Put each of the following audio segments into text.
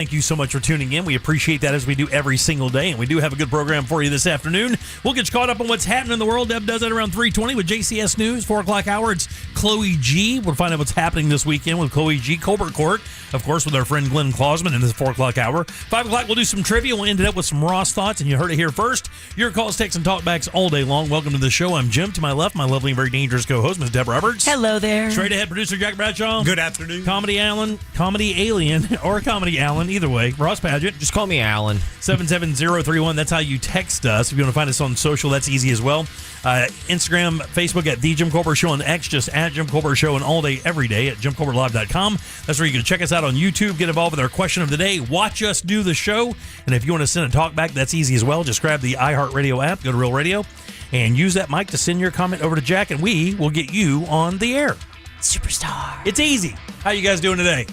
Thank you so much for tuning in. We appreciate that as we do every single day, and we do have a good program for you this afternoon. We'll get you caught up on what's happening in the world. Deb does that around 3:20 with JCS News. 4 o'clock hour, it's Chloe G. We'll find out what's happening this weekend with Chloe G. Colbert Court, of course, with our friend Glenn Klausman in this 4 o'clock hour. 5 o'clock, we'll do some trivia. We'll end it up with some Ross thoughts, and you heard it here first. Your calls, texts, and talkbacks all day long. Welcome to the show. I'm Jim. To my left, my lovely and very dangerous co-host, Ms. Deb Roberts. Hello there. Straight ahead, producer Jack Bradshaw. Good afternoon. Comedy Allen, Comedy Alien, or Comedy Allen, either way. Ross Padgett. Just call me Alan. 77031. That's how you text us. If you want to find us on social, that's easy as well. Instagram, Facebook at The Jim Colbert Show, and X just at Jim Colbert Show, and all day, every day at JimColbertLive.com. That's where you can check us out on YouTube, get involved with our question of the day, watch us do the show. And if you want to send a talk back, that's easy as well. Just grab the iHeartRadio app, go to Real Radio, and use that mic to send your comment over to Jack, and we will get you on the air. Superstar. It's easy. How you guys doing today?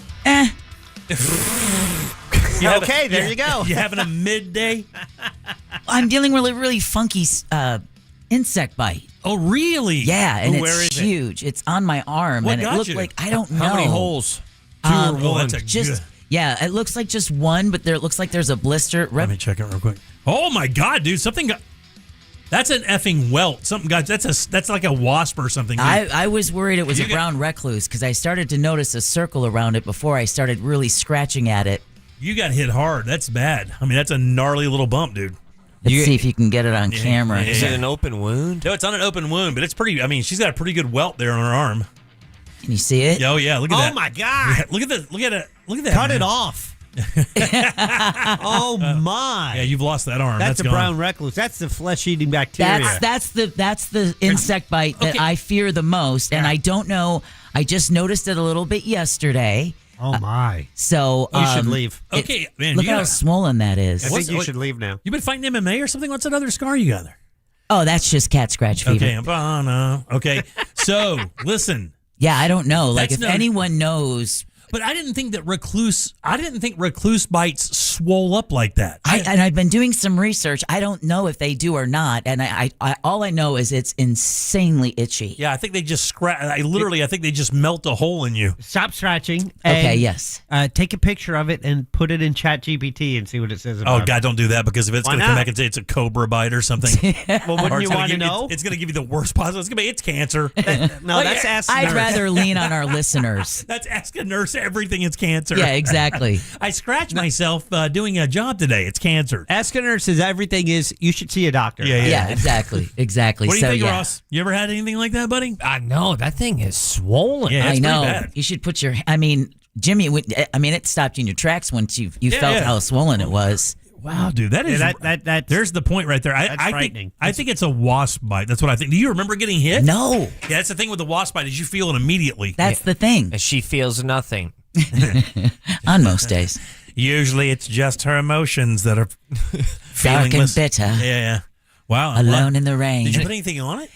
There you go. You having a midday? I'm dealing with a really funky insect bite. Oh, really? Yeah, and where it's is it? huge. It's on my arm, What and it got looked you? like, I don't know. How many holes? Two or one? That's a Just good. yeah, it looks like just one, but it looks like there's a blister. Let me check it real quick. Oh my God, dude! Something got. That's an effing welt. Something got. That's like a wasp or something. I was worried it was You a got- brown recluse because I started to notice a circle around it before I started really scratching at it. You got hit hard. That's bad. I mean, that's a gnarly little bump, dude. Let's see if you can get it on camera. yeah. Is it an open wound? No, it's on an open wound, but it's pretty. I mean, she's got a pretty good welt there on her arm. Can you see it? Oh yeah, look at that. Oh my God. Yeah, look at that. Look at it. Look at that. Cut man. it off. Oh my. Yeah, you've lost that arm. That's a gone. brown recluse. That's the flesh-eating bacteria. That's the insect bite that Okay. I fear the most, and I don't know. I just noticed it a little bit yesterday. Oh my. So You should leave. Okay, man. Look you how gotta- swollen that is. I think you should leave now. You been fighting MMA or something? What's that other scar you got there? Oh, that's just cat scratch fever. Okay, no. Okay, so listen. Yeah, I don't know. Like, That's if no- anyone knows, But I didn't think recluse bites swole up like that. and I've been doing some research. I don't know if they do or not, and I all I know is it's insanely itchy. Yeah, I think they just I think they just melt a hole in you. Stop scratching. Okay, and, yes. Take a picture of it and put it in ChatGPT and see what it says about Oh God, don't do that, because if it's Why going to come not? back and say it's a cobra bite or something, it. Well, or wouldn't you it's gonna want to give know? It's going to give you the worst possible. It's cancer. No, that's Ask the I'd Nurse. rather lean on our listeners. That's ask a nurse everything. It's cancer. Yeah, exactly. I scratched myself doing a job today. It's cancer. Ask a Nurse is everything is, you should see a doctor. Yeah. Yeah, exactly. What do you think, yeah. Ross? You ever had anything like that, buddy? I know. That thing is swollen. Yeah. I It's pretty know. bad. You should put your. I mean, Jimmy. It stopped you in your tracks once you Yeah, felt yeah. how swollen it was. Wow, dude, that is that's there's the point right there. That's I frightening. think it's a wasp bite. That's what I think. Do you remember getting hit? No, Yeah, that's the thing with the wasp bite is you feel it immediately. that's the thing. And she feels nothing. On most days, Usually, it's just her emotions that are dark and feelingless. bitter, Yeah. Wow. alone in the rain. Did you put anything on it?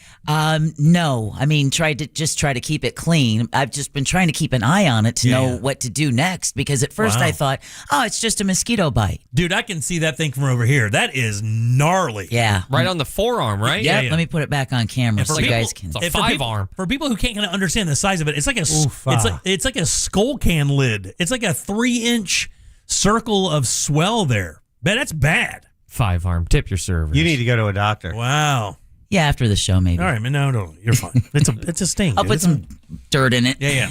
No, I mean, try to keep it clean. I've just been trying to keep an eye on it to know Yeah. what to do next, because at first Wow. I thought, oh, it's just a mosquito bite. Dude, I can see that thing from over here. That is gnarly. Yeah. Right on the forearm, right? Yeah, yeah. let me put it back on camera And so for you people- guys can. It's a And for people- 5-arm. For people who can't kind of understand the size of it, it's like Oofa. it's like a skull can lid. It's like a 3-inch circle of swell there. Man, that's bad. 5-arm. Tip your servers. You need to go to a doctor. Wow. Yeah, after the show, maybe. All right, man. No, you're fine. It's a sting. I'll dude. put It's some dirt in it. Yeah.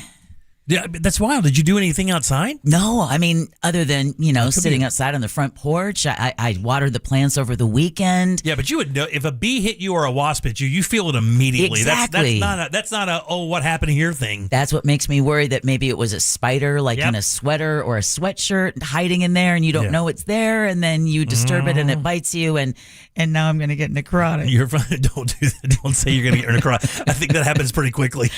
Yeah, but that's wild. Did you do anything outside? No, I mean, other than, could sitting be- outside on the front porch. I watered the plants over the weekend. Yeah, but you would know if a bee hit you or a wasp hit you. You feel it immediately. Exactly. That's not a what happened here thing. That's what makes me worry that maybe it was a spider, like Yep. in a sweater or a sweatshirt, hiding in there, and you don't Yeah. know it's there, and then you disturb it and it bites you, and now I'm gonna get necrotic. You're fine. Don't do that. Don't say you're going to get necrotic. I think that happens pretty quickly.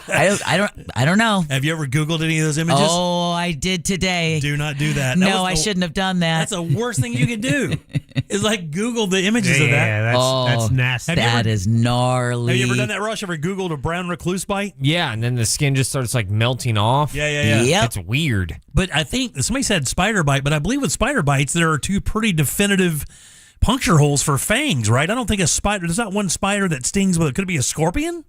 I don't know. Have you ever Googled any of those images? Oh, I did today. Do not do that. That No, was I shouldn't have done that. That's the worst thing you could do. Is like Google the images of that. Yeah, that's nasty. Have you That ever- is gnarly. Have you ever done that, Rush? Ever Googled a brown recluse bite? Yeah, and then the skin just starts like melting off. Yeah. Yep. It's weird. But I think somebody said spider bite, but I believe with spider bites there are two pretty definitive puncture holes for fangs, right? I don't think a spider. There's not one spider that stings with it. Could it be a scorpion?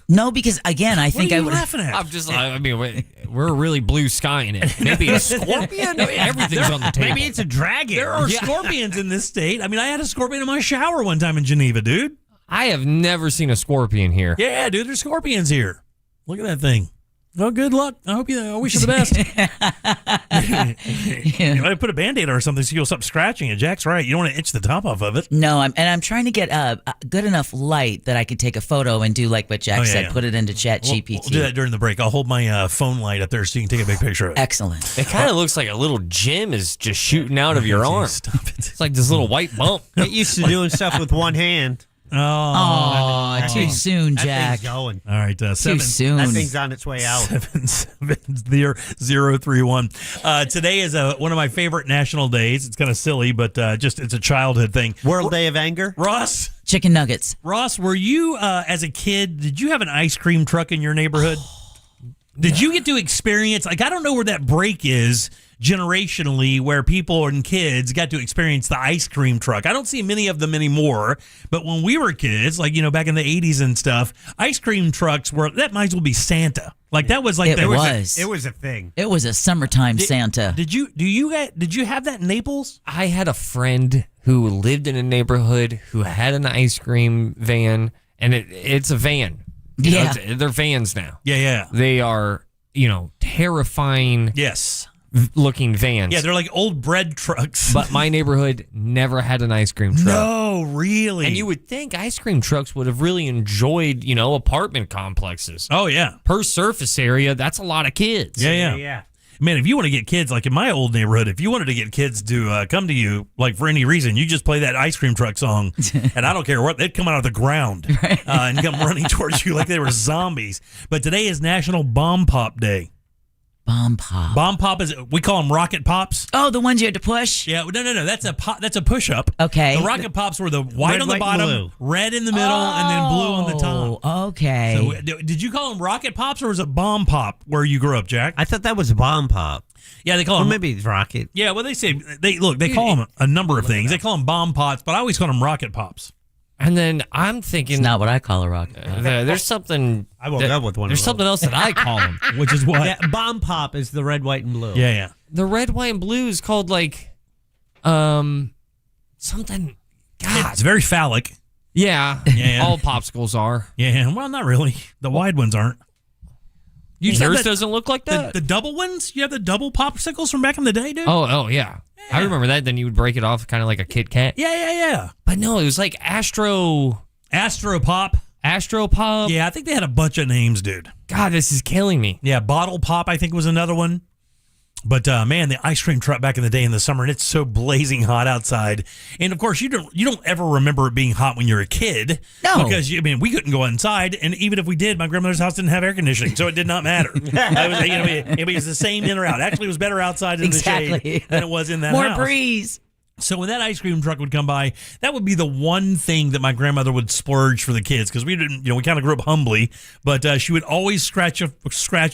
No, because again, I think what are I you would. laughing at? I'm just, I mean, we're really blue skying it. Maybe a scorpion? I mean, everything's on the table. Maybe it's a dragon. There are scorpions in this state. I mean, I had a scorpion in my shower one time in Geneva, dude. I have never seen a scorpion here. Yeah, dude, there's scorpions here. Look at that thing. Well, good luck. I wish you the best. I put a Band-Aid or something so you'll stop scratching it. Jack's right. You don't want to itch the top off of it. No, I'm trying to get a good enough light that I could take a photo and do like what Jack said, put it into Chat GPT. We'll do that during the break. I'll hold my phone light up there so you can take a big picture of it. Excellent. It kind of looks like a little gem is just shooting out of your arm. Stop it. It's like this little white bump. Get used to doing stuff with one hand. Oh, too soon, That Jack. thing's going. All right, Too soon. That thing's on its way out. 77031. Today is one of my favorite national days. It's kind of silly, but it's a childhood thing. World Day of Anger. Ross, Chicken nuggets. were you as a kid? Did you have an ice cream truck in your neighborhood? Did you get to experience? Like, I don't know where that break is generationally, where people and kids got to experience the ice cream truck. I don't see many of them anymore, but when we were kids, like, back in the 80s and stuff, ice cream trucks that might as well be Santa. Like, that was like It was. It was a thing. It was a summertime Santa. Did you have that in Naples? I had a friend who lived in a neighborhood who had an ice cream van, and it's a van. Yeah. They're vans now. Yeah. They are, terrifying Yes. looking vans. Yeah, they're like old bread trucks. But my neighborhood never had an ice cream truck. No, really. And you would think ice cream trucks would have really enjoyed, apartment complexes. Oh, yeah. Per surface area, that's a lot of kids. Yeah. Man, if you want to get kids, like in my old neighborhood, if you wanted to get kids to come to you, like for any reason, you just play that ice cream truck song, and I don't care what, they'd come out of the ground and come running towards you like they were zombies. But today is National Bomb Pop Day. Bomb pop. Bomb pop we call them rocket pops. Oh, the ones you had to push? Yeah, no. That's a push up. Okay. The rocket pops were the white Red, on the white, bottom, blue. red in the middle, and then blue on the top. Oh, okay. So, did you call them rocket pops or was it bomb pop where you grew up, Jack? I thought that was a bomb pop. Yeah, they call Or them. maybe it's rocket. Yeah, well, they call them a number of things. They call them bomb pots, but I always call them rocket pops. And then I'm thinking It's not what I call a rocket pop. there's something. I woke up with one There's of those. something else that I call them. Which is what? Yeah, bomb pop is the red, white, and blue. Yeah. The red, white, and blue is called like, something. God. It's very phallic. Yeah. Yeah. All popsicles are. Yeah, well, not really. The wide ones aren't. You just have Yours that- doesn't look like that. the double ones? You have the double popsicles from back in the day, dude? Oh yeah. I remember that. Then you would break it off, kind of like a Kit Kat. Yeah. But no, it was like Astro Pop. Pop. Yeah, I think they had a bunch of names, dude. God, this is killing me. Yeah, Bottle Pop, I think, was another one. But man, the ice cream truck back in the day in the summer, and it's so blazing hot outside. And of course, you don't ever remember it being hot when you're a kid. No. Because we couldn't go inside, and even if we did, my grandmother's house didn't have air conditioning, so it did not matter. It was the same in or out. Actually, it was better outside in the shade than it was in that More house. breeze. So when that ice cream truck would come by, that would be the one thing that my grandmother would splurge for the kids, because we didn't, we kind of grew up humbly, but she would always scratch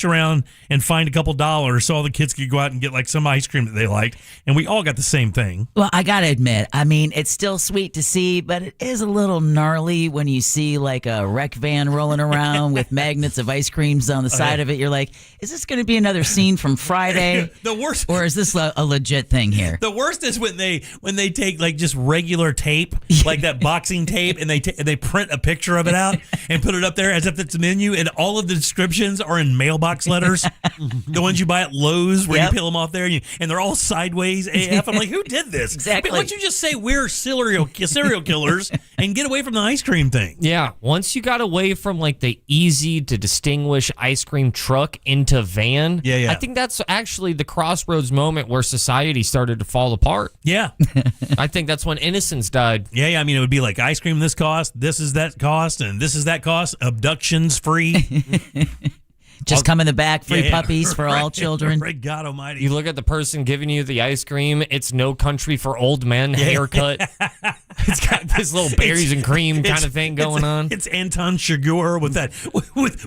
around and find a couple dollars so all the kids could go out and get like some ice cream that they liked, and we all got the same thing. Well, I got to admit, it's still sweet to see, but it is a little gnarly when you see like a wreck van rolling around with magnets of ice creams on the side of it. You're like, is this going to be another scene from Friday? The worst, or is this a legit thing here? The worst is when they take like just regular tape, like that boxing tape, and they print a picture of it out and put it up there as if it's a menu, and all of the descriptions are in mailbox letters. The ones you buy at Lowe's where you peel them off there, and they're all sideways AF. I'm like, who did this? Exactly. Why don't you just say we're serial killers and get away from the ice cream thing? Yeah, once you got away from like the easy to distinguish ice cream truck into van, Yeah. I think that's actually the crossroads moment where society started to fall apart. Yeah. I think that's when innocence died. Yeah. It would be like ice cream this cost, this is that cost, and this is that cost. Abductions free. Just come in the back, free Yeah, puppies for all children. Right, God Almighty. You look at the person giving you the ice cream, it's No Country for Old Men haircut. It's got this little berries and cream kind of thing going on. It's Anton Chigurh with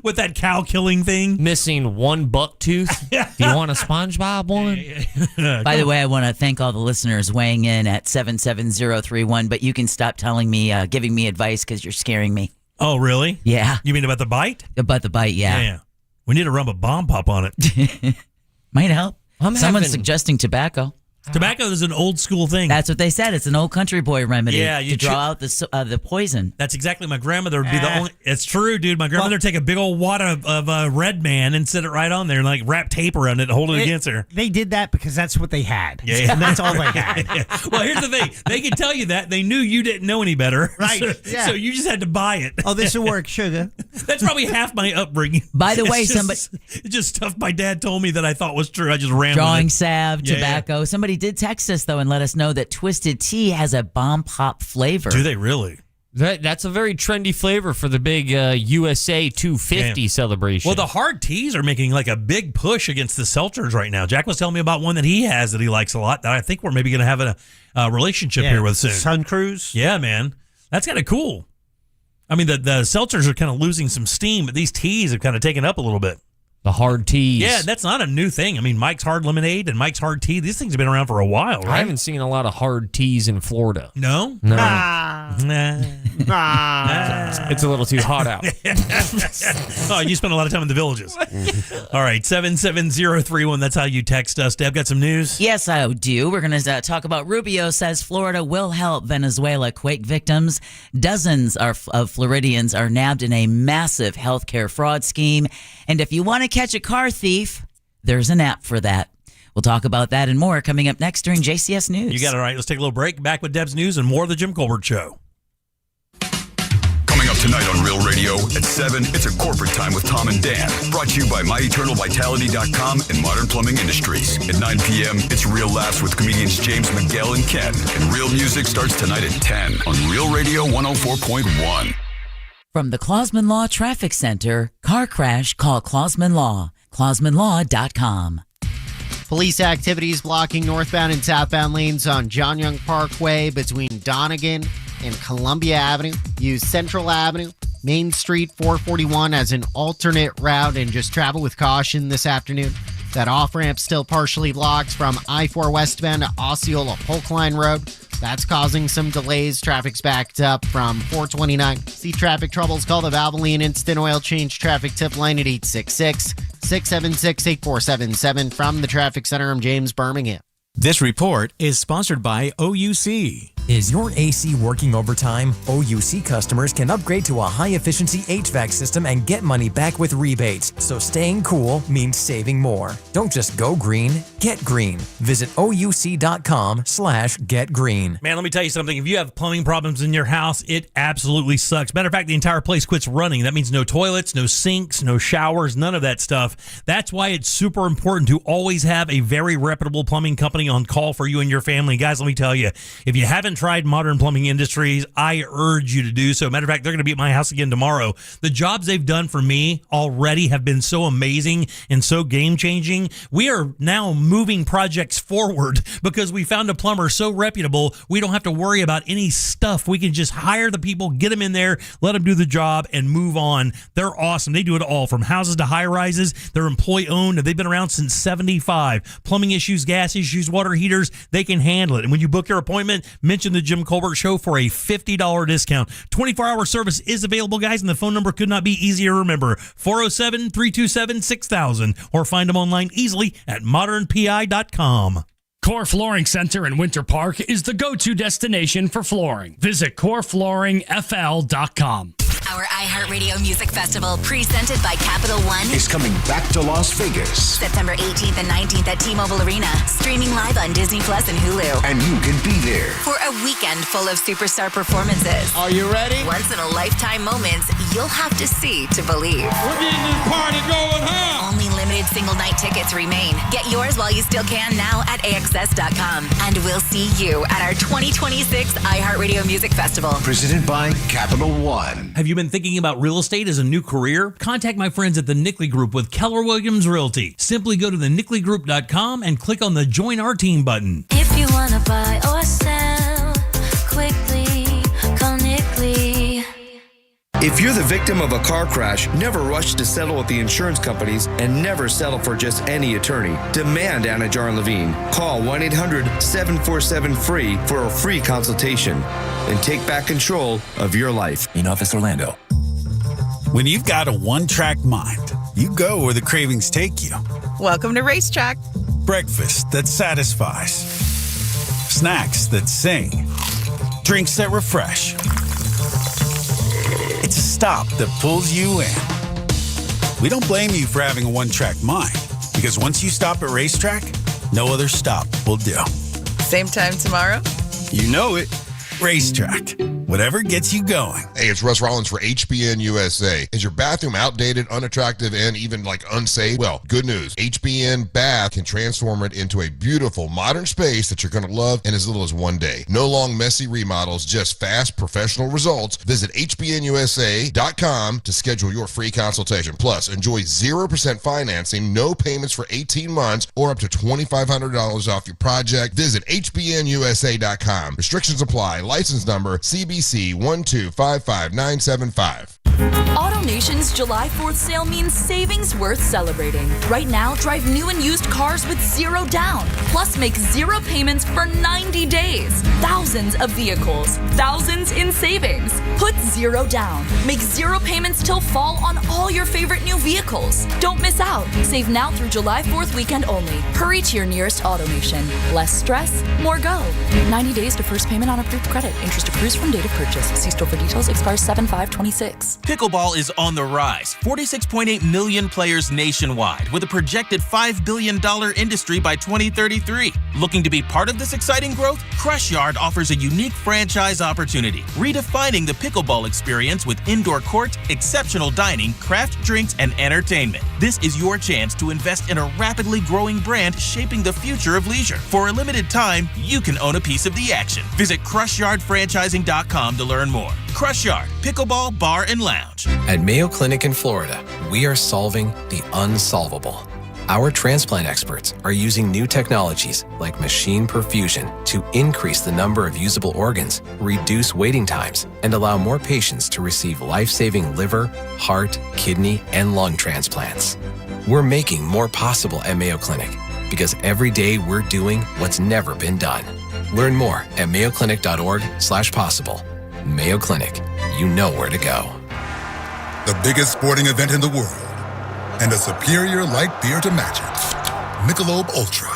with that cow killing thing. Missing one buck tooth. Do you want a SpongeBob one? By the way, I want to thank all the listeners weighing in at 77031, but you can stop telling me, giving me advice because you're scaring me. Oh, really? Yeah. You mean about the bite? About the bite, yeah. Yeah. We need to rub a bomb pop on it. Might help. Someone's having- suggesting tobacco. Tobacco is an old school thing. That's what they said. It's an old country boy remedy Yeah, to draw out the poison. That's exactly. My grandmother would be the only. It's true, dude. My grandmother would take a big old wad of Red Man and set it right on there and like wrap tape around it and hold it against her. They did that because that's what they had. Yeah. And that's all they had. Yeah. Well, here's the thing. They could tell you that. They knew you didn't know any better. Right. So you just had to buy it. Oh, this will work, sugar. That's probably half my upbringing. By the way, It's just stuff my dad told me that I thought was true. I just ran drawing with it. salve, Yeah, tobacco. Somebody did text us, though, and let us know that Twisted Tea has a bomb pop flavor. Do they really? That's a very trendy flavor for the big USA 250 celebration. Well, the hard teas are making like a big push against the seltzers right now. Jack was telling me about one that he has that he likes a lot that I think we're maybe going to have a relationship here with soon. Sun Cruise. Yeah, man. That's kind of cool. I mean, the seltzers are kind of losing some steam, but these teas have kind of taken up a little bit. the hard teas. Yeah, that's not a new thing. I mean, Mike's Hard Lemonade and Mike's Hard Tea, these things have been around for a while, right? I haven't seen a lot of hard teas in Florida. No? No. Nah. It's a little too hot out. Oh, you spend a lot of time in the villages. All right, 77031. That's how you text us. Deb, got some news? Yes, I do. We're going to talk about Rubio says Florida will help Venezuela quake victims. Dozens of Floridians are nabbed in a massive healthcare fraud scheme. And if you want to catch a car thief, there's an app for that. We'll talk about that and more coming up next during JCS News. You got it right. Let's take a little break. Back with Deb's news and more of the Jim Colbert Show. Coming up tonight on Real Radio at 7, it's a corporate time with Tom and Dan. Brought to you by MyEternalVitality.com and Modern Plumbing Industries. At 9 p.m., it's Real Laughs with comedians James McGill and Ken. And Real Music starts tonight at 10 on Real Radio 104.1. From the Clausman Law Traffic Center, car crash, call Clausman Law. ClausmanLaw.com. Police activities blocking northbound and southbound lanes on John Young Parkway between Donegan and Columbia Avenue. Use Central Avenue, Main Street 441 as an alternate route and just travel with caution this afternoon. That off-ramp still partially blocked from I-4 westbound to Osceola Polk Line Road. That's causing some delays. Traffic's backed up from 429. See traffic troubles, call the Valvoline Instant Oil Change traffic tip line at 866-676-8477. From the Traffic Center, I'm James Birmingham. This report is sponsored by OUC. Is your AC working overtime? OUC customers can upgrade to a high-efficiency HVAC system and get money back with rebates. So staying cool means saving more. Don't just go green, get green. Visit OUC.com/getgreen. Man, let me tell you something. If you have plumbing problems in your house, it absolutely sucks. Matter of fact, the entire place quits running. That means no toilets, no sinks, no showers, none of that stuff. That's why it's super important to always have a very reputable plumbing company on call for you and your family. Guys, let me tell you, if you haven't tried Modern Plumbing Industries, I urge you to do so. Matter of fact, they're going to be at my house again tomorrow. The jobs they've done for me already have been so amazing and so game-changing. We are now moving projects forward because we found a plumber so reputable, we don't have to worry about any stuff. We can just hire the people, get them in there, let them do the job, and move on. They're awesome. They do it all, from houses to high-rises. They're employee-owned, and they've been around since 75. Plumbing issues, gas issues, water heaters, they can handle it. And when you book your appointment, mention the Jim Colbert Show for a $50 discount. 24-hour service is available, guys, and the phone number could not be easier to remember. 407-327-6000, or find them online easily at modernpi.com. Core Flooring Center in Winter Park is the go-to destination for flooring. Visit coreflooringfl.com. Our iHeartRadio Music Festival, presented by Capital One, is coming back to Las Vegas. September 18th and 19th at T-Mobile Arena, streaming live on Disney Plus and Hulu. And you can be there For a weekend full of superstar performances. Are you ready? Once-in-a-lifetime moments you'll have to see to believe. We're getting this party going, huh? Only limited single-night tickets remain. Get yours while you still can now at AXS.com. And we'll see you at our 2026 iHeartRadio Music Festival. Presented by Capital One. Have you been thinking about real estate as a new career? Contact my friends at the Nickley Group with Keller Williams Realty. Simply go to thenickley.com and click on the Join Our Team button. If you want to buy or sell quickly, If you're the victim of a car crash, never rush to settle with the insurance companies and never settle for just any attorney. Demand Anna Jar and Levine. Call 1-800-747-FREE for a free consultation and take back control of your life. In Office, Orlando. When you've got a one-track mind, you go where the cravings take you. Welcome to Racetrack. Breakfast that satisfies. Snacks that sing. Drinks that refresh. It's a stop that pulls you in. We don't blame you for having a one-track mind, because once you stop at Racetrack, no other stop will do. Same time tomorrow? You know it. Racetrack. Whatever gets you going. Hey, it's Russ Rollins for HBN USA. Is your bathroom outdated, unattractive, and even unsafe? Well, good news. HBN Bath can transform it into a beautiful, modern space that you're going to love in as little as one day. No long, messy remodels, just fast, professional results. Visit HBNUSA.com to schedule your free consultation. Plus, enjoy 0% financing, no payments for 18 months, or up to $2,500 off your project. Visit HBNUSA.com. Restrictions apply. License number CBC 1255975. AutoNation's July 4th sale means savings worth celebrating. Right now, drive new and used cars with zero down. Plus, make zero payments for 90 days. Thousands of vehicles, thousands in savings. Put zero down. Make zero payments till fall on all your favorite new vehicles. Don't miss out. Save now through July 4th weekend only. Hurry to your nearest AutoNation. Less stress, more go. 90 days to first payment on approved credit. Interest accrues from date of purchase. See store for details. Expires 7/5/26. Pickleball is on the rise. 46.8 million players nationwide, with a projected $5 billion industry by 2033. Looking to be part of this exciting growth? Crush Yard offers a unique franchise opportunity, redefining the pickleball experience with indoor court, exceptional dining, craft drinks, and entertainment. This is your chance to invest in a rapidly growing brand shaping the future of leisure. For a limited time, you can own a piece of the action. Visit CrushYardFranchising.com to learn more. Crush Yard, Pickleball Bar and Lounge. At Mayo Clinic in Florida, we are solving the unsolvable. Our transplant experts are using new technologies like machine perfusion to increase the number of usable organs, reduce waiting times, and allow more patients to receive life-saving liver, heart, kidney, and lung transplants. We're making more possible at Mayo Clinic because every day we're doing what's never been done. Learn more at mayoclinic.org/possible. Mayo Clinic, you know where to go. The biggest sporting event in the world, and a superior light beer to match it. Michelob Ultra.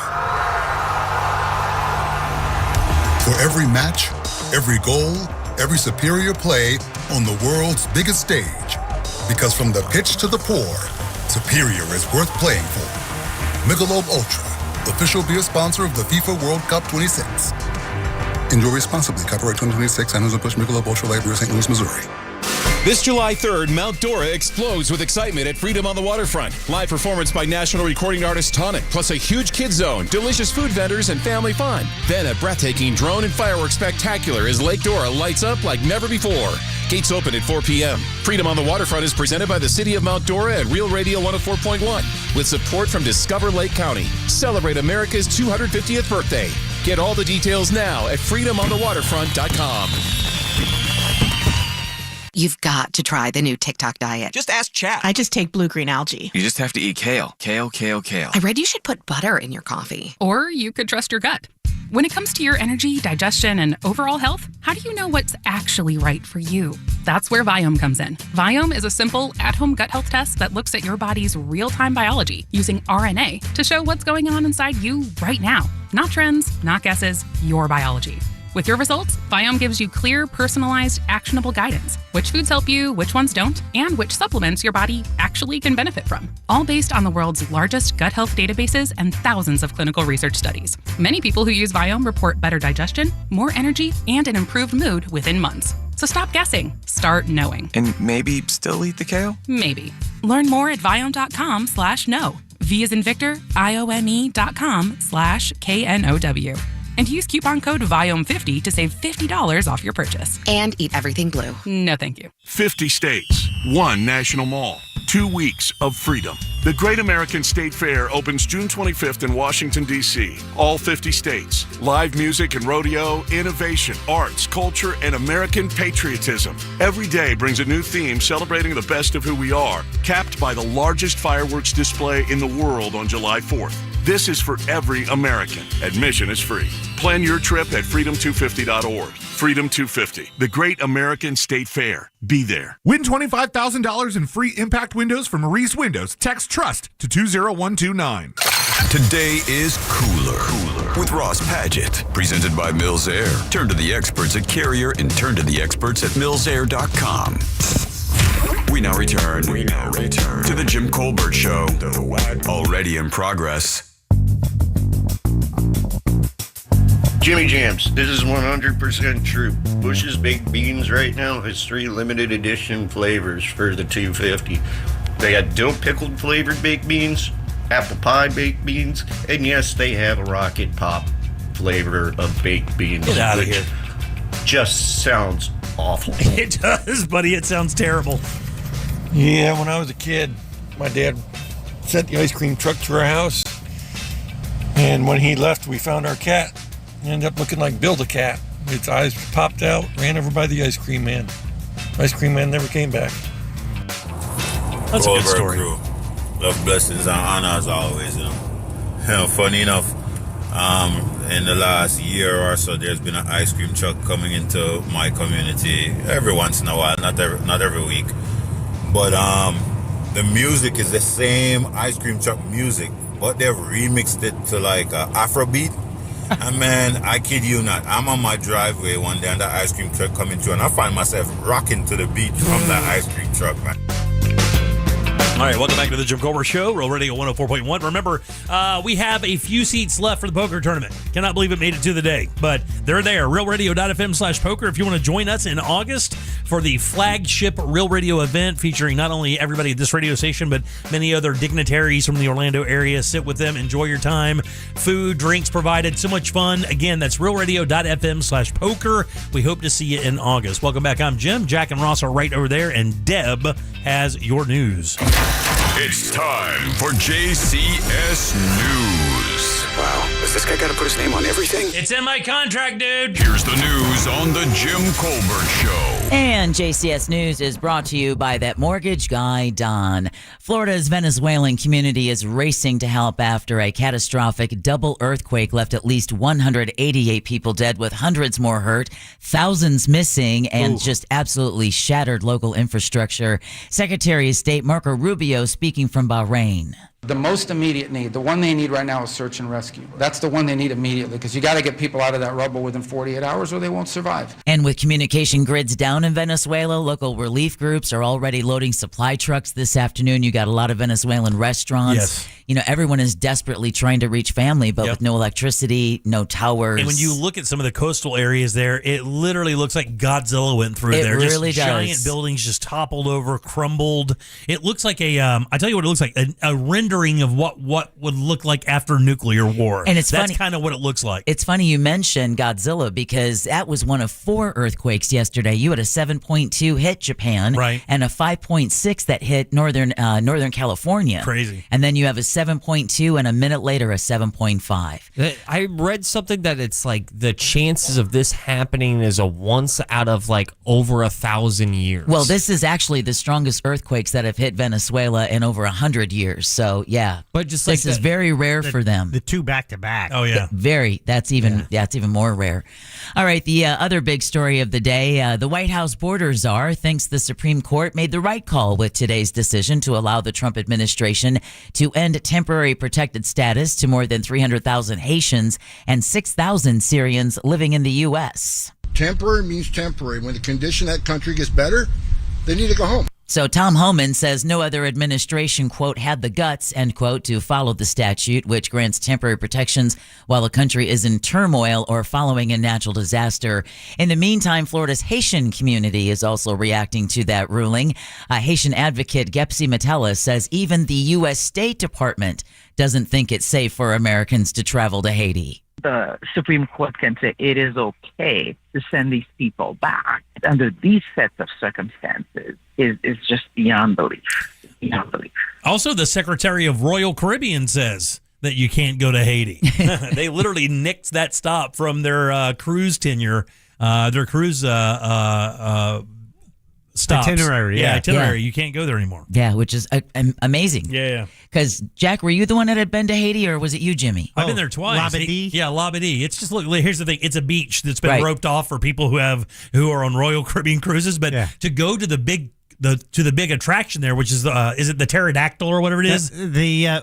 For every match, every goal, every superior play on the world's biggest stage. Because from the pitch to the pour, superior is worth playing for. Michelob Ultra, official beer sponsor of the FIFA World Cup 26. Enjoy responsibly. Copyright 2026, Anheuser-Busch Michelob Ultra Light Beer, St. Louis, Missouri. This July 3rd, Mount Dora explodes with excitement at Freedom on the Waterfront. Live performance by national recording artist Tonic, plus a huge kids zone, delicious food vendors, and family fun. Then a breathtaking drone and fireworks spectacular as Lake Dora lights up like never before. Gates open at 4 p.m. Freedom on the Waterfront is presented by the City of Mount Dora at Real Radio 104.1 with support from Discover Lake County. Celebrate America's 250th birthday. Get all the details now at freedomonthewaterfront.com. You've got to try the new TikTok diet. Just ask chat. I just take blue-green algae. You just have to eat kale. Kale, kale, kale. I read you should put butter in your coffee. Or you could trust your gut. When it comes to your energy, digestion, and overall health, how do you know what's actually right for you? That's where Viome comes in. Viome is a simple, at-home gut health test that looks at your body's real-time biology using RNA to show what's going on inside you right now. Not trends, not guesses, your biology. With your results, Viome gives you clear, personalized, actionable guidance. Which foods help you, which ones don't, and which supplements your body actually can benefit from. All based on the world's largest gut health databases and thousands of clinical research studies. Many people who use Viome report better digestion, more energy, and an improved mood within months. So stop guessing. Start knowing. And maybe still eat the kale? Maybe. Learn more at Viome.com/know. V as in Victor, IOME.com/KNOW. And use coupon code VIOME50 to save $50 off your purchase. And eat everything blue. No, thank you. 50 states, one national mall. 2 weeks of freedom. The Great American State Fair opens June 25th in Washington, D.C. All 50 states. Live music and rodeo, innovation, arts, culture, and American patriotism. Every day brings a new theme celebrating the best of who we are, capped by the largest fireworks display in the world on July 4th. This is for every American. Admission is free. Plan your trip at freedom250.org. Freedom 250, the Great American State Fair. Be there. Win $25,000 in free impact windows from Maurice Windows. Text TRUST to 20129. Today is Cooler with Ross Padgett. Presented by Mills Air. Turn to the experts at Carrier and turn to the experts at millsair.com. We now return to the Jim Colbert Show. Already in progress. Jimmy Jams, this is 100% true. Bush's Baked Beans right now has 3 limited edition flavors for the 250. They got dill pickled flavored baked beans, apple pie baked beans, and yes, they have a rocket pop flavor of baked beans. Get out of here. Just sounds awful. It does, buddy. It sounds terrible. Yeah, when I was a kid, my dad sent the ice cream truck to our house, and when he left, we found our cat. It ended up looking like Bill the cat. Its eyes popped out, ran over by the ice cream man. Ice cream man never came back. That's a good story. Crew. Love, blessings, and honor as always. Funny enough, in the last year or so, there's been an ice cream truck coming into my community every once in a while, not every week. But the music is the same ice cream truck music, but they've remixed it to like Afrobeat. And man, I kid you not, I'm on my driveway one day and the ice cream truck coming through and I find myself rocking to the beat from that ice cream truck, man. All right, welcome back to the Jim Colbert Show, Real Radio 104.1. Remember, we have a few seats left for the poker tournament. Cannot believe it made it to the day, but they're there. RealRadio.fm/poker. If you want to join us in August for the flagship Real Radio event featuring not only everybody at this radio station, but many other dignitaries from the Orlando area. Sit with them, enjoy your time. Food, drinks provided, so much fun. Again, that's RealRadio.fm/poker. We hope to see you in August. Welcome back. I'm Jim. Jack and Ross are right over there, and Deb has your news. It's time for JCS News. Wow, has this guy got to put his name on everything? It's in my contract, dude. Here's the news on the Jim Colbert Show. And JCS News is brought to you by that mortgage guy, Don. Florida's Venezuelan community is racing to help after a catastrophic double earthquake left at least 188 people dead with hundreds more hurt, thousands missing, and just absolutely shattered local infrastructure. Secretary of State Marco Rubio speaking from Bahrain. The most immediate need, the one they need right now is search and rescue. That's the one they need immediately because you got to get people out of that rubble within 48 hours or they won't survive. And with communication grids down in Venezuela, local relief groups are already loading supply trucks this afternoon. You got a lot of Venezuelan restaurants. Yes. You know, everyone is desperately trying to reach family, but with no electricity, no towers. And when you look at some of the coastal areas there, it literally looks like Godzilla went through there. It really just does. Giant buildings just toppled over, crumbled. It looks like I tell you what it looks like, a rendering of what would look like after nuclear war. And it's That's funny, kind of what it looks like. It's funny you mentioned Godzilla because that was one of 4 earthquakes yesterday. You had a 7.2 hit Japan, right, and a 5.6 that hit Northern California. Crazy. And then you have a 7.2 and a minute later a 7.5. I read something that it's like the chances of this happening is a once out of like over 1,000 years. Well, this is actually the strongest earthquakes that have hit Venezuela in over 100 years. So yeah, but just this like is very rare for them. The 2 back to back. Oh yeah, That's even more rare. All right, the other big story of the day: the White House border czar thinks the Supreme Court made the right call with today's decision to allow the Trump administration to end temporary protected status to more than 300,000 Haitians and 6,000 Syrians living in the U.S. Temporary means temporary. When the condition of that country gets better, they need to go home. So Tom Homan says no other administration, quote, had the guts, end quote, to follow the statute, which grants temporary protections while the country is in turmoil or following a natural disaster. In the meantime, Florida's Haitian community is also reacting to that ruling. Haitian advocate Gepsi Metella says even the U.S. State Department doesn't think it's safe for Americans to travel to Haiti. the Supreme Court can say it is okay to send these people back under these sets of circumstances is just beyond belief. Beyond belief. Also, the Secretary of Royal Caribbean says that you can't go to Haiti. They literally nicked that stop from their cruise tenure, their cruise stops. Itinerary. Yeah, itinerary. Yeah. You can't go there anymore. Yeah, which is amazing. Yeah. Because, Jack, were you the one that had been to Haiti, or was it you, Jimmy? I've been there twice. Labadee? Labadee. It's just, look, here's the thing. It's a beach that's been Right. roped off for people who are on Royal Caribbean cruises. But to go to the big attraction there, which is it the pterodactyl or whatever it is? The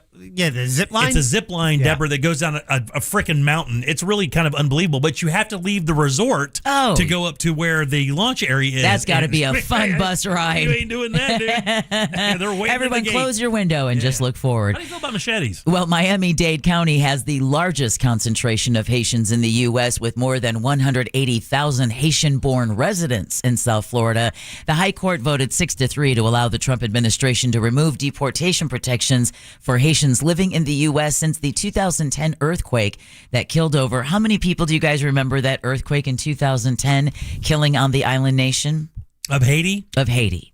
zip line? It's a zip line, Deborah, that goes down a freaking mountain. It's really kind of unbelievable, but you have to leave the resort to go up to where the launch area is. That's got to be a fun bus ride. You ain't doing that, dude. Yeah, they're waiting Everyone at the gate. close your window and just look forward. How do you feel about machetes? Well, Miami-Dade County has the largest concentration of Haitians in the U.S. with more than 180,000 Haitian-born residents in South Florida. The High Court voted 6-3 to allow the Trump administration to remove deportation protections for Haitians living in the U.S. since the 2010 earthquake that killed over. How many people do you guys remember that earthquake in 2010 killing on the island nation? Of Haiti? Of Haiti.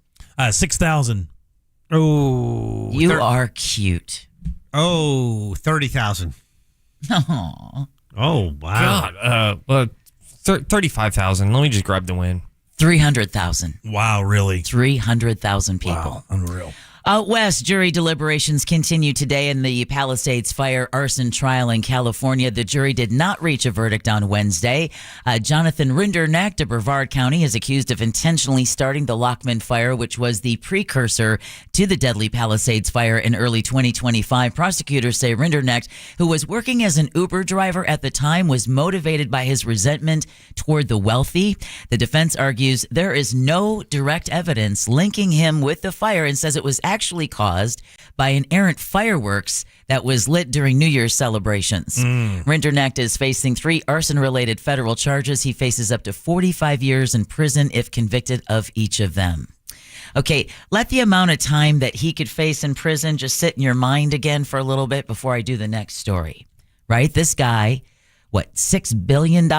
6,000. Oh. You are cute. Oh, 30,000. Aw. Oh, wow. God. 35,000. Let me just grab the win. 300,000. Wow, really? 300,000 people. Wow, unreal. Out west, jury deliberations continue today in the Palisades fire arson trial in California. The jury did not reach a verdict on Wednesday. Jonathan Rinderknecht of Brevard County is accused of intentionally starting the Lockman fire, which was the precursor to the deadly Palisades fire in early 2025. Prosecutors say Rinderknecht, who was working as an Uber driver at the time, was motivated by his resentment toward the wealthy. The defense argues there is no direct evidence linking him with the fire and says it was actually caused by an errant fireworks that was lit during New Year's celebrations. Rinderknecht is facing 3 arson-related federal charges. He faces up to 45 years in prison if convicted of each of them. Okay, let the amount of time that he could face in prison just sit in your mind again for a little bit before I do the next story. Right? This guy, $6 billion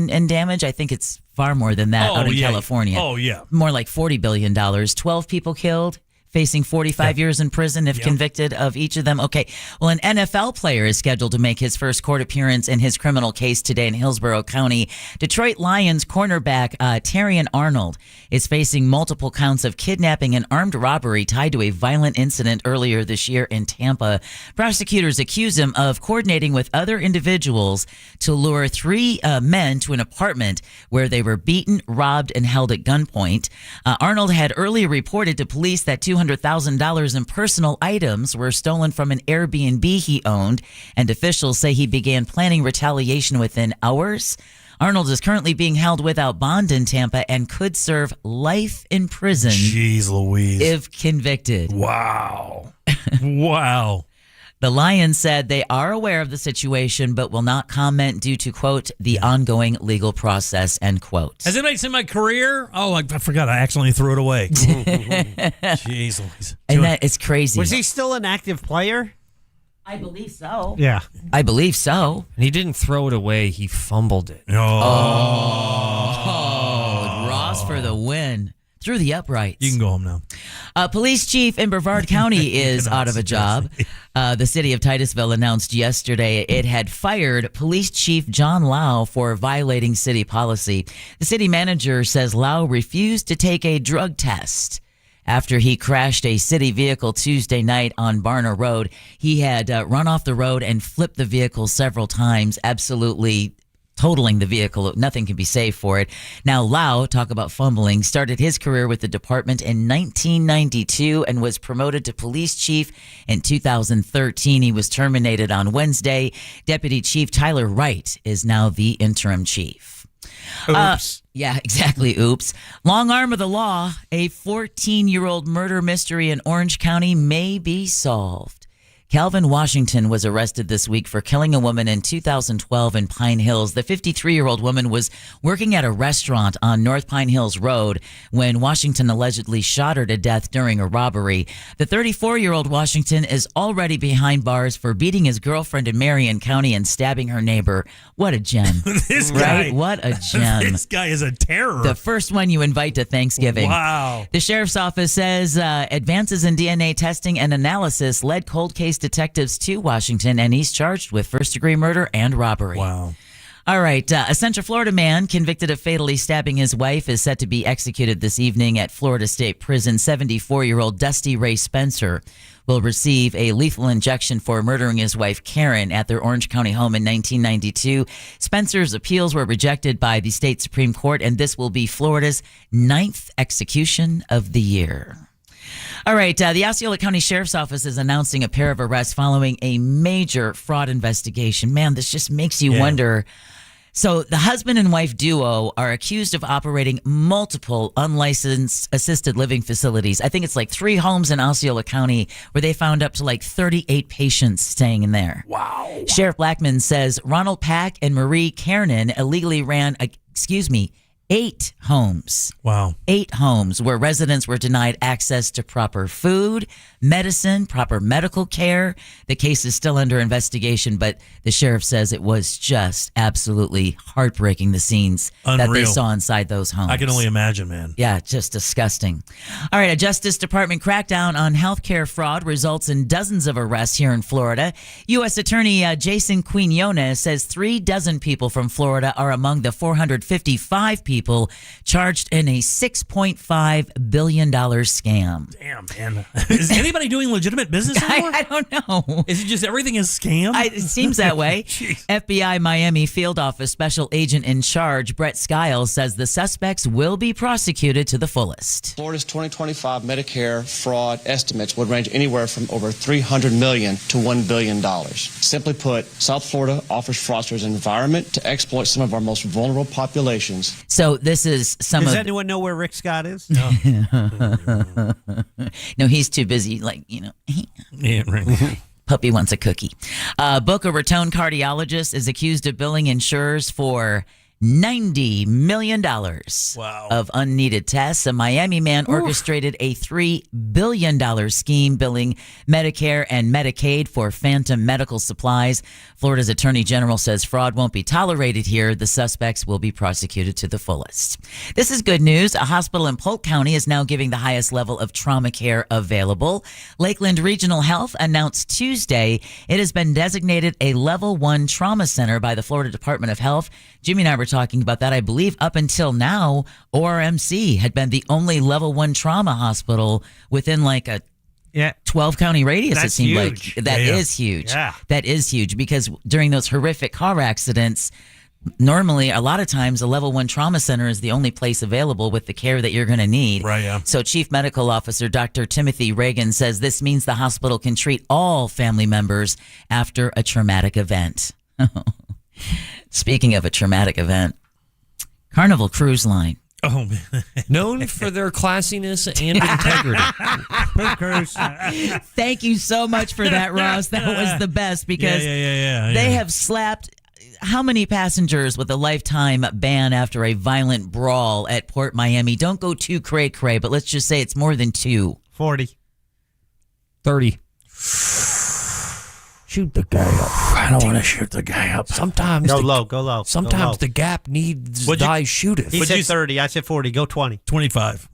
in damage? I think it's far more than that out in California. Oh, yeah. More like $40 billion. 12 people killed, facing 45 years in prison if convicted of each of them. Okay, well, an NFL player is scheduled to make his first court appearance in his criminal case today in Hillsborough County. Detroit Lions cornerback Terrion Arnold is facing multiple counts of kidnapping and armed robbery tied to a violent incident earlier this year in Tampa. Prosecutors accuse him of coordinating with other individuals to lure 3 men to an apartment where they were beaten, robbed, and held at gunpoint. Arnold had earlier reported to police that $200,000 in personal items were stolen from an Airbnb he owned, and officials say he began planning retaliation within hours. Arnold is currently being held without bond in Tampa and could serve life in prison. Jeez Louise. If convicted. Wow. Wow. The Lions said they are aware of the situation, but will not comment due to, quote, the ongoing legal process, end quote. Has anybody seen my career? Oh, I forgot. I accidentally threw it away. Jeez Louise. And that is crazy. Was he still an active player? I believe so. Yeah. I believe so. And he didn't throw it away. He fumbled it. Ross for the win. Through the uprights. You can go home now. Police chief in Brevard County is out of a job. The city of Titusville announced yesterday it had fired Police Chief John Lau for violating city policy. The city manager says Lau refused to take a drug test after he crashed a city vehicle Tuesday night on Barner Road. He had run off the road and flipped the vehicle several times, absolutely totaling the vehicle. Nothing can be saved for it. Now, Lau, talk about fumbling, started his career with the department in 1992 and was promoted to police chief in 2013. He was terminated on Wednesday. Deputy Chief Tyler Wright is now the interim chief. Oops. Yeah, exactly. Oops. Long arm of the law. A 14-year-old murder mystery in Orange County may be solved. Calvin Washington was arrested this week for killing a woman in 2012 in Pine Hills. The 53-year-old woman was working at a restaurant on North Pine Hills Road when Washington allegedly shot her to death during a robbery. The 34-year-old Washington is already behind bars for beating his girlfriend in Marion County and stabbing her neighbor. What a gem. This guy. Right? What a gem. This guy is a terror. The first one you invite to Thanksgiving. Wow. The sheriff's office says advances in DNA testing and analysis led cold case detectives to Washington, and he's charged with first-degree murder and robbery. Wow. All right. A Central Florida man convicted of fatally stabbing his wife is set to be executed this evening at Florida State Prison. 74-year-old Dusty Ray Spencer will receive a lethal injection for murdering his wife, Karen, at their Orange County home in 1992. Spencer's appeals were rejected by the state Supreme Court, and this will be Florida's 9th execution of the year. All right, the Osceola County Sheriff's Office is announcing a pair of arrests following a major fraud investigation. Man, this just makes you wonder. So the husband and wife duo are accused of operating multiple unlicensed assisted living facilities. I think it's like 3 homes in Osceola County where they found up to like 38 patients staying in there. Wow. Sheriff Blackman says Ronald Pack and Marie Kiernan illegally ran, 8 homes. Wow. 8 homes where residents were denied access to proper food, medicine, proper medical care. The case is still under investigation, but the sheriff says it was just absolutely heartbreaking, the scenes that they Unreal. saw inside those homes. I can only imagine, man. Yeah, just disgusting. All right, a Justice Department crackdown on healthcare fraud results in dozens of arrests here in Florida. U.S. Attorney Jason Quinones says 36 people from Florida are among the 455 people charged in a $6.5 billion scam. Damn, man. Is anybody doing legitimate business anymore? I don't know. Is it just everything is scam? It seems that way. FBI Miami Field Office Special Agent in Charge, Brett Skiles, says the suspects will be prosecuted to the fullest. Florida's 2025 Medicare fraud estimates would range anywhere from over $300 million to $1 billion. Simply put, South Florida offers fraudsters an environment to exploit some of our most vulnerable populations. So this is some Does of... anyone know where Rick Scott is? No. No, he's too busy, Yeah, right. Puppy wants a cookie. Boca Raton cardiologist is accused of billing insurers for $90 million of unneeded tests. A Miami man orchestrated a $3 billion scheme billing Medicare and Medicaid for phantom medical supplies. Florida's Attorney General says fraud won't be tolerated here. The suspects will be prosecuted to the fullest. This is good news. A hospital in Polk County is now giving the highest level of trauma care available. Lakeland Regional Health announced Tuesday it has been designated a Level 1 trauma center by the Florida Department of Health. Jimmy and I were talking about that. I believe up until now, ORMC had been the only Level 1 trauma hospital within like a 12 county radius. That's it seemed huge. like that is huge. Yeah. That is huge because during those horrific car accidents, normally a lot of times a Level 1 trauma center is the only place available with the care that you're going to need. Right, yeah. So Chief Medical Officer Dr. Timothy Reagan says this means the hospital can treat all family members after a traumatic event. Speaking of a traumatic event, Carnival Cruise Line. Oh, man. Known for their classiness and integrity. Thank you so much for that, Ross. That was the best because they have slapped how many passengers with a lifetime ban after a violent brawl at Port Miami? Don't go too cray-cray, but let's just say it's more than 2. 40. 30. Shoot the guy up. I don't want to shoot the guy up. Sometimes Go low. Sometimes the gap needs die shooteth. He said 30. I said 40. Go 20. 25.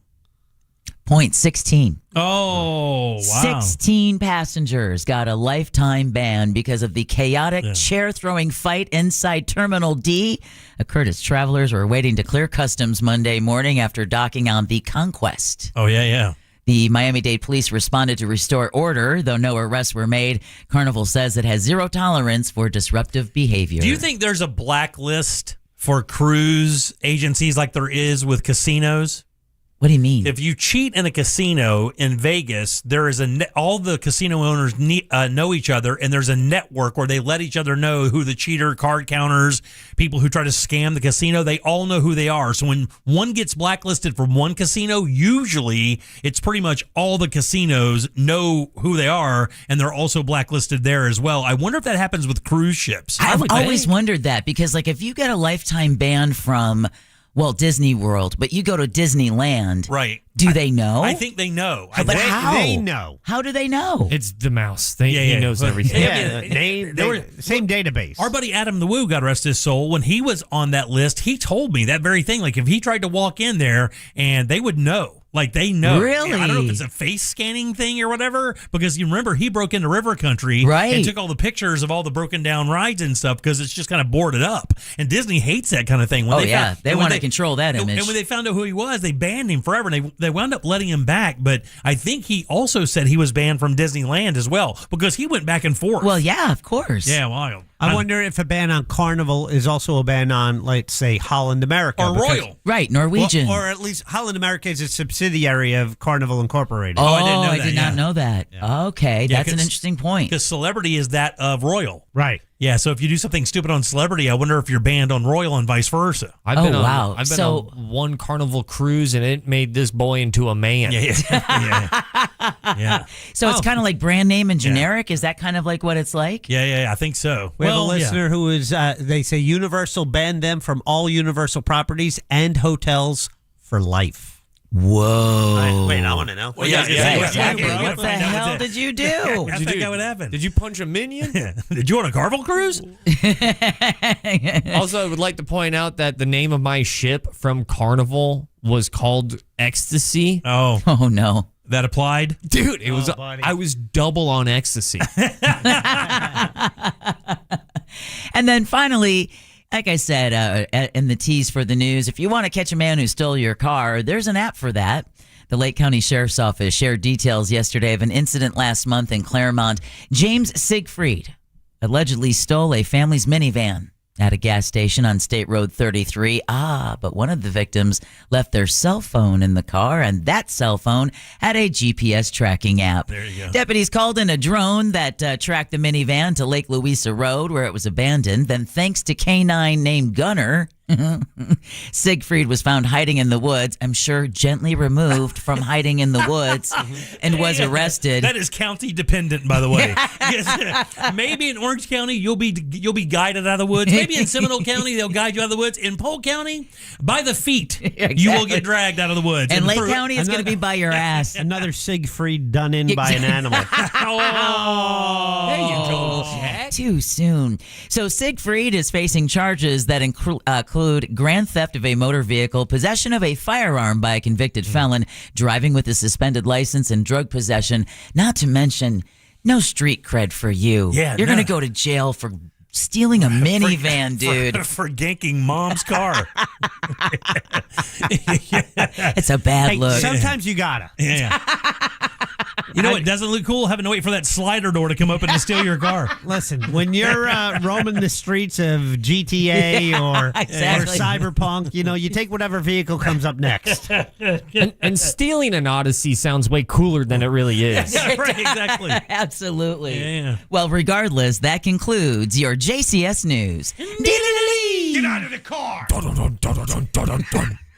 Point 16. Oh, wow. 16 passengers got a lifetime ban because of the chaotic chair-throwing fight inside Terminal D occurred as travelers were waiting to clear customs Monday morning after docking on the Conquest. Oh, yeah. The Miami-Dade police responded to restore order, though no arrests were made. Carnival says it has zero tolerance for disruptive behavior. Do you think there's a blacklist for cruise agencies like there is with casinos? What do you mean? If you cheat in a casino in Vegas, there is all the casino owners know each other, and there's a network where they let each other know who the cheater, card counters, people who try to scam the casino, they all know who they are. So when one gets blacklisted from one casino, usually it's pretty much all the casinos know who they are, and they're also blacklisted there as well. I wonder if that happens with cruise ships. I've always wondered that, because like if you get a lifetime ban from Disney World, but you go to Disneyland, right? Do they know? I think they know. But how? They know. How do they know? It's the mouse. He knows everything. Same database. Our buddy Adam the Woo, God rest his soul, when he was on that list, he told me that very thing. Like if he tried to walk in there, and they would know. Like they know. Really? I don't know if it's a face scanning thing or whatever, because you remember he broke into River Country and took all the pictures of all the broken down rides and stuff, because it's just kind of boarded up. And Disney hates that kind of thing. When they want to control that image. And when they found out who he was, they banned him forever. And they wound up letting him back. But I think he also said he was banned from Disneyland as well, because he went back and forth. Well, yeah, of course. Yeah, well, I wonder if a ban on Carnival is also a ban on, let's say, Holland America. Or Royal. Right, Norwegian. Or at least Holland America is a subsidiary of Carnival Incorporated. Oh, I did not know that. Okay, that's an interesting point. Because Celebrity is that of Royal. Right. Yeah, so if you do something stupid on Celebrity, I wonder if you're banned on Royal and vice versa. I've been on one Carnival cruise, and it made this boy into a man. Yeah. So it's kind of like brand name and generic? Is that kind of like what it's like? Yeah, I think so. We have a listener who is, they say Universal banned them from all Universal properties and hotels for life. Whoa. Wait, I want to know. Well, exactly. What the hell did you do? How'd that guy would happen? Did you punch a minion? Did you on a Carnival cruise? Also, I would like to point out that the name of my ship from Carnival was called Ecstasy. Oh no. That applied? Dude, it was. I was double on ecstasy. And then finally, like I said, in the tease for the news, if you want to catch a man who stole your car, there's an app for that. The Lake County Sheriff's Office shared details yesterday of an incident last month in Claremont. James Siegfried allegedly stole a family's minivan at a gas station on State Road 33. But one of the victims left their cell phone in the car, and that cell phone had a GPS tracking app. There you go. Deputies called in a drone that tracked the minivan to Lake Louisa Road, where it was abandoned. Then, thanks to K9 named Gunner, Siegfried was found hiding in the woods. I'm sure gently removed from hiding in the woods, and was arrested. That is county dependent, by the way. Maybe in Orange County you'll be guided out of the woods. Maybe in Seminole County they'll guide you out of the woods. In Polk County, by the feet, you will get dragged out of the woods. And Lake County is going to be by your ass. Another Siegfried done in by an animal. There you go, Jack. Too soon. So Siegfried is facing charges that include grand theft of a motor vehicle, possession of a firearm by a convicted felon, driving with a suspended license, and drug possession. Not to mention, no street cred for you. Yeah, You're going to go to jail for stealing a minivan, dude. For ganking mom's car. It's a bad look. Sometimes you gotta. Yeah. You know what doesn't look cool? Having to wait for that slider door to come open and steal your car. Listen, when you're roaming the streets of GTA or Cyberpunk, you take whatever vehicle comes up next. And stealing an Odyssey sounds way cooler than it really is. Yeah, right, exactly. Absolutely. Yeah. Well, regardless, that concludes your JCS News. Get out of the car!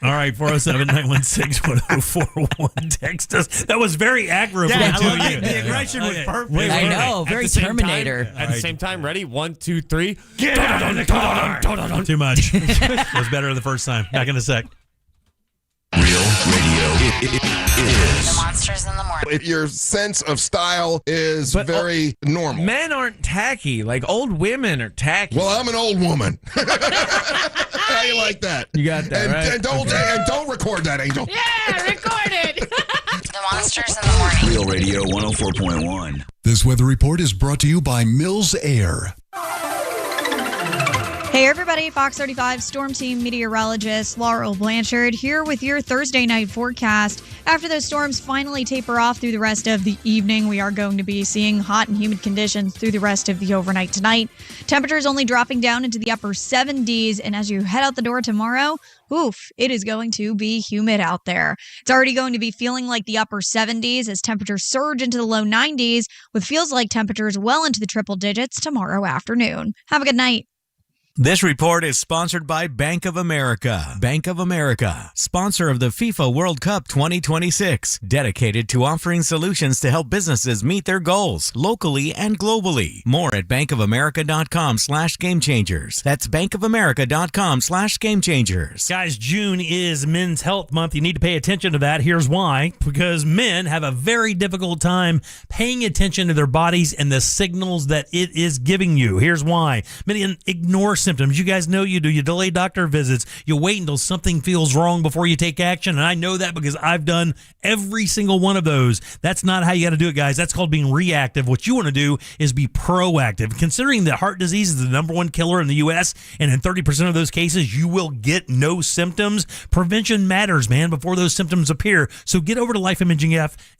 All right, 407-916-1041. Text us. That was very aggressive. Yeah, to I love you. the aggression was perfect. I know, very Terminator. At the same time, ready? 1, 2, 3. Get out of the car! Too much. It was better the first time. Back in a sec. Real radio. It is. The Monsters in the Morning. Your sense of style is very normal. Men aren't tacky. Like old women are tacky. Well, I'm an old woman. How you like that? You got that, right? And don't record that, Angel. Yeah, record it. The Monsters in the Morning. Real Radio 104.1. This weather report is brought to you by Mills Air. Hey everybody, Fox 35 Storm Team meteorologist Laurel Blanchard here with your Thursday night forecast. After those storms finally taper off through the rest of the evening, we are going to be seeing hot and humid conditions through the rest of the overnight tonight. Temperatures only dropping down into the upper 70s, and as you head out the door tomorrow, it is going to be humid out there. It's already going to be feeling like the upper 70s as temperatures surge into the low 90s with feels like temperatures well into the triple digits tomorrow afternoon. Have a good night. This report is sponsored by Bank of America. Bank of America, sponsor of the FIFA World Cup 2026, dedicated to offering solutions to help businesses meet their goals locally and globally. More at bankofamerica.com/gamechangers. That's bankofamerica.com/gamechangers. Guys, June is Men's Health Month. You need to pay attention to that. Here's why. Because men have a very difficult time paying attention to their bodies and the signals that it is giving you. Here's why. Many ignore symptoms. You guys know you do. You delay doctor visits. You wait until something feels wrong before you take action. And I know that because I've done every single one of those. That's not how you got to do it, guys. That's called being reactive. What you want to do is be proactive. Considering that heart disease is the number one killer in the U.S., and in 30% of those cases, you will get no symptoms. Prevention matters, man, before those symptoms appear. So get over to Life Imaging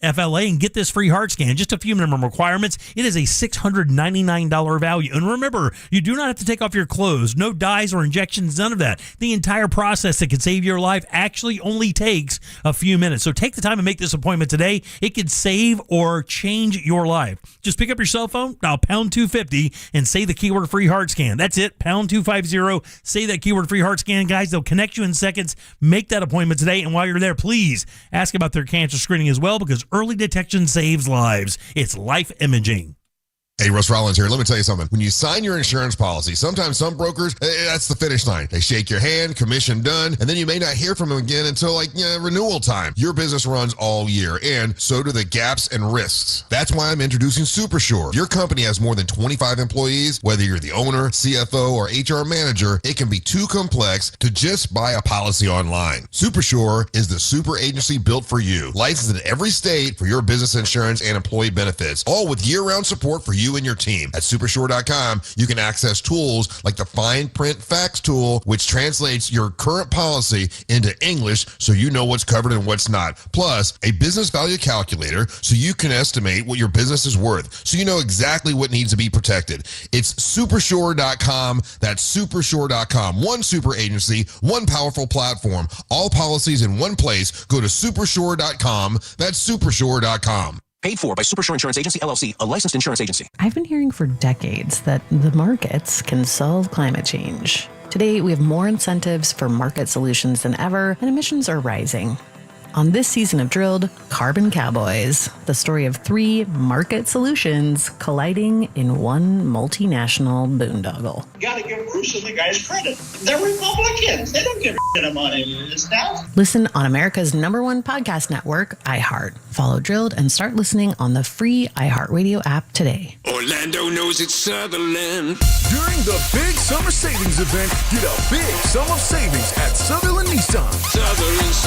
FLA and get this free heart scan. Just a few minimum requirements. It is a $699 value. And remember, you do not have to take off your clothes. No dyes or injections, none of that. The entire process that could save your life actually only takes a few minutes. So take the time and make this appointment today. It could save or change your life. Just pick up your cell phone, dial pound 250, and say the keyword free heart scan. That's it, pound 250. Say that keyword free heart scan, guys. They'll connect you in seconds. Make that appointment today. And while you're there, please ask about their cancer screening as well, because early detection saves lives. It's Life Imaging. Hey, Russ Rollins here. Let me tell you something. When you sign your insurance policy, sometimes some brokers, that's the finish line. They shake your hand, commission done, and then you may not hear from them again until renewal time. Your business runs all year, and so do the gaps and risks. That's why I'm introducing SuperSure. Your company has more than 25 employees. Whether you're the owner, CFO, or HR manager, it can be too complex to just buy a policy online. SuperSure is the super agency built for you. Licensed in every state for your business insurance and employee benefits, all with year-round support for you and your team. At supersure.com, you can access tools like the fine print fax tool, which translates your current policy into English so you know what's covered and what's not. Plus, a business value calculator so you can estimate what your business is worth, so you know exactly what needs to be protected. It's supersure.com. That's supersure.com. One super agency, one powerful platform, all policies in one place. Go to supersure.com. That's supersure.com. Paid for by Supersure Insurance Agency, LLC, a licensed insurance agency. I've been hearing for decades that the markets can solve climate change. Today, we have more incentives for market solutions than ever, and emissions are rising. On this season of Drilled, Carbon Cowboys, the story of 3 market solutions colliding in one multinational boondoggle. You gotta give Bruce and the guys credit. They're Republicans. They don't give a shit about any of this stuff. Listen on America's #1 podcast network, iHeart. Follow Drilled and start listening on the free iHeartRadio app today. Orlando knows it's Sutherland. During the big summer savings event, get a big sum of savings at Sutherland Nissan. Sutherland.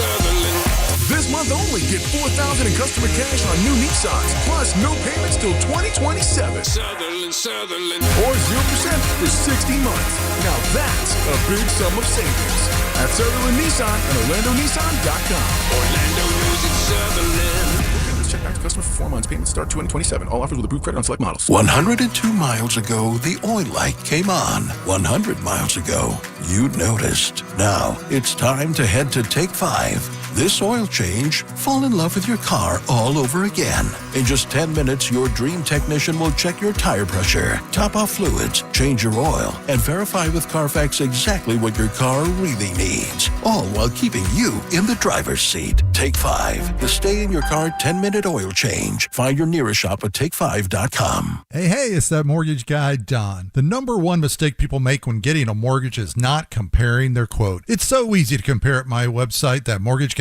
This month only, get $4,000 in customer cash on new Nissans, plus no payments till 2027. Sutherland. Or 0% for 60 months. Now that's a big sum of savings. At Sutherland Nissan and OrlandoNissan.com. Orlando knows it's Sutherland. Check back to customer for 4 months. Payments start 2027. All offers with approved credit on select models. 102 miles ago, the oil light came on. 100 miles ago, you noticed. Now, it's time to head to Take 5. This oil change, fall in love with your car all over again. In just 10 minutes, your dream technician will check your tire pressure, top off fluids, change your oil, and verify with Carfax exactly what your car really needs. All while keeping you in the driver's seat. Take 5. The stay in your car 10-minute oil change. Find your nearest shop at take5.com. Hey, it's that mortgage guy, Don. The number one mistake people make when getting a mortgage is not comparing their quote. It's so easy to compare at my website, thatmortgageguyDon.com.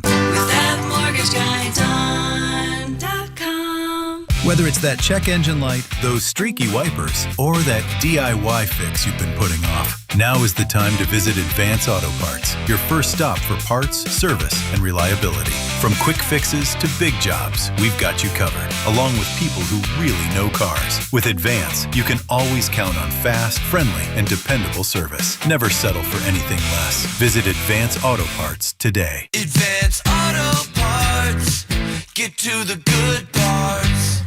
ThatmortgageguyDon.com. Whether it's that check engine light, those streaky wipers, or that DIY fix you've been putting off, now is the time to visit Advance Auto Parts, your first stop for parts, service, and reliability. From quick fixes to big jobs, we've got you covered, along with people who really know cars. With Advance, you can always count on fast, friendly, and dependable service. Never settle for anything less. Visit Advance Auto Parts today. Advance Auto Parts. Get to the good parts.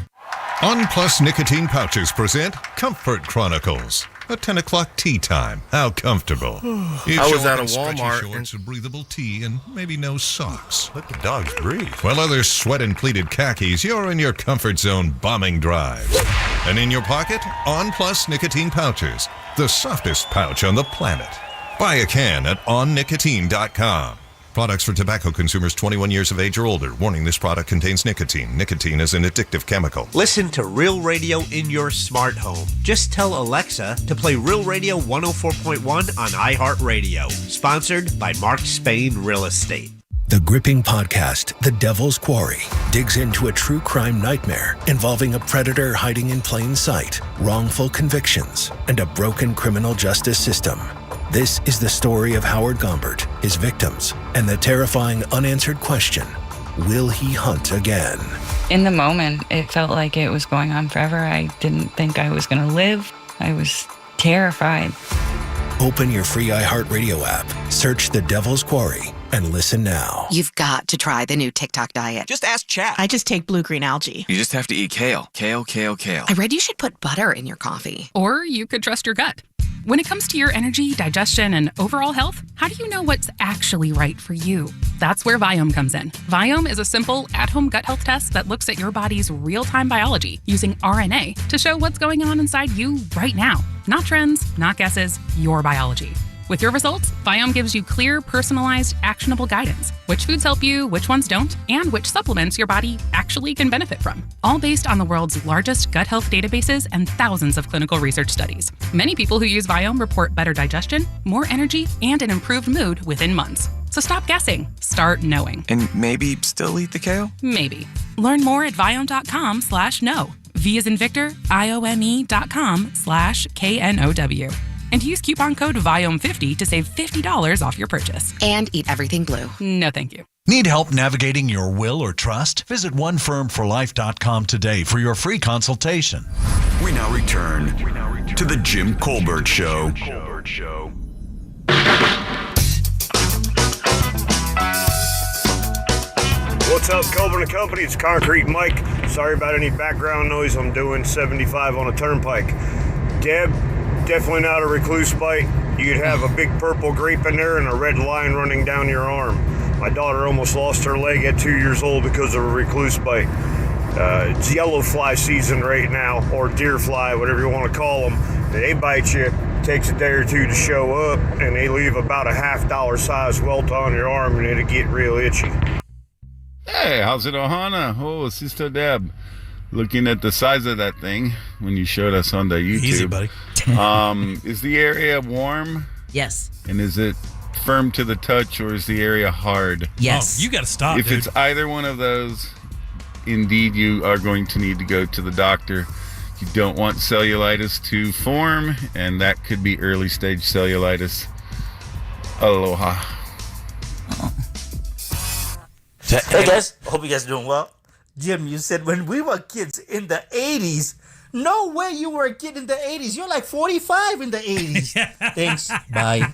On Plus nicotine pouches present Comfort Chronicles. A 10 o'clock tea time. How comfortable. I was at a Walmart. Shorts and breathable tea and maybe no socks. Let the dogs breathe. While others sweat in pleated khakis, you're in your comfort zone bombing drives. And in your pocket, On Plus nicotine pouches. The softest pouch on the planet. Buy a can at onnicotine.com. Products for tobacco consumers 21 years of age or older. Warning, this product contains nicotine. Nicotine is an addictive chemical. Listen to Real Radio in your smart home. Just tell Alexa to play Real Radio 104.1 on iHeartRadio. Sponsored by Mark Spain Real Estate. The gripping podcast, The Devil's Quarry, digs into a true crime nightmare involving a predator hiding in plain sight, wrongful convictions, and a broken criminal justice system. This is the story of Howard Gombert, his victims, and the terrifying unanswered question, will he hunt again? In the moment, it felt like it was going on forever. I didn't think I was going to live. I was terrified. Open your free iHeartRadio app, search The Devil's Quarry, and listen now. You've got to try the new TikTok diet. Just ask chat. I just take blue-green algae. You just have to eat kale. Kale, kale, kale. I read you should put butter in your coffee. Or you could trust your gut. When it comes to your energy, digestion, and overall health, how do you know what's actually right for you? That's where Viome comes in. Viome is a simple, at-home gut health test that looks at your body's real-time biology using RNA to show what's going on inside you right now. Not trends, not guesses, your biology. With your results, Viome gives you clear, personalized, actionable guidance. Which foods help you, which ones don't, and which supplements your body actually can benefit from. All based on the world's largest gut health databases and thousands of clinical research studies. Many people who use Viome report better digestion, more energy, and an improved mood within months. So stop guessing. Start knowing. And maybe still eat the kale? Maybe. Learn more at Viome.com/know. V as in Victor, IOME.com/KNOW. And use coupon code VIOME50 to save $50 off your purchase. And eat everything blue. No, thank you. Need help navigating your will or trust? Visit onefirmforlife.com today for your free consultation. We now return to the Jim Colbert Show. What's up, Colbert and Company? It's Concrete Mike. Sorry about any background noise. I'm doing 75 on a turnpike. Deb, definitely not a recluse bite. You could have a big purple grape in there and a red line running down your arm. My daughter almost lost her leg at 2 years old because of a recluse bite. It's yellow fly season right now, or deer fly, whatever you want to call them. They bite you, takes a day or two to show up, and they leave about a $50 size welt on your arm, and it'll get real itchy. Hey, how's it, Ohana? Oh, Sister Deb. Looking at the size of that thing when you showed us on the YouTube. Easy, buddy. Is the area warm? Yes. And is it firm to the touch, or is the area hard? Yes. Oh, you got to stop, If dude. it's either one of those, indeed you are going to need to go to the doctor. You don't want cellulitis to form, and that could be early stage cellulitis. Aloha. Hey guys, hope you guys are doing well. Jim, you said when we were kids in the 80s. No way you were a kid in the 80s. You're like 45 in the 80s. Thanks. Bye.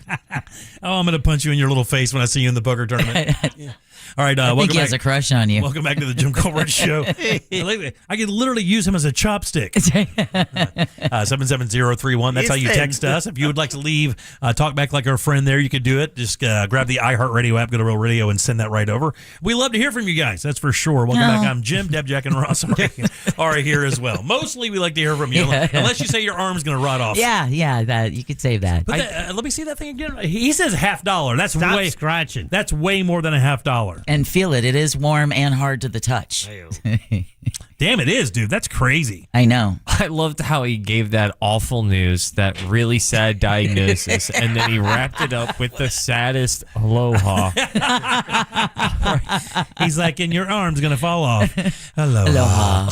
Oh, I'm going to punch you in your little face when I see you in the poker tournament. Yeah. All right, I welcome think he back. has a crush on you. Welcome back to the Jim Colbert Show. I could literally use him as a chopstick. 77031. That's how you text us. If you would like to leave talk back like our friend there, you could do it. Just grab the iHeartRadio app, go to Real Radio, and send that right over. We love to hear from you guys. That's for sure. Welcome back. I'm Jim, Deb, Jack, and Ross are here as well. Mostly we like to hear from you, unless you say your arm's going to rot off. Yeah, that you could save that. But let me see that thing again. He says $50. That's Stop scratching. That's way more than $50. And feel it. It is warm and hard to the touch. Damn, it is, dude. That's crazy. I know. I loved how he gave that awful news, that really sad diagnosis, and then he wrapped it up with the saddest aloha. He's like, and your arm's going to fall off. Aloha.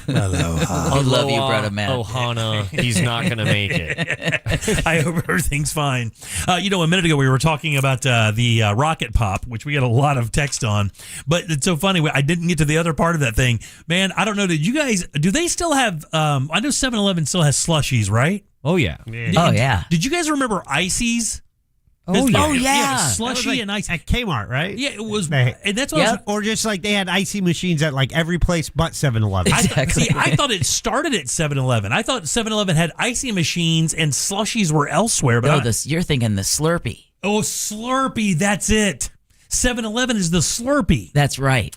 Aloha. We love you, brother Matt. Ohana, he's not going to make it. I hope everything's fine. A minute ago we were talking about the rocket pop, which we got a lot of text on. But it's so funny. I didn't get to the other part of that thing. Man, I don't know. Did you guys, do they still have, I know 7-Eleven still has slushies, right? Oh, yeah. Oh, yeah. Did you guys remember Ices? Oh, yeah. Oh, yeah. Slushy and ice at Kmart, right? Yeah, it was. And that's what I was, or just like they had icy machines at like every place but 7-Eleven. Exactly. I thought it started at 7-Eleven. I thought 7-Eleven had icy machines and slushies were elsewhere. But you're thinking the Slurpee. Oh, Slurpee. That's it. 7-Eleven is the Slurpee. That's right.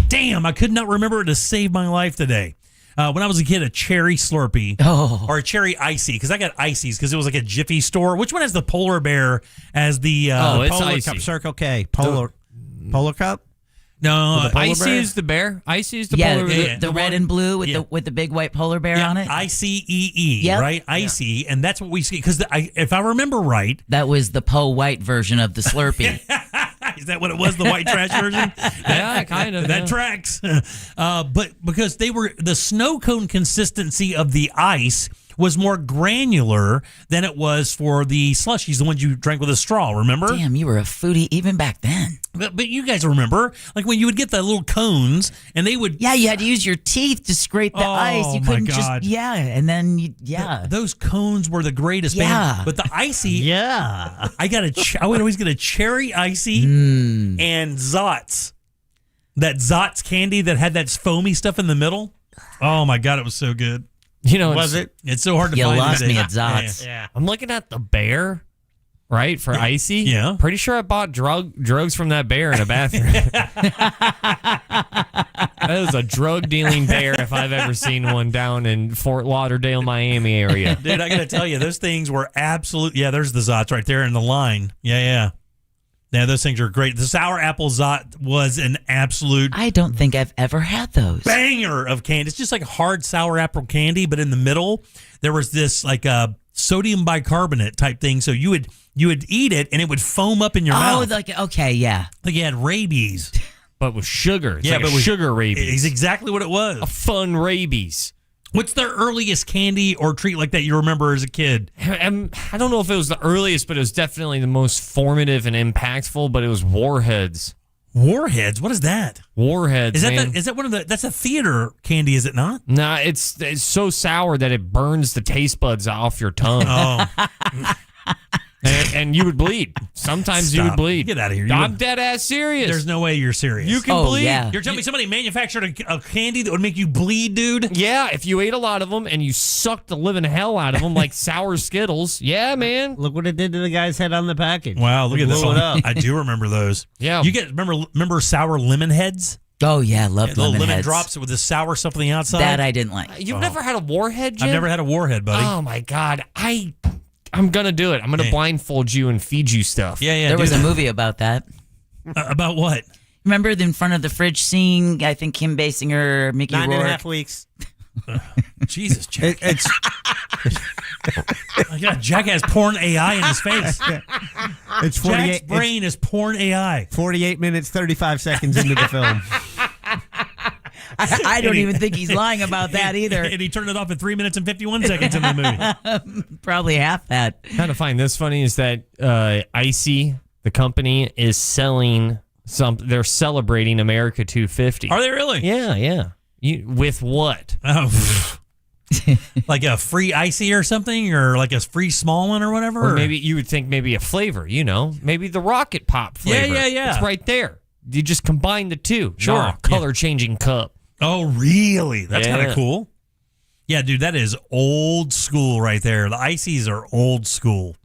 Damn, I could not remember it to save my life today. When I was a kid, a cherry Slurpee or a cherry Icy, because I got Ices because it was like a Jiffy store. Which one has the polar bear as the it's Polar Icy. Cup? Circle K. Polar Cup? No, Icy is the bear. Icy is the polar bear. The red and blue with the big white polar bear on it. ICEE, Yep. right? Icy, and that's what we see. Because if I remember right, that was the Poe White version of the Slurpee. Is that what it was? The white trash version? Yeah, kind of. That tracks. But because they were the snow cone consistency of the ice was more granular than it was for the slushies, the ones you drank with a straw. Remember? Damn, you were a foodie even back then. But you guys remember, like when you would get the little cones and they would. Yeah, you had to use your teeth to scrape the ice. You couldn't God. just. Yeah, and then those cones were the greatest. Yeah. Man. But the icy. Yeah. I would always get a cherry icy and Zots. That Zots candy that had that foamy stuff in the middle. Oh my God, it was so good. It's so hard to you find. You lost today. me at Zots. Yeah. I'm looking at the bear, right, for Icy. Yeah. Pretty sure I bought drugs from that bear in a bathroom. That is a drug-dealing bear if I've ever seen one down in Fort Lauderdale, Miami area. Dude, I got to tell you, those things were absolute. Yeah, there's the Zots right there in the line. Yeah. Yeah, those things are great. The sour apple Zot was an absolute. I don't think I've ever had those. Banger of candy. It's just like hard sour apple candy, but in the middle there was this like a sodium bicarbonate type thing. So you would eat it and it would foam up in your mouth. Okay, yeah. Like you had rabies, but with sugar. It's yeah, like but with sugar rabies. It's exactly what it was. A fun rabies. What's the earliest candy or treat like that you remember as a kid? I don't know if it was the earliest, but it was definitely the most formative and impactful. But it was Warheads. Warheads? What is that? Warheads. Is that one of the? That's a theater candy, is it not? Nah, it's so sour that it burns the taste buds off your tongue. Oh. And you would bleed. Sometimes Stop. You would bleed. Get out of here. I'm dead ass serious. There's no way you're serious. You can bleed. Yeah. You're telling me somebody manufactured a candy that would make you bleed, dude? Yeah, if you ate a lot of them and you sucked the living hell out of them like sour Skittles. Yeah, man. Look what it did to the guy's head on the package. Wow, look at this Blew one. it up. I do remember those. Yeah. You get remember sour lemon heads? Oh, yeah, love Little lemon lemon heads. drops with the sour stuff on the outside? That I didn't like. You've never had a Warhead, Jim? I've never had a Warhead, buddy. Oh, my God. I'm going to do it. I'm going to blindfold you and feed you stuff. Yeah. There was a movie about that. About what? Remember in front of the fridge scene? I think Kim Basinger, Mickey 9.5 Rourke. weeks. Jesus, Jack. I got Jack has porn AI in his face. It's 48. Jack's brain is porn AI. 48 minutes, 35 seconds into the film. I don't even think he's lying about that either. And he turned it off at 3 minutes and 51 seconds in the movie. Probably half that. Kind of find this funny is that Icy, the company, is selling they're celebrating America 250. Are they really? Yeah. With what? Oh, like a free icy or something, or like a free small one or whatever? Or maybe you would think maybe a flavor, maybe the Rocket Pop flavor. Yeah. It's right there. You just combine the two. Sure. No, color-changing cup. Oh, really? That's kind Yeah. of cool. Yeah, dude, that is old school right there. The ices are old school.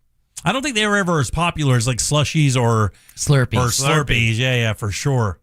I don't think they were ever as popular as like slushies or Slurpees. Or Slurpees. Yeah, for sure.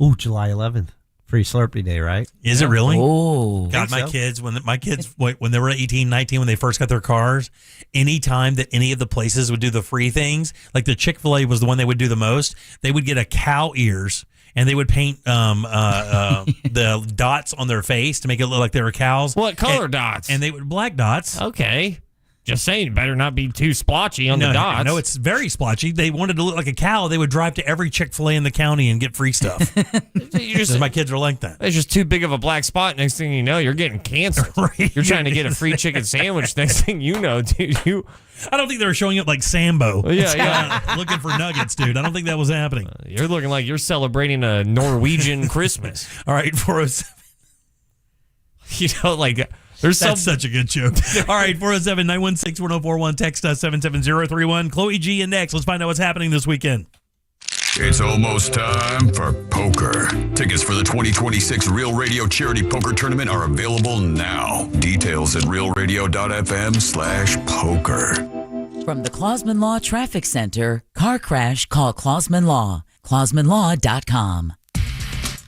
Ooh, July 11th. Free Slurpee Day, right? Is it really? Oh. God, my kids, when they were 18, 19, when they first got their cars, anytime that any of the places would do the free things, like the Chick-fil-A was the one they would do the most, they would get a cow ears and they would paint the dots on their face to make it look like they were cows. What color dots? And they would black dots. Okay. Just saying, better not be too splotchy on the dots. No, it's very splotchy. They wanted to look like a cow. They would drive to every Chick-fil-A in the county and get free stuff. My kids are like that. It's just too big of a black spot. Next thing you know, you're getting canceled. Right. You're trying to get a free chicken sandwich. Next thing you know, dude, I don't think they were showing up like Sambo. Yeah. Looking for nuggets, dude. I don't think that was happening. You're looking like you're celebrating a Norwegian Christmas. All right, 407. You know, like... That's such a good joke. All right, 407-916-1041. Text us 77031. Chloe G and next. Let's find out what's happening this weekend. It's almost time for poker. Tickets for the 2026 Real Radio Charity Poker Tournament are available now. Details at realradio.fm/poker. From the Clausman Law Traffic Center, car crash, call Clausman Law. ClausmanLaw.com.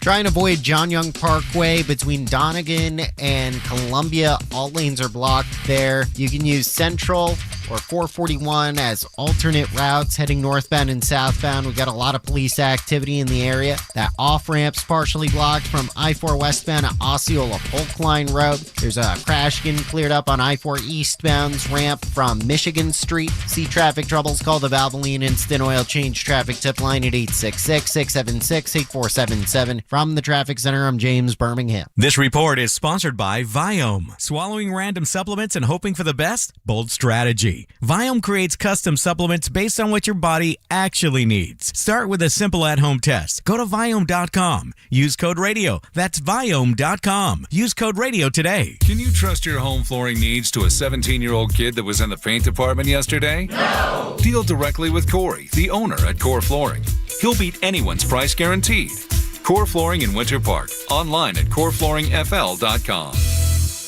Try and avoid John Young Parkway between Donegan and Columbia. All lanes are blocked there. You can use Central or 441 as alternate routes heading northbound and southbound. We got a lot of police activity in the area. That off-ramp's partially blocked from I-4 westbound at Osceola Polk Line Road. There's a crash getting cleared up on I-4 eastbound's ramp from Michigan Street. See traffic troubles, call the Valvoline Instant Oil Change Traffic Tip Line at 866-676-8477. From the Traffic Center, I'm James Birmingham. This report is sponsored by Viome. Swallowing random supplements and hoping for the best? Bold strategy. Viome creates custom supplements based on what your body actually needs. Start with a simple at-home test. Go to Viome.com. Use code RADIO. That's Viome.com. Use code RADIO today. Can you trust your home flooring needs to a 17-year-old kid that was in the paint department yesterday? No! Deal directly with Corey, the owner at Core Flooring. He'll beat anyone's price guaranteed. Core Flooring in Winter Park. Online at coreflooringfl.com.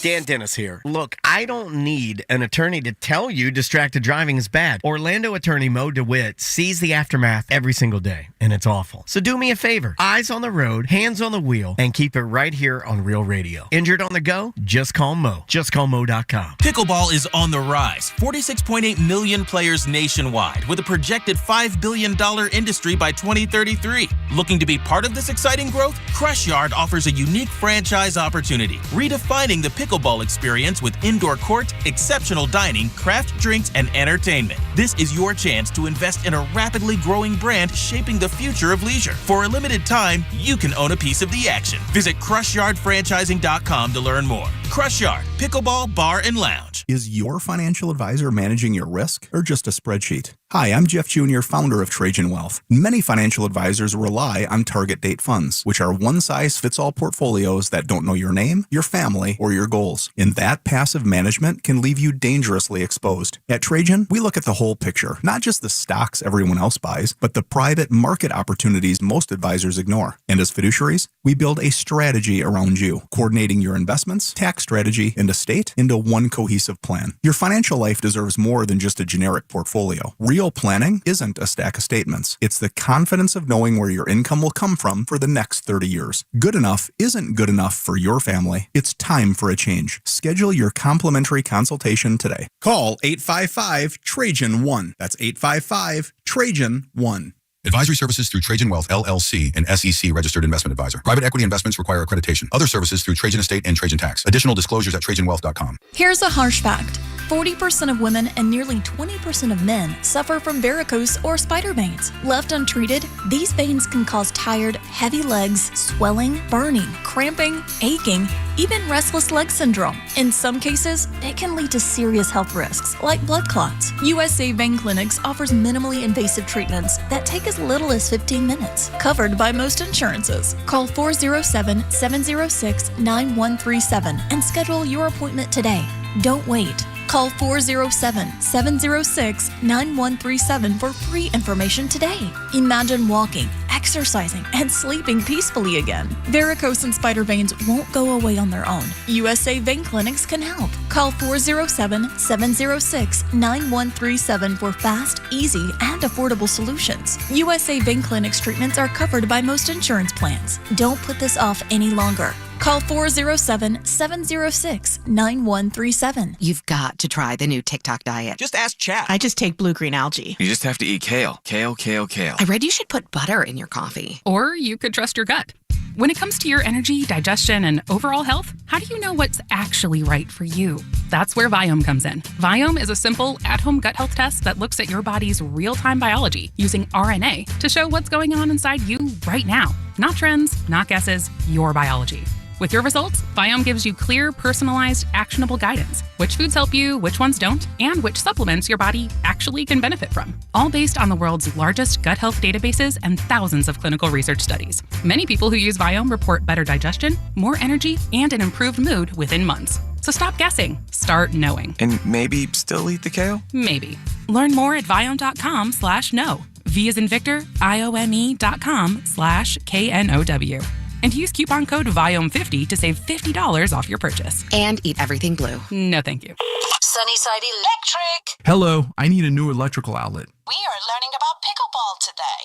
Dan Dennis here. Look, I don't need an attorney to tell you distracted driving is bad. Orlando attorney Mo DeWitt sees the aftermath every single day, and it's awful. So do me a favor. Eyes on the road, hands on the wheel, and keep it right here on Real Radio. Injured on the go? Just call Mo. Just call Mo.com. Pickleball is on the rise. 46.8 million players nationwide, with a projected $5 billion industry by 2033. Looking to be part of this exciting growth? Crush Yard offers a unique franchise opportunity, redefining the pickleball experience with indoor court, exceptional dining, craft drinks, and entertainment. This is your chance to invest in a rapidly growing brand shaping the future of leisure. For a limited time, you can own a piece of the action. Visit CrushYardFranchising.com to learn more. Crush Yard, pickleball, bar, and lounge. Is your financial advisor managing your risk or just a spreadsheet? Hi, I'm Jeff Jr., founder of Trajan Wealth. Many financial advisors rely on target date funds, which are one-size-fits-all portfolios that don't know your name, your family, or your goals. And that passive management can leave you dangerously exposed. At Trajan, we look at the whole picture, not just the stocks everyone else buys, but the private market opportunities most advisors ignore. And as fiduciaries, we build a strategy around you, coordinating your investments, tax strategy, and estate into one cohesive plan. Your financial life deserves more than just a generic portfolio. Real planning isn't a stack of statements. It's the confidence of knowing where your income will come from for the next 30 years. Good enough isn't good enough for your family. It's time for a change. Schedule your complimentary consultation today. Call 855-TRAJAN-1. That's 855-TRAJAN-1. Advisory services through Trajan Wealth, LLC, an SEC registered investment advisor. Private equity investments require accreditation. Other services through Trajan Estate and Trajan Tax. Additional disclosures at TrajanWealth.com. Here's a harsh fact. 40% of women and nearly 20% of men suffer from varicose or spider veins. Left untreated, these veins can cause tired, heavy legs, swelling, burning, cramping, aching, even restless leg syndrome. In some cases, it can lead to serious health risks, like blood clots. USA Vein Clinics offers minimally invasive treatments that take as little as 15 minutes, covered by most insurances. Call 407-706-9137 and schedule your appointment today. Don't wait. Call 407-706-9137 for free information today. Imagine walking, exercising, and sleeping peacefully again. Varicose and spider veins won't go away on their own. USA Vein Clinics can help. Call 407-706-9137 for fast, easy, and affordable solutions. USA Vein Clinics treatments are covered by most insurance plans. Don't put this off any longer. Call 407-706-9137. You've got to try the new TikTok diet. Just ask chat. I just take blue green algae. You just have to eat kale. Kale, kale, kale. I read you should put butter in your coffee. Or you could trust your gut. When it comes to your energy, digestion, and overall health, how do you know what's actually right for you? That's where Viome comes in. Viome is a simple, at-home gut health test that looks at your body's real-time biology using RNA to show what's going on inside you right now. Not trends, not guesses, your biology. With your results, Viome gives you clear, personalized, actionable guidance. Which foods help you, which ones don't, and which supplements your body actually can benefit from. All based on the world's largest gut health databases and thousands of clinical research studies. Many people who use Viome report better digestion, more energy, and an improved mood within months. So stop guessing. Start knowing. And maybe still eat the kale? Maybe. Learn more at viome.com/know. V as in Victor, IOME.com/KNOW. And use coupon code VIOME50 to save $50 off your purchase. And eat everything blue. No, thank you. Sunnyside Electric. Hello, I need a new electrical outlet. We are learning about pickleball today.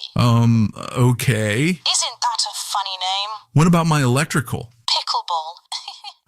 Okay. Isn't that a funny name? What about my electrical? Pickleball.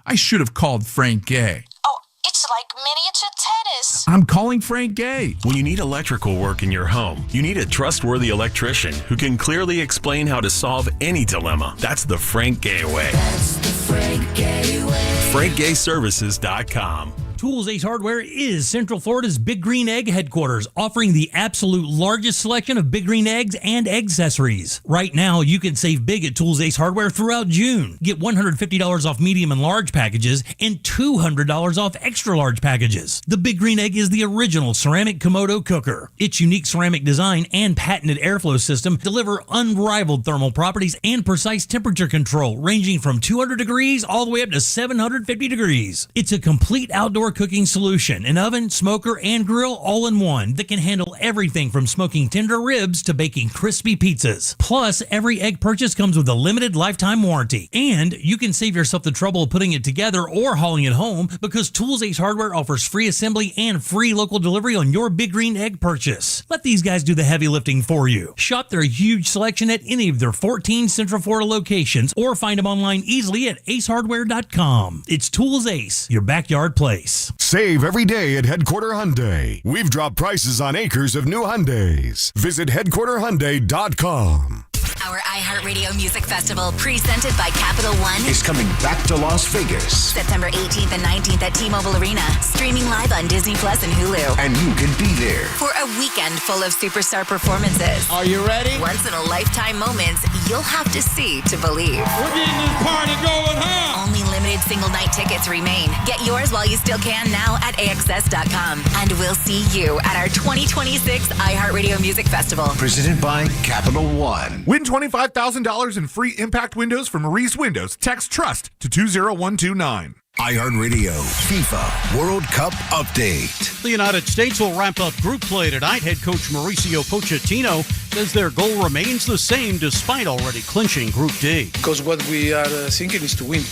I should have called Frank Gay. Oh, it's like miniature tennis. I'm calling Frank Gay. When you need electrical work in your home, you need a trustworthy electrician who can clearly explain how to solve any dilemma. That's the Frank Gay way. That's the Frank Gay way. FrankGayServices.com. Tools Ace Hardware is Central Florida's Big Green Egg headquarters, offering the absolute largest selection of Big Green Eggs and egg accessories. Right now, you can save big at Tools Ace Hardware throughout June. Get $150 off medium and large packages and $200 off extra large packages. The Big Green Egg is the original ceramic Komodo cooker. Its unique ceramic design and patented airflow system deliver unrivaled thermal properties and precise temperature control, ranging from 200 degrees all the way up to 750 degrees. It's a complete outdoor cooking solution, an oven, smoker, and grill all in one that can handle everything from smoking tender ribs to baking crispy pizzas. Plus, every egg purchase comes with a limited lifetime warranty. And you can save yourself the trouble of putting it together or hauling it home because Tools Ace Hardware offers free assembly and free local delivery on your Big Green Egg purchase. Let these guys do the heavy lifting for you. Shop their huge selection at any of their 14 Central Florida locations or find them online easily at acehardware.com. It's Tools Ace, your backyard place. Save every day at Headquarter Hyundai. We've dropped prices on acres of new Hyundais. Visit headquarterhyundai.com. Our iHeartRadio Music Festival, presented by Capital One, is coming back to Las Vegas. September 18th and 19th at T-Mobile Arena, streaming live on Disney Plus and Hulu. And you can be there For a weekend full of superstar performances. Are you ready? Once-in-a-lifetime moments you'll have to see to believe. We're getting this party going, huh? Only limited single-night tickets remain. Get yours while you still can now at AXS.com. And we'll see you at our 2026 iHeartRadio Music Festival. Presented by Capital One. Win $25,000 in free impact windows from Reese Windows. Text TRUST to 20129. iHeartRadio FIFA World Cup Update. The United States will wrap up group play tonight. Head coach Mauricio Pochettino says their goal remains the same despite already clinching Group D. Because what we are thinking is to win.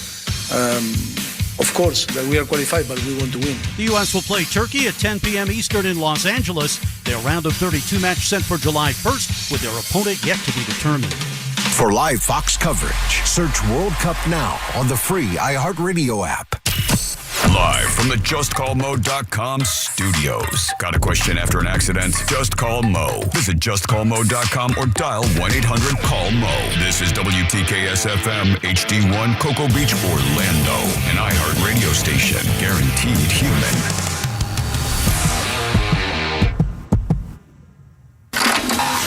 Of course, that we are qualified, but we want to win. The U.S. will play Turkey at 10 p.m. Eastern in Los Angeles. Their round of 32 match set for July 1st, with their opponent yet to be determined. For live Fox coverage, search World Cup now on the free iHeartRadio app. Live from the JustCallMo.com studios. Got a question after an accident? Just call Mo. Visit JustCallMo.com or dial 1-800-CALL-MO. This is WTKS-FM HD1 Cocoa Beach, Orlando. An iHeart radio station. Guaranteed human.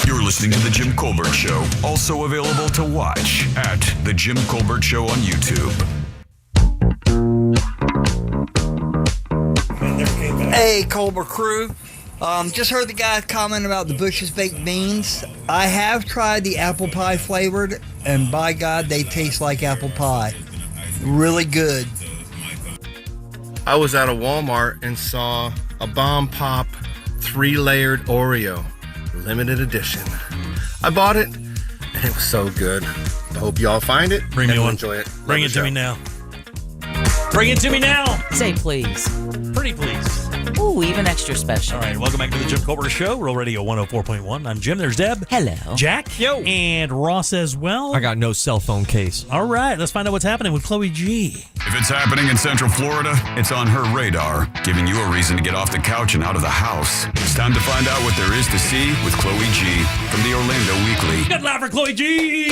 You're listening to The Jim Colbert Show. Also available to watch at The Jim Colbert Show on YouTube. Hey, Colbert crew. Just heard the guy comment about the Bush's baked beans. I have tried the apple pie flavored, and by God, they taste like apple pie. Really good. I was at a Walmart and saw a Bomb Pop 3-layered Oreo, limited edition. I bought it, and it was so good. I hope y'all find it Bring me and one. enjoy it. Bring it to me now. Bring it to me now. Say please. Pretty please. Ooh. Ooh, even extra special. All right, welcome back to the Jim Colbert Show, Real Radio 104.1. I'm Jim. There's Deb. Hello. Jack. Yo. And Ross as well. I got no cell phone case. All right, let's find out what's happening with Chloe G. If it's happening in Central Florida, it's on her radar, giving you a reason to get off the couch and out of the house. It's time to find out what there is to see with Chloe G from the Orlando Weekly. Good laugh for Chloe G.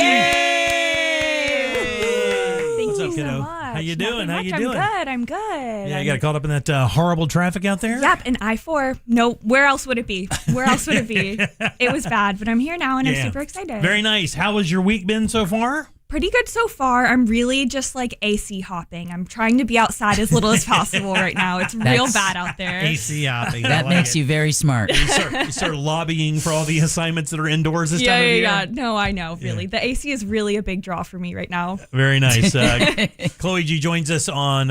What's up, kiddo? How you doing? How you doing? I'm good. Yeah, you got caught up in that horrible traffic out there? Yep, and I-4. No, where else would it be? Where else would it be? It was bad, but I'm here now, and I'm super excited. Very nice. How has your week been so far? Pretty good so far. I'm really just like AC hopping. I'm trying to be outside as little as possible right now. It's real bad out there. AC hopping. That makes you very smart. You start lobbying for all the assignments that are indoors this time of year? Yeah. No, I know, really. The AC is really a big draw for me right now. Very nice. Chloe G joins us on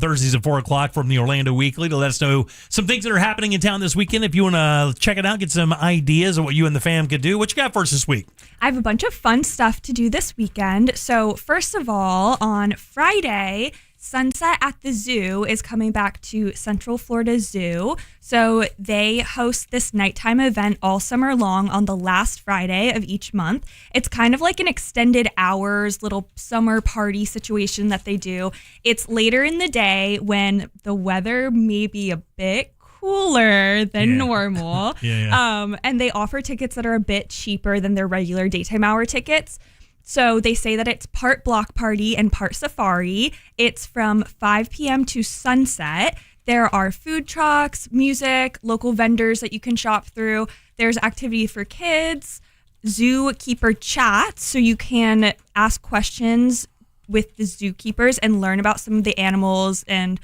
Thursdays at 4 o'clock from the Orlando Weekly to let us know some things that are happening in town this weekend. If you want to check it out, get some ideas of what you and the fam could do. What you got for us this week? I have a bunch of fun stuff to do this weekend. So first of all, on Friday, Sunset at the Zoo is coming back to Central Florida Zoo. So they host this nighttime event all summer long on the last Friday of each month. It's kind of like an extended hours little summer party situation that they do. It's later in the day when the weather may be a bit cooler than normal. And they offer tickets that are a bit cheaper than their regular daytime hour tickets. So they say that it's part block party and part safari. It's from 5 p.m. to sunset. There are food trucks, music, local vendors that you can shop through. There's activity for kids, zookeeper chats, so you can ask questions with the zookeepers and learn about some of the animals and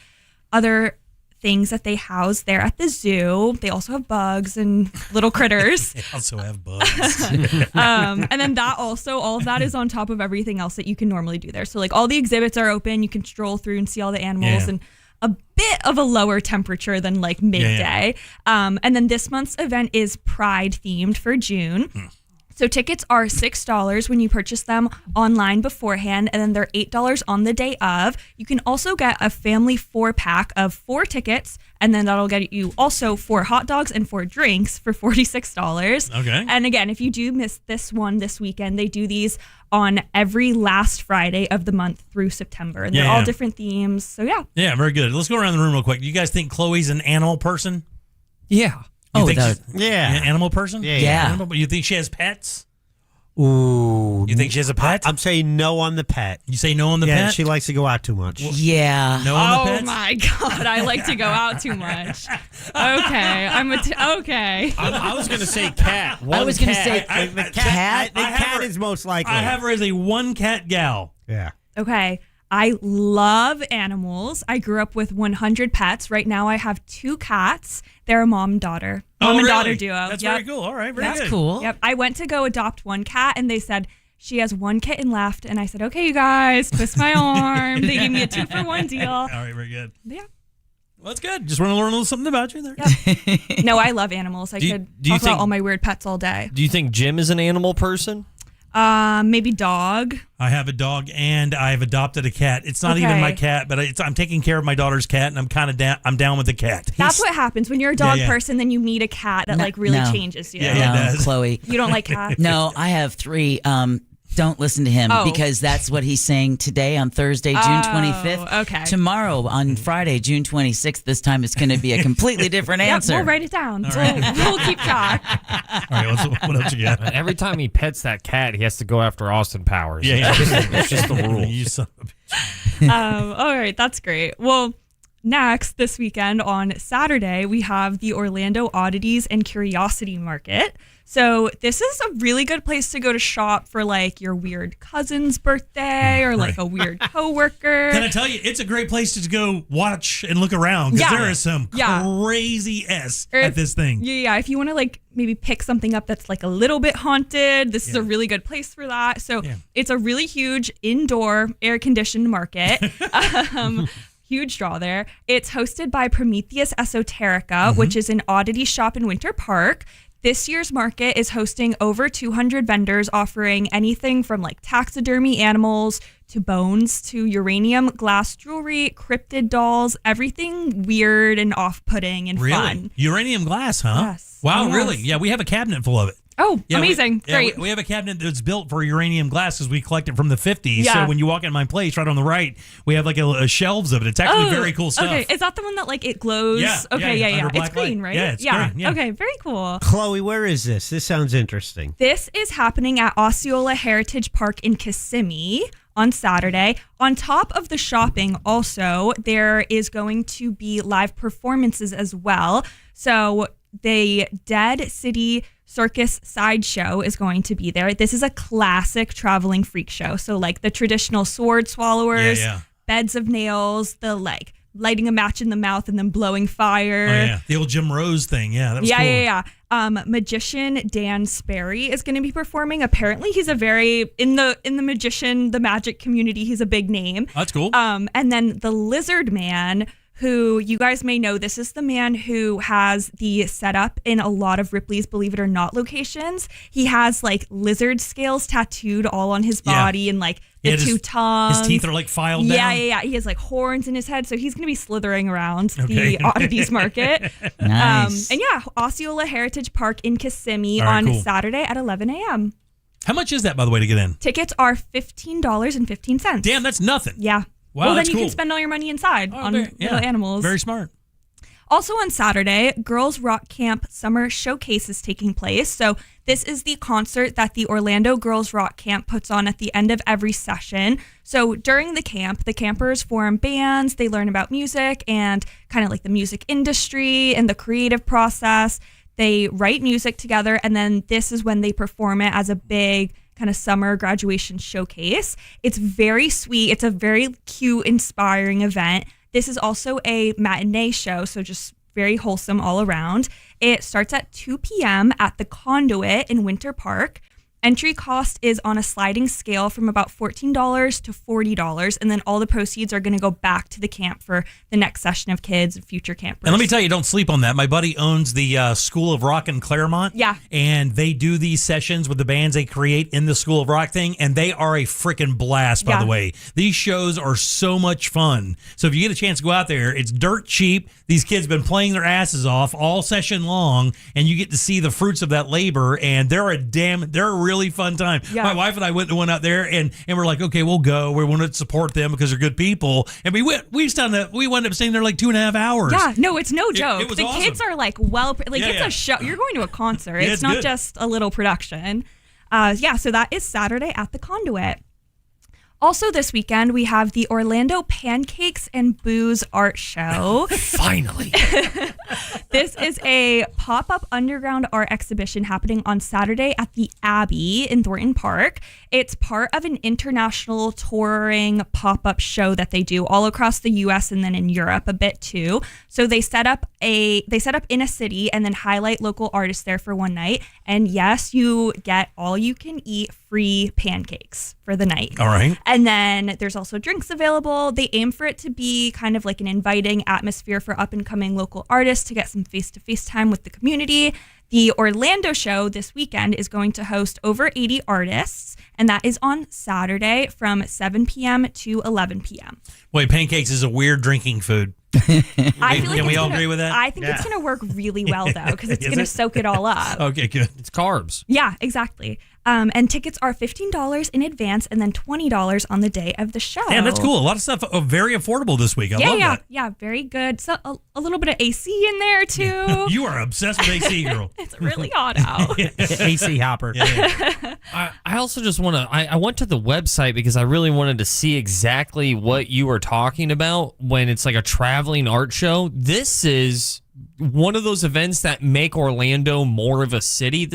other things that they house there at the zoo. They also have bugs and little critters. They also have bugs. And then all of that is on top of everything else that you can normally do there. So like all the exhibits are open. You can stroll through and see all the animals and a bit of a lower temperature than like midday. And then this month's event is Pride themed for June. So tickets are $6 when you purchase them online beforehand, and then they're $8 on the day of. You can also get a family 4-pack of 4 tickets, and then that'll get you also 4 hot dogs and 4 drinks for $46. Okay. And again, if you do miss this one this weekend, they do these on every last Friday of the month through September, and they're all different themes. So Yeah, very good. Let's go around the room real quick. Do you guys think Chloe's an animal person? Yeah. You think she's yeah. an animal person? Yeah. Animal, you think she has pets? Ooh. You think she has a pet? I'm saying no on the pet. You say no on the pet? Yeah, she likes to go out too much. Yeah. No on the pets? Oh my God, I like to go out too much. Okay, okay. I was going to say cat. I was going to say the cat is most likely. I have her as a one cat gal. Yeah. Okay. I love animals. I grew up with 100 pets. Right now I have 2 cats. They're a mom and daughter. Mom and daughter duo. That's very cool. All right, very That's good. cool. Yep. I went to go adopt one cat and they said, she has 1 kitten left. And I said, okay, you guys, twist my arm. They gave me a 2-for-1 deal. All right, very good. Yeah. Well, that's good. Just want to learn a little something about you there. Yep. No, I love animals. I could talk about all my weird pets all day. Do you think Jim is an animal person? Maybe dog. I have a dog and I've adopted a cat. It's not even my cat, but I'm taking care of my daughter's cat, and I'm kind of down with the cat. That's what happens when you're a dog person. Then you meet a cat that really changes you. No, Chloe. You don't like cats? No, I have 3. Don't listen to him because that's what he's saying today on Thursday, June 25th. Okay. Tomorrow on Friday, June 26th. This time it's going to be a completely different answer. We'll write it down. We'll keep track. All right, what else you got? Every time he pets that cat, he has to go after Austin Powers. Yeah. It's just the rule. You son of a bitch. All right, that's great. Well, next this weekend on Saturday, we have the Orlando Oddities and Curiosity Market. So this is a really good place to go to shop for like your weird cousin's birthday or like a weird coworker. Can I tell you, it's a great place to go watch and look around because there is some crazy at this thing. Yeah, if you want to like maybe pick something up that's like a little bit haunted, this is a really good place for that. So it's a really huge indoor air-conditioned market. Huge draw there. It's hosted by Prometheus Esoterica, which is an oddity shop in Winter Park. This year's market is hosting over 200 vendors offering anything from like taxidermy animals to bones to uranium glass jewelry, cryptid dolls, everything weird and off-putting and fun. Uranium glass, huh? Yes. Wow, Yes. really? Yeah, we have a cabinet full of it. Oh, Yeah, amazing. Great. We have a cabinet that's built for uranium glass because we collect it from the 50s. Yeah. So when you walk in my place, right on the right, we have like a shelves of it. It's actually very cool stuff. Okay, is that the one that like it glows? Yeah, Okay, yeah, yeah. under It's black green, light. right? Yeah, it's green, yeah. Okay, very cool. Chloe, where is this? This sounds interesting. This is happening at Osceola Heritage Park in Kissimmee on Saturday. On top of the shopping, also, there is going to be live performances as well. So the Dead City Circus Sideshow is going to be there. This is a classic traveling freak show. So like the traditional sword swallowers, beds of nails, the like lighting a match in the mouth and then blowing fire. Oh, yeah. The old Jim Rose thing. Yeah, that was cool. Yeah. Magician Dan Sperry is going to be performing. Apparently, he's a very in the the magic community. He's a big name. That's cool. And then the Lizard Man, who you guys may know, this is the man who has the setup in a lot of Ripley's Believe It or Not locations. He has like lizard scales tattooed all on his body and like the two tongues. His teeth are like filed down. Yeah. He has like horns in his head, so he's going to be slithering around the oddities market. Nice. And yeah, Osceola Heritage Park in Kissimmee All right, on cool. Saturday at 11 a.m. How much is that, by the way, to get in? Tickets are $15.15. Damn, that's nothing. Yeah. Wow, well, that's then you cool. can spend all your money inside on very- little animals. Very smart. Also on Saturday, Girls Rock Camp Summer Showcase is taking place. So this is the concert that the Orlando Girls Rock Camp puts on at the end of every session. So during the camp, the campers form bands, they learn about music and kind of like the music industry and the creative process. They write music together, and then this is when they perform it as a big kind of summer graduation showcase. It's very sweet. It's a very cute, inspiring event. This is also a matinee show, so just very wholesome all around. It starts at 2 p.m. at the Conduit in Winter Park. Entry cost is on a sliding scale from about $14 to $40, and then all the proceeds are going to go back to the camp for the next session of kids and future campers. And let me tell you, don't sleep on that. My buddy owns the School of Rock in Claremont. Yeah. And they do these sessions with the bands they create in the School of Rock thing, and they are a freaking blast, by the way. These shows are so much fun. So if you get a chance to go out there, it's dirt cheap. These kids have been playing their asses off all session long, and you get to see the fruits of that labor, and they're a really fun time. Yeah. My wife and I went to one out there, and we're like, okay, we'll go. We want to support them because they're good people. And we went. We wound up staying there like 2.5 hours. Yeah, no, it's no joke. It was the awesome. kids are like it's a show. You're going to a concert. Yeah, it's not good. just a little production. So that is Saturday at the Conduit. Also this weekend, we have the Orlando Pancakes and Booze Art Show. Finally. This is a pop-up underground art exhibition happening on Saturday at the Abbey in Thornton Park. It's part of an international touring pop-up show that they do all across the U.S. and then in Europe a bit too. So they set up in a city and then highlight local artists there for one night. And yes, you get all you can eat free pancakes for the night. All right. And then there's also drinks available. They aim for it to be kind of like an inviting atmosphere for up and coming local artists to get some face-to-face time with the community. The Orlando show this weekend is going to host over 80 artists, and that is on Saturday from 7 p.m. to 11 p.m. Wait, pancakes is a weird drinking food. Can we all agree with that? I think it's going to work really well, though, because it's going to soak it all up. Okay, good. It's carbs. Yeah, exactly. And tickets are $15 in advance and then $20 on the day of the show. Yeah, that's cool. A lot of stuff very affordable this week. I love that. Yeah, very good. So a little bit of AC in there, too. You are obsessed with AC, girl. It's really hot out. AC hopper. I also just want to, I went to the website because I really wanted to see exactly what you were talking about when it's like a traveling art show. This is one of those events that make Orlando more of a city.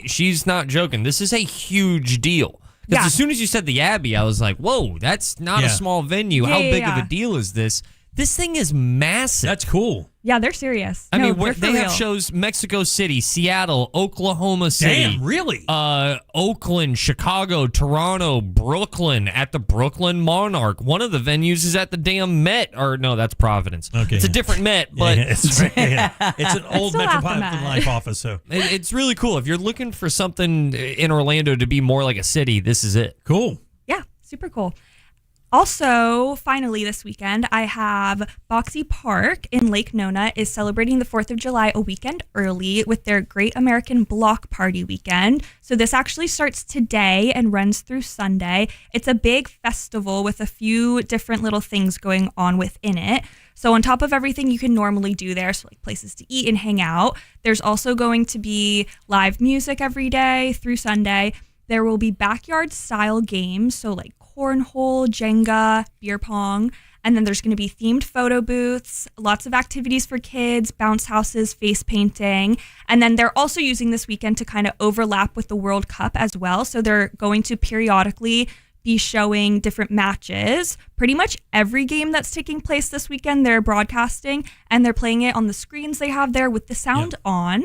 She's not joking. This is a huge deal. Because as soon as you said the Abbey, I was like, whoa, that's not a small venue. How big of a deal is this? This thing is massive. That's cool. Yeah, they're serious. I mean, they're for they have real. shows Mexico City, Seattle, Oklahoma City. Damn, really? Oakland, Chicago, Toronto, Brooklyn, at the Brooklyn Monarch. One of the venues is at the damn Met. Or no, that's Providence. Okay. It's a different Met, but it's an old still at the Metropolitan Met. Life office. So it's really cool. If you're looking for something in Orlando to be more like a city, this is it. Cool. Yeah, super cool. Also, finally this weekend, I have Boxy Park in Lake Nona is celebrating the 4th of July a weekend early with their Great American Block Party weekend. So this actually starts today and runs through Sunday. It's a big festival with a few different little things going on within it. So on top of everything you can normally do there, so like places to eat and hang out, there's also going to be live music every day through Sunday. There will be backyard style games, so like cornhole, Jenga, beer pong, and then there's going to be themed photo booths, lots of activities for kids, bounce houses, face painting, and then they're also using this weekend to kind of overlap with the World Cup as well. So they're going to periodically be showing different matches. Pretty much every game that's taking place this weekend, they're broadcasting, and they're playing it on the screens they have there with the sound on.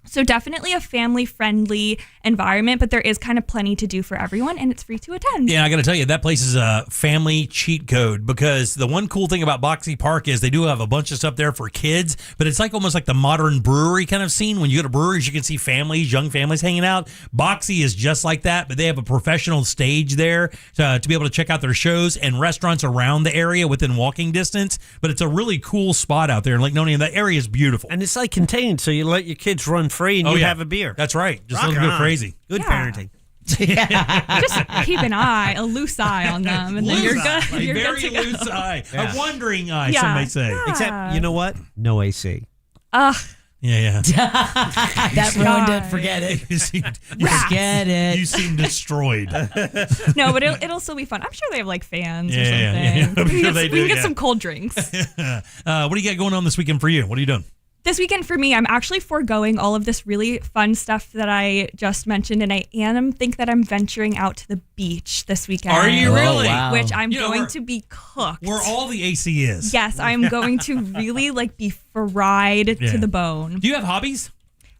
So definitely a family-friendly environment, but there is kind of plenty to do for everyone, and it's free to attend. Yeah, I got to tell you, that place is a family cheat code because the one cool thing about Boxy Park is they do have a bunch of stuff there for kids, but it's like almost like the modern brewery kind of scene. When you go to breweries, you can see families, young families hanging out. Boxy is just like that, but they have a professional stage there to be able to check out their shows and restaurants around the area within walking distance. But it's a really cool spot out there in Lake Nona, and the area is beautiful. And it's like contained, so you let your kids run free and you have a beer. That's right. Just Rock let them go on. crazy. Good Yeah. parenting. Just keep an eye, a loose eye on them, and then you're good. A You're very good to go. loose eye. Yeah. A wondering eye, Yeah. some may say. Yeah. Except, you know what? No AC. Yeah. That ruined it. Forget it. You seem, Forget it. You seem destroyed. No, but it'll still be fun. I'm sure they have like fans or Yeah, something. yeah. I'm We sure can they get, do, we can get yeah. some cold drinks. What do you got going on this weekend for you? What are you doing? This weekend for me, I'm actually foregoing all of this really fun stuff that I just mentioned, and I think that I'm venturing out to the beach this weekend. Are you really? Oh, wow. Which I'm You know, going we're- to be cooked. Where all the AC is. Yes, I'm going to really be fried Yeah. to the bone. Do you have hobbies?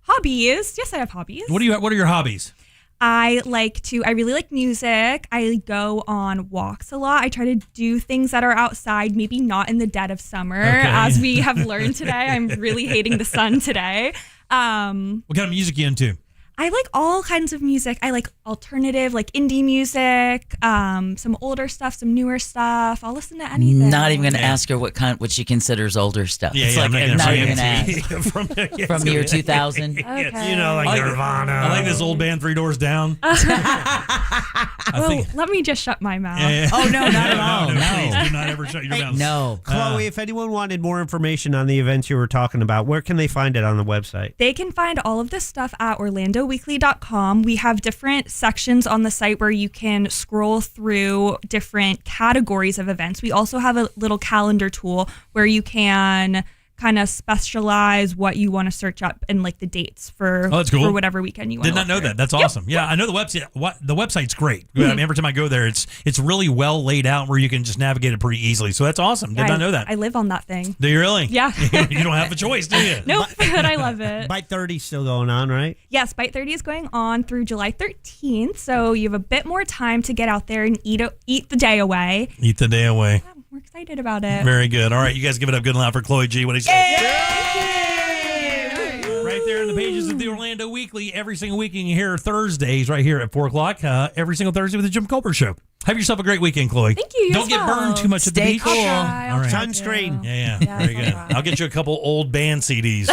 Hobbies? Yes, I have hobbies. What are your hobbies? I really like music. I go on walks a lot. I try to do things that are outside, maybe not in the dead of summer. Okay. As we have learned today, I'm really hating the sun today. What kind of music you into? I like all kinds of music. I like alternative, like indie music, some older stuff, some newer stuff. I'll listen to anything. Not even going to ask her what she considers older stuff. Yeah, It's yeah, like I'm not not even gonna ask. from From the year 2000. Okay. You know, like Nirvana. I like this old band, Three Doors Down. Well, let me just shut my mouth. Oh, no, not at all. No, No. please do not ever shut your mouth. No. Chloe, if anyone wanted more information on the events you were talking about, where can they find it on the website? They can find all of this stuff at orlandoweekly.com. We have different sections on the site where you can scroll through different categories of events. We also have a little calendar tool where you can kind of specialize what you want to search up and like the dates for, Oh, that's cool. for whatever weekend you want. Did not know that. That's awesome. Yeah, I know the website. The website's great. I mean, every time I go there, it's really well laid out where you can just navigate it pretty easily. So that's awesome. Did not know that. I live on that thing. Do you really? Yeah. You don't have a choice, do you? Nope, but I love it. Bite 30's still going on, right? Yes, Bite 30 is going on through July 13th, so you have a bit more time to get out there and eat the day away. Eat the day away. We're excited about it. Very good. All right, you guys give it up good and loud for Chloe G. What do you say? Right there in the pages of the Orlando Weekly, every single week, and you hear Thursdays right here at 4 o'clock, every single Thursday with the Jim Colbert Show. Have yourself a great weekend, Chloe. Thank you. Don't get burned too much at the Stay beach. cool. All right. Sunscreen. Yeah. Very good. I'll get you a couple old band CDs.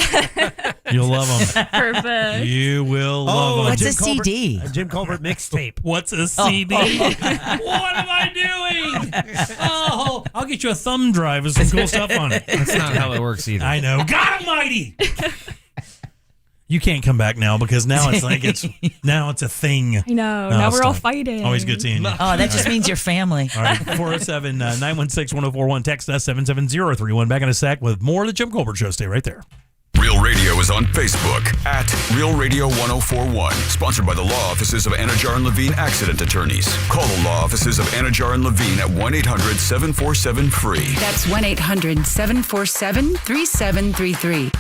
You'll love them. Perfect. You will love them. What's Jim a Colbert- CD? A Jim Colbert mixtape. What's a CD? What am I doing? Oh, I'll get you a thumb drive with some cool stuff on it. That's not how it works either. I know. God Almighty! You can't come back now because now it's like it's a thing. I know. Oh, Now we're all stop. fighting. Always good seeing you. Oh, that just means your family. All right, 407-916-1041. Text us 77031. Back in a sec with more of the Jim Colbert Show. Stay right there. Real Radio is on Facebook at Real Radio 1041. Sponsored by the law offices of Anajar and Levine Accident Attorneys. Call the law offices of Anajar and Levine at 1-800-747-FREE. That's 1-800-747-3733.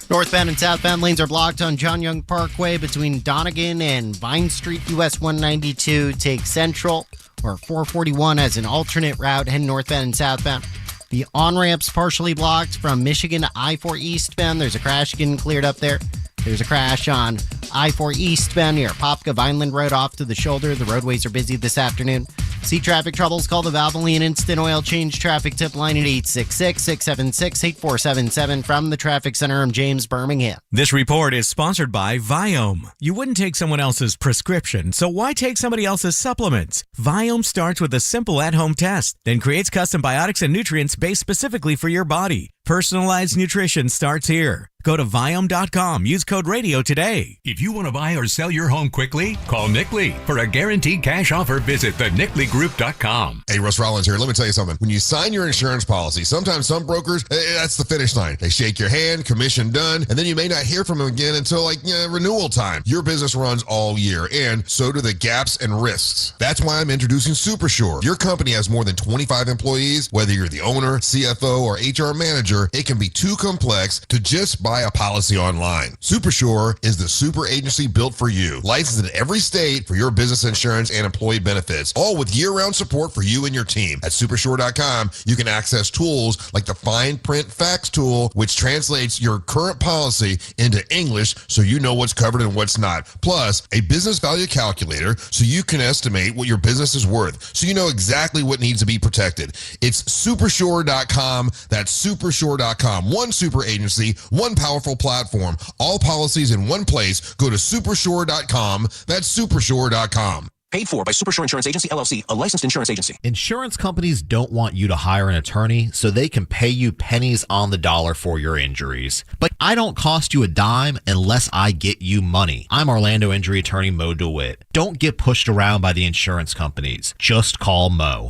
Northbound and southbound lanes are blocked on John Young Parkway between Donegan and Vine Street. US 192 takes Central, or 441 as an alternate route heading northbound and southbound. The on-ramp's partially blocked from Michigan to I-4 eastbound. There's a crash getting cleared up there. There's a crash on I-4 eastbound near Popka Vineland Road off to the shoulder. The roadways are busy this afternoon. See traffic troubles? Call the Valvoline Instant Oil Change Traffic Tip Line at 866-676-8477. From the Traffic Center, I'm James Birmingham. This report is sponsored by Viome. You wouldn't take someone else's prescription, so why take somebody else's supplements? Viome starts with a simple at-home test, then creates custom biotics and nutrients based specifically for your body. Personalized nutrition starts here. Go to Viome.com. Use code RADIO today. If you want to buy or sell your home quickly, call Nick Lee. For a guaranteed cash offer, visit theNickLeeGroup.com. Hey, Russ Rollins here. Let me tell you something. When you sign your insurance policy, sometimes some brokers, that's the finish line. They shake your hand, commission done, and then you may not hear from them again until renewal time. Your business runs all year, and so do the gaps and risks. That's why I'm introducing SuperSure. Your company has more than 25 employees. Whether you're the owner, CFO, or HR manager, it can be too complex to just buy a policy online. SuperSure is the super agency built for you. Licensed in every state for your business insurance and employee benefits, all with year-round support for you and your team. At SuperSure.com, you can access tools like the Fine Print Facts tool, which translates your current policy into English so you know what's covered and what's not. Plus, a business value calculator so you can estimate what your business is worth, so you know exactly what needs to be protected. It's SuperSure.com. That's SuperSure.com. One super agency, one powerful platform, all policies in one place. Go to SuperSure.com. That's SuperSure.com. Paid for by Supershore Insurance Agency, LLC, a licensed insurance agency. Insurance companies don't want you to hire an attorney so they can pay you pennies on the dollar for your injuries. But I don't cost you a dime unless I get you money. I'm Orlando injury attorney Mo DeWitt. Don't get pushed around by the insurance companies. Just call Mo.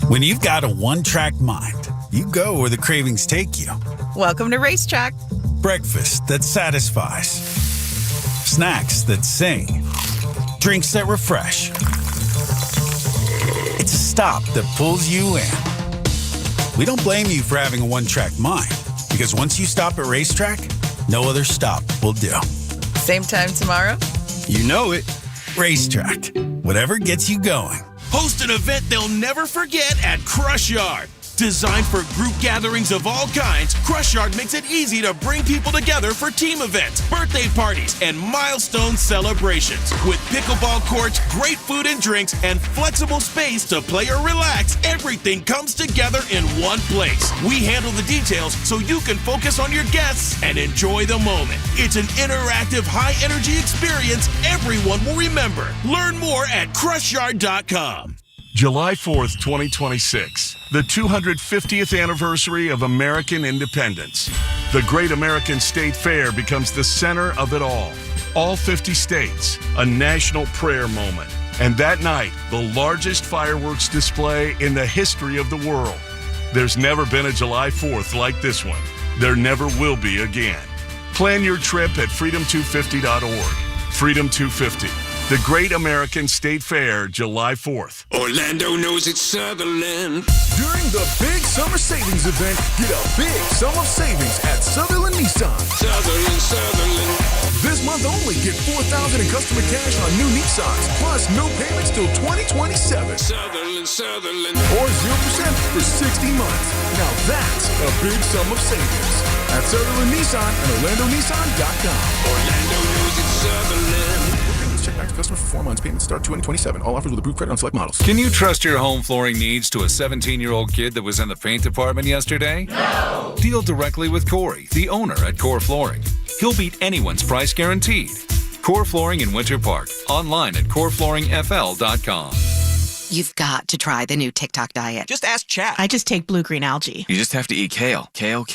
When you've got a one-track mind, you go where the cravings take you. Welcome to Racetrack. Breakfast that satisfies. Snacks that sing. Drinks that refresh. It's a stop that pulls you in. We don't blame you for having a one-track mind, because once you stop at Racetrack, no other stop will do. Same time tomorrow? You know it. Racetrack. Whatever gets you going. Host an event they'll never forget at Crush Yard. Designed for group gatherings of all kinds, Crush Yard makes it easy to bring people together for team events, birthday parties, and milestone celebrations. With pickleball courts, great food and drinks, and flexible space to play or relax, everything comes together in one place. We handle the details so you can focus on your guests and enjoy the moment. It's an interactive, high-energy experience everyone will remember. Learn more at crushYard.com. July 4th, 2026, the 250th anniversary of American independence. The Great American State Fair becomes the center of it all. All 50 states, a national prayer moment. And that night, the largest fireworks display in the history of the world. There's never been a July 4th like this one. There never will be again. Plan your trip at freedom250.org. Freedom 250. The Great American State Fair, July 4th. Orlando knows it's Sutherland. During the big summer savings event, get a big sum of savings at Sutherland Nissan. Sutherland. This month only, get $4,000 in customer cash on new Nissans, plus no payments till 2027. Sutherland. Or 0% for 60 months. Now that's a big sum of savings. At Sutherland Nissan and OrlandoNissan.com. Orlando knows it's Sutherland. Check back to customer for 4 months. Payments start 2027. All offers with approved credit on select models. Can you trust your home flooring needs to a 17-year-old kid that was in the paint department yesterday? No! Deal directly with Corey, the owner at Core Flooring. He'll beat anyone's price guaranteed. Core Flooring in Winter Park. Online at coreflooringfl.com. You've got to try the new TikTok diet. Just ask chat. I just take blue-green algae. You just have to eat kale. Kale.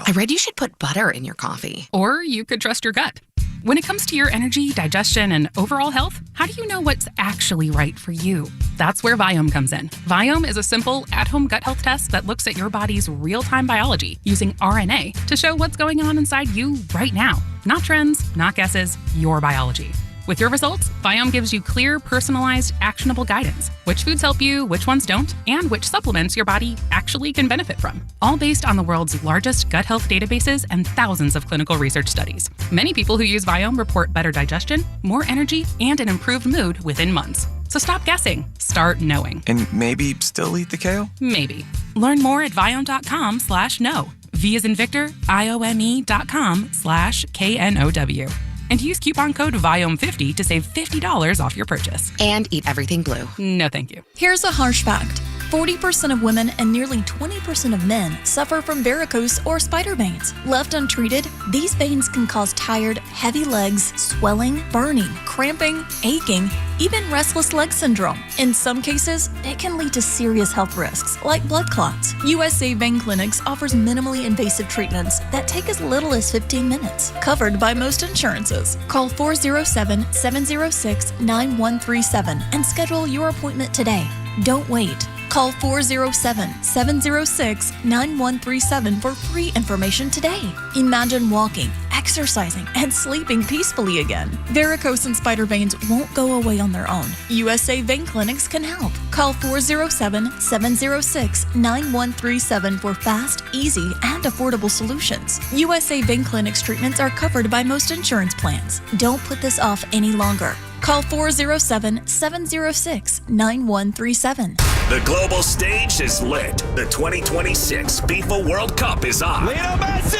I read you should put butter in your coffee. Or you could trust your gut. When it comes to your energy, digestion, and overall health, how do you know what's actually right for you? That's where Viome comes in. Viome is a simple, at-home gut health test that looks at your body's real-time biology using RNA to show what's going on inside you right now. Not trends, not guesses, your biology. With your results, Viome gives you clear, personalized, actionable guidance. Which foods help you, which ones don't, and which supplements your body actually can benefit from. All based on the world's largest gut health databases and thousands of clinical research studies. Many people who use Viome report better digestion, more energy, and an improved mood within months. So stop guessing. Start knowing. And maybe still eat the kale? Maybe. Learn more at Viome.com/know. V as in Victor, IOME.com/KNOW. And use coupon code VIOME50 to save $50 off your purchase. And eat everything blue. No, thank you. Here's a harsh fact. 40% of women and nearly 20% of men suffer from varicose or spider veins. Left untreated, these veins can cause tired, heavy legs, swelling, burning, cramping, aching, even restless leg syndrome. In some cases, it can lead to serious health risks, like blood clots. USA Vein Clinics offers minimally invasive treatments that take as little as 15 minutes, covered by most insurances. Call 407-706-9137 and schedule your appointment today. Don't wait. Call 407-706-9137 for free information today. Imagine walking, exercising, and sleeping peacefully again. Varicose and spider veins won't go away on their own. USA Vein Clinics can help. Call 407-706-9137 for fast, easy, and affordable solutions. USA Vein Clinics treatments are covered by most insurance plans. Don't put this off any longer. Call 407-706-9137. The global stage is lit. The 2026 FIFA World Cup is on. Lionel Messi!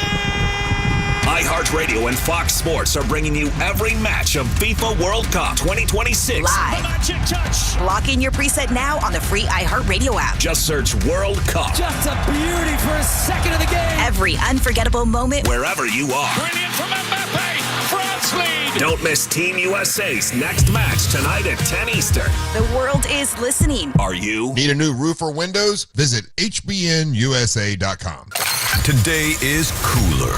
iHeartRadio and Fox Sports are bringing you every match of FIFA World Cup 2026. Live. Magic touch. Lock in your preset now on the free iHeartRadio app. Just search World Cup. Just a beauty for a second of the game. Every unforgettable moment. Wherever you are. Brilliant from Mbappe. France lead. Don't miss Team USA's next match tonight at 10 Eastern. The world is listening. Are you? Need a new roof or windows? Visit hbnusa.com. Today is Cooler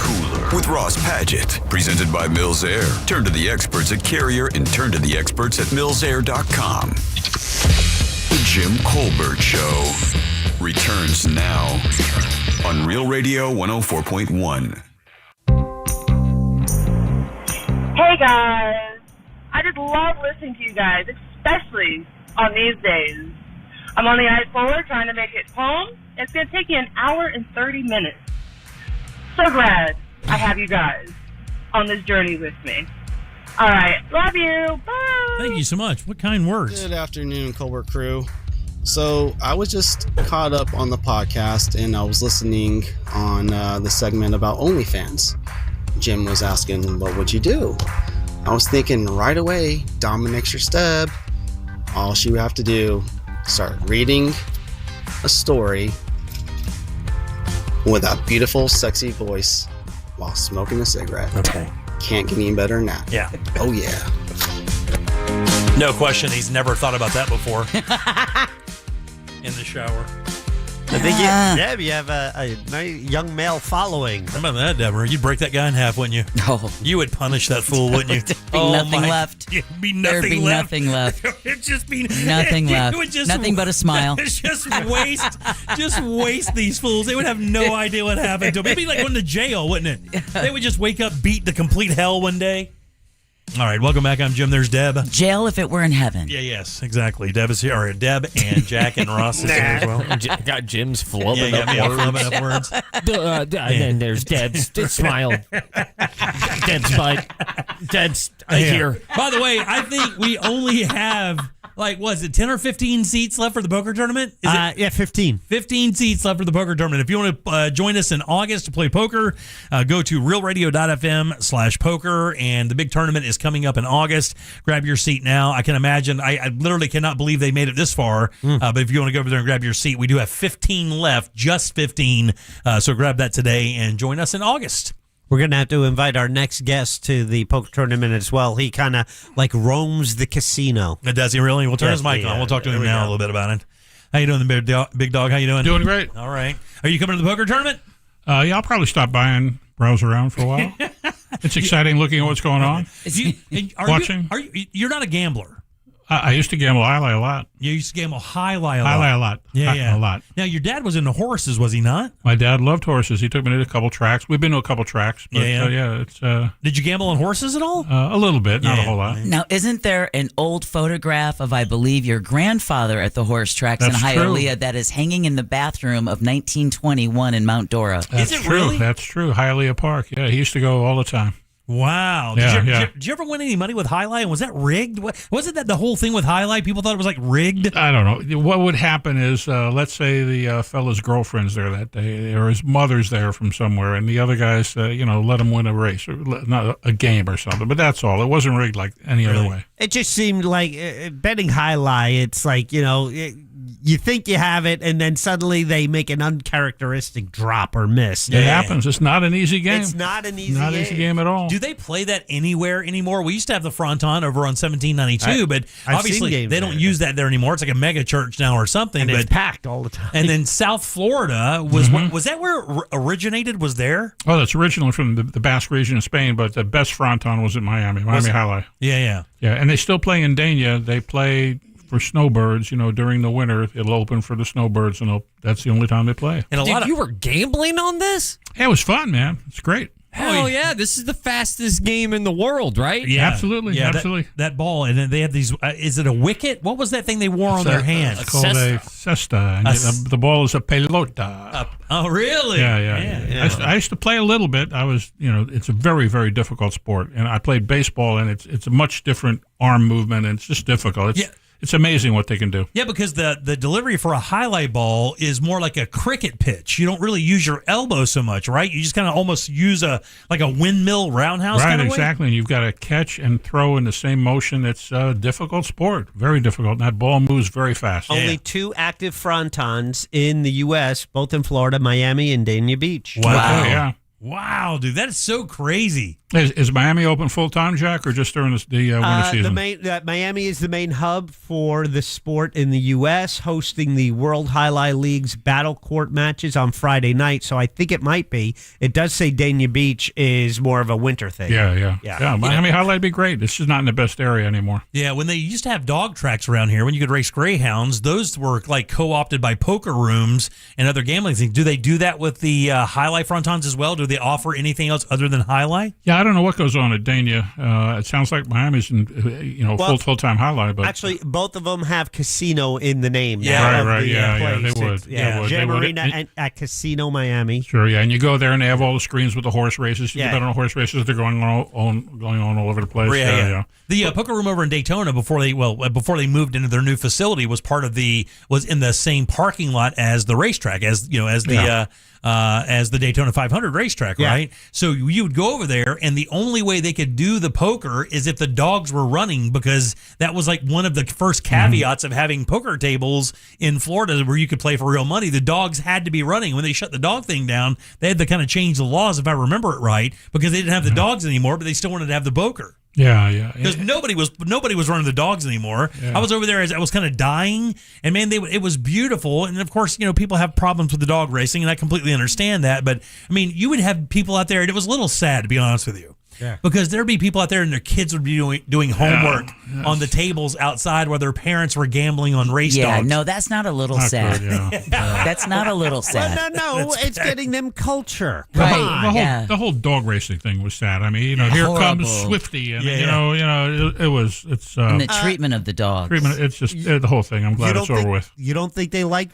with Ross Padgett, presented by Mills Air. Turn to the experts at Carrier and turn to the experts at millsair.com. The Jim Colbert Show returns now on Real Radio 104.1. Hey guys, I just love listening to you guys, especially on these days. I'm on the I-4 trying to make it home. It's going to take me an hour and 30 minutes. So glad I have you guys on this journey with me. All right, love you. Bye. Thank you so much. What kind words? Good afternoon, Colbert crew. So I was just caught up on the podcast and I was listening on the segment about OnlyFans. Jim was asking, what would you do? I was thinking right away, Dominic's your stub. All she would have to do, start reading a story with a beautiful, sexy voice while smoking a cigarette. Okay. Can't get any better than that. Yeah. Oh, yeah. No question. He's never thought about that before. In the shower. I think you have a nice young male following. How about that, Deborah? You'd break that guy in half, wouldn't you? Oh. You would punish that fool, wouldn't you? There'd be nothing left. It'd be nothing There'd be left. nothing left. It'd just be nothing left. It would just, nothing but a smile. It's just waste these fools. They would have no idea what happened to them. It'd be like going to jail, wouldn't it? They would just wake up, beat to complete hell one day. All right, welcome back. I'm Jim. There's Deb. Jail if it were in heaven. Yeah, yes, exactly. Deb is here. Or Deb and Jack and Ross is here as well. Got Jim's flubbing up words. And then there's Deb's smile. Deb's butt. Deb's here. By the way, I think we only have, was it 10 or 15 seats left for the poker tournament? Yeah, 15. 15 seats left for the poker tournament. If you want to join us in August to play poker, go to realradio.fm/poker, and the big tournament is coming up in August. Grab your seat now. I can imagine, I literally cannot believe they made it this far, but if you want to go over there and grab your seat, we do have 15 left, just 15, so grab that today and join us in August. We're going to have to invite our next guest to the poker tournament as well. He kind of roams the casino. Does he really? We'll turn his mic on. We'll talk to him now a little bit about it. How you doing, the big dog? How you doing? Doing great. All right. Are you coming to the poker tournament? Yeah, I'll probably stop by and browse around for a while. It's exciting looking at what's going on. Watching. You're not a gambler. I used to gamble highlight a lot. You used to gamble highlight a lot. Yeah. A lot. Now, your dad was into horses, was he not? My dad loved horses. He took me to a couple tracks. We've been to a couple tracks. But, it's. Did you gamble on horses at all? A little bit, not a whole lot. Now, isn't there an old photograph of, I believe, your grandfather at the horse tracks in Hialeah that is hanging in the bathroom of 1921 in Mount Dora? That's is it true. really? That's true. Hialeah Park. Yeah, he used to go all the time. Wow. Did you ever win any money with Highlight? And was that rigged? Wasn't that the whole thing with Highlight? People thought it was like rigged? I don't know. What would happen is, let's say the fella's girlfriend's there that day, or his mother's there from somewhere, and the other guys, let him win a race, or not a game or something. But that's all. It wasn't rigged like any other way. It just seemed like betting highlight. It's like, you think you have it, and then suddenly they make an uncharacteristic drop or miss. It happens. It's not an easy game. It's not an easy Not game. an easy game at all. Do they play that anywhere anymore? We used to have the Fronton over on 1792, but I've obviously seen games they don't there. use that there anymore. It's like a mega church now or something. And but it's packed all the time. And then South Florida was that where it originated? Was there? Oh, that's originally from the Basque region of Spain, but the best Fronton was in Miami Highlight. Yeah. Yeah, and they still play in Dania. They play for snowbirds, during the winter. It'll open for the snowbirds, and that's the only time they play. And you were gambling on this? Yeah, it was fun, man. It's great. Hell yeah, this is the fastest game in the world, right? Yeah, absolutely. Absolutely. That ball, and then they have these. Is it a wicket? What was that thing they wore on their hand? It's called a cesta. And the ball is a pelota. Oh, really? Yeah. I used to play a little bit. I was, it's a very, very difficult sport, and I played baseball, and it's a much different arm movement, and it's just difficult. It's amazing what they can do. Yeah, because the delivery for a highlight ball is more like a cricket pitch. You don't really use your elbow so much, right? You just kind of almost use a windmill roundhouse kind of way. Exactly. And you've got to catch and throw in the same motion. It's a difficult sport, very difficult. And that ball moves very fast. Only 2 active frontons in the U.S., both in Florida, Miami, and Dania Beach. Wow. Yeah. Wow, dude, that is so crazy. Is Miami open full time, Jack, or just during the winter season? Miami is the main hub for the sport in the U.S., hosting the World Highlight League's Battle Court matches on Friday night. So I think it might be. It does say Dania Beach is more of a winter thing. Yeah. Miami Highlight would be great. It's just not in the best area anymore. Yeah, when they used to have dog tracks around here, when you could race greyhounds, those were like co-opted by poker rooms and other gambling things. Do they do that with the highlight frontons as well? Do they offer anything else other than highlight? Yeah, I don't know what goes on at Dania. It sounds like Miami's in full-time highlight. But actually, both of them have casino in the name. Yeah, right. They would. Jam Marina at Casino Miami. Sure, yeah, and you go there and they have all the screens with the horse races. You bet on the horse races. They're going on all over the place. Yeah. The poker room over in Daytona before they moved into their new facility was in the same parking lot as the racetrack as the Daytona 500 racetrack, right? So you would go over there, and the only way they could do the poker is if the dogs were running, because that was like one of the first caveats of having poker tables in Florida where you could play for real money. The dogs had to be running. When they shut the dog thing down, they had to kind of change the laws, if I remember it right, because they didn't have the dogs anymore, but they still wanted to have the poker. Yeah. Because nobody was running the dogs anymore. I was over there as I was kind of dying, and man, it was beautiful. And of course, people have problems with the dog racing, and I completely understand that. But I mean, you would have people out there, and it was a little sad, to be honest with you. Yeah. Because there'd be people out there and their kids would be doing homework on the tables outside while their parents were gambling on race dogs. No, that's not a little sad. Good, That's not a little sad. Well, no, it's getting them culture. The whole dog racing thing was sad. I mean, here comes Swifty, and it's and the treatment of the dogs. It's just the whole thing. I'm glad it's over with. You don't think they like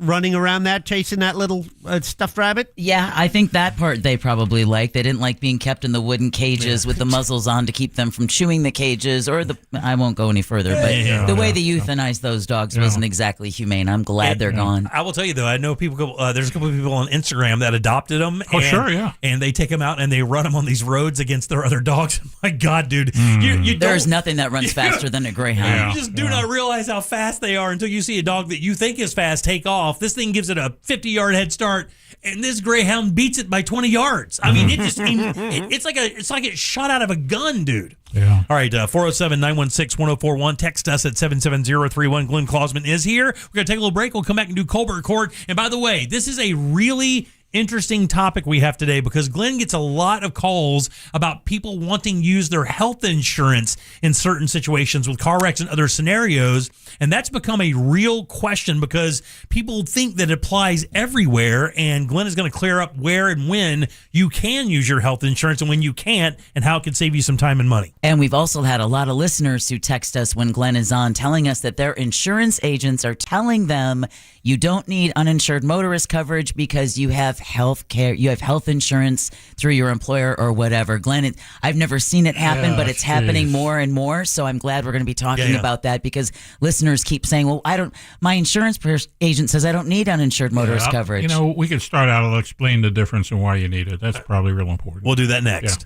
running around that, chasing that little stuffed rabbit? Yeah, I think that part they probably like. They didn't like being kept in the wooden cages with the muzzles on to keep them from chewing the cages, I won't go any further, but the way they euthanized those dogs wasn't exactly humane. I'm glad they're gone. I will tell you, though, I know people, there's a couple of people on Instagram that adopted them. And they take them out and they run them on these roads against their other dogs. My God, dude. There's nothing that runs faster than a greyhound. You just do not realize how fast they are until you see a dog that you think is fast take off. This thing gives it a 50-yard head start, and this greyhound beats it by 20 yards. I mean, it's like it shot out of a gun, dude. Yeah. All right, 407-916-1041. Text us at 77031. Glenn Klausman is here. We're going to take a little break. We'll come back and do Colbert Court. And by the way, this is a really interesting topic we have today because Glenn gets a lot of calls about people wanting to use their health insurance in certain situations with car wrecks and other scenarios. And that's become a real question because people think that it applies everywhere. And Glenn is going to clear up where and when you can use your health insurance and when you can't and how it can save you some time and money. And we've also had a lot of listeners who text us when Glenn is on telling us that their insurance agents are telling them you don't need uninsured motorist coverage because you have health care, you have health insurance through your employer or whatever. Glenn, I've never seen it happen, but it's happening more and more. So I'm glad we're going to be talking about that because listeners keep saying, well, my insurance agent says I don't need uninsured motorist coverage. You know, we could start out, I'll explain the difference and why you need it. That's probably real important. We'll do that next.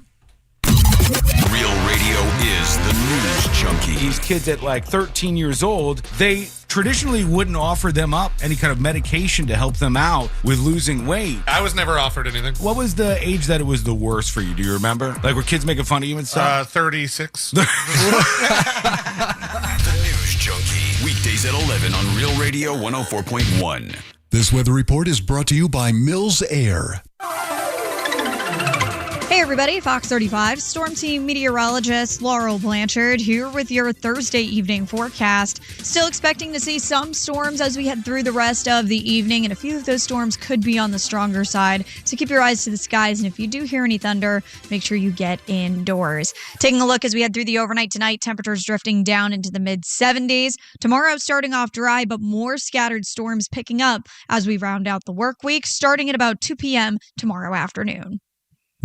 Real Radio is the news junkie. These kids at like 13 years old, they traditionally wouldn't offer them up any kind of medication to help them out with losing weight. I was never offered anything. What was the age that it was the worst for you? Do you remember? Like, were kids making fun of you and stuff? 36. The News Junkie. Weekdays at 11 on Real Radio 104.1. This weather report is brought to you by Mills Air. Hey everybody, Fox 35 Storm Team meteorologist Laurel Blanchard here with your Thursday evening forecast. Still expecting to see some storms as we head through the rest of the evening, and a few of those storms could be on the stronger side. So keep your eyes to the skies, and if you do hear any thunder, make sure you get indoors. Taking a look as we head through the overnight tonight, temperatures drifting down into the mid-70s. Tomorrow starting off dry, but more scattered storms picking up as we round out the work week, starting at about 2 p.m. tomorrow afternoon.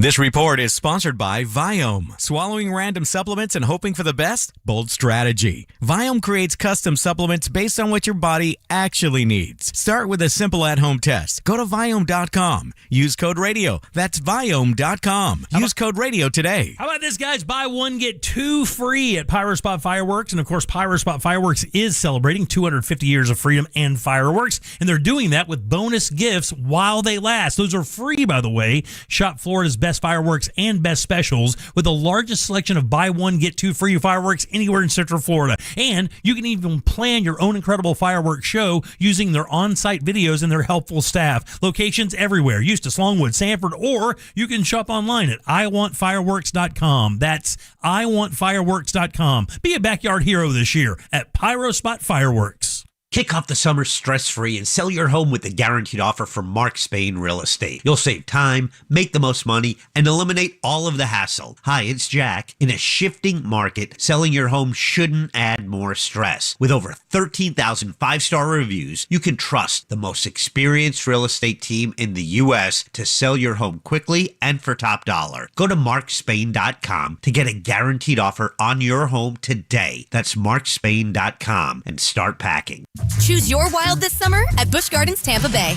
This report is sponsored by Viome. Swallowing random supplements and hoping for the best? Bold strategy. Viome creates custom supplements based on what your body actually needs. Start with a simple at-home test. Go to Viome.com. Use code radio. That's Viome.com. Use code radio today. How about this, guys? Buy one, get two free at Pyrospot Fireworks. And, of course, Pyrospot Fireworks is celebrating 250 years of freedom and fireworks. And they're doing that with bonus gifts while they last. Those are free, by the way. Shop Florida's best fireworks and best specials with the largest selection of buy one, get two free fireworks anywhere in Central Florida. And you can even plan your own incredible fireworks show using their on-site videos and their helpful staff. Locations everywhere, Eustis, Longwood, Sanford, or you can shop online at iwantfireworks.com. That's iwantfireworks.com. Be a backyard hero this year at Pyrospot Fireworks. Kick off the summer stress-free and sell your home with the guaranteed offer from Mark Spain Real Estate. You'll save time, make the most money, and eliminate all of the hassle. Hi, it's Jack. In a shifting market, selling your home shouldn't add more stress. With over 13,000 five-star reviews, you can trust the most experienced real estate team in the U.S. to sell your home quickly and for top dollar. Go to markspain.com to get a guaranteed offer on your home today. That's markspain.com and start packing. Choose your wild this summer at Busch Gardens Tampa Bay.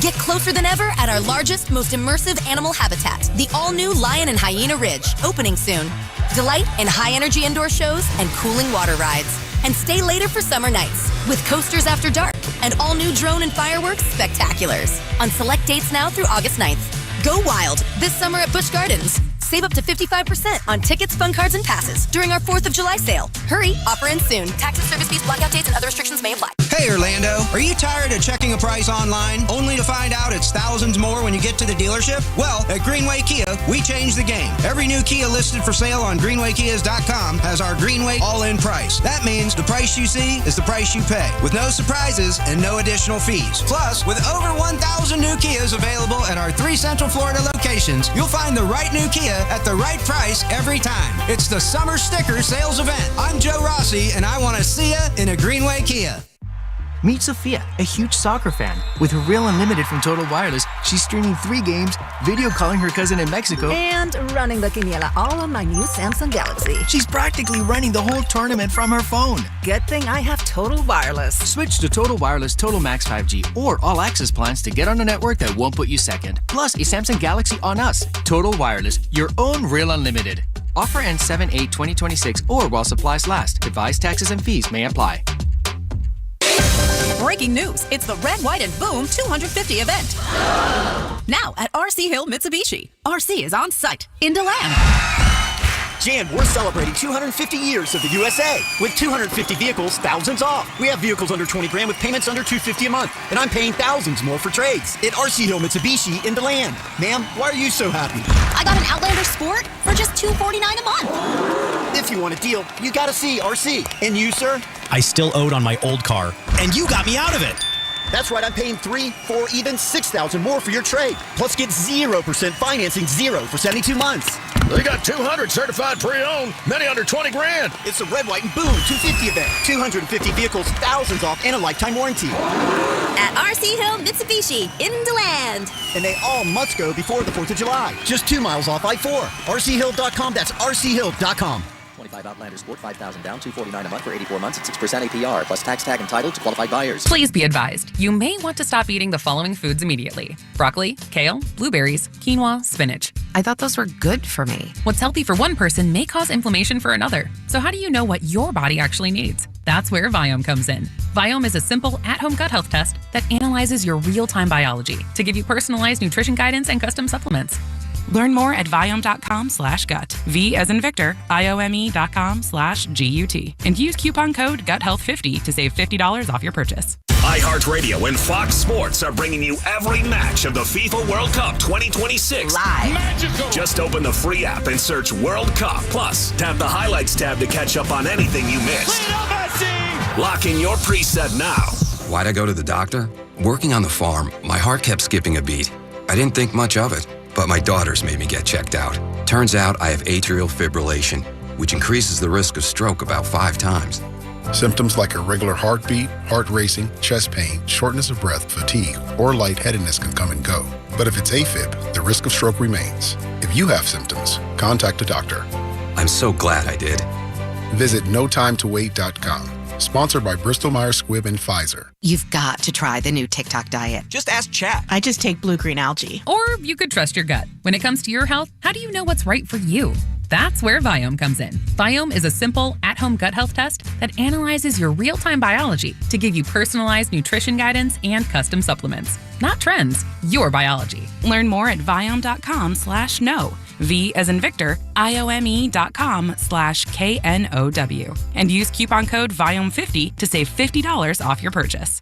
Get closer than ever at our largest, most immersive animal habitat, the all-new Lion and Hyena Ridge, opening soon. Delight in high-energy indoor shows and cooling water rides. And stay later for summer nights with coasters after dark and all-new drone and fireworks spectaculars on select dates now through August 9th. Go wild this summer at Busch Gardens. Save up to 55% on tickets, fun cards, and passes during our 4th of July sale. Hurry, offer ends soon. Taxes, service fees, blackout dates, and other restrictions may apply. Hey, Orlando, are you tired of checking a price online only to find out it's thousands more when you get to the dealership? Well, at Greenway Kia, we changed the game. Every new Kia listed for sale on GreenwayKias.com has our Greenway all-in price. That means the price you see is the price you pay, with no surprises and no additional fees. Plus, with over 1,000 new Kias available at our 3 Central Florida locations, you'll find the right new Kia at the right price every time. It's the Summer Sticker Sales Event. I'm Joe Rossi, and I want to see ya in a Greenway Kia. Meet Sophia, a huge soccer fan. With her Real Unlimited from Total Wireless, she's streaming 3 games, video calling her cousin in Mexico, and running the quiniela all on my new Samsung Galaxy. She's practically running the whole tournament from her phone. Good thing I have Total Wireless. Switch to Total Wireless Total Max 5G or All Access plans to get on a network that won't put you second. Plus, a Samsung Galaxy on us. Total Wireless, your own Real Unlimited. Offer ends 7/8/2026 or while supplies last. Device taxes and fees may apply. Breaking news. It's the Red, White, and Boom 250 event. Now at RC Hill Mitsubishi. RC is on site in DeLand. Jan, we're celebrating 250 years of the USA. With 250 vehicles, thousands off. We have vehicles under 20 grand with payments under $250 a month. And I'm paying thousands more for trades. At RC Hill Mitsubishi in DeLand. Ma'am, why are you so happy? I got an Outlander Sport for just $249 a month. If you want a deal, you gotta see RC. And you, sir? I still owed on my old car, and you got me out of it. That's right, I'm paying $3,000, $4,000, even $6,000 more for your trade. Plus get 0% financing, 0 for 72 months. They got 200 certified pre-owned, many under 20 grand. It's a Red, White, and Boom 250 event. 250 vehicles, thousands off, and a lifetime warranty. At RC Hill Mitsubishi in DeLand. And they all must go before the 4th of July. Just 2 miles off I-4. RCHill.com, that's RCHill.com. 25 Outlander Sport, $5,000 down, $249 a month for 84 months at 6% APR, plus tax tag entitled to qualified buyers. Please be advised, you may want to stop eating the following foods immediately: broccoli, kale, blueberries, quinoa, spinach. I thought those were good for me. What's healthy for one person may cause inflammation for another. So how do you know what your body actually needs? That's where Viome comes in. Viome is a simple at-home gut health test that analyzes your real-time biology to give you personalized nutrition guidance and custom supplements. Learn more at Viome.com/gut. V as in Victor, IOME.com/GUT. And use coupon code GUTHEALTH50 to save $50 off your purchase. iHeartRadio and Fox Sports are bringing you every match of the FIFA World Cup 2026. Live. Magical. Just open the free app and search World Cup. Plus, tap the highlights tab to catch up on anything you missed. Lock in your preset now. Why'd I go to the doctor? Working on the farm, my heart kept skipping a beat. I didn't think much of it. But my daughters made me get checked out. Turns out I have atrial fibrillation, which increases the risk of stroke about 5 times. Symptoms like irregular heartbeat, heart racing, chest pain, shortness of breath, fatigue, or lightheadedness can come and go. But if it's AFib, the risk of stroke remains. If you have symptoms, contact a doctor. I'm so glad I did. Visit notimetowait.com. Sponsored by Bristol-Myers Squibb and Pfizer. You've got to try the new TikTok diet. Just ask Chat. I just take blue-green algae. Or you could trust your gut. When it comes to your health, how do you know what's right for you? That's where Viome comes in. Viome is a simple at-home gut health test that analyzes your real-time biology to give you personalized nutrition guidance and custom supplements. Not trends, your biology. Learn more at Viome.com/know. V as in Victor, IOME.com/KNOW. And use coupon code VIOME50 to save $50 off your purchase.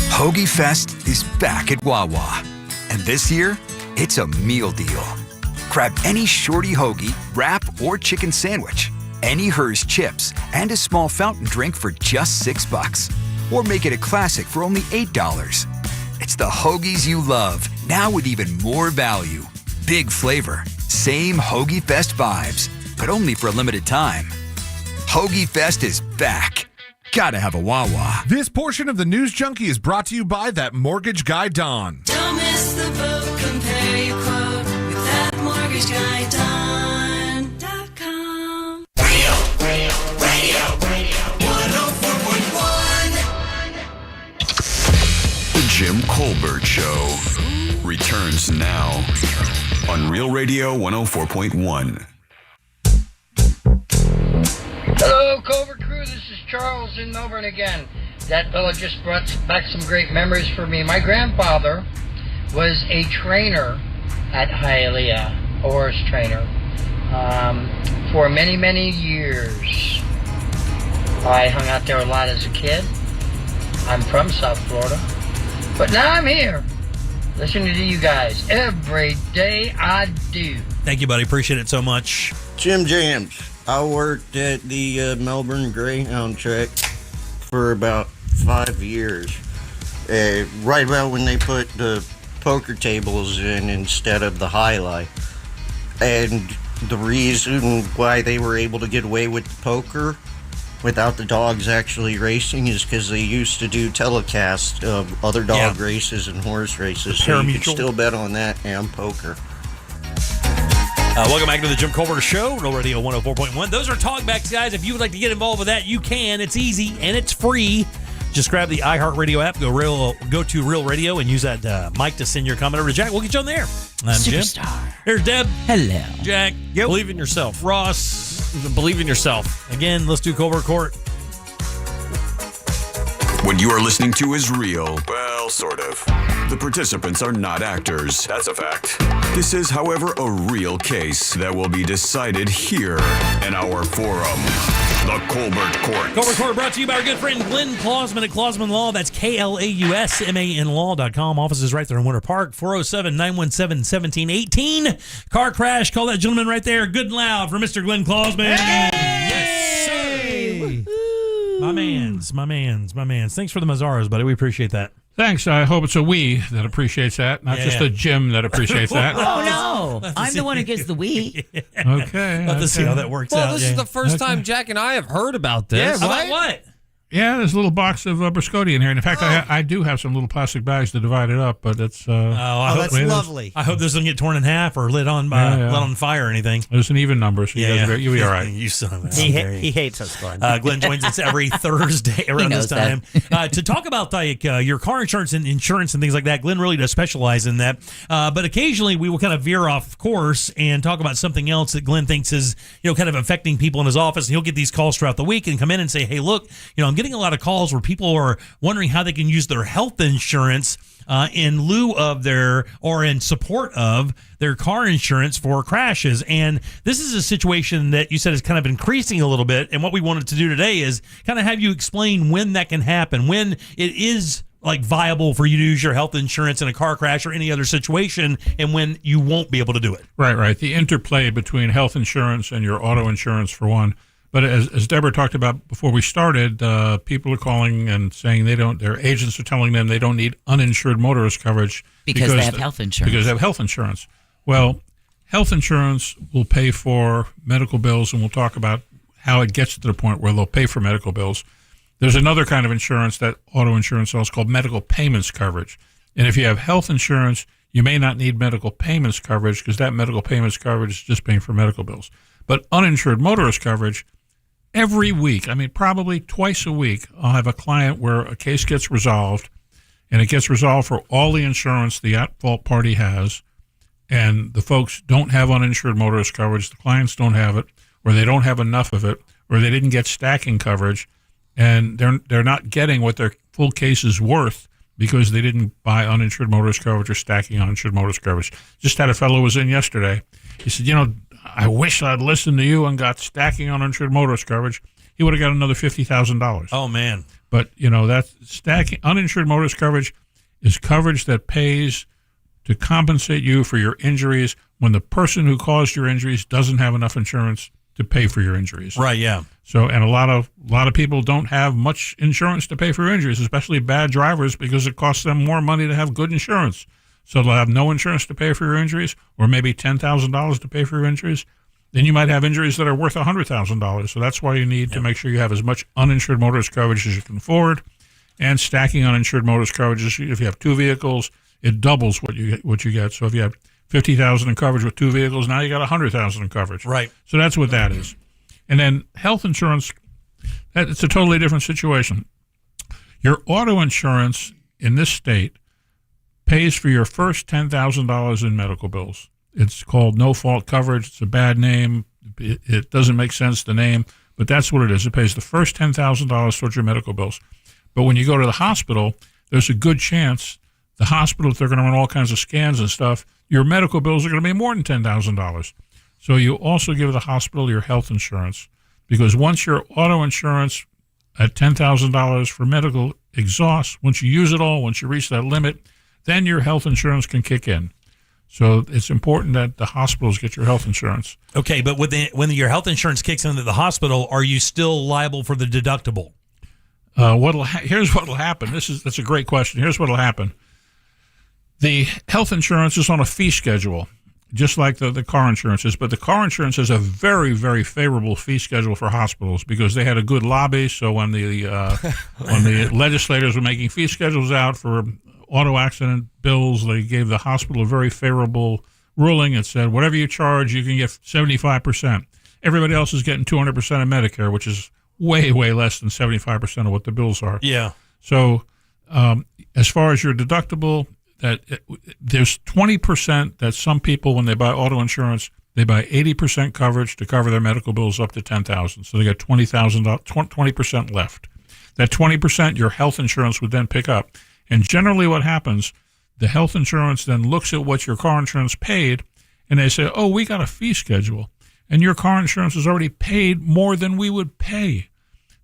Hoagie Fest is back at Wawa. And this year, it's a meal deal. Grab any shorty hoagie, wrap, or chicken sandwich, any Hers chips, and a small fountain drink for just $6. Or make it a classic for only $8. It's the hoagies you love, now with even more value. Big flavor, same Hoagie Fest vibes, but only for a limited time. Hoagie Fest is back. Gotta have a Wawa. This portion of the News Junkie is brought to you by that mortgage guy, Don. Don't miss the boat, compare your quote with that mortgage guy, Don.com. Radio 104.1. The Jim Colbert Show returns now on Real Radio 104.1. Hello, Colbert crew. This is Charles in Melbourne again. That fella just brought back some great memories for me. My grandfather was a trainer at Hialeah, a horse trainer, for many, many years. I hung out there a lot as a kid. I'm from South Florida. But now I'm here, listening to you guys every day I do. Thank you, buddy. Appreciate it so much. Jim Jams. I worked at the Melbourne Greyhound track for about 5 years. Right about when they put the poker tables in instead of the highlight. And the reason why they were able to get away with the poker without the dogs actually racing is because they used to do telecasts of other dog races and horse races. So you could still bet on that and poker. Welcome back to the Jim Colbert Show, Real Radio 104.1. Those are talkbacks, guys. If you would like to get involved with that, you can. It's easy and it's free. Just grab the iHeartRadio app, go to Real Radio, and use that mic to send your comment over to Jack. We'll get you on there. I'm Superstar. Jim. Here's Deb. Hello. Jack. Yep. Believe in yourself. Ross. Believe in yourself. Again, let's do Colbert Court. What you are listening to is real. Well, sort of. The participants are not actors. That's a fact. This is, however, a real case that will be decided here in our forum. The Colbert Court. Colbert Court brought to you by our good friend Glenn Klausman at Klausman Law. That's KLAUSMAN Law.com. Office is right there in Winter Park. 407-917-1718. Car crash. Call that gentleman right there good and loud for Mr. Glenn Klausman. Hey! Yes, sir. My mans. Thanks for the Mazzaros, buddy. We appreciate that. Thanks. I hope it's a we that appreciates that, not just a Jim that appreciates that. Oh, no. I'm the one who gives the we. Okay. Let's see how that works out. Well, this is the first time Jack and I have heard about this. Yeah, about what? Yeah, there's a little box of Biscotti in here. And in fact, I do have some little plastic bags to divide it up, but it's... that's lovely. I hope this doesn't get torn in half or lit on fire or anything. There's an even number, so you'll be all right. You son of a... He hates us, Glenn. Glenn joins us every Thursday around this time to talk about your car insurance and insurance and things like that. Glenn really does specialize in that. But occasionally we will kind of veer off course and talk about something else that Glenn thinks is kind of affecting people in his office. And he'll get these calls throughout the week and come in and say, hey, look, I'm getting a lot of calls where people are wondering how they can use their health insurance in lieu of or in support of their car insurance for crashes. And this is a situation that you said is kind of increasing a little bit. And what we wanted to do today is kind of have you explain when that can happen, when it is viable for you to use your health insurance in a car crash or any other situation, and when you won't be able to do it. Right. The interplay between health insurance and your auto insurance, for one. But as Deborah talked about before we started, people are calling and saying their agents are telling them they don't need uninsured motorist coverage because they have health insurance. Because they have health insurance. Well, health insurance will pay for medical bills, and we'll talk about how it gets to the point where they'll pay for medical bills. There's another kind of insurance that auto insurance sells called medical payments coverage. And if you have health insurance, you may not need medical payments coverage because that medical payments coverage is just paying for medical bills. But uninsured motorist coverage, every week, probably twice a week, I'll have a client where a case gets resolved, and it gets resolved for all the insurance the at-fault party has, and the folks don't have uninsured motorist coverage, the clients don't have it, or they don't have enough of it, or they didn't get stacking coverage, and they're not getting what their full case is worth because they didn't buy uninsured motorist coverage or stacking uninsured motorist coverage. Just had a fellow who was in yesterday. He said, I wish I'd listened to you and got stacking uninsured motorist coverage. He would have got another $50,000. Oh, man. But, that's stacking. Uninsured motorist coverage is coverage that pays to compensate you for your injuries when the person who caused your injuries doesn't have enough insurance to pay for your injuries. Right, yeah. So, and a lot of people don't have much insurance to pay for injuries, especially bad drivers, because it costs them more money to have good insurance. So they'll have no insurance to pay for your injuries, or maybe $10,000 to pay for your injuries. Then you might have injuries that are worth $100,000. So that's why you need to make sure you have as much uninsured motorist coverage as you can afford, and stacking uninsured motorist coverage. If you have two vehicles, it doubles what you get. So if you have $50,000 in coverage with two vehicles, now you got $100,000 in coverage. Right. So that's what that is. And then health insurance, it's a totally different situation. Your auto insurance in this state pays for your first $10,000 in medical bills. It's called no-fault coverage. It's a bad name. It doesn't make sense, the name, but that's what it is. It pays the first $10,000 towards your medical bills. But when you go to the hospital, there's a good chance the hospital, if they're going to run all kinds of scans and stuff, your medical bills are going to be more than $10,000. So you also give the hospital your health insurance, because once your auto insurance at $10,000 for medical exhausts, once you use it all, once you reach that limit, then your health insurance can kick in. So it's important that the hospitals get your health insurance. Okay, but when your health insurance kicks into the hospital, are you still liable for the deductible? Here's what'll happen. That's a great question. Here's what'll happen. The health insurance is on a fee schedule, just like the car insurance is. But the car insurance has a very, very favorable fee schedule for hospitals because they had a good lobby. So when the legislators were making fee schedules out for auto accident bills, they gave the hospital a very favorable ruling. It said, whatever you charge, you can get 75%. Everybody else is getting 200% of Medicare, which is way, way less than 75% of what the bills are. Yeah. So as far as your deductible, there's 20% that some people, when they buy auto insurance, they buy 80% coverage to cover their medical bills up to $10,000. So they got $20,000, 20% left. That 20% your health insurance would then pick up. And generally what happens, the health insurance then looks at what your car insurance paid, and they say, oh, we got a fee schedule, and your car insurance has already paid more than we would pay.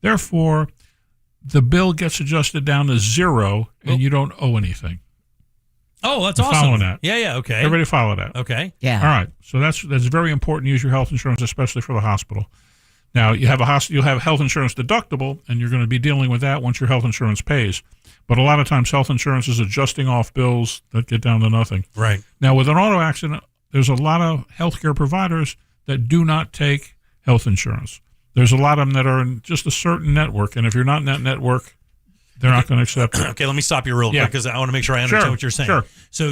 Therefore, the bill gets adjusted down to zero, and you don't owe anything. Oh, that's You awesome. follow that? Yeah, okay. Everybody follow that? Okay. Yeah. All right. So that's very important to use your health insurance, especially for the hospital. Now, you'll have a health insurance deductible, and you're going to be dealing with that once your health insurance pays. But a lot of times, health insurance is adjusting off bills that get down to nothing. Right. Now, with an auto accident, there's a lot of healthcare providers that do not take health insurance. There's a lot of them that are in just a certain network, and if you're not in that network, they're not going to accept it. Okay, let me stop you real quick because I want to make sure I understand what you're saying. Sure. So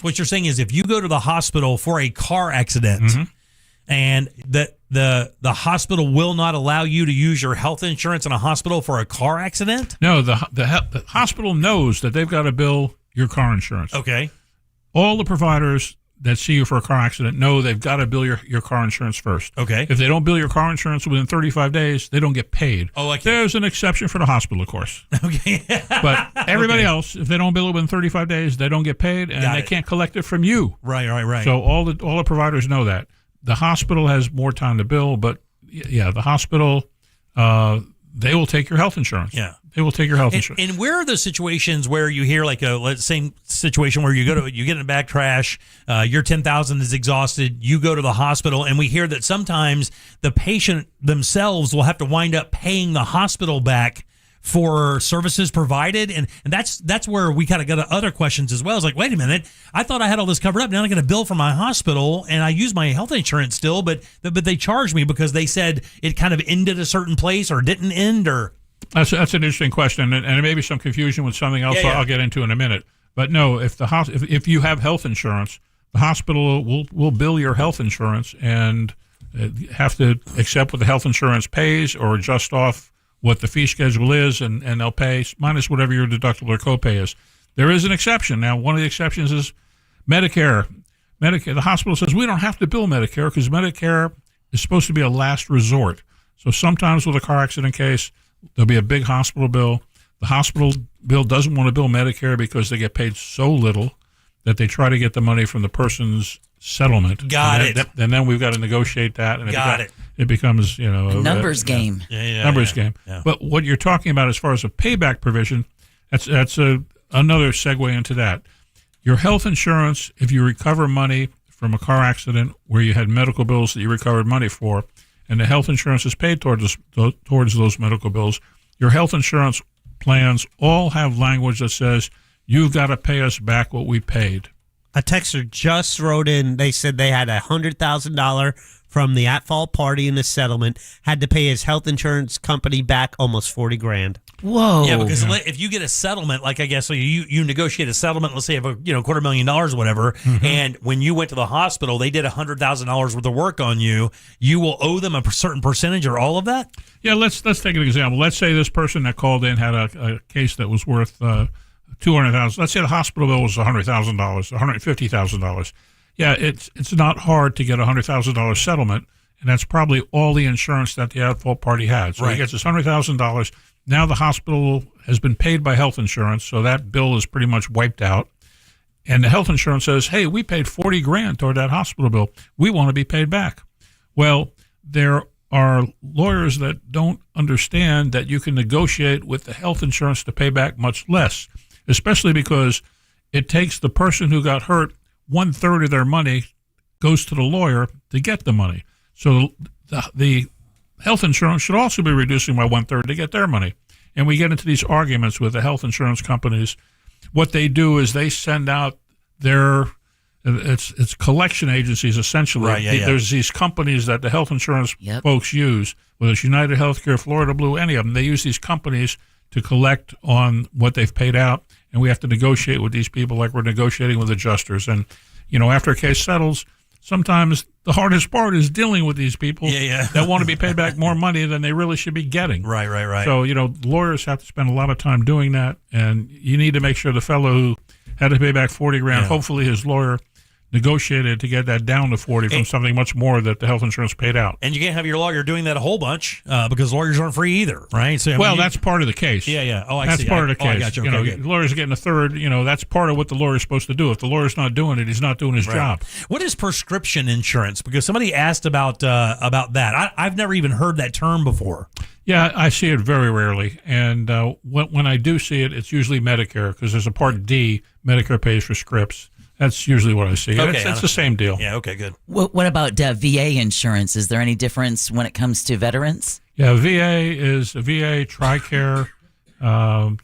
what you're saying is if you go to the hospital for a car accident and the hospital will not allow you to use your health insurance in a hospital for a car accident? No, the hospital knows that they've got to bill your car insurance. Okay. All the providers that see you for a car accident know they've got to bill your car insurance first. Okay. If they don't bill your car insurance within 35 days, they don't get paid. Oh, okay. There's an exception for the hospital, of course. Okay. But everybody else, if they don't bill it within 35 days, they don't get paid, and they can't collect it from you. Right. So all the providers know that. The hospital has more time to bill, but yeah, the hospital, they will take your health insurance. Yeah. They will take your health insurance. And where are the situations where you hear like same situation where you get in a bad crash, your $10,000 is exhausted, you go to the hospital, and we hear that sometimes the patient themselves will have to wind up paying the hospital back for services provided, and that's where we kind of got other questions as well. It's like, wait a minute, I thought I had all this covered up. Now I get a bill from my hospital, and I use my health insurance still, but they charged me because they said it kind of ended a certain place or didn't end, or. That's an interesting question, and there may be some confusion with something else I'll get into in a minute. But no, if you have health insurance, the hospital will bill your health insurance and have to accept what the health insurance pays or adjust off what the fee schedule is, and they'll pay minus whatever your deductible or copay is. There is an exception. Now, one of the exceptions is Medicare. The hospital says we don't have to bill Medicare because Medicare is supposed to be a last resort. So sometimes with a car accident case, there'll be a big hospital bill. The hospital bill doesn't want to bill Medicare because they get paid so little that they try to get the money from the person's settlement. Got it. And then we've got to negotiate that. And it becomes, a numbers game. Numbers game. Yeah. But what you're talking about as far as a payback provision, that's another segue into that. Your health insurance, if you recover money from a car accident where you had medical bills that you recovered money for, and the health insurance is paid towards those medical bills, your health insurance plans all have language that says you've got to pay us back what we paid. A texter just wrote in, they said they had $100,000 from the at-fault party in the settlement, had to pay his health insurance company back almost $40,000. Whoa. Yeah, because if you get a settlement, like I guess so you negotiate a settlement, let's say you have a $250,000 or whatever, and when you went to the hospital, they did $100,000 worth of work on you, you will owe them a certain percentage or all of that? Yeah, let's take an example. Let's say this person that called in had a case that was worth $200,000. Let's say the hospital bill was $100,000, $150,000. Yeah, it's not hard to get a $100,000 settlement, and that's probably all the insurance that the at-fault party had. So he gets this $100,000. Now the hospital has been paid by health insurance, so that bill is pretty much wiped out. And the health insurance says, hey, we paid $40,000 toward that hospital bill. We want to be paid back. Well, there are lawyers that don't understand that you can negotiate with the health insurance to pay back much less, especially because it takes the person who got hurt 1/3 of their money goes to the lawyer to get the money. So the health insurance should also be reducing by 1/3 to get their money. And we get into these arguments with the health insurance companies. What they do is they send out it's collection agencies essentially. Right, yeah. There's these companies that the health insurance folks use, whether it's United Healthcare, Florida Blue, any of them. They use these companies to collect on what they've paid out, and we have to negotiate with these people like we're negotiating with adjusters. And, after a case settles, sometimes the hardest part is dealing with these people that want to be paid back more money than they really should be getting. Right. So, lawyers have to spend a lot of time doing that, and you need to make sure the fellow who had to pay back $40,000, hopefully his lawyer negotiated to get that down to 40 from something much more that the health insurance paid out. And you can't have your lawyer doing that a whole bunch because lawyers aren't free either, right? So that's part of the case. Yeah. Oh, I that's see. Part of the case. I got you. Okay, The lawyer's getting a third. That's part of what the lawyer's supposed to do. If the lawyer's not doing it, he's not doing his job. What is prescription insurance? Because somebody asked about that. I've never even heard that term before. Yeah, I see it very rarely, and when I do see it, it's usually Medicare because there's a Part D. Medicare pays for scripts. That's usually what I see. Okay, it's the same deal. Yeah. Okay. Good. What about VA insurance? Is there any difference when it comes to veterans? Yeah, VA is VA, TRICARE.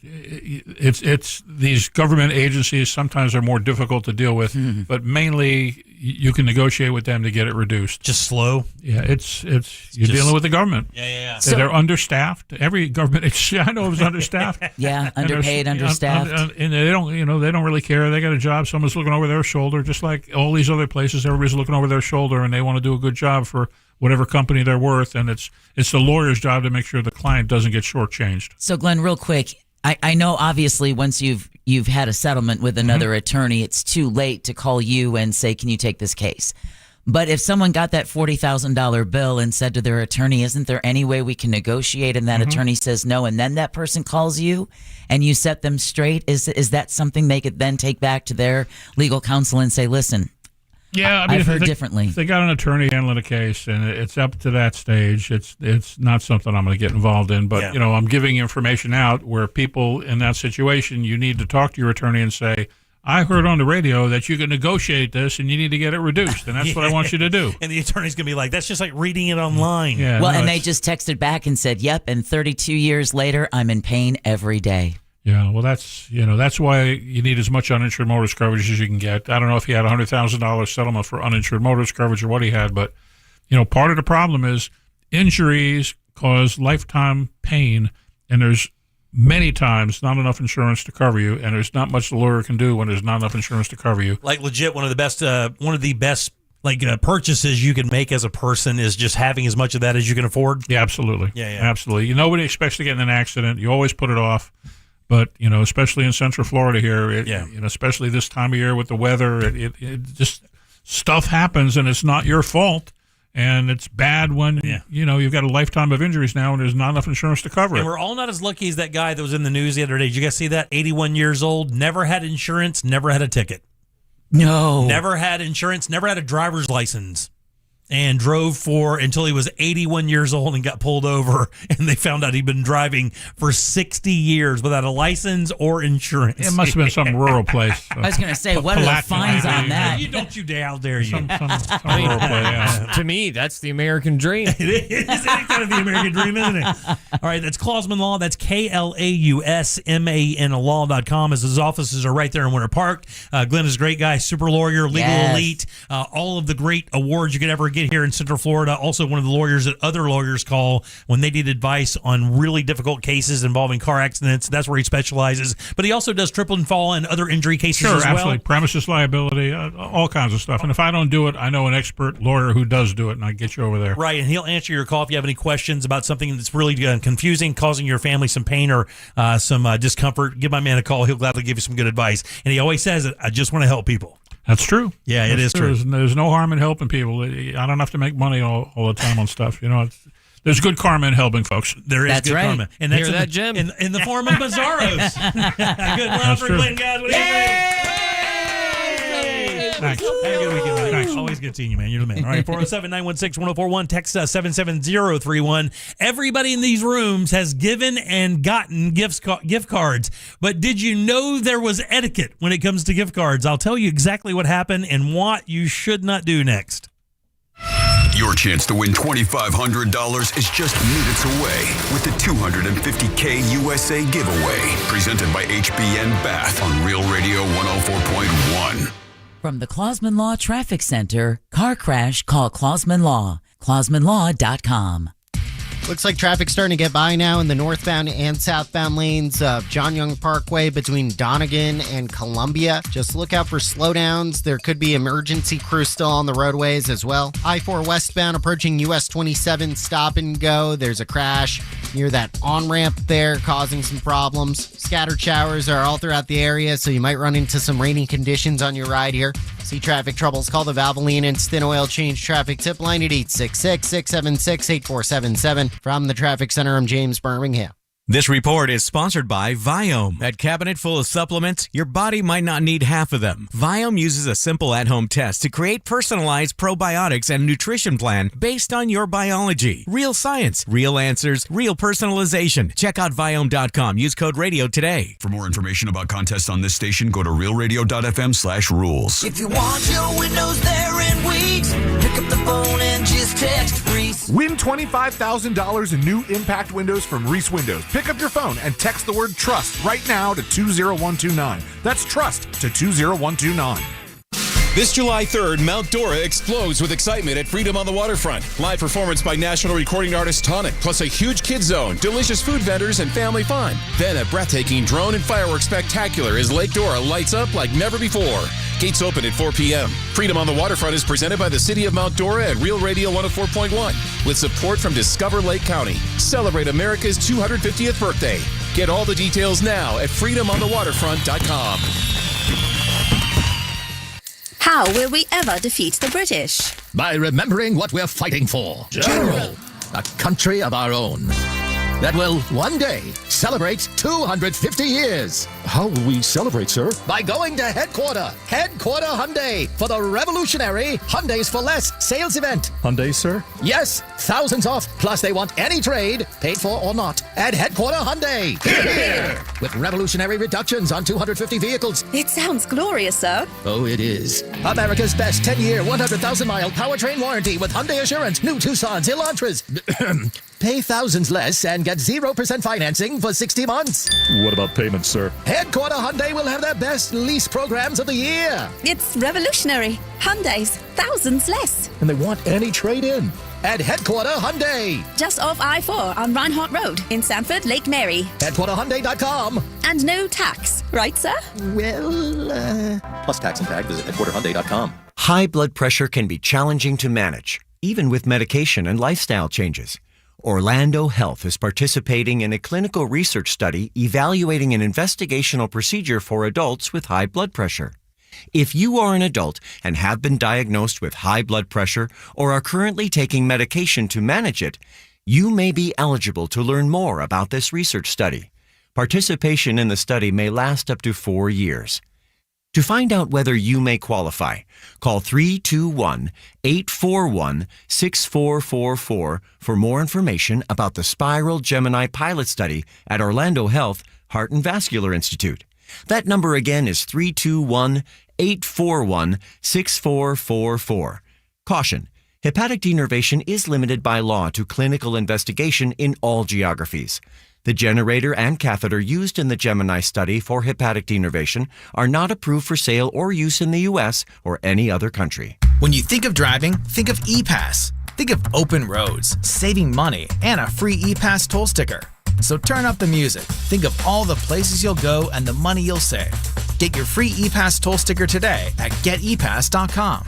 It's these government agencies sometimes are more difficult to deal with, but mainly you can negotiate with them to get it reduced. Just slow. Yeah, it's you're dealing with the government. Yeah. So they're understaffed. Every government agency I know is understaffed. Yeah, underpaid, understaffed. And they don't really care. They got a job. Someone's looking over their shoulder, just like all these other places. Everybody's looking over their shoulder, and they want to do a good job for whatever company they're worth. And it's the lawyer's job to make sure the client doesn't get shortchanged. So, Glenn, real quick, I know obviously once you've had a settlement with another attorney, it's too late to call you and say, can you take this case? But if someone got that $40,000 bill and said to their attorney, isn't there any way we can negotiate? And that attorney says no, and then that person calls you and you set them straight, is that something they could then take back to their legal counsel and say, listen, yeah, I mean, I've heard differently. If they got an attorney handling a case and it's up to that stage, it's not something I'm going to get involved in. But, I'm giving information out where people in that situation, you need to talk to your attorney and say, I heard on the radio that you can negotiate this and you need to get it reduced. And that's what I want you to do. And the attorney's going to be like, that's just like reading it online. Yeah, well, and they just texted back and said, yep, and 32 years later, I'm in pain every day. Yeah, well, that's why you need as much uninsured motorist coverage as you can get. I don't know if he had a $100,000 settlement for uninsured motorist coverage or what he had, but part of the problem is injuries cause lifetime pain, and there's many times not enough insurance to cover you, and there's not much the lawyer can do when there's not enough insurance to cover you. Like legit, one of the best purchases you can make as a person is just having as much of that as you can afford. Yeah, absolutely. Yeah. Absolutely. Nobody expects to get in an accident. You always put it off. But, especially in Central Florida here, especially this time of year with the weather, it just stuff happens and it's not your fault. And it's bad when, you've got a lifetime of injuries now and there's not enough insurance to cover it. And we're all not as lucky as that guy that was in the news the other day. Did you guys see that? 81 years old, never had insurance, never had a ticket. No. Never had insurance, never had a driver's license. And drove until he was 81 years old and got pulled over. And they found out he'd been driving for 60 years without a license or insurance. It must have been some rural place. I was going to say, what are the fines on that? How dare you? Some rural place, yeah. To me, that's the American dream. It is. It's kind of the American dream, isn't it? All right, that's Klausman Law. That's KLAUSMAN law.com. His offices are right there in Winter Park. Glenn is a great guy, super lawyer, legal elite, all of the great awards you could ever get here in Central Florida. Also one of the lawyers that other lawyers call when they need advice on really difficult cases involving car accidents. That's where he specializes. But he also does trip and fall and other injury cases as well. Sure, absolutely. Premises liability, all kinds of stuff. And if I don't do it, I know an expert lawyer who does do it, and I get you over there. Right, and he'll answer your call if you have any questions about something that's really confusing, causing your family some pain or some discomfort. Give my man a call. He'll gladly give you some good advice. And he always says, I just want to help people. That's true. Yeah, it is true. There's no harm in helping people. I don't have to make money all the time on stuff. There's good karma in helping folks. There is good karma. And that's Hear that, Jim? In the form of Bizarros. Good love for Glenn, guys. What do you think? Thanks. Have a good weekend, buddy. Thanks. Always good seeing you, man. You're the man. All right, 407-916-1041. Text 77031. Everybody in these rooms has given and gotten gift cards. But did you know there was etiquette when it comes to gift cards? I'll tell you exactly what happened and what you should not do next. Your chance to win $2,500 is just minutes away with the $250K USA giveaway. Presented by HBN Bath on Real Radio 104.1. From the Klausman Law Traffic Center, car crash, call Klausman Law. KlausmanLaw.com. Looks like traffic's starting to get by now in the northbound and southbound lanes of John Young Parkway between Donegan and Columbia. Just look out for slowdowns. There could be emergency crews still on the roadways as well. I-4 westbound approaching US 27, stop and go. There's a crash. near that on-ramp there, causing some problems. Scattered showers are all throughout the area, so you might run into some rainy conditions on your ride here. See traffic troubles, call the Valvoline Instant Oil Change Traffic Tip Line at 866-676-8477. From the Traffic Center, I'm James Birmingham. This report is sponsored by Viome. That cabinet full of supplements, your body might not need half of them. Viome uses a simple at-home test to create personalized probiotics and nutrition plan based on your biology. Real science, real answers, real personalization. Check out Viome.com. Use code RADIO today. For more information about contests on this station, go to realradio.fm/rules. If you want your windows there in weeks, pick up the phone and just text Reese. Win $25,000 in new impact windows from Reese Windows. Pick up your phone and text the word TRUST right now to 20129. That's TRUST to 20129. This July 3rd, Mount Dora explodes with excitement at Freedom on the Waterfront. Live performance by national recording artist Tonic, plus a huge kids zone, delicious food vendors, and family fun. Then a breathtaking drone and fireworks spectacular as Lake Dora lights up like never before. Gates open at 4 p.m. Freedom on the Waterfront is presented by the City of Mount Dora and Real Radio 104.1 with support from Discover Lake County. Celebrate America's 250th birthday. Get all the details now at freedomonthewaterfront.com. How will we ever defeat the British? By remembering what we're fighting for. General. A country of our own. That will one day celebrate 250 years. How will we celebrate, sir? By going to Headquarter Hyundai, for the revolutionary Hyundais for Less sales event. Hyundai, sir? Yes, thousands off, plus they want any trade, paid for or not, at Headquarter Hyundai. Here! With revolutionary reductions on 250 vehicles. It sounds glorious, sir. Oh, it is. America's best 10-year, 100,000-mile powertrain warranty with Hyundai Assurance, new Tucsons, Elantras. Pay thousands less and get 0% financing for 60 months. What about payments, sir? Headquarter Hyundai will have their best lease programs of the year. It's revolutionary. Hyundai's thousands less. And they want any trade-in. At Headquarter Hyundai. Just off I-4 on Reinhardt Road in Sanford, Lake Mary. HeadquarterHyundai.com. And no tax, right, sir? Well, Plus tax and tag, visit headquarterhyundai.com. High blood pressure can be challenging to manage, even with medication and lifestyle changes. Orlando Health is participating in a clinical research study evaluating an investigational procedure for adults with high blood pressure. If you are an adult and have been diagnosed with high blood pressure or are currently taking medication to manage it, you may be eligible to learn more about this research study. Participation in the study may last up to 4 years. To find out whether you may qualify, call 321-841-6444 for more information about the Spiral Gemini pilot study at Orlando Health Heart and Vascular Institute. That number again is 321-841-6444. Caution: hepatic denervation is limited by law to clinical investigation in all geographies. The generator and catheter used in the Gemini study for hepatic denervation are not approved for sale or use in the U.S. or any other country. When you think of driving, think of ePass. Think of open roads, saving money, and a free ePass toll sticker. So turn up the music. Think of all the places you'll go and the money you'll save. Get your free ePass toll sticker today at getepass.com.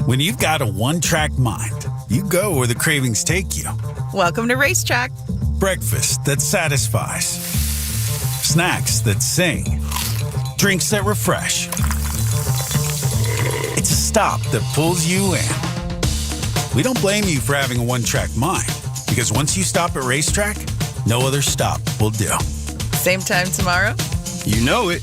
When you've got a one-track mind, you go where the cravings take you. Welcome to Racetrack. Breakfast that satisfies. Snacks that sing. Drinks that refresh. It's a stop that pulls you in. We don't blame you for having a one-track mind, because once you stop at Racetrack, no other stop will do. Same time tomorrow? You know it.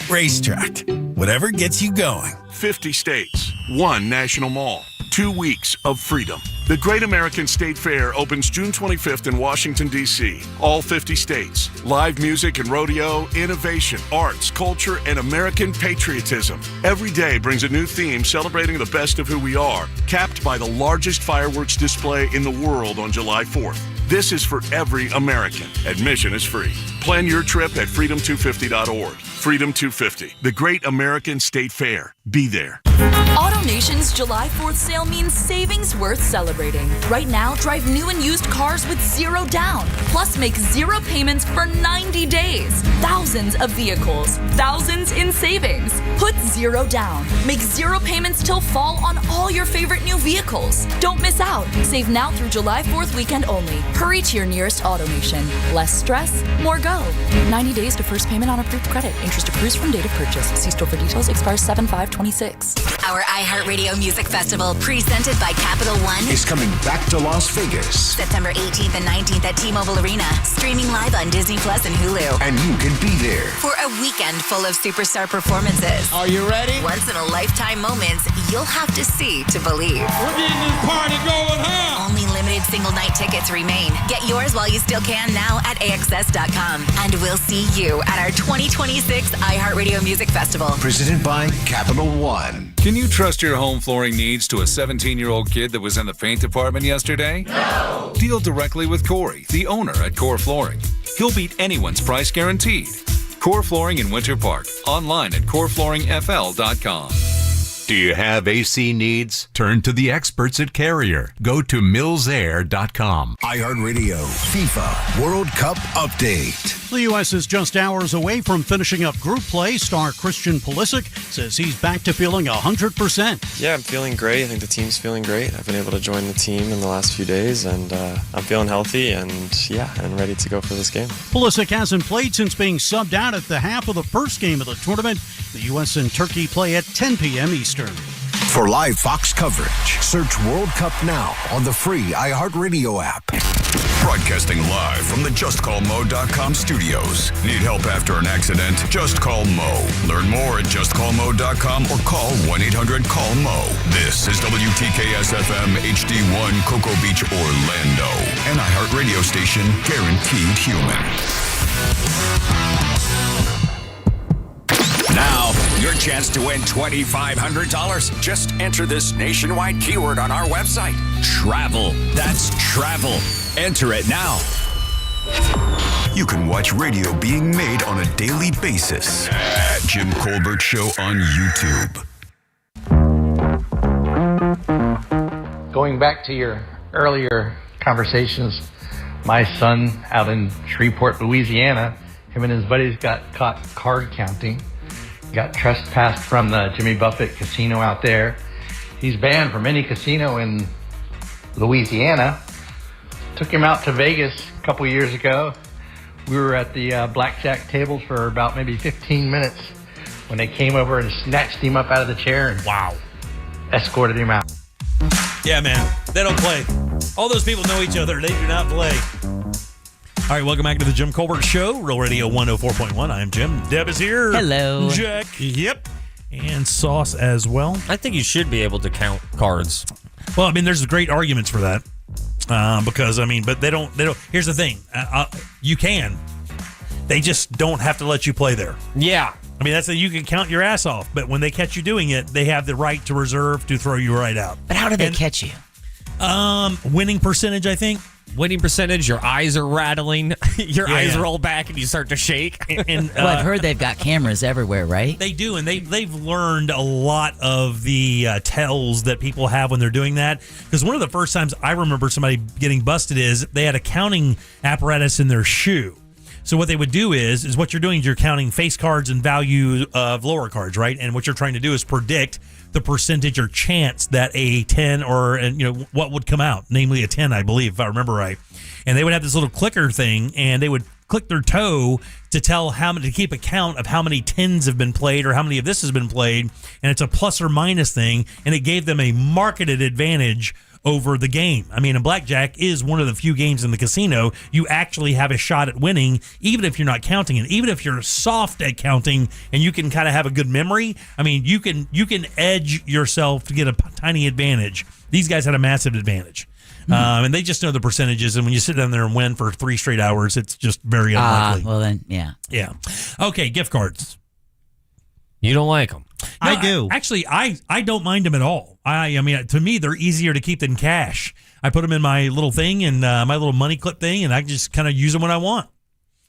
Racetrack. Whatever gets you going. 50 states, one national mall, 2 weeks of freedom. The Great American State Fair opens June 25th in Washington, D.C. All 50 states. Live music and rodeo, innovation, arts, culture, and American patriotism. Every day brings a new theme celebrating the best of who we are, capped by the largest fireworks display in the world on July 4th. This is for every American. Admission is free. Plan your trip at freedom250.org. Freedom 250, the Great American State Fair. Be there. Auto AutoNation's July 4th sale means savings worth celebrating. Right now, drive new and used cars with zero down. Plus, make zero payments for 90 days. Thousands of vehicles, thousands in savings. Put zero down. Make zero payments till fall on all your favorite new vehicles. Don't miss out. Save now through July 4th weekend only. Hurry to your nearest AutoNation. Less stress, more go. 90 days to first payment on approved credit. Interest accrues from date of purchase. See store for details. Expires 7/5/26. Our iHeartRadio Music Festival, presented by Capital One, is coming back to Las Vegas. September 18th and 19th at T-Mobile Arena. Streaming live on Disney Plus and Hulu. And you can be there For a weekend full of superstar performances. Are you ready? Once-in-a-lifetime moments you'll have to see to believe. We're getting this party going, huh? Only limited single-night tickets remain. Get yours while you still can now at AXS.com. And we'll see you at our 2026 iHeartRadio Music Festival. Presented by Capital One. Can you trust your home flooring needs to a 17-year-old kid that was in the paint department yesterday? No! Deal directly with Corey, the owner at Core Flooring. He'll beat anyone's price guaranteed. Core Flooring in Winter Park. Online at coreflooringfl.com. Do you have AC needs? Turn to the experts at Carrier. Go to millsair.com. iHeartRadio FIFA World Cup Update. The U.S. is just hours away from finishing up group play. Star Christian Pulisic says he's back to feeling 100%. Yeah, I'm feeling great. I think the team's feeling great. I've been able to join the team in the last few days, and I'm feeling healthy and ready to go for this game. Pulisic hasn't played since being subbed out at the half of the first game of the tournament. The U.S. and Turkey play at 10 p.m. Eastern. For live Fox coverage, search World Cup now on the free iHeartRadio app. Broadcasting live from the JustCallMo.com studios. Need help after an accident? Just call Mo. Learn more at JustCallMo.com or call 1-800-CALL-MO. This is WTKS-FM HD1 Cocoa Beach, Orlando. An iHeartRadio station guaranteed human. Now, your chance to win $2,500. Just enter this nationwide keyword on our website. Travel. That's travel. Enter it now. You can watch radio being made on a daily basis at Jim Colbert Show on YouTube. Going back to your earlier conversations, my son out in Shreveport, Louisiana, him and his buddies got caught card counting. Got trespassed from the Jimmy Buffett casino out there. He's banned from any casino in Louisiana. Took him out to Vegas a couple years ago. We were at the blackjack tables for about maybe 15 minutes when they came over and snatched him up out of the chair and escorted him out. Yeah, man. They don't play. All those people know each other. They do not play. All right, welcome back to the Jim Colbert Show, Real Radio 104.1. I am Jim. Deb is here. Hello. Jack. Yep. And Sauce as well. I think you should be able to count cards. Well, I mean, there's great arguments for that. Because, I mean, but they don't. Here's the thing. You can. They just don't have to let you play there. Yeah. I mean, you can count your ass off, but when they catch you doing it, they have the right to reserve to throw you right out. But how do they catch you? Winning percentage, I think. Winning percentage, your eyes are rattling, your eyes roll back and you start to shake. And well, I've heard they've got cameras everywhere, right? They do, and they've learned a lot of the tells that people have when they're doing that. Because one of the first times I remember somebody getting busted is they had a counting apparatus in their shoe. So what they would do is what you're doing is you're counting face cards and value of lower cards, right? And what you're trying to do is predict the percentage or chance that a 10 or what would come out, namely a 10, I believe, if I remember right. And they would have this little clicker thing, and they would click their toe to tell to keep a count of how many 10s have been played or how many of this has been played, and it's a plus or minus thing, and it gave them a marketed advantage over the game. I mean, and blackjack is one of the few games in the casino you actually have a shot at winning, even if you're not counting it. Even if you're soft at counting and you can kind of have a good memory, I mean, you can edge yourself to get a tiny advantage. These guys had a massive advantage. And they just know the percentages, and when you sit down there and win for 3 straight hours, it's just very unlikely. Well then, yeah. Yeah. Okay, gift cards. You don't like them. No, I do. I don't mind them at all. I mean, to me, they're easier to keep than cash. I put them in my little thing and my little money clip thing, and I just kind of use them when I want.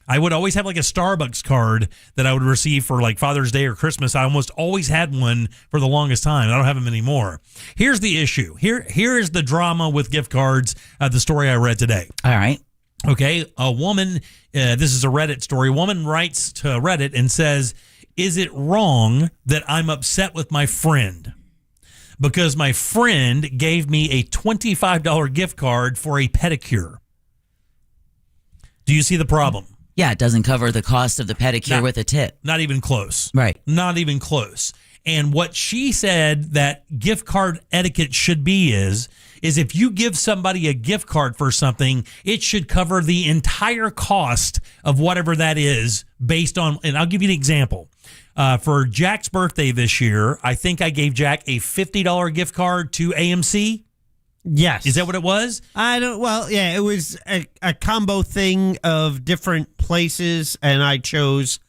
I would always have like a Starbucks card that I would receive for like Father's Day or Christmas. I almost always had one for the longest time. I don't have them anymore. Here's the issue. Here is the drama with gift cards. The story I read today. All right. Okay, a woman, this is a Reddit story. A woman writes to Reddit and says, is it wrong that I'm upset with my friend? Because my friend gave me a $25 gift card for a pedicure. Do you see the problem? Yeah, it doesn't cover the cost of the pedicure with a tip. Not even close. Right. Not even close. And what she said that gift card etiquette should be is if you give somebody a gift card for something, it should cover the entire cost of whatever that is based on, and I'll give you an example. For Jack's birthday this year, I think I gave Jack a $50 gift card to AMC. Yes. Is that what it was? It was a combo thing of different places, and I chose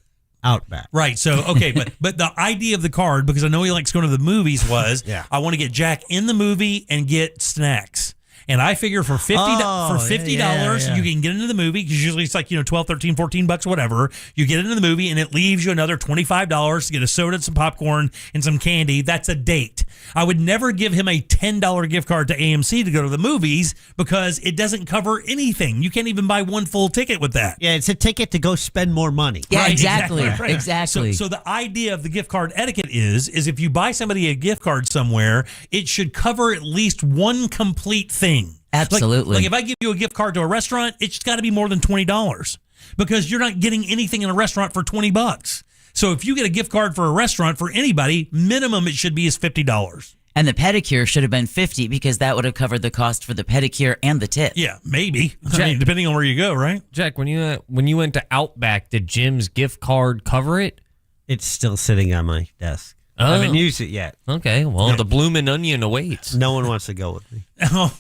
Outback. Right. So, okay, but the idea of the card, because I know he likes going to the movies, was Yeah. I want to get Jack in the movie and get snacks. And I figure for $50, you can get into the movie, because usually it's like, $12, $13, $14, whatever. You get into the movie and it leaves you another $25 to get a soda, some popcorn, and some candy. That's a date. I would never give him a $10 gift card to AMC to go to the movies, because it doesn't cover anything. You can't even buy one full ticket with that. Yeah, it's a ticket to go spend more money. Yeah, Right, exactly. right. Exactly. So the idea of the gift card etiquette is if you buy somebody a gift card somewhere, it should cover at least one complete thing. Absolutely. Like if I give you a gift card to a restaurant, it's got to be more than $20, because you're not getting anything in a restaurant for $20. So if you get a gift card for a restaurant for anybody, minimum it should be is $50. And the pedicure should have been $50, because that would have covered the cost for the pedicure and the tip. Yeah, maybe. I mean, depending on where you go, right? Jack, when you went to Outback, did Jim's gift card cover it? It's still sitting on my desk. Oh. I haven't used it yet. Okay, well, the bloomin' onion awaits. No one wants to go with me. Oh,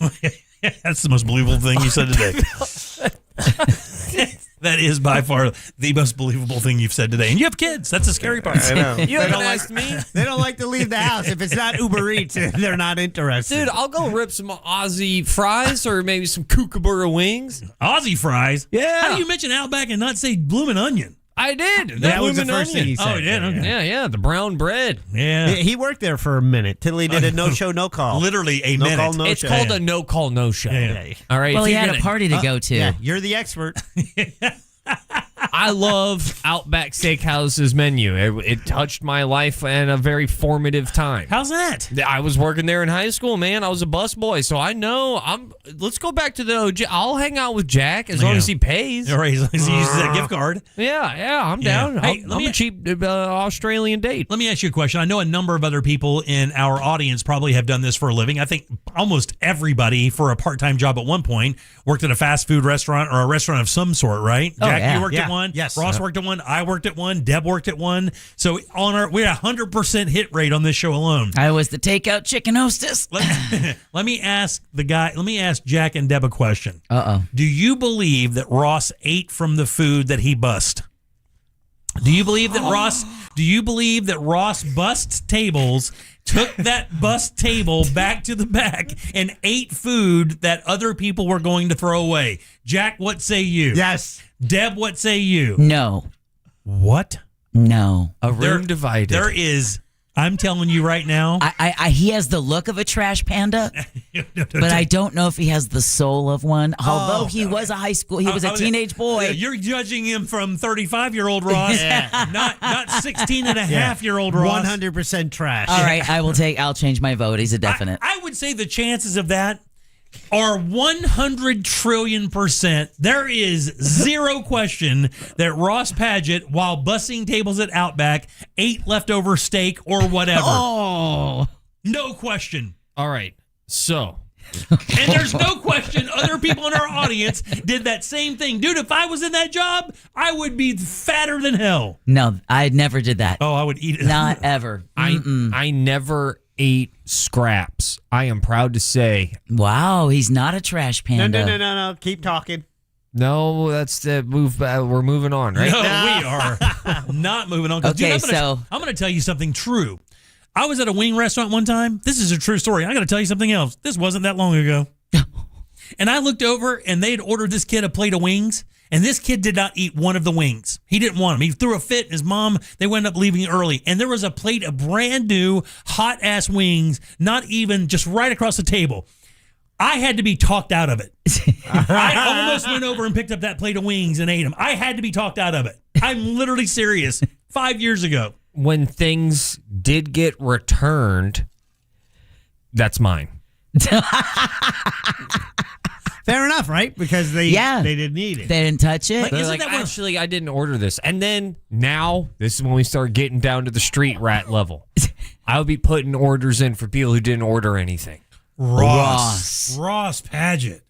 that's the most believable thing you said today. That is by far the most believable thing you've said today. And you have kids. That's the scary part. I know. You haven't asked me. They don't like to leave the house. If it's not Uber Eats, they're not interested. Dude, I'll go rip some Aussie fries or maybe some kookaburra wings. Aussie fries? Yeah. How do you mention Outback and not say bloomin' onion? I did. That was the first thing he said. Oh, he did? Okay. Yeah, the brown bread. Yeah. He worked there for a minute till he did a no-show, no-call. Literally a No minute. call, no It's show. called a no-call, no-show. Yeah. All right. Well, if he you're had a gonna- party to go to. Yeah, you're the expert. I love Outback Steakhouse's menu. It touched my life in a very formative time. How's that? I was working there in high school, man. I was a busboy, so I know. Let's go back to the OG. I'll hang out with Jack as long as he pays. All right, as long as he uses that gift card. Yeah, I'm down. Hey, I'm a cheap Australian date. Let me ask you a question. I know a number of other people in our audience probably have done this for a living. I think almost everybody for a part-time job at one point worked at a fast food restaurant or a restaurant of some sort, right? Oh, Jack, yeah. you worked at one. Yes. Ross worked at one. I worked at one. Deb worked at one. So we're at 100% hit rate on this show alone. I was the takeout chicken hostess. Let me ask Jack and Deb a question. Uh-oh. Do you believe that Ross ate from the food that he bussed? Do you believe that Ross bussed tables, took that bust table back to the back, and ate food that other people were going to throw away? Jack, what say you? Yes. Deb, what say you? No. What? No. A room divided. There is. I'm telling you right now. He has the look of a trash panda, but I don't know if he has the soul of one. Although he was a teenage boy. You're judging him from 35-year-old Ross, not 16 and a half-year-old Ross. 100% trash. All right, I'll change my vote. He's a definite. I would say the chances of that are 100 trillion%. There is zero question that Ross Padgett, while bussing tables at Outback, ate leftover steak or whatever. Oh. No question. All right. So. And there's no question other people in our audience did that same thing. Dude, if I was in that job, I would be fatter than hell. No, I never did that. Oh, I would eat it. Not ever. I never ate scraps. I am proud to say. Wow, he's not a trash panda. No. Keep talking. No, that's the move. We're moving on, right? No, we are not moving on. Okay, dude, I'm going to tell you something true. I was at a wing restaurant one time. This is a true story. I got to tell you something else. This wasn't that long ago. And I looked over, and they had ordered this kid a plate of wings. And this kid did not eat one of the wings. He didn't want them. He threw a fit. His mom, they wound up leaving early. And there was a plate of brand new hot-ass wings, not even just right across the table. I had to be talked out of it. I almost went over and picked up that plate of wings and ate them. I had to be talked out of it. I'm literally serious. 5 years ago. When things did get returned, that's mine. Fair enough, right? Because they didn't eat it. They didn't touch it. They're like, actually, I didn't order this. And then now, this is when we start getting down to the street rat level. I'll be putting orders in for people who didn't order anything. Ross Padgett.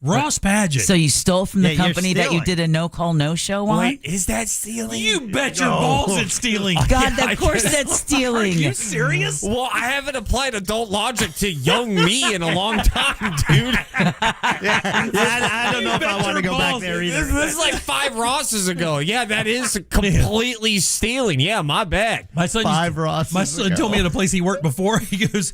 Ross Padgett. So you stole from the company that you did a no-call, no-show on? Wait, is that stealing? You bet your balls it's stealing. God, of course that's stealing. Are you serious? Well, I haven't applied adult logic to young me in a long time, dude. I don't know if I want to go back there either. This is like 5 Rosses ago. Yeah, that is completely stealing. Yeah, my bad. My son told me at a place he worked before. He goes,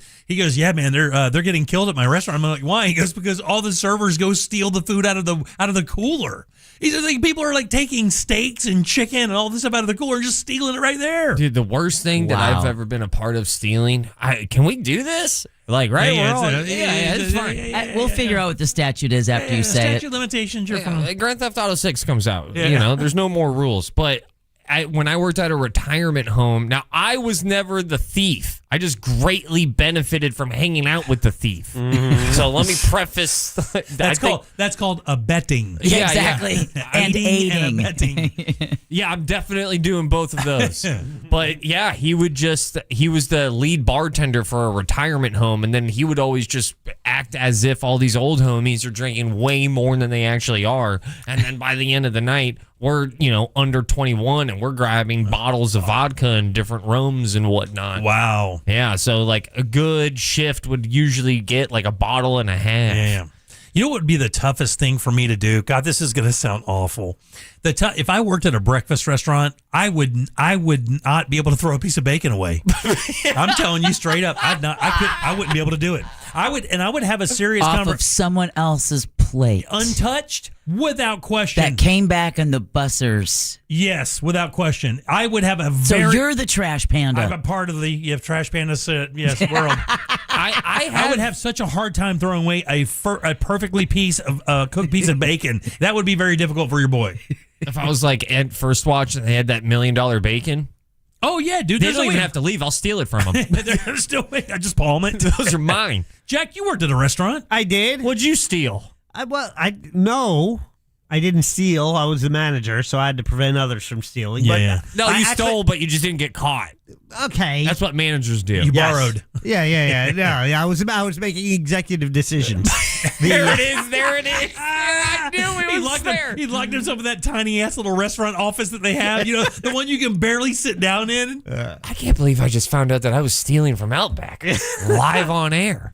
yeah, man, they're getting killed at my restaurant. I'm like, why? He goes, because all the servers go steal the food out of the cooler. He says like people are like taking steaks and chicken and all this stuff out of the cooler and just stealing it right there. Dude, the worst thing that I've ever been a part of stealing. Can we do this? Like, right? It's fine. We'll figure out what the statute is after you say it. Statute limitations. You're fine. Grand Theft Auto 6 comes out. Yeah. There's no more rules. But when I worked at a retirement home, now I was never the thief. I just greatly benefited from hanging out with the thief. Mm-hmm. So let me preface. That's called abetting. Yeah, exactly. And aiding. And abetting. Yeah, I'm definitely doing both of those. But yeah, he was the lead bartender for a retirement home, and then he would always just act as if all these old homies are drinking way more than they actually are. And then by the end of the night, we're, under 21 and we're grabbing bottles of vodka and different rums and whatnot. Wow. Yeah, so like a good shift would usually get like a bottle and a half. Yeah. You know what would be the toughest thing for me to do? God, this is going to sound awful. If I worked at a breakfast restaurant, I would not be able to throw a piece of bacon away. I'm telling you straight up, I wouldn't be able to do it. I would have a serious off of someone else's plate, untouched, without question. That came back in the bussers. Yes, without question. I would have So you're the trash panda. I'm a part of the trash panda world. I would have such a hard time throwing away a perfectly cooked piece of bacon. That would be very difficult for your boy. If I was like at First Watch and they had that $1 million bacon. Oh, yeah, dude. They don't even have to leave. I'll steal it from them. They're still waiting. I just palm it. Those are mine. Jack, you worked at a restaurant. I did. What'd you steal? I didn't steal. I was the manager, so I had to prevent others from stealing. Yeah. No, you stole, but you just didn't get caught. Okay. That's what managers do. You borrowed. Yeah. No, I was making executive decisions. There it is. I knew it was fair. He locked himself in that tiny ass little restaurant office that they have. The one you can barely sit down in. I can't believe I just found out that I was stealing from Outback live on air.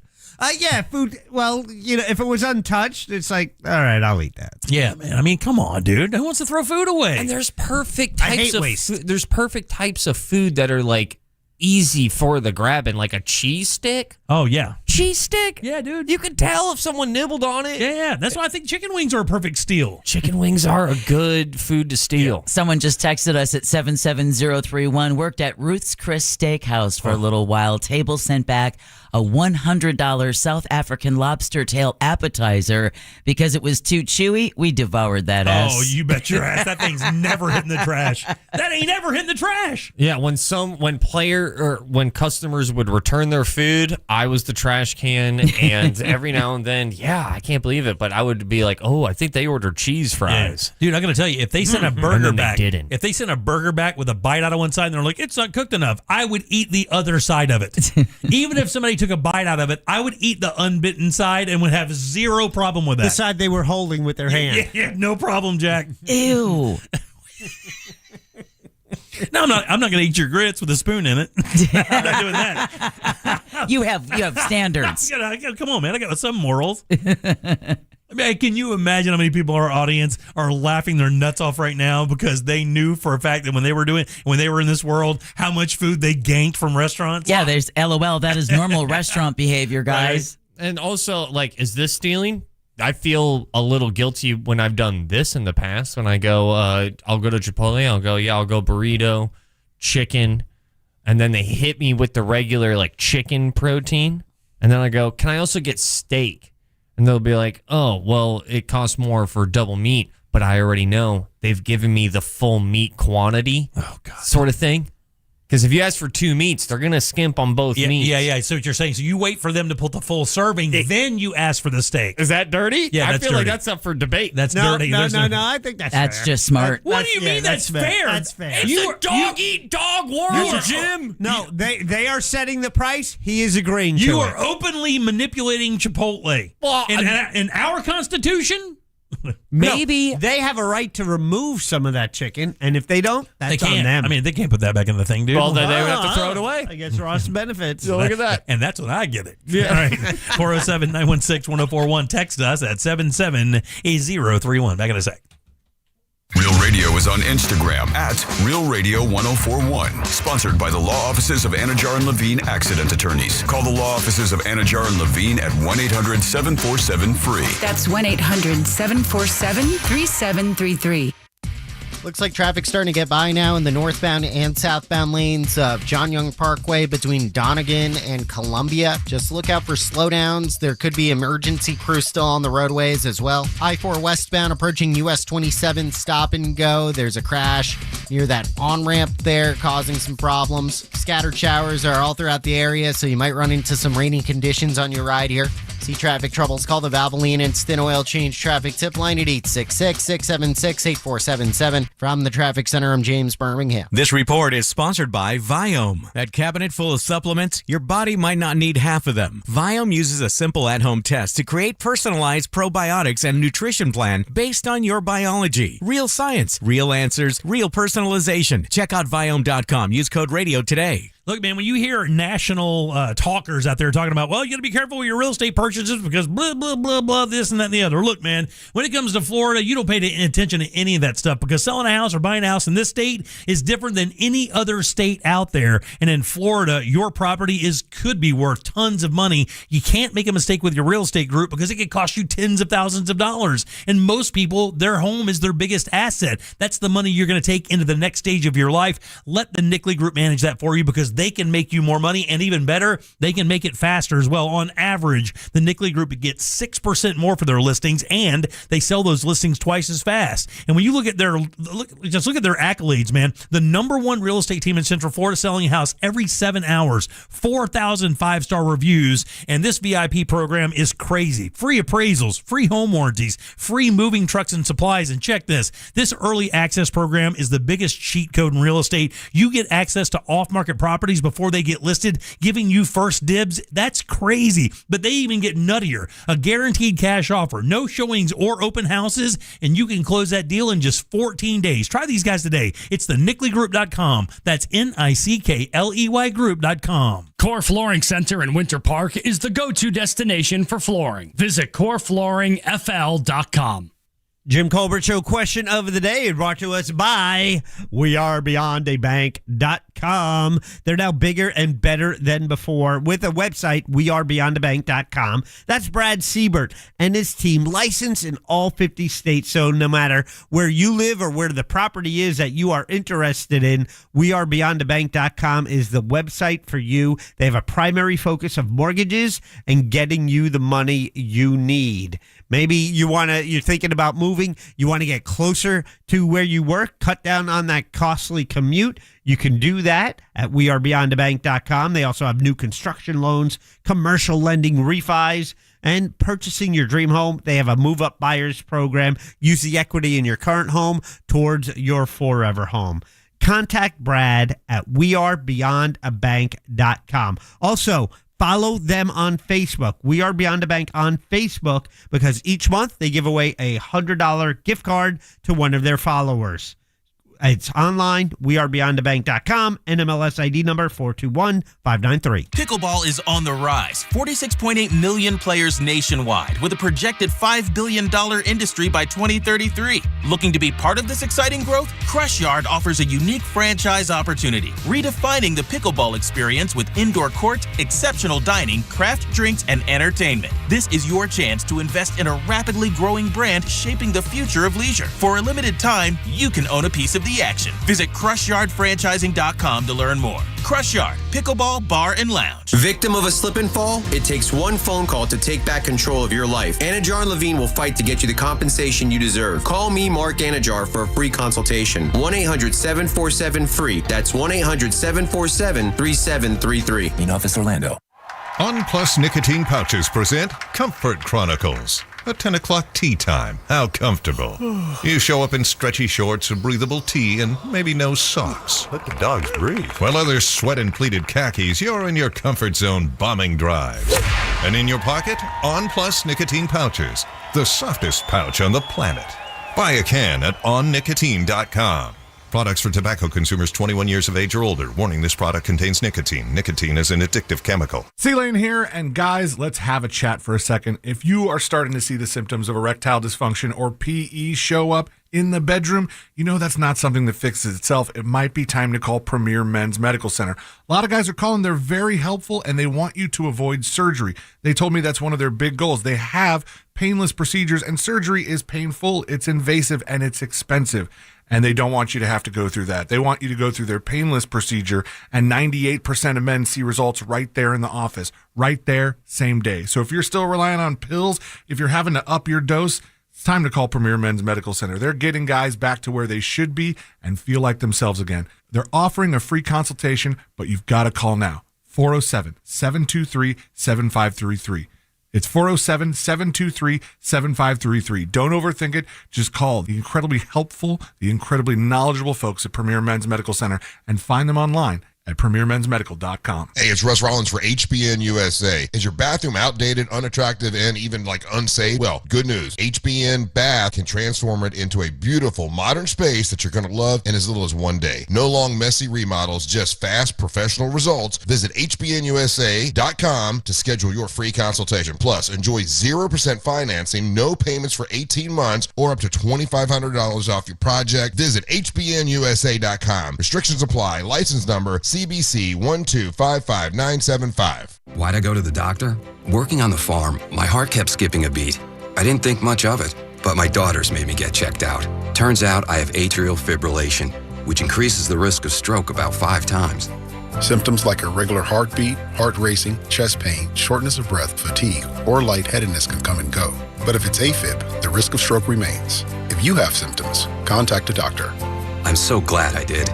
Yeah, food. Well, if it was untouched, it's like, all right, I'll eat that. Yeah, man. I mean, come on, dude. Who wants to throw food away? And there's perfect types of food. There's perfect types of food that are like easy for the grabbing, like a cheese stick. Oh yeah, cheese stick. Yeah, dude. You can tell if someone nibbled on it. Yeah. That's why I think chicken wings are a perfect steal. Chicken wings are a good food to steal. Yeah. Someone just texted us at 77031. Worked at Ruth's Chris Steakhouse for a little while. Table sent back a $100 South African lobster tail appetizer because it was too chewy. We devoured that ass. Oh, you bet your ass. That thing's never hitting the trash. That ain't ever hitting the trash. Yeah, when customers would return their food, I was the trash can, and every now and then, I can't believe it, but I would be like, oh, I think they ordered cheese fries. Yeah. Dude, I'm gonna tell you, if they sent a burger back, didn't. If they sent a burger back with a bite out of one side and they're like, it's not cooked enough, I would eat the other side of it. Even if somebody took a bite out of it, I would eat the unbitten side and would have zero problem with that. The side they were holding with their hand. Yeah, no problem, Jack. Ew. No, I'm not going to eat your grits with a spoon in it. I'm not doing that. You have standards. Come on, man. I got some morals. I mean, can you imagine how many people in our audience are laughing their nuts off right now because they knew for a fact that when they were in this world, how much food they ganked from restaurants? Yeah, there's LOL. That is normal restaurant behavior, guys. Right. And also, like, is this stealing? I feel a little guilty when I've done this in the past. When I go, I'll go to Chipotle. I'll go burrito, chicken, and then they hit me with the regular like chicken protein, and then I go, can I also get steak? And they'll be like, oh, well, it costs more for double meat, but I already know they've given me the full meat quantity, sort of thing. Because if you ask for 2 meats, they're going to skimp on both meats. Yeah. So what you're saying, so you wait for them to put the full serving, then you ask for the steak. Is that dirty? Yeah, I that's feel dirty. like that's up for debate. That's No, dirty. no, I think that's fair. just smart. What do you mean that's fair? That's fair. It's a dog-eat-dog world, Jim. No, they are setting the price. He is agreeing to You it. are openly manipulating Chipotle. Well, in our Constitution? Maybe they have a right to remove some of that chicken, and if they don't, that's They can't. on them. I mean, they can't put that back in the thing, dude. Well, then they would have to throw it away. I guess Ross benefits. So look at that. And that's when I get it. Yeah. All right. 407-916-1041. Text us at 77031. Back in a sec. Real Radio is on Instagram at Real Radio 1041. Sponsored by the law offices of Anajar and Levine Accident Attorneys. Call the law offices of Anajar and Levine at 1-800-747-FREE. That's 1-800-747-3733. Looks like traffic's starting to get by now in the northbound and southbound lanes of John Young Parkway between Donegan and Columbia. Just look out for slowdowns. There could be emergency crews still on the roadways as well. I-4 westbound approaching US 27 stop and go. There's a crash near that on-ramp there causing some problems. Scattered showers are all throughout the area, so you might run into some rainy conditions on your ride here. See traffic troubles, call the Valvoline Instant Oil Change Traffic Tip Line at 866-676-8477. From the Traffic Center, I'm James Birmingham. This report is sponsored by Viome. That cabinet full of supplements, your body might not need half of them. Viome uses a simple at-home test to create personalized probiotics and nutrition plan based on your biology. Real science, real answers, real personalization. Check out Viome.com. Use code RADIO today. Look, man, when you hear national talkers out there talking about, well, you got to be careful with your real estate purchases because blah, blah, blah, blah, this and that and the other. Look, man, when it comes to Florida, you don't pay attention to any of that stuff because selling a house or buying a house in this state is different than any other state out there. And in Florida, your property could be worth tons of money. You can't make a mistake with your real estate group because it could cost you tens of thousands of dollars. And most people, their home is their biggest asset. That's the money you're going to take into the next stage of your life. Let the Nickley Group manage that for you because they can make you more money, and even better, they can make it faster as well. On average, the Nickley Group gets 6% more for their listings, and they sell those listings twice as fast. And when you look at their just look at their accolades, man, the number one real estate team in Central Florida selling a house every 7 hours, 4,000 5-star reviews, and this VIP program is crazy. Free appraisals, free home warranties, free moving trucks and supplies, and check this early access program is the biggest cheat code in real estate. You get access to off-market properties before they get listed, giving you first dibs. That's crazy. But they even get nuttier. A guaranteed cash offer, no showings or open houses, and you can close that deal in just 14 days. Try these guys today. It's the NickleyGroup.com. That's NICKLEY Group.com. Core Flooring Center in Winter Park is the go-to destination for flooring. Visit coreflooringfl.com. Jim Colbert Show question of the day brought to us by WeAreBeyondABank.com. They're now bigger and better than before with a website, WeAreBeyondABank.com. That's Brad Siebert and his team, licensed in all 50 states. So no matter where you live or where the property is that you are interested in, WeAreBeyondABank.com is the website for you. They have a primary focus of mortgages and getting you the money you need. Maybe you're thinking about moving, you want to get closer to where you work, cut down on that costly commute. You can do that at WeAreBeyondABank.com. They also have new construction loans, commercial lending, refis, and purchasing your dream home. They have a move-up buyers program. Use the equity in your current home towards your forever home. Contact Brad at WeAreBeyondABank.com. Also, follow them on Facebook. We Are Beyond the Bank on Facebook because each month they give away a $100 gift card to one of their followers. It's online, wearebeyondthebank.com, NMLS ID number 421593. Pickleball is on the rise. 46.8 million players nationwide, with a projected $5 billion industry by 2033. Looking to be part of this exciting growth? Crush Yard offers a unique franchise opportunity, redefining the pickleball experience with indoor court, exceptional dining, craft drinks, and entertainment. This is your chance to invest in a rapidly growing brand shaping the future of leisure. For a limited time, you can own a piece of the action. Visit CrushYardFranchising.com to learn more. Crush Yard, pickleball, bar, and lounge. Victim of a slip and fall? It takes one phone call to take back control of your life. Anajar and Levine will fight to get you the compensation you deserve. Call me, Mark Anajar, for a free consultation. 1-800-747-FREE. That's 1-800-747-3733. In Office Orlando. On Plus Nicotine Pouches present Comfort Chronicles. A 10 o'clock tea time. How comfortable. You show up in stretchy shorts, a breathable tee, and maybe no socks. Let the dogs breathe. While others sweat in pleated khakis, you're in your comfort zone bombing drives. And in your pocket, On Plus Nicotine Pouches. The softest pouch on the planet. Buy a can at onnicotine.com. Products for tobacco consumers 21 years of age or older. Warning, this product contains nicotine. Nicotine is an addictive chemical. C-Lane here, and guys, let's have a chat for a second. If you are starting to see the symptoms of erectile dysfunction or PE show up in the bedroom, you know that's not something that fixes itself. It might be time to call Premier Men's Medical Center. A lot of guys are calling. They're very helpful, and they want you to avoid surgery. They told me that's one of their big goals. They have painless procedures, and surgery is painful, it's invasive, and it's expensive. And they don't want you to have to go through that. They want you to go through their painless procedure, and 98% of men see results right there in the office, right there, same day. So if you're still relying on pills, if you're having to up your dose, it's time to call Premier Men's Medical Center. They're getting guys back to where they should be and feel like themselves again. They're offering a free consultation, but you've got to call now. 407-723-7533. It's 407-723-7533. Don't overthink it. Just call the incredibly helpful, the incredibly knowledgeable folks at Premier Men's Medical Center and find them online at premiermensmedical.com. Hey, it's Russ Rollins for HBN USA. Is your bathroom outdated, unattractive, and even unsafe? Well, good news. HBN Bath can transform it into a beautiful, modern space that you're going to love in as little as one day. No long, messy remodels, just fast, professional results. Visit HBNUSA.com to schedule your free consultation. Plus, enjoy 0% financing, no payments for 18 months, or up to $2,500 off your project. Visit HBNUSA.com. Restrictions apply. License number CBC 1255975. Why'd I go to the doctor? Working on the farm, my heart kept skipping a beat. I didn't think much of it, but my daughters made me get checked out. Turns out I have atrial fibrillation, which increases the risk of stroke about 5 times. Symptoms like irregular heartbeat, heart racing, chest pain, shortness of breath, fatigue, or lightheadedness can come and go. But if it's AFib, the risk of stroke remains. If you have symptoms, contact a doctor. I'm so glad I did.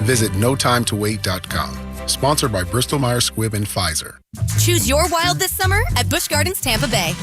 Visit NoTimeToWait.com. Sponsored by Bristol-Myers Squibb and Pfizer. Choose your wild this summer at Busch Gardens Tampa Bay.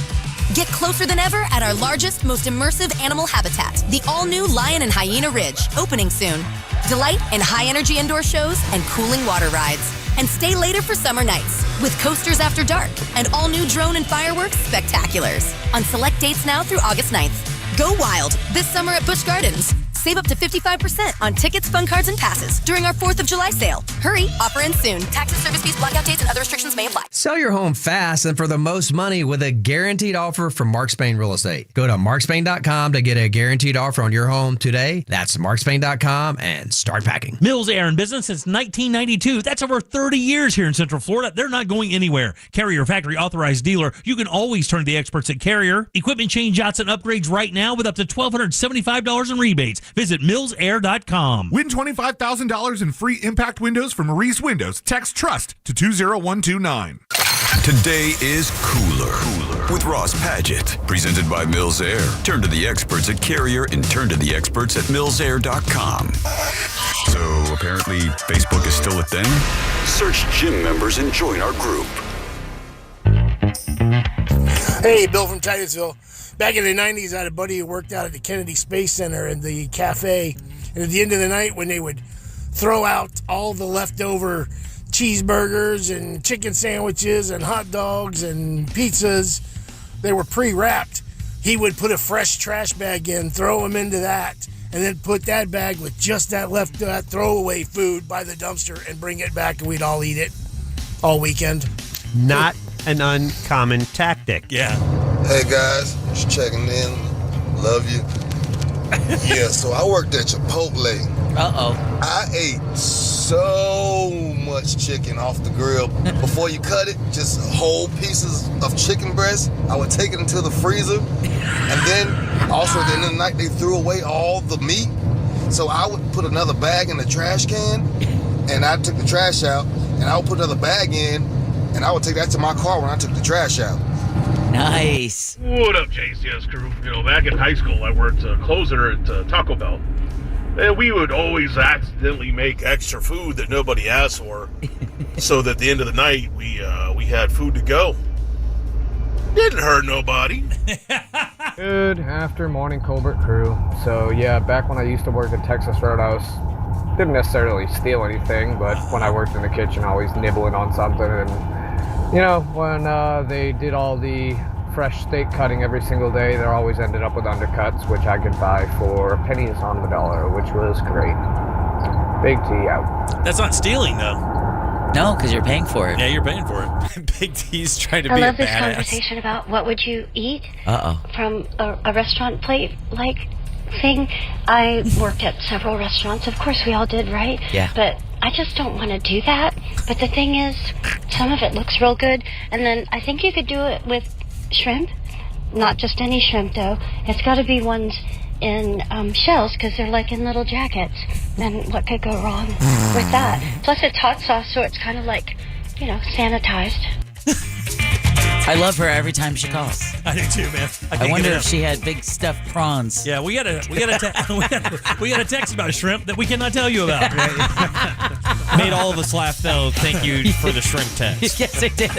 Get closer than ever at our largest, most immersive animal habitat, the all-new Lion and Hyena Ridge, opening soon. Delight in high-energy indoor shows and cooling water rides. And stay later for summer nights with coasters after dark and all-new drone and fireworks spectaculars on select dates now through August 9th. Go wild this summer at Busch Gardens. Save up to 55% on tickets, fun cards, and passes during our 4th of July sale. Hurry, offer ends soon. Taxes, service fees, blackout dates, and other restrictions may apply. Sell your home fast and for the most money with a guaranteed offer from Mark Spain Real Estate. Go to markspain.com to get a guaranteed offer on your home today. That's markspain.com and start packing. Mills Air in business since 1992. That's over 30 years here in Central Florida. They're not going anywhere. Carrier factory authorized dealer. You can always turn to the experts at Carrier. Equipment changeouts and upgrades right now with up to $1,275 in rebates. Visit millsair.com. Win $25,000 in free impact windows from Maurice Windows. Text TRUST to 20129. Today is Cooler with Ross Padgett. Presented by Mills Air. Turn to the experts at Carrier and turn to the experts at millsair.com. So apparently Facebook is still a thing? Search gym members and join our group. Hey, Bill from Titusville. Back in the 90s, I had a buddy who worked out at the Kennedy Space Center in the cafe. And at the end of the night, when they would throw out all the leftover cheeseburgers and chicken sandwiches and hot dogs and pizzas, they were pre-wrapped. He would put a fresh trash bag in, throw them into that, and then put that bag with just that throwaway food by the dumpster and bring it back, and we'd all eat it all weekend. Not an uncommon tactic. Yeah. Hey guys, just checking in. Love you. Yeah, so I worked at Chipotle. I ate so much chicken off the grill. Before you cut it, just whole pieces of chicken breast. I would take it into the freezer. And then, also at the end of the night, they threw away all the meat. So I would put another bag in the trash can, and I took the trash out, and I would put another bag in, and I would take that to my car when I took the trash out. Nice. What up, JCS crew? Back in high school, I worked closer at Taco Bell. And we would always accidentally make extra food that nobody asked for, so that at the end of the night, we had food to go. Didn't hurt nobody. Good after morning, Colbert crew. So yeah, back when I used to work at Texas Roadhouse, didn't necessarily steal anything, but when I worked in the kitchen, always nibbling on something. And when they did all the fresh steak cutting every single day, they always ended up with undercuts, which I could buy for pennies on the dollar, which was great. Big T out. That's not stealing, though. No, because you're paying for it. Yeah, you're paying for it. Big T's trying to I be a love this badass. conversation about what would you eat Uh-oh. from a restaurant plate like thing. I worked at several restaurants. Of course, we all did, right? Yeah. But I just don't want to do that. But the thing is, some of it looks real good. And then I think you could do it with shrimp. Not just any shrimp, though. It's got to be ones in shells, because they're like in little jackets. And what could go wrong with that? Plus, it's hot sauce, so it's kind of like, sanitized. I love her every time she calls. I do too, man. I wonder if she had big stuffed prawns. Yeah, we got a text about shrimp that we cannot tell you about. Made all of us laugh, though. Thank you for the shrimp text. Yes, it did.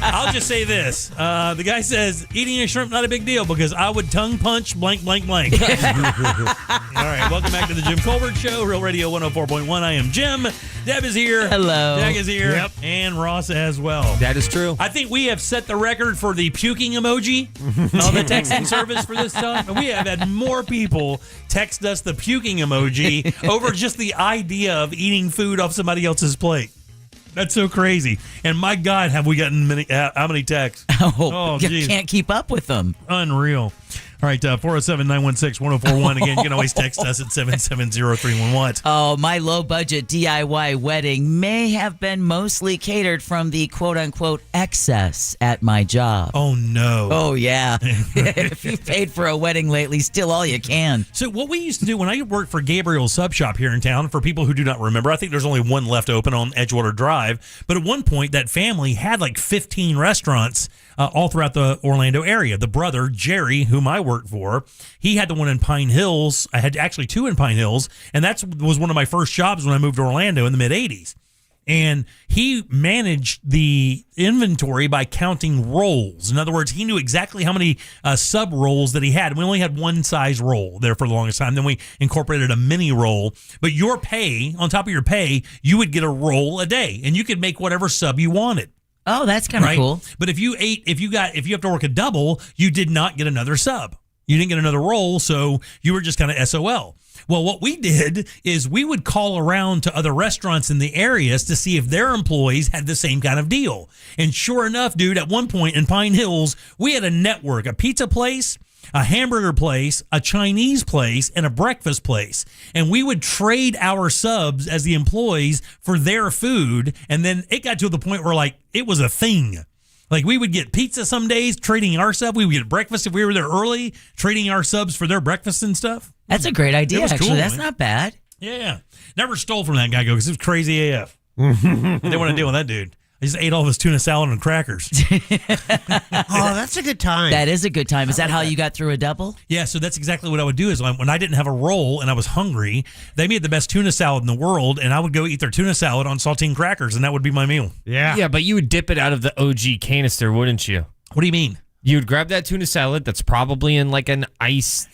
I'll just say this. The guy says, eating a shrimp, not a big deal, because I would tongue punch blank, blank, blank. All right, welcome back to the Jim Colbert Show, Real Radio 104.1. I am Jim. Deb is here. Hello. Jack is here. Yep. And Ross as well. That is true. I think we have set the record for the puking emoji on the texting service for this stuff. And we have had more people text us the puking emoji over just the idea of eating food off somebody else's plate. That's so crazy. And my God, have we gotten how many texts? Oh, you can't keep up with them. Unreal. All right, 407-916-1041. Again, you can always text us at 770-311. Oh, my low-budget DIY wedding may have been mostly catered from the quote-unquote excess at my job. Oh, no. Oh, yeah. If you paid for a wedding lately, steal all you can. So what we used to do when I worked for Gabriel's Sub Shop here in town, for people who do not remember, I think there's only one left open on Edgewater Drive. But at one point, that family had like 15 restaurants all throughout the Orlando area. The brother, Jerry, whom I worked for, he had the one in Pine Hills. I had actually two in Pine Hills, and that was one of my first jobs when I moved to Orlando in the mid-'80s. And he managed the inventory by counting rolls. In other words, he knew exactly how many sub rolls that he had. We only had one size roll there for the longest time. Then we incorporated a mini roll. But your pay, on top of your pay, you would get a roll a day, and you could make whatever sub you wanted. Oh, that's kind of cool. But if you have to work a double, you did not get another sub. You didn't get another roll, so you were just kind of SOL. Well, what we did is we would call around to other restaurants in the areas to see if their employees had the same kind of deal. And sure enough, dude, at one point in Pine Hills, we had a network, a pizza place, a hamburger place, a Chinese place, and a breakfast place. And we would trade our subs as the employees for their food. And then it got to the point where, like, it was a thing. Like, we would get pizza some days, trading our sub. We would get breakfast if we were there early, trading our subs for their breakfast and stuff. That's a great idea, actually. Cool, that's man. not bad. Yeah. Never stole from that guy, because it was crazy AF. I didn't want to deal with that dude. I just ate all of his tuna salad and crackers. Oh, that's a good time. That is a good time. Is that how you got through a double? Yeah, so that's exactly what I would do is when I didn't have a roll and I was hungry, they made the best tuna salad in the world, and I would go eat their tuna salad on saltine crackers, and that would be my meal. Yeah. Yeah, but you would dip it out of the OG canister, wouldn't you? What do you mean? You'd grab that tuna salad that's probably in like an ice,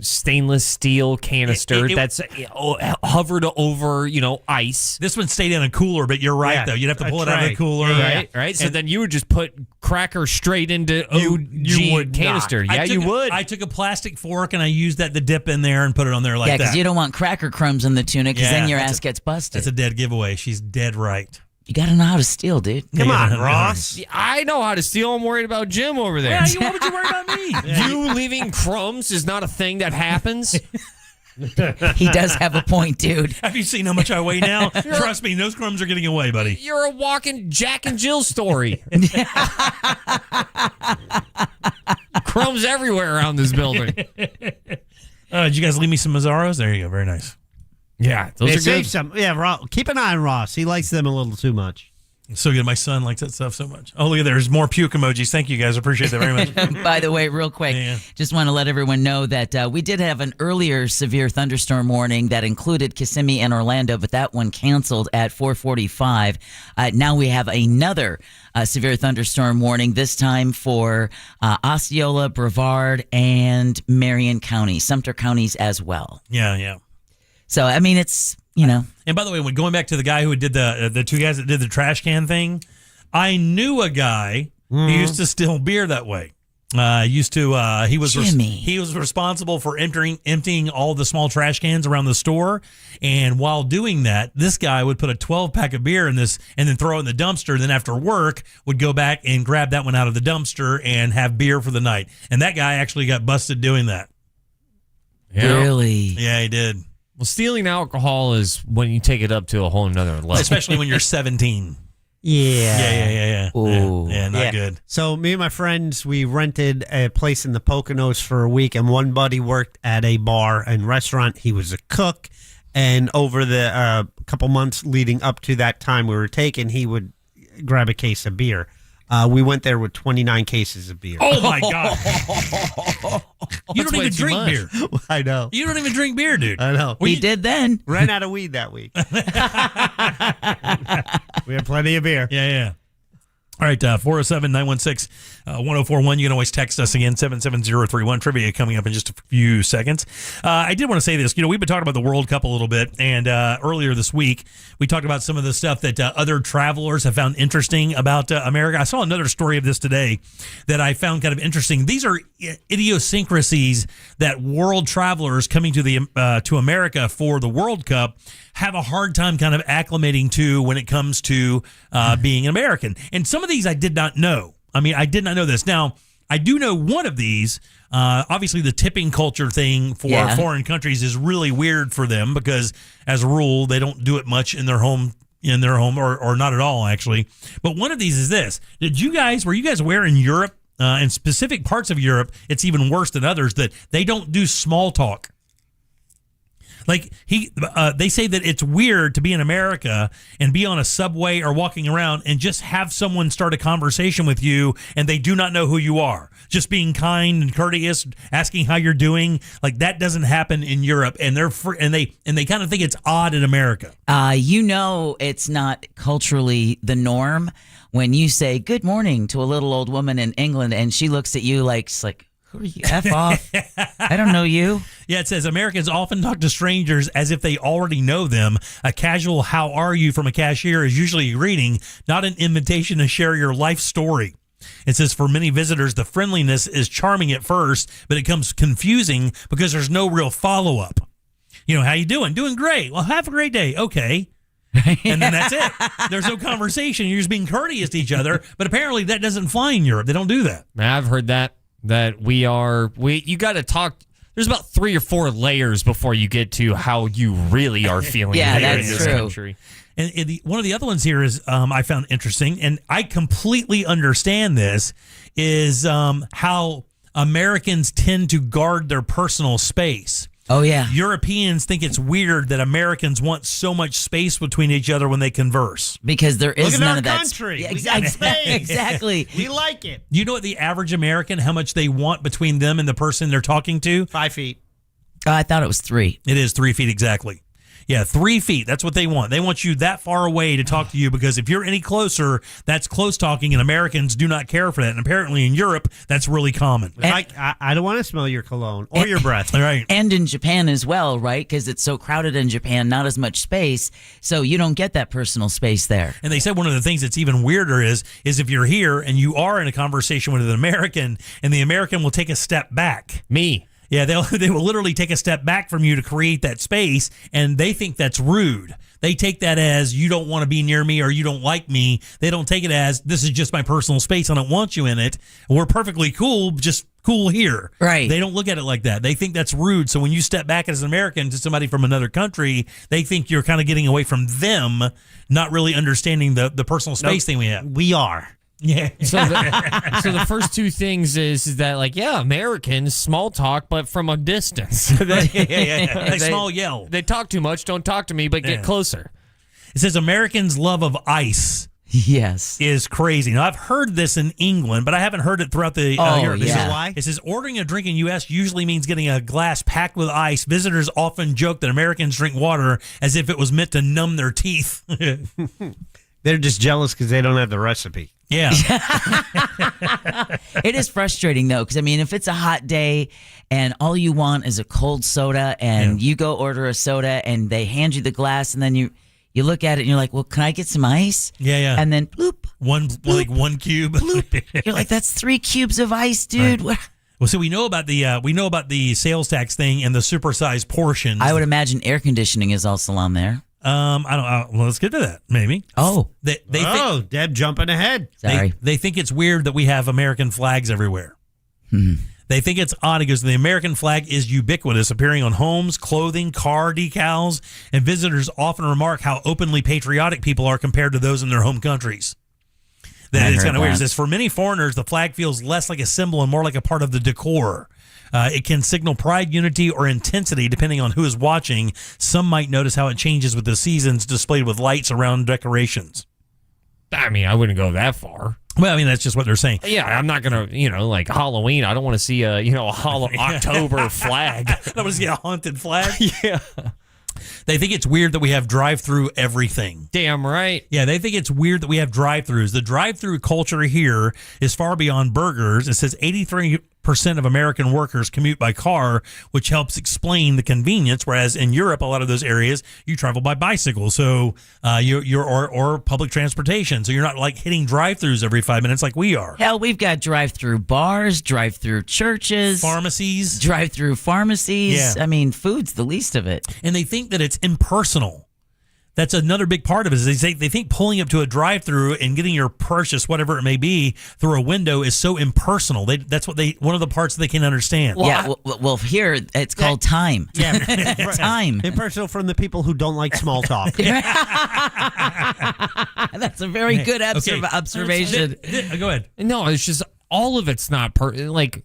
stainless steel canister that's hovered over, ice. This one stayed in a cooler, but you're right, though. You'd have to pull it out of the cooler. Right. So then you would just put cracker straight into OG canister. Not. Yeah, you would. I took a plastic fork and I used that to dip in there and put it on there like that. Yeah, because you don't want cracker crumbs in the tuna because then your ass gets busted. That's a dead giveaway. She's dead right. You got to know how to steal, dude. Come on, Ross. I know how to steal. I'm worried about Jim over there. Yeah, what would you worry about me? You leaving crumbs is not a thing that happens. He does have a point, dude. Have you seen how much I weigh now? Trust me, those crumbs are getting away, buddy. You're a walking Jack and Jill story. Crumbs everywhere around this building. Did you guys leave me some Mazzaros? There you go. Very nice. Yeah, those are save good. some. Yeah, keep an eye on Ross. He likes them a little too much. It's so good. My son likes that stuff so much. Oh, look at there's more puke emojis. Thank you guys. Appreciate that very much. By the way, real quick, just want to let everyone know that we did have an earlier severe thunderstorm warning that included Kissimmee and Orlando, but that one canceled at 4:45. Now we have another severe thunderstorm warning, this time for Osceola, Brevard, and Marion County, Sumter counties as well. Yeah. So, I mean, it's, And by the way, when going back to the guy who did the two guys that did the trash can thing, I knew a guy who used to steal beer that way. He was responsible for emptying all the small trash cans around the store. And while doing that, this guy would put a 12-pack of beer in this and then throw it in the dumpster. Then after work, would go back and grab that one out of the dumpster and have beer for the night. And that guy actually got busted doing that. Yeah. Really? Yeah, he did. Well, stealing alcohol is when you take it up to a whole nother level. Especially when you're 17. Yeah. Ooh. Yeah, not good. So me and my friends, we rented a place in the Poconos for a week, and one buddy worked at a bar and restaurant. He was a cook, and over the couple months leading up to that time we were taking, he would grab a case of beer. We went there with 29 cases of beer. Oh, my God. You don't even drink beer. I know. You don't even drink beer, dude. I know. We did then. Ran out of weed that week. We had plenty of beer. Yeah. All right, 407-916-1041. You can always text us again, 77031. Trivia coming up in just a few seconds. I did want to say this. We've been talking about the World Cup a little bit, and earlier this week, we talked about some of the stuff that other travelers have found interesting about America. I saw another story of this today that I found kind of interesting. These are idiosyncrasies that world travelers coming to America for the World Cup have a hard time kind of acclimating to when it comes to being an American. And some of these I did not know. I mean, I did not know this. Now, I do know one of these. Obviously, the tipping culture thing for foreign countries is really weird for them because, as a rule, they don't do it much in their home or not at all, actually. But one of these is this. Were you guys aware in Europe, in specific parts of Europe, it's even worse than others, that they don't do small talk? Like they say that it's weird to be in America and be on a subway or walking around and just have someone start a conversation with you and they do not know who you are. Just being kind and courteous, asking how you're doing, like that doesn't happen in Europe, and they kind of think it's odd in America. It's not culturally the norm when you say good morning to a little old woman in England and she looks at you like who are you? F off. I don't know you. Yeah, it says Americans often talk to strangers as if they already know them. A casual "How are you?" from a cashier is usually a greeting, not an invitation to share your life story. It says for many visitors, the friendliness is charming at first, but it becomes confusing because there's no real follow-up. How you doing? Doing great. Well, have a great day. Okay. And then that's it. There's no conversation. You're just being courteous to each other. But apparently that doesn't fly in Europe. They don't do that. I've heard that you got to talk. There's about 3 or 4 layers before you get to how you really are feeling in this true. country. And one of the other ones here is I found interesting, and I completely understand this, is how Americans tend to guard their personal space. Oh, yeah. Europeans think it's weird that Americans want so much space between each other when they converse. Because there is none of that. Country. Yeah, We got space. Exactly. We like it. You know what the average American, how much they want between them and the person they're talking to? 5 feet. I thought it was 3. It is 3 feet exactly. Yeah, 3 feet. That's what they want. They want you that far away to talk to you because if you're any closer, that's close talking, and Americans do not care for that. And apparently in Europe, that's really common. I don't want to smell your cologne or your breath. Right. And in Japan as well, right? Because it's so crowded in Japan, not as much space, so you don't get that personal space there. And they said one of the things that's even weirder is if you're here and you are in a conversation with an American, and the American will take a step back. Me. Yeah, they will literally take a step back from you to create that space, and they think that's rude. They take that as you don't want to be near me or you don't like me. They don't take it as this is just my personal space. I don't want you in it. We're perfectly cool, just cool here. Right. They don't look at it like that. They think that's rude. So when you step back as an American to somebody from another country, they think you're kind of getting away from them, not really understanding the personal space thing we have. We are. Yeah. So the first two things is that, like, yeah, Americans, small talk, but from a distance. They small yell. They talk too much. Don't talk to me, but get closer. It says Americans' love of ice. Yes. Is crazy. Now, I've heard this in England, but I haven't heard it throughout the Europe. Yeah. This is why? It says ordering a drink in U.S. usually means getting a glass packed with ice. Visitors often joke that Americans drink water as if it was meant to numb their teeth. They're just jealous because they don't have the recipe. Yeah. It is frustrating, though, because, I mean, if it's a hot day and all you want is a cold soda and you go order a soda and they hand you the glass and then you look at it and you're like, well, can I get some ice? Yeah. And then bloop. Like one cube. You're like, that's 3 cubes of ice, dude. Right. Well, so we know about the sales tax thing and the supersized portions. I would imagine air conditioning is also on there. I don't. Well, let's get to that. Maybe. Oh, Deb jumping ahead. Sorry. They think it's weird that we have American flags everywhere. They think it's odd because the American flag is ubiquitous, appearing on homes, clothing, car decals, and visitors often remark how openly patriotic people are compared to those in their home countries. It's kind of weird. It says, for many foreigners, the flag feels less like a symbol and more like a part of the decor. It can signal pride, unity, or intensity depending on who is watching. Some might notice how it changes with the seasons displayed with lights around decorations. I mean, I wouldn't go that far. Well, I mean, that's just what they're saying. Yeah, I'm not going to, like Halloween. I don't want to see a October flag. I don't want to see a haunted flag. Yeah. They think it's weird that we have drive-through everything. Damn right. Yeah, they think it's weird that we have drive-thrus. The drive-through culture here is far beyond burgers. It says 83% of American workers commute by car, which helps explain the convenience. Whereas in Europe, a lot of those areas, you travel by bicycle, so or public transportation. So you're not like hitting drive-thrus every 5 minutes like we are. Hell, we've got drive-through bars, drive-through churches, pharmacies, drive-through pharmacies. Yeah. I mean, food's the least of it. And they think that it's impersonal. That's another big part of it. Is they think pulling up to a drive-through and getting your purchase, whatever it may be, through a window is so impersonal. That's one of the parts they can understand. Well, here it's called time. Yeah, time. Impersonal from the people who don't like small talk. That's a very good observation. Go ahead. No, it's just all of it's not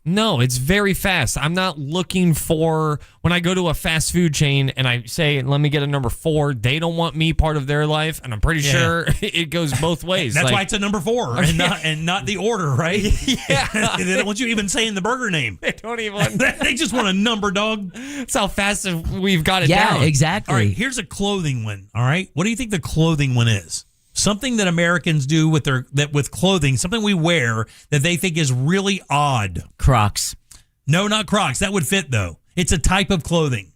no, it's very fast. I'm not looking for, when I go to a fast food chain and I say, let me get a number 4, they don't want me part of their life, and I'm pretty sure it goes both ways. That's why it's a number 4 and not the order, right? Yeah. They don't want you even saying the burger name. They don't even. They just want a number, dog. That's how fast we've got it down. down. Yeah, exactly. All right, here's a clothing one, all right? What do you think the clothing one is? Something that Americans do with clothing, something we wear that they think is really odd. Crocs. No, not Crocs. That would fit, though. It's a type of clothing.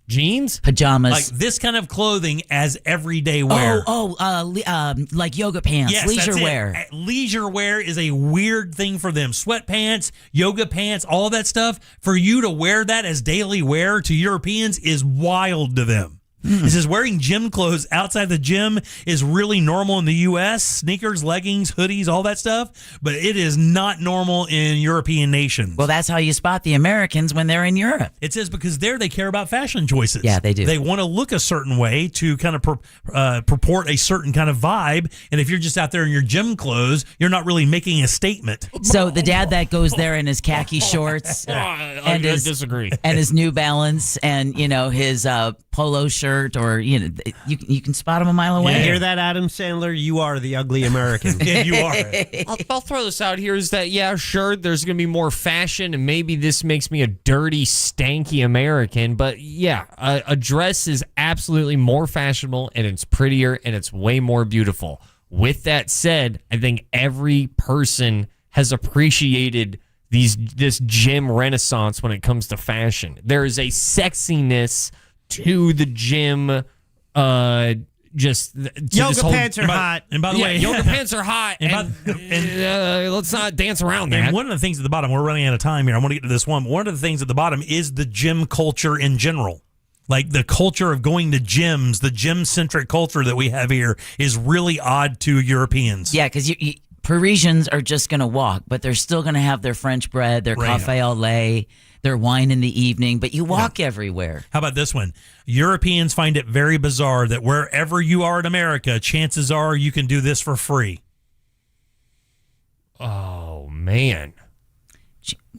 Jeans? Pajamas. Like this kind of clothing as everyday wear. Like yoga pants, yes, leisure that's wear. It. Leisure wear is a weird thing for them. Sweatpants, yoga pants, all that stuff. For you to wear that as daily wear to Europeans is wild to them. It says wearing gym clothes outside the gym is really normal in the U.S. Sneakers, leggings, hoodies, all that stuff. But it is not normal in European nations. Well, that's how you spot the Americans when they're in Europe. It says because there they care about fashion choices. Yeah, they do. They want to look a certain way to kind of purport a certain kind of vibe. And if you're just out there in your gym clothes, you're not really making a statement. So the dad that goes there in his khaki shorts I disagree. and his New Balance and his polo shirt shirt, or you can spot them a mile away. You hear that, Adam Sandler? You are the ugly American. Yeah, you are. I'll throw this out here is that, yeah, sure, there's going to be more fashion, and maybe this makes me a dirty, stanky American, but yeah, a dress is absolutely more fashionable, and it's prettier, and it's way more beautiful. With that said, I think every person has appreciated this gym renaissance when it comes to fashion. There is a sexiness to the gym. Yoga pants are hot. And by the way, yoga pants are hot. And let's not dance around that. And one of the things at the bottom, we're running out of time here. I want to get to this one. One of the things at the bottom is the gym culture in general. Like the culture of going to gyms, the gym-centric culture that we have here is really odd to Europeans. Yeah, because Parisians are just going to walk, but they're still going to have their French bread, their cafe au lait, their wine in the evening, but you walk everywhere. How about this one? Europeans find it very bizarre that wherever you are in America, chances are you can do this for free. Oh, man.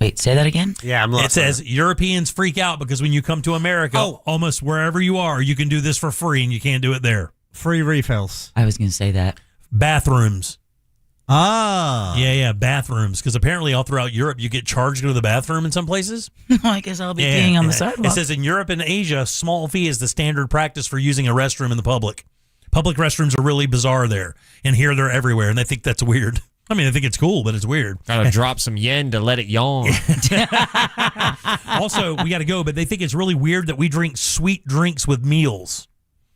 Wait, say that again? Yeah, I'm lost. It says Europeans freak out because when you come to America, almost wherever you are, you can do this for free, and you can't do it there. Free refills. I was going to say that. Bathrooms. Ah. Yeah, bathrooms. Because apparently all throughout Europe, you get charged to go to the bathroom in some places. I guess I'll be peeing on the sidewalk. It says in Europe and Asia, small fee is the standard practice for using a restroom in the public. Public restrooms are really bizarre there. And here they're everywhere, and they think that's weird. I mean, I think it's cool, but it's weird. Gotta drop some yen to let it yawn. Also, we got to go, but they think it's really weird that we drink sweet drinks with meals.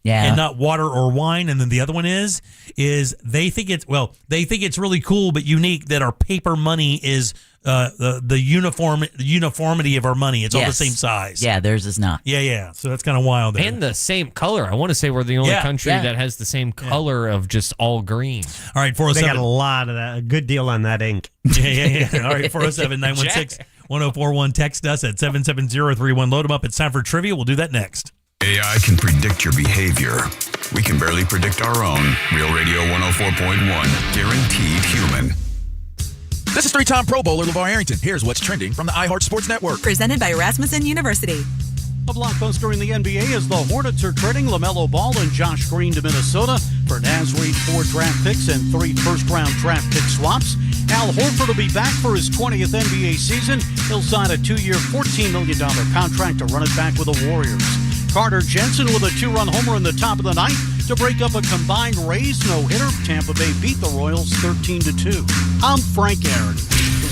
Yeah. And not water or wine. And then the other one is they think it's really cool but unique that our paper money is the uniformity of our money. It's all the same size. Yeah, theirs is not. Yeah. So that's kind of wild there. And the same color. I want to say we're the only country that has the same color of just all green. All right, 407. They got a lot of that. A good deal on that ink. Yeah. All right, 407-916-1041. Text us at 77031. Load them up. It's time for trivia. We'll do that next. AI can predict your behavior. We can barely predict our own. Real Radio 104.1. Guaranteed human. This is three-time Pro Bowler LeVar Arrington. Here's what's trending from the iHeart Sports Network. Presented by Rasmussen University. A blockbuster in the NBA as the Hornets are trading LaMelo Ball and Josh Green to Minnesota for Naz Reid 4 draft picks and 3 first-round draft pick swaps. Al Horford will be back for his 20th NBA season. He'll sign a 2-year, $14 million contract to run it back with the Warriors. Carter Jensen with a 2-run homer in the top of the ninth to break up a combined Rays no-hitter. Tampa Bay beat the Royals 13-2. I'm Frank Aaron.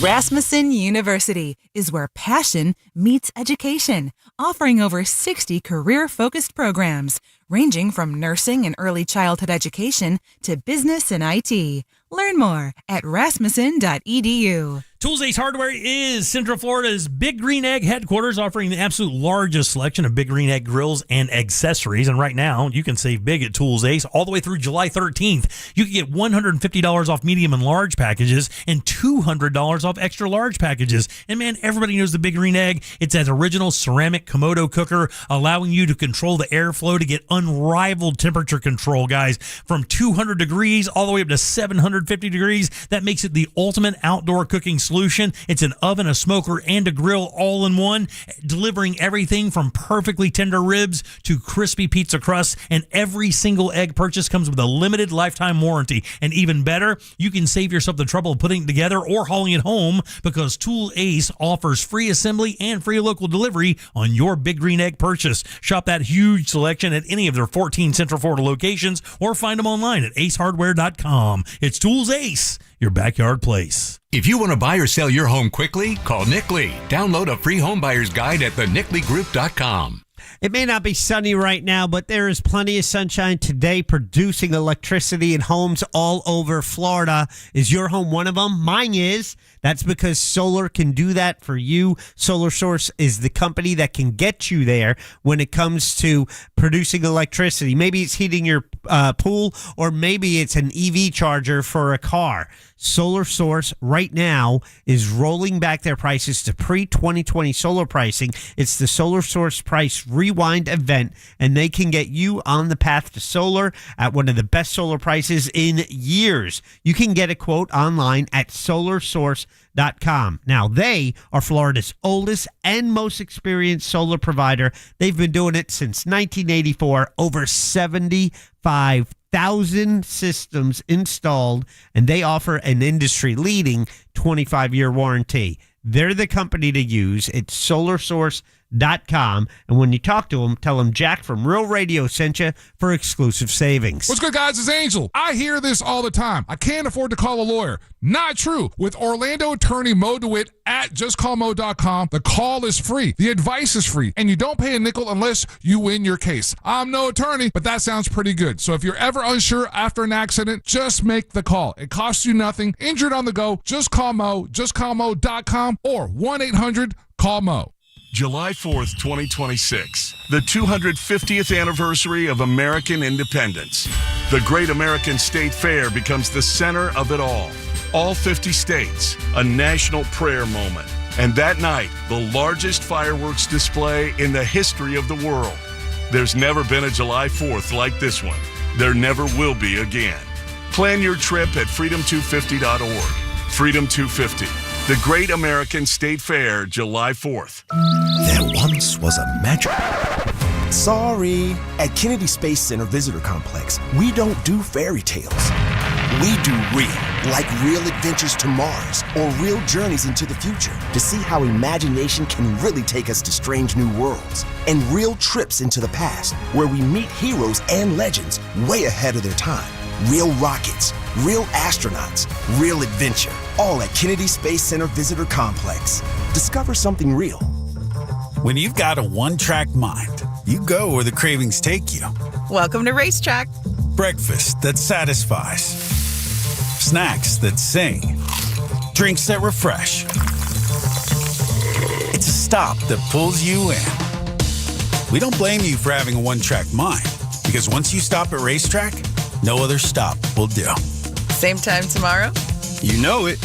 Rasmussen University is where passion meets education, offering over 60 career-focused programs, ranging from nursing and early childhood education to business and IT. Learn more at rasmussen.edu. Tools Ace Hardware is Central Florida's Big Green Egg headquarters, offering the absolute largest selection of Big Green Egg grills and accessories. And right now, you can save big at Tools Ace all the way through July 13th. You can get $150 off medium and large packages and $200 off extra large packages. And man, everybody knows the Big Green Egg. It's that original ceramic Komodo cooker, allowing you to control the airflow to get unrivaled temperature control, guys, from 200 degrees all the way up to 750 degrees. That makes it the ultimate outdoor cooking solution. It's an oven, a smoker, and a grill all in one, delivering everything from perfectly tender ribs to crispy pizza crusts. And every single egg purchase comes with a limited lifetime warranty. And even better, you can save yourself the trouble of putting it together or hauling it home, because Tool Ace offers free assembly and free local delivery on your Big Green Egg purchase. Shop that huge selection at any of their 14 Central Florida locations or find them online at acehardware.com. It's Tools Ace, your backyard place. If you want to buy or sell your home quickly, call Nick Lee. Download a free home buyer's guide at thenickleegroup.com. It may not be sunny right now, but there is plenty of sunshine today, producing electricity in homes all over Florida. Is your home one of them? Mine is. That's because solar can do that for you. Solar Source is the company that can get you there when it comes to producing electricity. Maybe it's heating your pool, or maybe it's an EV charger for a car. Solar Source right now is rolling back their prices to pre-2020 solar pricing. It's the Solar Source Price Rewind event, and they can get you on the path to solar at one of the best solar prices in years. You can get a quote online at solarsource.com. Now, they are Florida's oldest and most experienced solar provider. They've been doing it since 1984, over 75,000 systems installed, and they offer an industry-leading 25-year warranty. They're the company to use. It's solarsource.com. And when you talk to them, tell them Jack from Real Radio sent you for exclusive savings. What's good, guys? It's Angel. I hear this all the time. I can't afford to call a lawyer. Not true. With Orlando attorney Mo DeWitt at justcallmo.com, the call is free. The advice is free. And you don't pay a nickel unless you win your case. I'm no attorney, but that sounds pretty good. So if you're ever unsure after an accident, just make the call. It costs you nothing. Injured on the go, just call Mo, justcallmo.com or 1-800-CALL-MO. July 4th, 2026, the 250th anniversary of American independence. The Great American State Fair becomes the center of it all. All 50 states, a national prayer moment. And that night, the largest fireworks display in the history of the world. There's never been a July 4th like this one. There never will be again. Plan your trip at freedom250.org. Freedom 250. The Great American State Fair, July 4th. There once was a magic... Sorry. At Kennedy Space Center Visitor Complex, we don't do fairy tales. We do real, like real adventures to Mars or real journeys into the future to see how imagination can really take us to strange new worlds, and real trips into the past where we meet heroes and legends way ahead of their time. Real rockets, real astronauts, real adventure, all at Kennedy Space Center Visitor Complex. Discover something real. When you've got a one-track mind, you go where the cravings take you. Welcome to Racetrack. Breakfast that satisfies. Snacks that sing. Drinks that refresh. It's a stop that pulls you in. We don't blame you for having a one-track mind, because once you stop at Racetrack, no other stop will do. Same time tomorrow? You know it.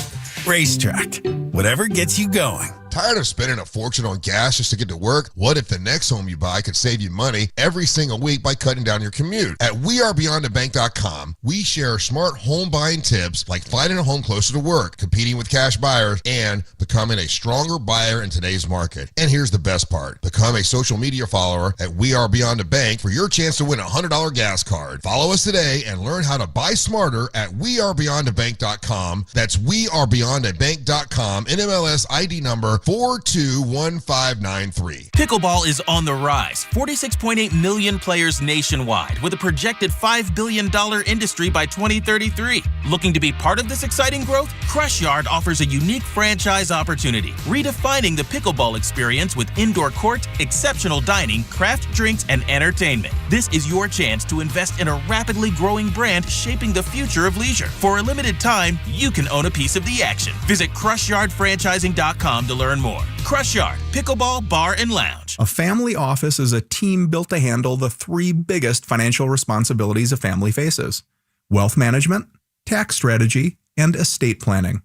Racetrack. Whatever gets you going. Tired of spending a fortune on gas just to get to work? What if the next home you buy could save you money every single week by cutting down your commute? At wearebeyondthebank.com, we share smart home buying tips like finding a home closer to work, competing with cash buyers, and becoming a stronger buyer in today's market. And here's the best part. Become a social media follower at We Are Beyond the Bank for your chance to win a $100 gas card. Follow us today and learn how to buy smarter at wearebeyondthebank.com. That's wearebeyondthebank.com. NMLS ID number 421593. Pickleball is on the rise. 46.8 million players nationwide, with a projected $5 billion industry by 2033. Looking to be part of this exciting growth? Crush Yard offers a unique franchise opportunity, redefining the pickleball experience with indoor court, exceptional dining, craft drinks, and entertainment. This is your chance to invest in a rapidly growing brand shaping the future of leisure. For a limited time, you can own a piece of the action. Visit CrushYardFranchising.com to learn more. Crush Yard, Pickleball Bar and Lounge. A family office is a team built to handle the three biggest financial responsibilities a family faces: wealth management, tax strategy, and estate planning.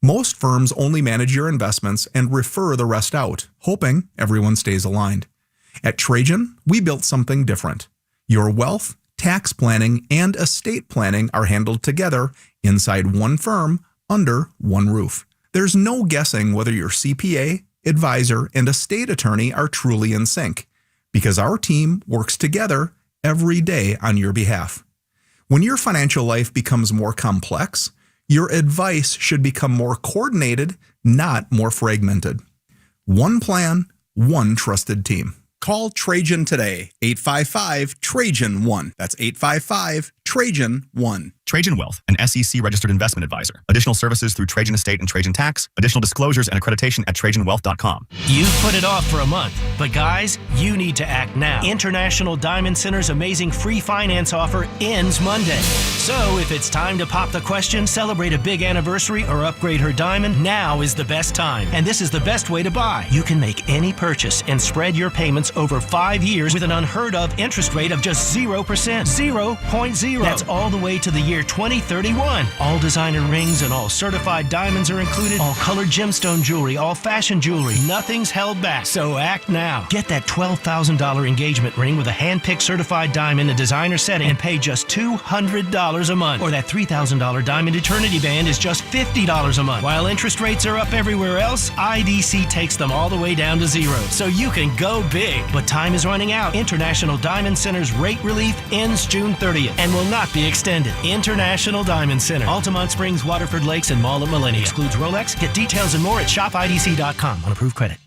Most firms only manage your investments and refer the rest out, hoping everyone stays aligned. At Trajan, we built something different. Your wealth, tax planning, and estate planning are handled together inside one firm under one roof. There's no guessing whether your CPA, advisor, and estate attorney are truly in sync, because our team works together every day on your behalf. When your financial life becomes more complex, your advice should become more coordinated, not more fragmented. One plan, one trusted team. Call Trajan today, 855-TRAJAN-1. That's 855-TRAJAN-1. Trajan Wealth, an SEC-registered investment advisor. Additional services through Trajan Estate and Trajan Tax. Additional disclosures and accreditation at TrajanWealth.com. You've put it off for a month, but guys, you need to act now. International Diamond Center's amazing free finance offer ends Monday. So if it's time to pop the question, celebrate a big anniversary, or upgrade her diamond, now is the best time. And this is the best way to buy. You can make any purchase and spread your payments over 5 years with an unheard of interest rate of just 0%. 0.0. That's all the way to the year year 2031. All designer rings and all certified diamonds are included. All colored gemstone jewelry, all fashion jewelry. Nothing's held back. So act now. Get that $12,000 engagement ring with a hand-picked certified diamond and designer setting and pay just $200 a month. Or that $3,000 diamond eternity band is just $50 a month. While interest rates are up everywhere else, IDC takes them all the way down to zero. So you can go big. But time is running out. International Diamond Center's rate relief ends June 30th and will not be extended. International Diamond Center. Altamont Springs, Waterford Lakes, and Mall at Millennium. Excludes Rolex. Get details and more at shopidc.com on approved credit.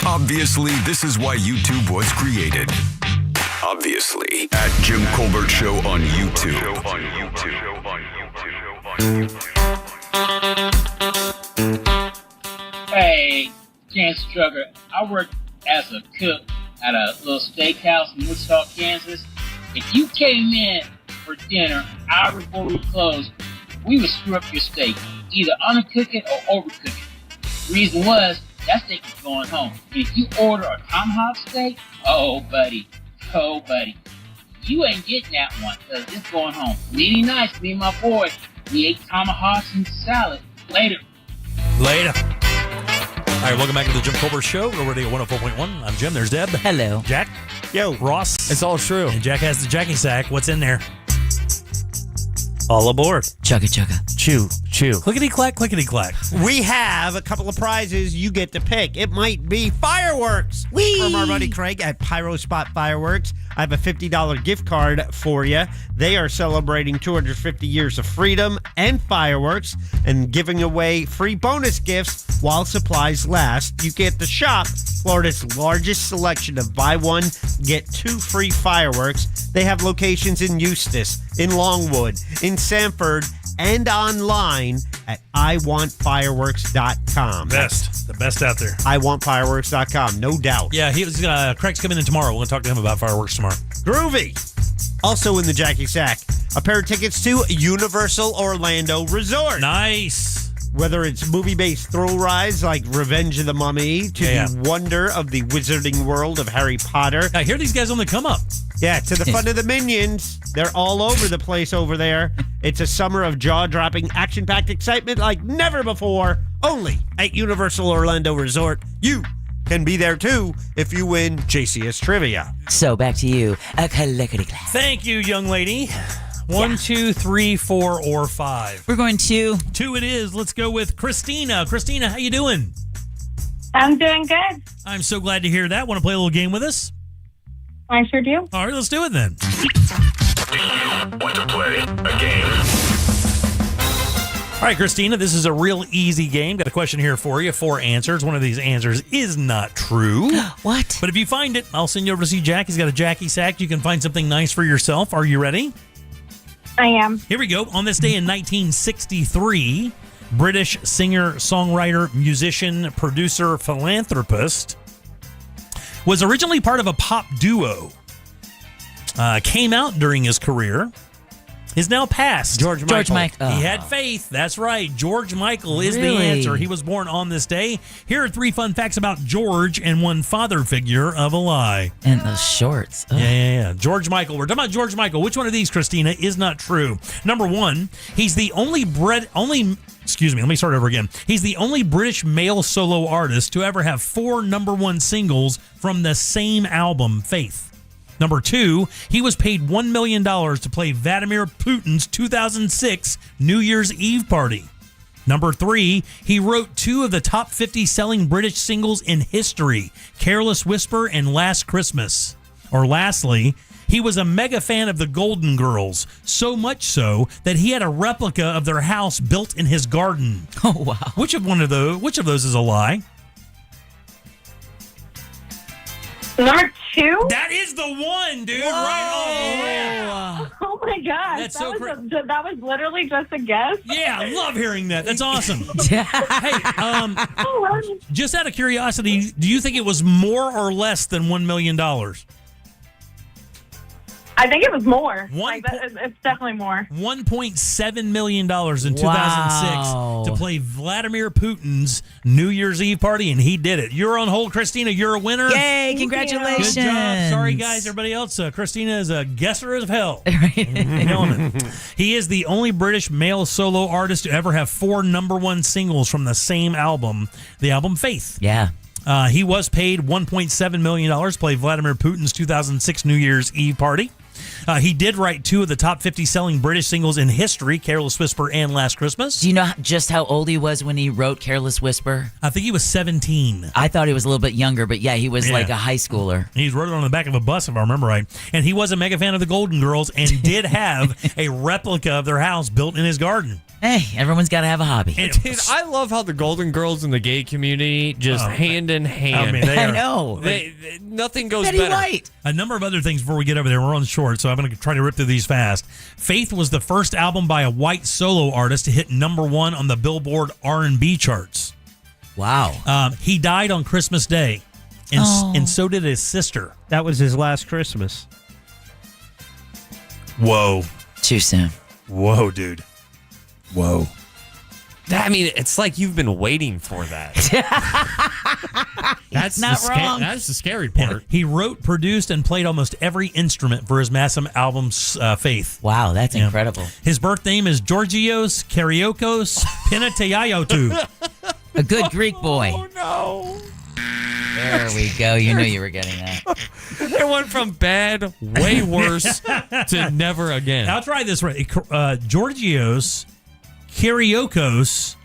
Obviously, this is why YouTube was created. Obviously, at Jim Colbert Show on YouTube. Hey, Chance Trucker. I work as a cook at a little steakhouse in Wichita, Kansas. If you came in for dinner an hour before we closed, we would screw up your steak, either undercook it or overcook it. Reason was, that steak is going home. And if you order a tomahawk steak, oh buddy, you ain't getting that one because it's going home. Really nice, me and my boy, we ate tomahawks and salad. Later. All right, welcome back to the Jim Colbert Show. We're already at 104.1. I'm Jim. There's Deb. Hello. Jack. Yo. Ross. It's all true. And Jack has the Jackie Sack. What's in there? All aboard. Chugga chugga. Chew. Clickety-clack, clickety-clack. We have a couple of prizes you get to pick. It might be fireworks from our buddy Craig at Pyro Spot Fireworks. I have a $50 gift card for you. They are celebrating 250 years of freedom and fireworks and giving away free bonus gifts while supplies last. You get to shop Florida's largest selection of buy one, get two free fireworks. They have locations in Eustis, in Longwood, in Sanford, and online at iwantfireworks.com. The best out there. iwantfireworks.com, no doubt. Yeah, Craig's coming in tomorrow. We're going to talk to him about fireworks tomorrow. Groovy. Also in the Jackie Sack, a pair of tickets to Universal Orlando Resort. Nice. Whether it's movie-based thrill rides like Revenge of the Mummy to the wonder of the wizarding world of Harry Potter. I hear these guys on the come up. Yeah, to the fun of the Minions. They're all over the place over there. It's a summer of jaw-dropping, action-packed excitement like never before. Only at Universal Orlando Resort. You can be there too if you win JCS Trivia. So back to you. A clickety-clack. Thank you, young lady. 1, 2, 3, 4, or 5. We're going 2. 2 it is. Let's go with Christina. Christina, how you doing? I'm doing good. I'm so glad to hear that. Want to play a little game with us? I sure do. All right, let's do it then. Do you want to play a game? All right, Christina, this is a real easy game. Got a question here for you. 4 answers. One of these answers is not true. What? But if you find it, I'll send you over to see Jack. He's got a Jackie Sack. You can find something nice for yourself. Are you ready? I am. Here we go. On this day in 1963, British singer, songwriter, musician, producer, philanthropist, was originally part of a pop duo. Came out during his career. Is now passed. George Michael. He had faith. That's right. George Michael is the answer. He was born on this day. Here are 3 fun facts about George and one father figure of a lie. And those shorts. Ugh. Yeah. George Michael. We're talking about George Michael. Which one of these, Christina, is not true? Number 1, he's the He's the only British male solo artist to ever have 4 number 1 singles from the same album, Faith. Number 2, he was paid $1 million to play Vladimir Putin's 2006 New Year's Eve party. Number 3, he wrote 2 of the top 50 selling British singles in history, Careless Whisper and Last Christmas. Or lastly, he was a mega fan of the Golden Girls, so much so that he had a replica of their house built in his garden. Oh, wow. Which of those is a lie? Number 2? That is the one, dude. Whoa. Right on. Oh my gosh. That's so crazy. That was literally just a guess. Yeah, I love hearing that. That's awesome. Hey, just out of curiosity, do you think it was more or less than $1 million? I think it was more. One it's definitely more. $1.7 million in 2006 to play Vladimir Putin's New Year's Eve party, and he did it. You're on hold, Christina. You're a winner. Yay, congratulations. Good job. Sorry, guys, everybody else. Christina is a guesser of hell. Killing it. He is the only British male solo artist to ever have 4 #1 singles from the same album, the album Faith. Yeah. He was paid $1.7 million to play Vladimir Putin's 2006 New Year's Eve party. He did write 2 of the top 50 selling British singles in history, Careless Whisper and Last Christmas. Do you know just how old he was when he wrote Careless Whisper? I think he was 17. I thought he was a little bit younger, but yeah, he was like a high schooler. He wrote it on the back of a bus, if I remember right. And he was a mega fan of the Golden Girls and did have a replica of their house built in his garden. Hey, everyone's got to have a hobby. Dude, I love how the Golden Girls in the gay community just hand in hand. I mean, I know. Nothing goes Betty better. White. A number of other things before we get over there. We're on short, so I'm going to try to rip through these fast. Faith was the first album by a white solo artist to hit #1 on the Billboard R&B charts. Wow. He died on Christmas Day, and so did his sister. That was his last Christmas. Whoa. Too soon. Whoa, dude. Whoa. I mean, it's like you've been waiting for that. That's not wrong. That's the scary part. He wrote, produced, and played almost every instrument for his massive album, Faith. Wow, that's incredible. His birth name is Georgios Kyriakos Panathinaiotou. A good Greek boy. Oh, no. There we go. You knew you were getting that. It went from bad, way worse, to never again. I'll try this right. Georgios Kyriakos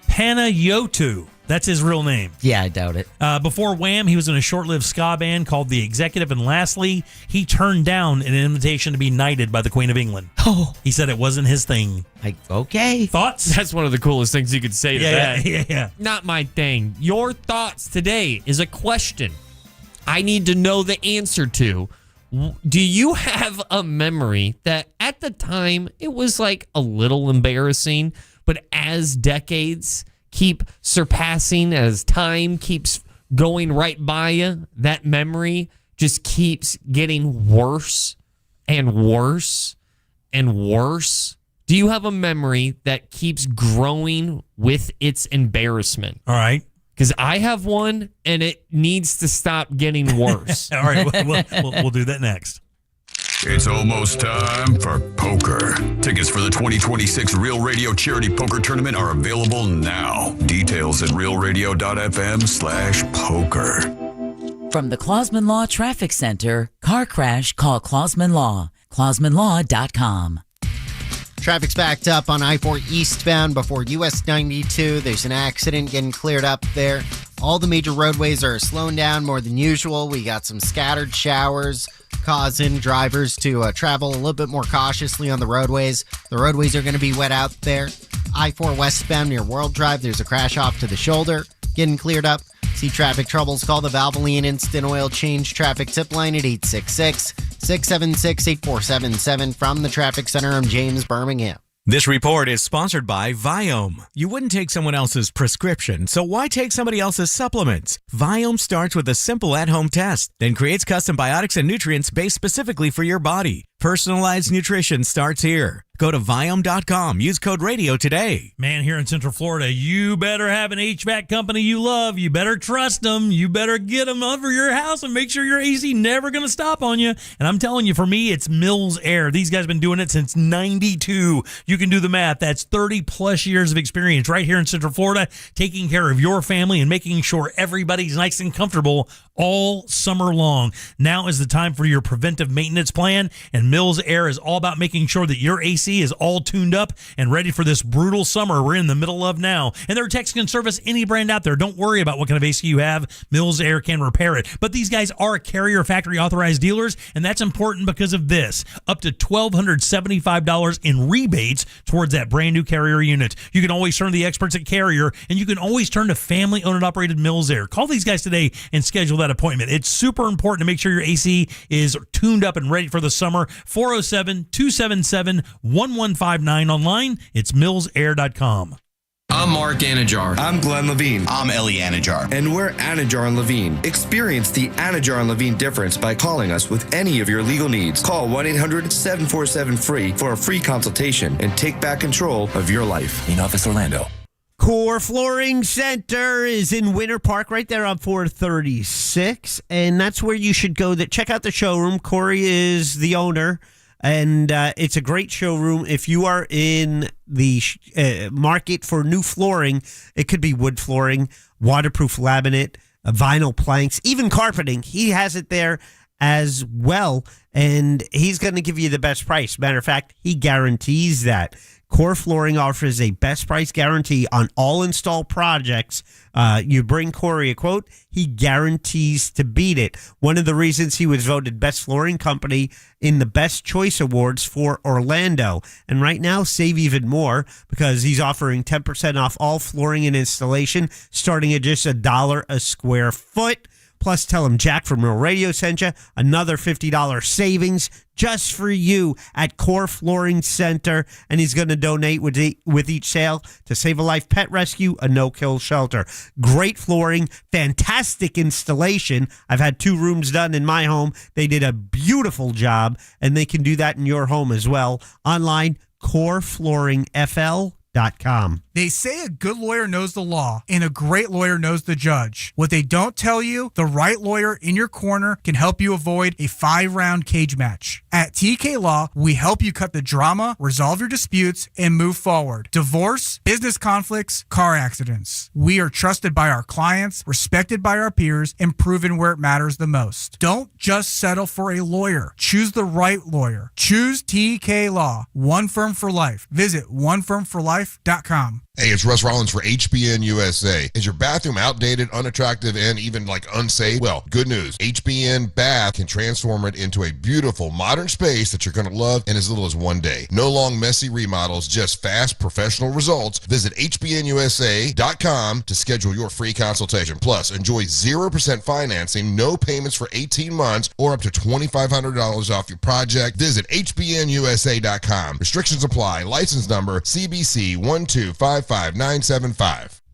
Panathinaiotou. That's his real name. Yeah, I doubt it. Before Wham, he was in a short-lived ska band called The Executive. And lastly, he turned down an invitation to be knighted by the Queen of England. Oh. He said it wasn't his thing. Like, okay. Thoughts? That's one of the coolest things you could say to that. Yeah. Not my thing. Your thoughts today is a question I need to know the answer to. Do you have a memory that at the time it was like a little embarrassing, but as decades keep surpassing, as time keeps going right by you, that memory just keeps getting worse and worse and worse? Do you have a memory that keeps growing with its embarrassment? All right. Because I have one, and it needs to stop getting worse. All right, we'll do that next. It's almost time for poker. Tickets for the 2026 Real Radio Charity Poker Tournament are available now. Details at realradio.fm/poker. From the Clausman Law Traffic Center, car crash, call Clausman Law. ClausmanLaw.com. Traffic's backed up on I-4 eastbound before US 92. There's an accident getting cleared up there. All the major roadways are slowing down more than usual. We got some scattered showers causing drivers to travel a little bit more cautiously on the roadways. The roadways are going to be wet out there. I-4 westbound near World Drive, there's a crash off to the shoulder getting cleared up. See traffic troubles, call the Valvoline Instant Oil Change Traffic Tip Line at 866-676-8477. From the Traffic Center, I'm James Birmingham. This report is sponsored by Viome. You wouldn't take someone else's prescription, so why take somebody else's supplements? Viome starts with a simple at-home test, then creates custom biotics and nutrients based specifically for your body. Personalized nutrition starts here. Go to Viome.com. Use code RADIO today. Man, here in Central Florida, you better have an HVAC company you love. You better trust them. You better get them over your house and make sure your AC never going to stop on you. And I'm telling you, for me, it's Mills Air. These guys have been doing it since 92. You can do the math. That's 30 plus years of experience right here in Central Florida, taking care of your family and making sure everybody's nice and comfortable all summer long. Now is the time for your preventive maintenance plan, and Mills Air is all about making sure that your AC is all tuned up and ready for this brutal summer we're in the middle of now. And their techs can service any brand out there. Don't worry about what kind of AC you have. Mills Air can repair it. But these guys are Carrier factory authorized dealers, and that's important because of this. Up to $1,275 in rebates towards that brand new Carrier unit. You can always turn to the experts at Carrier, and you can always turn to family owned and operated Mills Air. Call these guys today and schedule that appointment. It's super important to make sure your AC is tuned up and ready for the summer. 407-277-1159 online. It's millsair.com. I'm Mark Anajar. I'm Glenn Levine. I'm Ellie Anajar. And we're Anajar and Levine. Experience the Anajar and Levine difference by calling us with any of your legal needs. Call 1-800-747-FREE for a free consultation and take back control of your life. In Office Orlando. Core Flooring Center is in Winter Park, right there on 436, and that's where you should go. Check out the showroom. Corey is the owner, and it's a great showroom. If you are in the market for new flooring, it could be wood flooring, waterproof laminate, vinyl planks, even carpeting. He has it there as well, and he's going to give you the best price. Matter of fact, he guarantees that. Core Flooring offers a best price guarantee on all install projects. You bring Corey a quote, he guarantees to beat it. One of the reasons he was voted best flooring company in the Best Choice Awards for Orlando. And right now, save even more because he's offering 10% off all flooring and installation, starting at just $1 a square foot. Plus, tell him Jack from Real Radio sent you. Another $50 savings just for you at Core Flooring Center. And he's going to donate with each sale to Save a Life Pet Rescue, a no-kill shelter. Great flooring, fantastic installation. I've had 2 rooms done in my home. They did a beautiful job, and they can do that in your home as well. Online, coreflooringfl.com. They say a good lawyer knows the law and a great lawyer knows the judge. What they don't tell you, the right lawyer in your corner can help you avoid a 5-round cage match. At TK Law, we help you cut the drama, resolve your disputes, and move forward. Divorce, business conflicts, car accidents. We are trusted by our clients, respected by our peers, and proven where it matters the most. Don't just settle for a lawyer. Choose the right lawyer. Choose TK Law. One firm for life. Visit onefirmforlife.com. Hey, it's Russ Rollins for HBN USA. Is your bathroom outdated, unattractive, and even unsafe? Well, good news. HBN Bath can transform it into a beautiful, modern space that you're going to love in as little as 1 day. No long, messy remodels, just fast, professional results. Visit HBNUSA.com to schedule your free consultation. Plus, enjoy 0% financing, no payments for 18 months, or up to $2,500 off your project. Visit HBNUSA.com. Restrictions apply. License number CBC 1255975.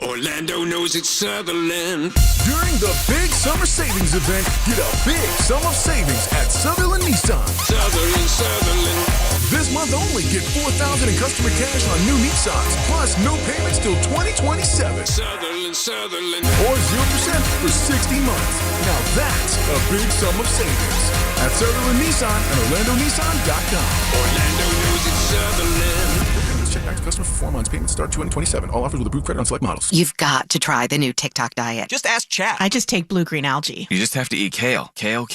Orlando knows it's Sutherland. During the big summer savings event, get a big sum of savings at Sutherland Nissan. Sutherland. This month only, get $4,000 in customer cash on new Nissans, plus no payments till 2027. Sutherland. Or 0% for 60 months. Now that's a big sum of savings. At Sutherland Nissan and OrlandoNissan.com. Orlando knows it's Sutherland. Check back to customer for 4 months. Payments start 2/27. All offers with approved credit on select models. You've got to try the new TikTok diet. Just ask chat. I just take blue-green algae. You just have to eat kale. Kale.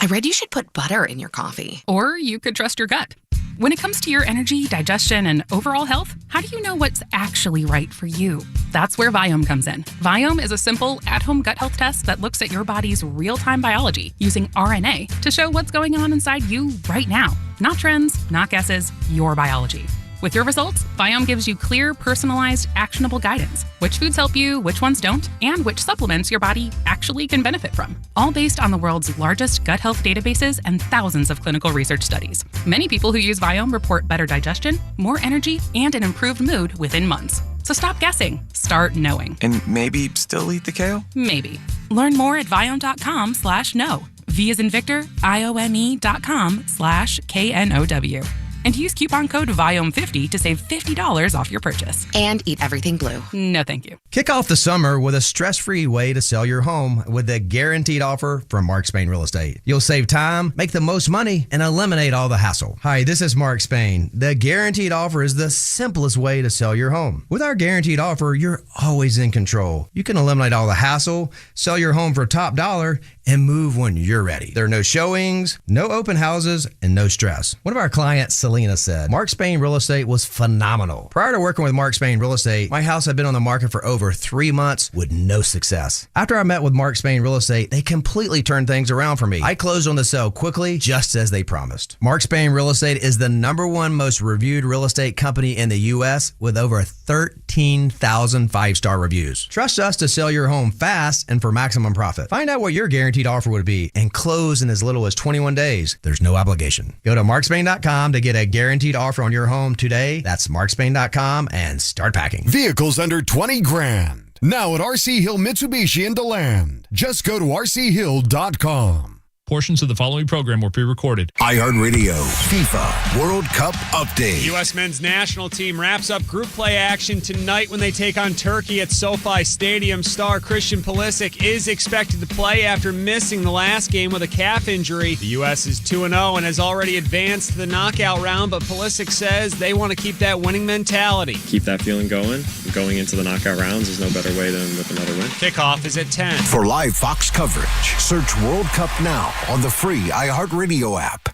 I read you should put butter in your coffee. Or you could trust your gut. When it comes to your energy, digestion, and overall health, how do you know what's actually right for you? That's where Viome comes in. Viome is a simple, at-home gut health test that looks at your body's real-time biology using RNA to show what's going on inside you right now. Not trends, not guesses, your biology. With your results, Viome gives you clear, personalized, actionable guidance. Which foods help you, which ones don't, and which supplements your body actually can benefit from. All based on the world's largest gut health databases and thousands of clinical research studies. Many people who use Viome report better digestion, more energy, and an improved mood within months. So stop guessing. Start knowing. And maybe still eat the kale? Maybe. Learn more at Viome.com/know. V as in Victor, IOME.com/KNOW. And use coupon code VIOME50 to save $50 off your purchase. And eat everything blue. No, thank you. Kick off the summer with a stress-free way to sell your home with a guaranteed offer from Mark Spain Real Estate. You'll save time, make the most money, and eliminate all the hassle. Hi, this is Mark Spain. The guaranteed offer is the simplest way to sell your home. With our guaranteed offer, you're always in control. You can eliminate all the hassle, sell your home for top dollar, and move when you're ready. There are no showings, no open houses, and no stress. One of our clients, Selena, said, Mark Spain Real Estate was phenomenal. Prior to working with Mark Spain Real Estate, my house had been on the market for over 3 months with no success. After I met with Mark Spain Real Estate, they completely turned things around for me. I closed on the sale quickly, just as they promised. Mark Spain Real Estate is the #1 most reviewed real estate company in the U.S. with over 13,000 5-star reviews. Trust us to sell your home fast and for maximum profit. Find out what your guaranteed offer would be and close in as little as 21 days. There's no obligation. Go to markspain.com to get a guaranteed offer on your home today. That's markspain.com and start packing. Vehicles under 20 grand. Now at RC Hill Mitsubishi in DeLand. Just go to rchill.com. Portions of the following program were pre-recorded. iHeartRadio FIFA World Cup Update. U.S. men's national team wraps up group play action tonight when they take on Turkey at SoFi Stadium. Star Christian Pulisic is expected to play after missing the last game with a calf injury. The U.S. is 2-0 and has already advanced to the knockout round, but Pulisic says they want to keep that winning mentality. Keep that feeling going. Going into the knockout rounds, there's no better way than with another win. Kickoff is at 10. For live Fox coverage, search World Cup now on the free iHeartRadio app.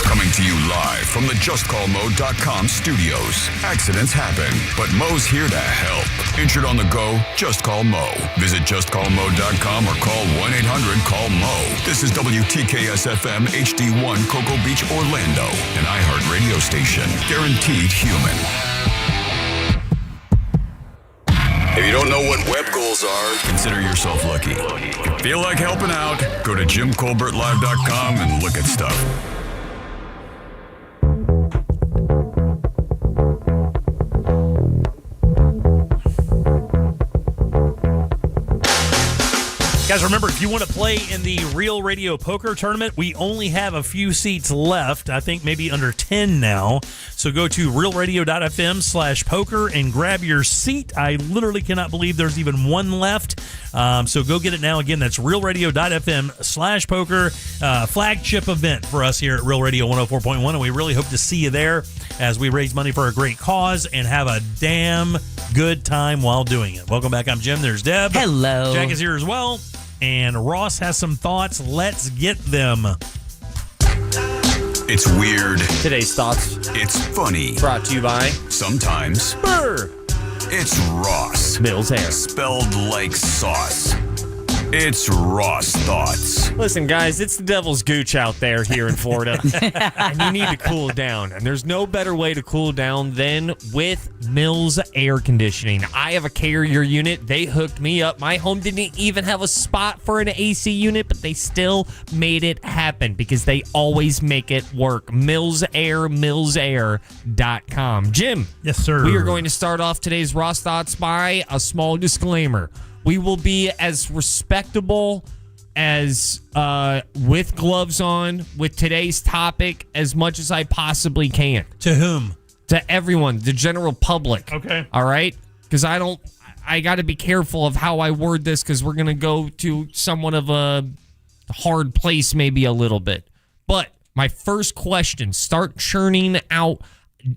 Coming to you live from the JustCallMo.com studios. Accidents happen, but Mo's here to help. Injured on the go? Just call Mo. Visit JustCallMo.com or call 1-800-CALL-MO. This is WTKS-FM HD1 Cocoa Beach, Orlando, an iHeartRadio station. Guaranteed human. If you don't know what web goals are, consider yourself lucky. If you feel like helping out, go to JimColbertLive.com and look at stuff. Guys, remember, if you want to play in the Real Radio Poker Tournament, we only have a few seats left. I think maybe under 10 now. So go to realradio.fm/poker and grab your seat. I literally cannot believe there's even one left. So go get it now. Again, that's realradio.fm/poker. Flagship event for us here at Real Radio 104.1. And we really hope to see you there as we raise money for a great cause and have a damn good time while doing it. Welcome back. I'm Jim. There's Deb. Hello. Jack is here as well. And Ross has some thoughts. Let's get them. It's weird. Today's thoughts. It's funny. Brought to you by Sometimes. Burr. It's Ross. Mills Air. Spelled like sauce. It's Ross Thoughts. Listen, guys, it's the devil's gooch out there here in Florida. And you need to cool down. And there's no better way to cool down than with Mills Air Conditioning. I have a carrier unit. They hooked me up. My home didn't even have a spot for an AC unit, but they still made it happen because they always make it work. MillsAir, Jim. Yes, sir. We are going to start off today's Ross Thoughts by a small disclaimer. We will be as respectable as with gloves on with today's topic as much as I possibly can. To whom? To everyone, the general public. Okay. All right? Because I got to be careful of how I word this because we're going to go to somewhat of a hard place maybe a little bit. But my first question, start churning out.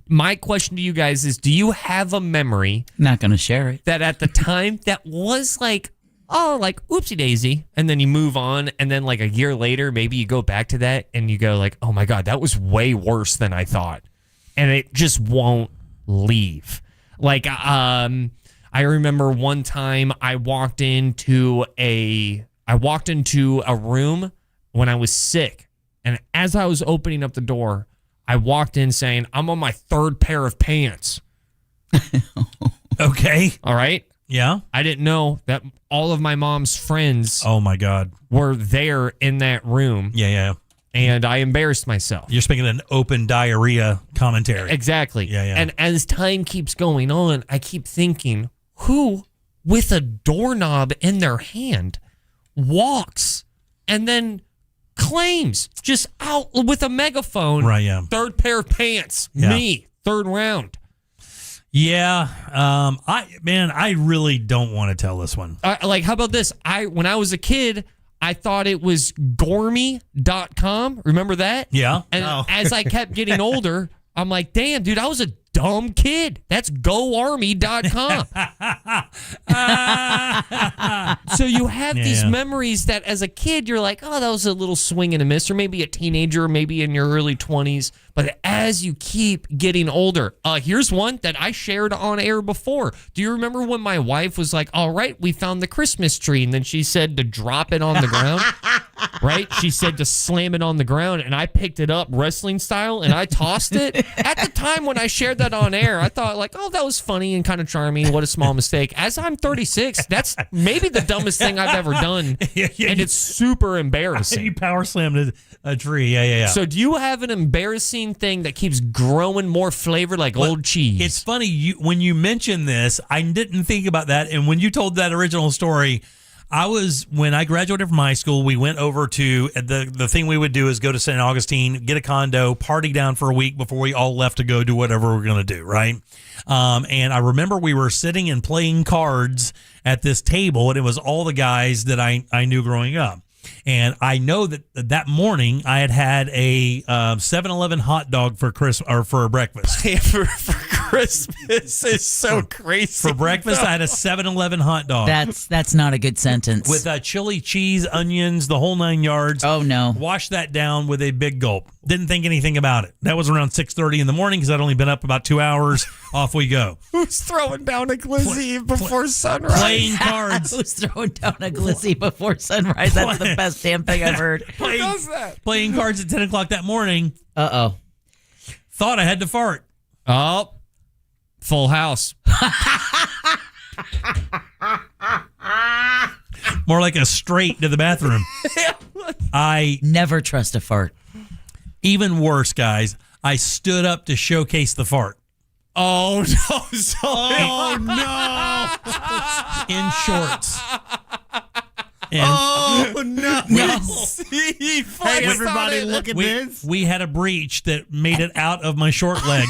My question to you guys is, do you have a memory? Not going to share it. That at the time that was like, oh, like oopsie daisy. And then you move on. And then like a year later, maybe you go back to that and you go like, oh my God, that was way worse than I thought. And it just won't leave. Like, I remember one time I walked into a room when I was sick. And as I was opening up the door, I walked in saying, I'm on my third pair of pants. Okay. All right. Yeah. I didn't know that all of my mom's friends. Oh, my God. Were there in that room. Yeah. And I embarrassed myself. You're speaking an open diarrhea commentary. Exactly. Yeah. And as time keeps going on, I keep thinking, who with a doorknob in their hand walks and then claims just out with a megaphone. Right, yeah. Third pair of pants. Yeah. Me. Third round. Yeah. I really don't want to tell this one. Like, how about this? When I was a kid, I thought it was Gormy.com. Remember that? Yeah. And as I kept getting older, I'm like, damn, dude, I was a dumb kid. That's GoArmy.com. So you have these memories that as a kid, you're like, oh, that was a little swing and a miss, or maybe a teenager, maybe in your early 20s. But as you keep getting older, here's one that I shared on air before. Do you remember when my wife was like, all right, we found the Christmas tree, and then she said to drop it on the ground? right? She said to slam it on the ground, and I picked it up wrestling style, and I tossed it. At the time when I shared that on air, I thought like, oh, that was funny and kind of charming. What a small mistake. As I'm 36, that's maybe the dumbest thing I've ever done, and it's super embarrassing. You power slammed a tree. Yeah. So do you have an embarrassing thing that keeps growing more flavor like old cheese? It's funny, when you mention this, I didn't think about that. And when you told that original story, when I graduated from high school, we went over to the thing we would do is go to St. Augustine, get a condo, party down for a week before we all left to go do whatever we're going to do, right? And I remember we were sitting and playing cards at this table, and it was all the guys that I knew growing up. And I know that morning I had a 7-Eleven hot dog for breakfast. for Christmas is so crazy. For breakfast, I had a 7-Eleven hot dog. That's not a good sentence. With chili, cheese, onions, the whole 9 yards. Oh, no. Washed that down with a big gulp. Didn't think anything about it. That was around 6:30 in the morning because I'd only been up about 2 hours. Off we go. Who's throwing down a glizzy before sunrise? Playing cards. Who's throwing down a glizzy before sunrise? That's the best damn thing I've heard. Who does that? Playing cards at 10 o'clock that morning. Uh-oh. Thought I had to fart. Oh, full house. More like a straight to the bathroom. I never trust a fart. Even worse, guys, I stood up to showcase the fart. Oh, no. Oh, no. In shorts. And oh, no. Hey, everybody, look at this. We had a breach that made it out of my short legs.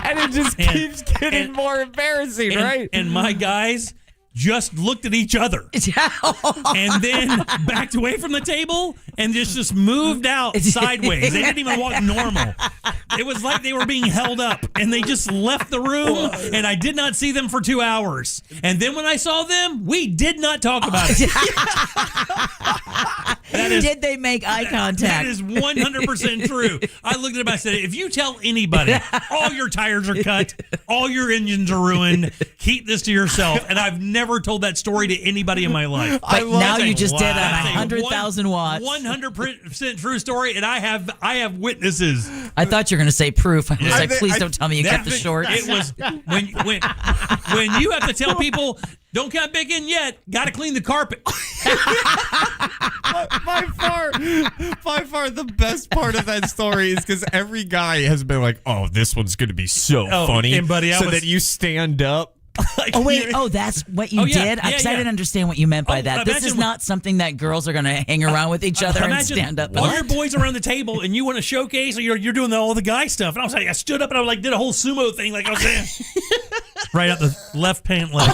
And it just keeps getting more embarrassing, right? And my guys just looked at each other and then backed away from the table and just moved out sideways. They didn't even walk normal. It was like they were being held up, and they just left the room, and I did not see them for 2 hours. And then when I saw them, we did not talk about it. Did they make eye contact? That is 100% true. I looked at them, I said, if you tell anybody all your tires are cut, all your engines are ruined, keep this to yourself. And I've never told that story to anybody in my life. But now you just did on 100,000 watts. 100% true story, and I have witnesses. I thought you were going to say proof. I was like, please don't tell me you kept the shorts. It was when you have to tell people, don't count back in yet, got to clean the carpet. By far, the best part of that story is because every guy has been like, "Oh, this one's going to be so funny," and buddy, that you stand up. Oh wait! Oh, that's what you did. I didn't understand what you meant by that. This is not something that girls are going to hang around with each other and stand up. All your boys around the table, and you want to showcase, or you're doing all the guy stuff. And I was like, I stood up and I did a whole sumo thing, like I was saying, right out the left pant leg.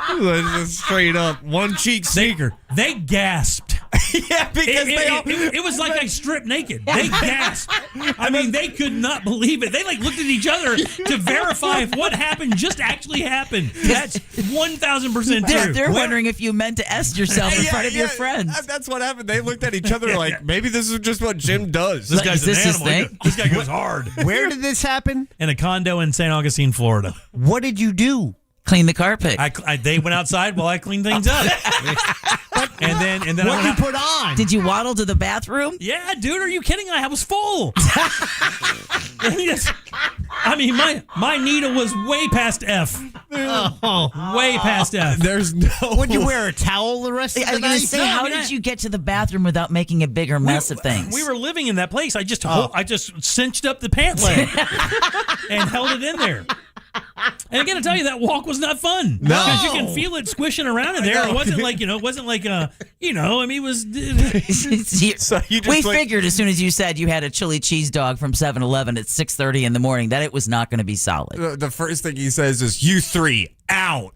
Just straight up, one cheek sneaker. They gasped. Yeah, because it was like I stripped naked. They gasped. I mean, they could not believe it. They looked at each other to verify if what happened just actually happened. That's 1,000% true. They're wondering if you meant to S yourself in front of your friends. That's what happened. They looked at each other like, maybe this is just what Jim does. This guy's an animal. This guy goes hard. Where did this happen? In a condo in St. Augustine, Florida. What did you do? Clean the carpet. They went outside while I cleaned things up. And then what did you put on? Did you waddle to the bathroom? Yeah, dude, are you kidding? I was full. I mean, my needle was way past F. Way past F. There's no. Would you wear a towel the rest of the I was night? going to say, how did you get to the bathroom without making a bigger mess of things? We were living in that place. I just cinched up the pant leg and held it in there. And I got to tell you, that walk was not fun. No, because you can feel it squishing around in there. It wasn't like it was. So we figured as soon as you said you had a chili cheese dog from 7-Eleven at 6:30 in the morning that it was not going to be solid. The first thing he says is, "You three out."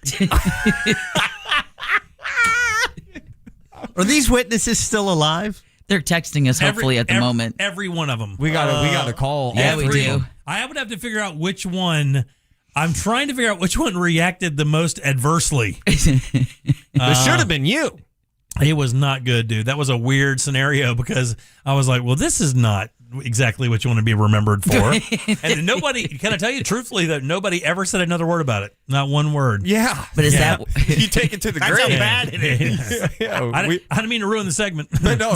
Are these witnesses still alive? They're texting us hopefully at the moment. Every one of them. We got a call. Yeah, we do. I would have to figure out which one. I'm trying to figure out which one reacted the most adversely. It should have been you. It was not good, dude. That was a weird scenario because I was like, well, this is not exactly what you want to be remembered for. And nobody, can I tell you truthfully that nobody ever said another word about it? Not one word. Yeah. But is that you take it to the grave? That's how bad it is. I didn't mean to ruin the segment. No.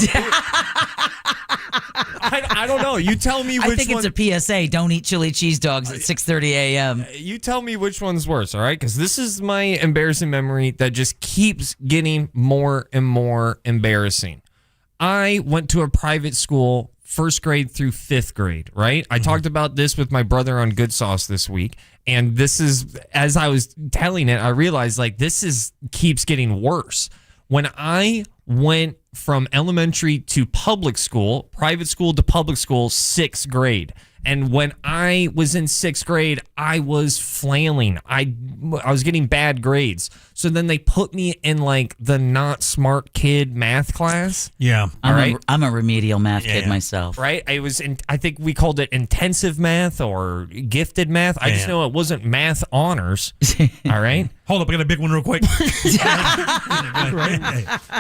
I don't know. You tell me which I think one. it's a PSA. Don't eat chili cheese dogs at 6:30 a.m. You tell me which one's worse, all right? Because this is my embarrassing memory that just keeps getting more and more embarrassing. I went to a private school, 1st grade through 5th grade, right? I talked about this with my brother on Good Sauce this week. And this is, as I was telling it, I realized like keeps getting worse. When I went from elementary to public school, private school to public school, 6th grade. And when I was in 6th grade, I was flailing. I was getting bad grades. So then they put me in like the not smart kid math class. Yeah. I'm a remedial math kid myself. Right? I think we called it intensive math or gifted math. I just know it wasn't math honors. All right. Hold up, I got a big one real quick.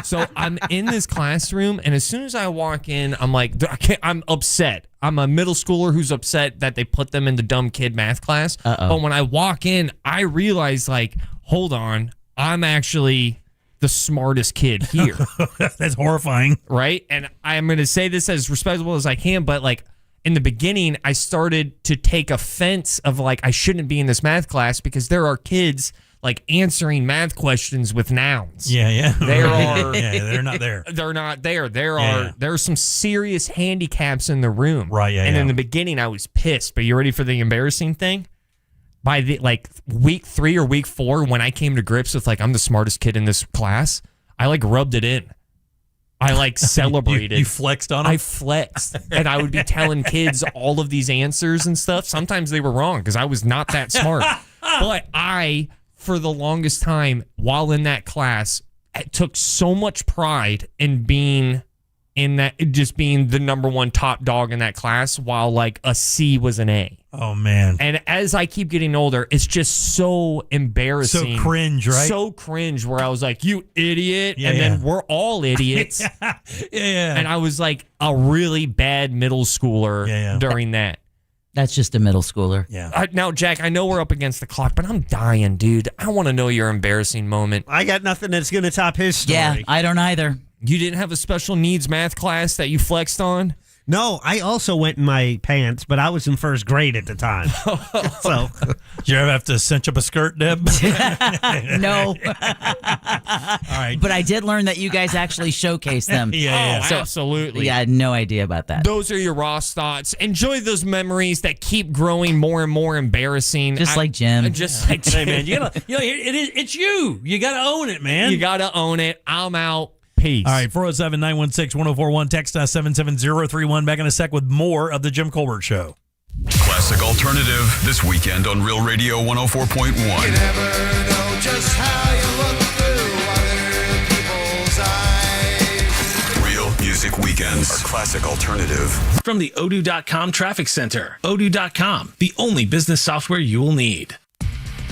So I'm in this classroom, and as soon as I walk in, I'm like, I'm upset. I'm a middle schooler who's upset that they put them in the dumb kid math class. But when I walk in, I realize, like, hold on, I'm actually the smartest kid here. That's horrifying. Right? And I'm going to say this as respectable as I can, but, like, in the beginning, I started to take offense of, like, I shouldn't be in this math class because there are kids like answering math questions with nouns. Yeah. They're not there. They're not there. There are some serious handicaps in the room. Right, And in the beginning I was pissed, but you ready for the embarrassing thing? By the like week 3 or week 4, when I came to grips with like I'm the smartest kid in this class, I like rubbed it in. I like celebrated. You flexed on them? I flexed. And I would be telling kids all of these answers and stuff. Sometimes they were wrong because I was not that smart. But I, for the longest time, while in that class, I took so much pride in being in that, just being the number one top dog in that class, while like a C was an A. Oh, man. And as I keep getting older, it's just so embarrassing. So cringe, right? So cringe, where I was like, you idiot. Then we're all idiots. Yeah. And I was like a really bad middle schooler during that. That's just a middle schooler. Yeah. Now, Jack, I know we're up against the clock, but I'm dying, dude. I want to know your embarrassing moment. I got nothing that's going to top his story. Yeah, I don't either. You didn't have a special needs math class that you flexed on? No, I also went in my pants, but I was in 1st grade at the time. So, did you ever have to cinch up a skirt, Deb? No. All right. But I did learn that you guys actually showcase them. So, absolutely. Yeah, I had no idea about that. Those are your Ross thoughts. Enjoy those memories that keep growing more and more embarrassing. Just like Jim. Just like Jim. Hey, man, it's you. You got to own it, man. You got to own it. I'm out. Peace. All right, 407-916-1041. Text us 77031. Back in a sec with more of the Jim Colbert Show. Classic Alternative this weekend on Real Radio 104.1. You never know just how you look through other people's eyes. Real Music Weekends are Classic Alternative. From the Odoo.com Traffic Center. Odoo.com, the only business software you will need.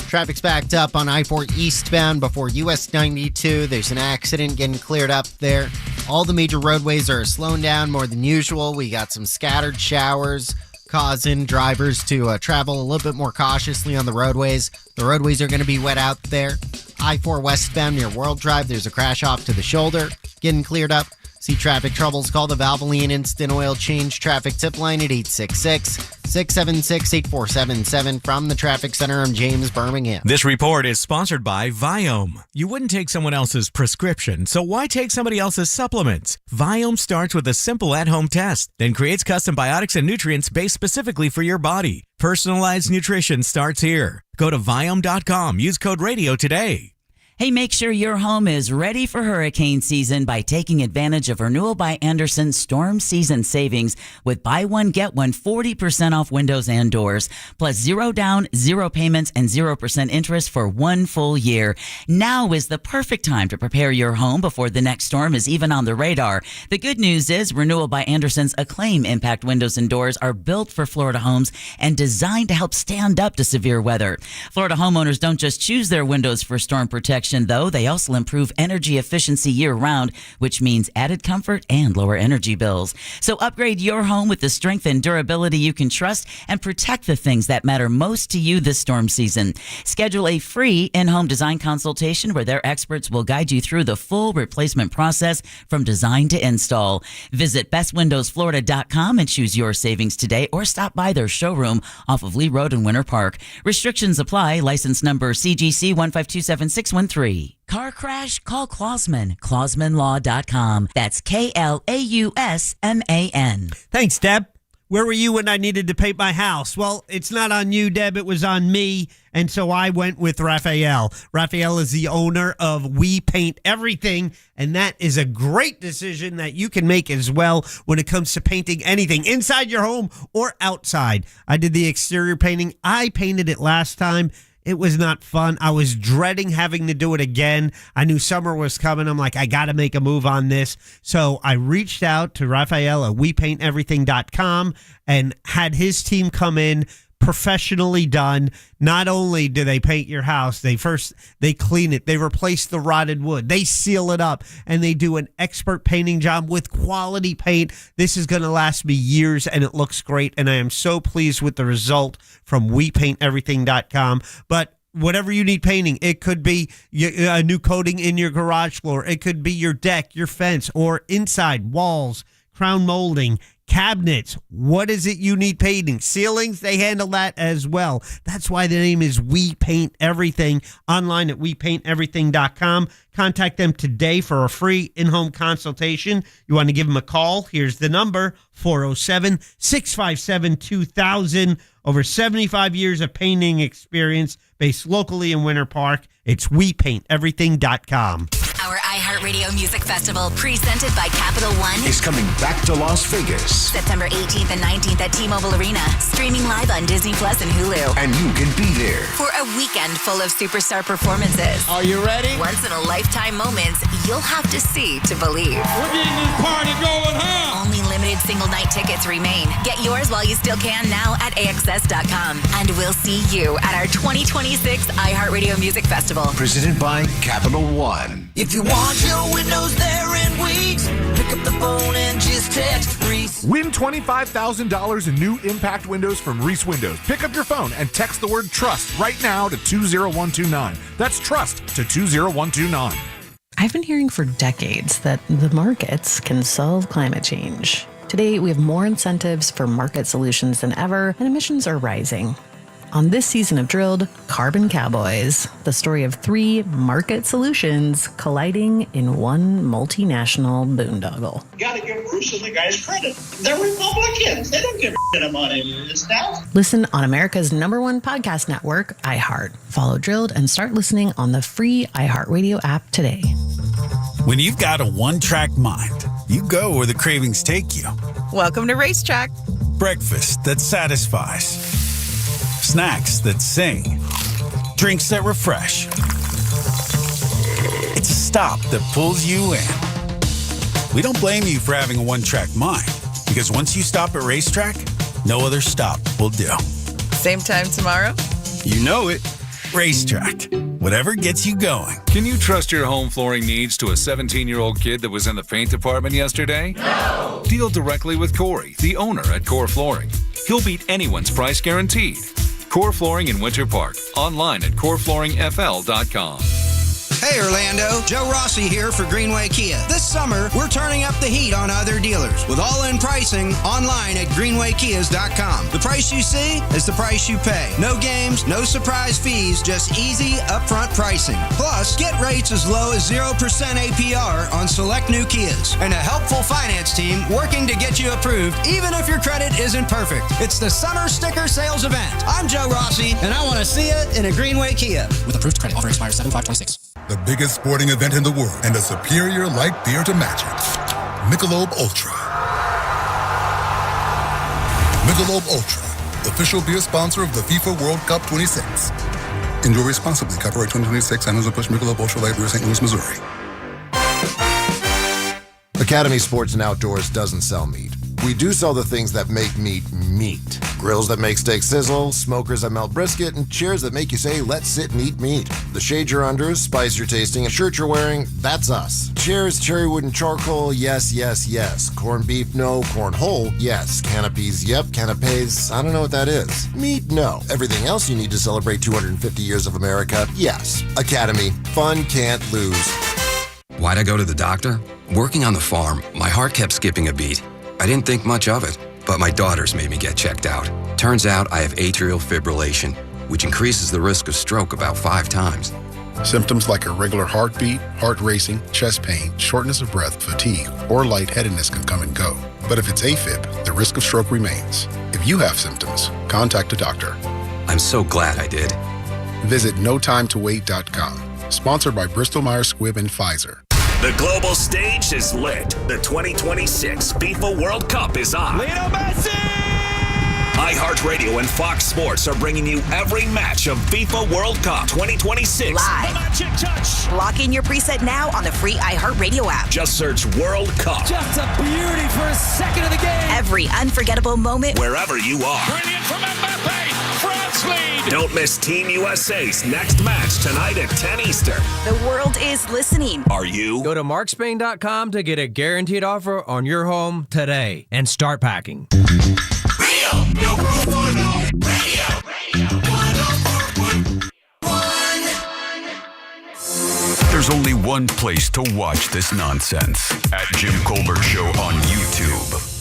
Traffic's backed up on I-4 eastbound before US 92. There's an accident getting cleared up there. All the major roadways are slowing down more than usual. We got some scattered showers causing drivers to travel a little bit more cautiously on the roadways. The roadways are going to be wet out there. I-4 westbound near World Drive, there's a crash off to the shoulder getting cleared up. See traffic troubles, call the Valvoline Instant Oil Change Traffic Tip Line at 866-676-8477. From the Traffic Center, I'm James Birmingham. This report is sponsored by Viome. You wouldn't take someone else's prescription, so why take somebody else's supplements? Viome starts with a simple at-home test, then creates custom biotics and nutrients based specifically for your body. Personalized nutrition starts here. Go to Viome.com. Use code RADIO today. Hey, make sure your home is ready for hurricane season by taking advantage of Renewal by Andersen's storm season savings with buy one, get one 40% off windows and doors, plus 0 down, 0 payments, and 0% interest for 1 full year. Now is the perfect time to prepare your home before the next storm is even on the radar. The good news is Renewal by Andersen's Acclaim Impact windows and doors are built for Florida homes and designed to help stand up to severe weather. Florida homeowners don't just choose their windows for storm protection. protection, though, they also improve energy efficiency year-round, which means added comfort and lower energy bills. So upgrade your home with the strength and durability you can trust and protect the things that matter most to you this storm season. Schedule a free in-home design consultation where their experts will guide you through the full replacement process from design to install. Visit bestwindowsflorida.com and choose your savings today, or stop by their showroom off of Lee Road in Winter Park. Restrictions apply. License number CGC 1527613. Car crash? Call Klausman. KlausmanLaw.com. That's KLAUSMAN. Thanks, Deb. Where were you when I needed to paint my house? Well, it's not on you, Deb. It was on me. And so I went with Raphael. Raphael is the owner of We Paint Everything. And that is a great decision that you can make as well when it comes to painting anything inside your home or outside. I did the exterior painting. I painted it last time. It was not fun. I was dreading having to do it again. I knew summer was coming. I'm like, I got to make a move on this. So I reached out to Raphael at WePaintEverything.com and had his team come in, professionally done. Not only do they paint your house, they clean it, they replace the rotted wood, they seal it up, and they do an expert painting job with quality paint. This is going to last me years, and it looks great, and I am so pleased with the result from WePaintEverything.com. But whatever you need painting, it could be a new coating in your garage floor, it could be your deck, your fence, or inside walls, crown molding, cabinets. What is it you need painting? Ceilings, they handle that as well. That's why the name is We Paint Everything. Online at WePaintEverything.com. Contact them today for a free in-home consultation. You want to give them a call? Here's the number, 407-657-2000. Over 75 years of painting experience based locally in Winter Park. It's WePaintEverything.com. Our iHeartRadio Music Festival, presented by Capital One, is coming back to Las Vegas. September 18th and 19th at T-Mobile Arena. Streaming live on Disney Plus and Hulu. And you can be there for a weekend full of superstar performances. Are you ready? Once-in-a-lifetime moments you'll have to see to believe. We're getting this party going, huh? Only limited single-night tickets remain. Get yours while you still can now at AXS.com. And we'll see you at our 2026 iHeartRadio Music Festival. Presented by Capital One. If you want your windows there in weeks, pick up the phone and just text Reese. Win $25,000 in new impact windows from Reese Windows. Pick up your phone and text the word TRUST right now to 20129. That's TRUST to 20129. I've been hearing for decades that the markets can solve climate change. Today, we have more incentives for market solutions than ever, and emissions are rising. On this season of Drilled, Carbon Cowboys, the story of 3 market solutions colliding in one multinational boondoggle. You gotta give Bruce and the guys credit. They're Republicans. They don't give a shit about any of this stuff. Listen on America's #1 podcast network, iHeart. Follow Drilled and start listening on the free iHeartRadio app today. When you've got a one-track mind, you go where the cravings take you. Welcome to Racetrack. Breakfast that satisfies. Snacks that sing. Drinks that refresh. It's a stop that pulls you in. We don't blame you for having a one-track mind, because once you stop at Racetrack, no other stop will do. Same time tomorrow? You know it. Racetrack. Whatever gets you going. Can you trust your home flooring needs to a 17-year-old kid that was in the paint department yesterday? No! Deal directly with Corey, the owner at Core Flooring. He'll beat anyone's price guaranteed. Core Flooring in Winter Park. Online at coreflooringfl.com. Hey Orlando, Joe Rossi here for Greenway Kia. This summer, we're turning up the heat on other dealers with all-in pricing online at greenwaykias.com. The price you see is the price you pay. No games, no surprise fees, just easy upfront pricing. Plus, get rates as low as 0% APR on select new Kias. And a helpful finance team working to get you approved even if your credit isn't perfect. It's the Summer Sticker Sales Event. I'm Joe Rossi, and I want to see you in a Greenway Kia. With approved credit, offer expires 7/5/26. The biggest sporting event in the world and a superior light beer to match it. Michelob Ultra. Michelob Ultra, official beer sponsor of the FIFA World Cup 26. Enjoy responsibly. Copyright 2026. Anheuser-Busch Michelob Ultra Light Beer, St. Louis, Missouri. Academy Sports and Outdoors doesn't sell meat. We do sell the things that make meat meat. Grills that make steak sizzle, smokers that melt brisket, and chairs that make you say, let's sit and eat meat. The shade you're under, spice you're tasting, a shirt you're wearing, that's us. Chairs, cherry wood, and charcoal, yes, yes, yes. Corned beef, no. Corn whole, yes. Canapes, yep. Canapes, I don't know what that is. Meat, no. Everything else you need to celebrate 250 years of America, yes. Academy, fun can't lose. Why'd I go to the doctor? Working on the farm, my heart kept skipping a beat. I didn't think much of it, but my daughters made me get checked out. Turns out I have atrial fibrillation, which increases the risk of stroke about 5 times. Symptoms like irregular heartbeat, heart racing, chest pain, shortness of breath, fatigue, or lightheadedness can come and go. But if it's AFib, the risk of stroke remains. If you have symptoms, contact a doctor. I'm so glad I did. Visit notimetowait.com. Sponsored by Bristol Myers Squibb and Pfizer. The global stage is lit. The 2026 FIFA World Cup is on. Lionel Messi! iHeartRadio and Fox Sports are bringing you every match of FIFA World Cup 2026. Live. Lock in your preset now on the free iHeartRadio app. Just search World Cup. Just a beauty for a second of the game. Every unforgettable moment. Wherever you are. Brilliant from Mbappe. France lead. Don't miss Team USA's next match tonight at 10 Eastern. The world is listening. Are you? Go to markspain.com to get a guaranteed offer on your home today and start packing. There's only one place to watch this nonsense. At Jim Colbert Show on YouTube.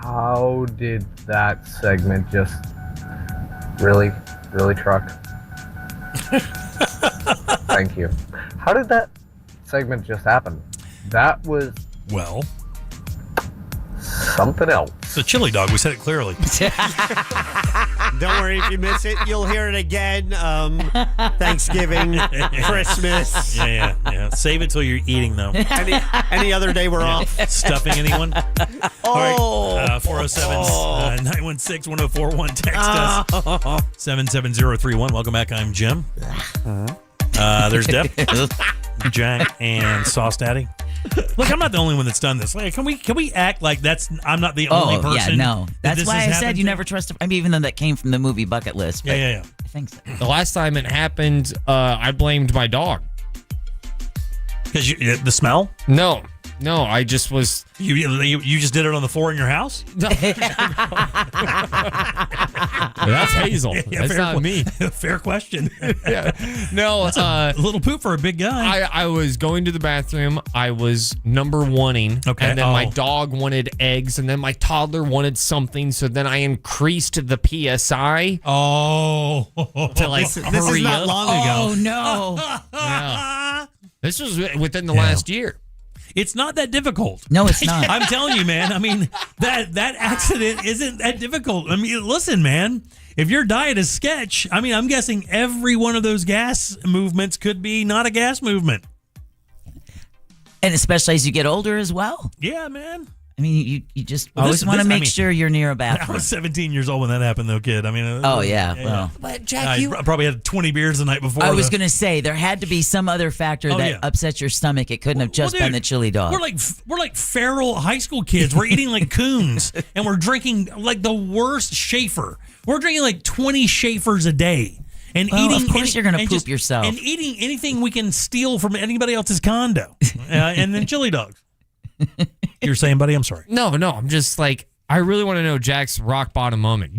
How did that segment just really truck? Thank you. How did that segment just happen? That was something else. It's a chili dog. We said it clearly. Don't worry, if you miss it, you'll hear it again. Thanksgiving, Christmas. Yeah. Save it till you're eating, though. Any other day we're off. Stuffing anyone? All right. 407-916-1041. Text us. 77031. Welcome back. I'm Jim. There's Deb, Jack, and Sauce Daddy. Look, I'm not the only one that's done this. Like, can we act like I'm not the only person? Yeah, no. That's why I said you to? never trust. I mean, even though that came from the movie Bucket List. But Yeah. I think so. The last time it happened, I blamed my dog. Because the smell? No, I just was. You just did it on the floor in your house? No. That's Hazel. That's not me. Fair question. No, a little poop for a big guy. I was going to the bathroom. I was number oneing. Okay. And then my dog wanted eggs, and then my toddler wanted something. So then I increased the PSI. Oh. To like this is not long ago. Oh no. Yeah. This was within the last year. It's not that difficult. No, it's not. I'm telling you, man. I mean, that accident isn't that difficult. I mean, listen, man. If your diet is sketch, I mean, I'm guessing every one of those gas movements could be not a gas movement. And especially as you get older as well. Yeah, man. I mean, you just always want to make sure you're near a I bathroom. was 17 years old when that happened, though, kid. I mean, Well. But Jack, I probably had 20 beers the night before. I was going to say there had to be some other factor that upset your stomach. It couldn't have just been the chili dog. We're like feral high school kids. We're eating like coons, and we're drinking like the worst Schaefer. We're drinking like 20 Schaefers a day. And eating, of course you're going to poop yourself. And eating anything we can steal from anybody else's condo. And then chili dogs. You're saying, buddy? I'm sorry. No. I'm just like, I really want to know Jack's rock bottom moment.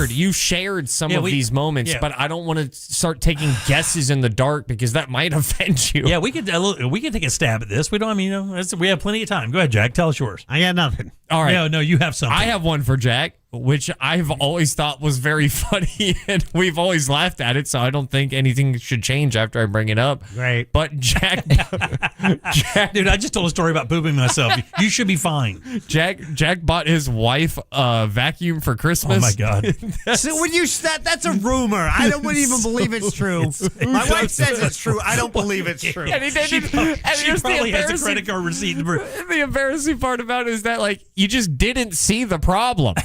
You shared some of these moments, but I don't want to start taking guesses in the dark because that might offend you. Yeah, we could take a stab at this. We don't. I mean, we have plenty of time. Go ahead, Jack. Tell us yours. I got nothing. All right. No, you have something. I have one for Jack. which I've always thought was very funny, and we've always laughed at it, so I don't think anything should change after I bring it up. Right. But Jack, Dude, I just told a story about pooping myself. You should be fine. Jack bought his wife a vacuum for Christmas. Oh, my God. So when you that's a rumor. I wouldn't even believe it's true. My wife says it's true. I don't believe it's true. And She probably has a credit card receipt. The embarrassing part about it is that, like, you just didn't see the problem.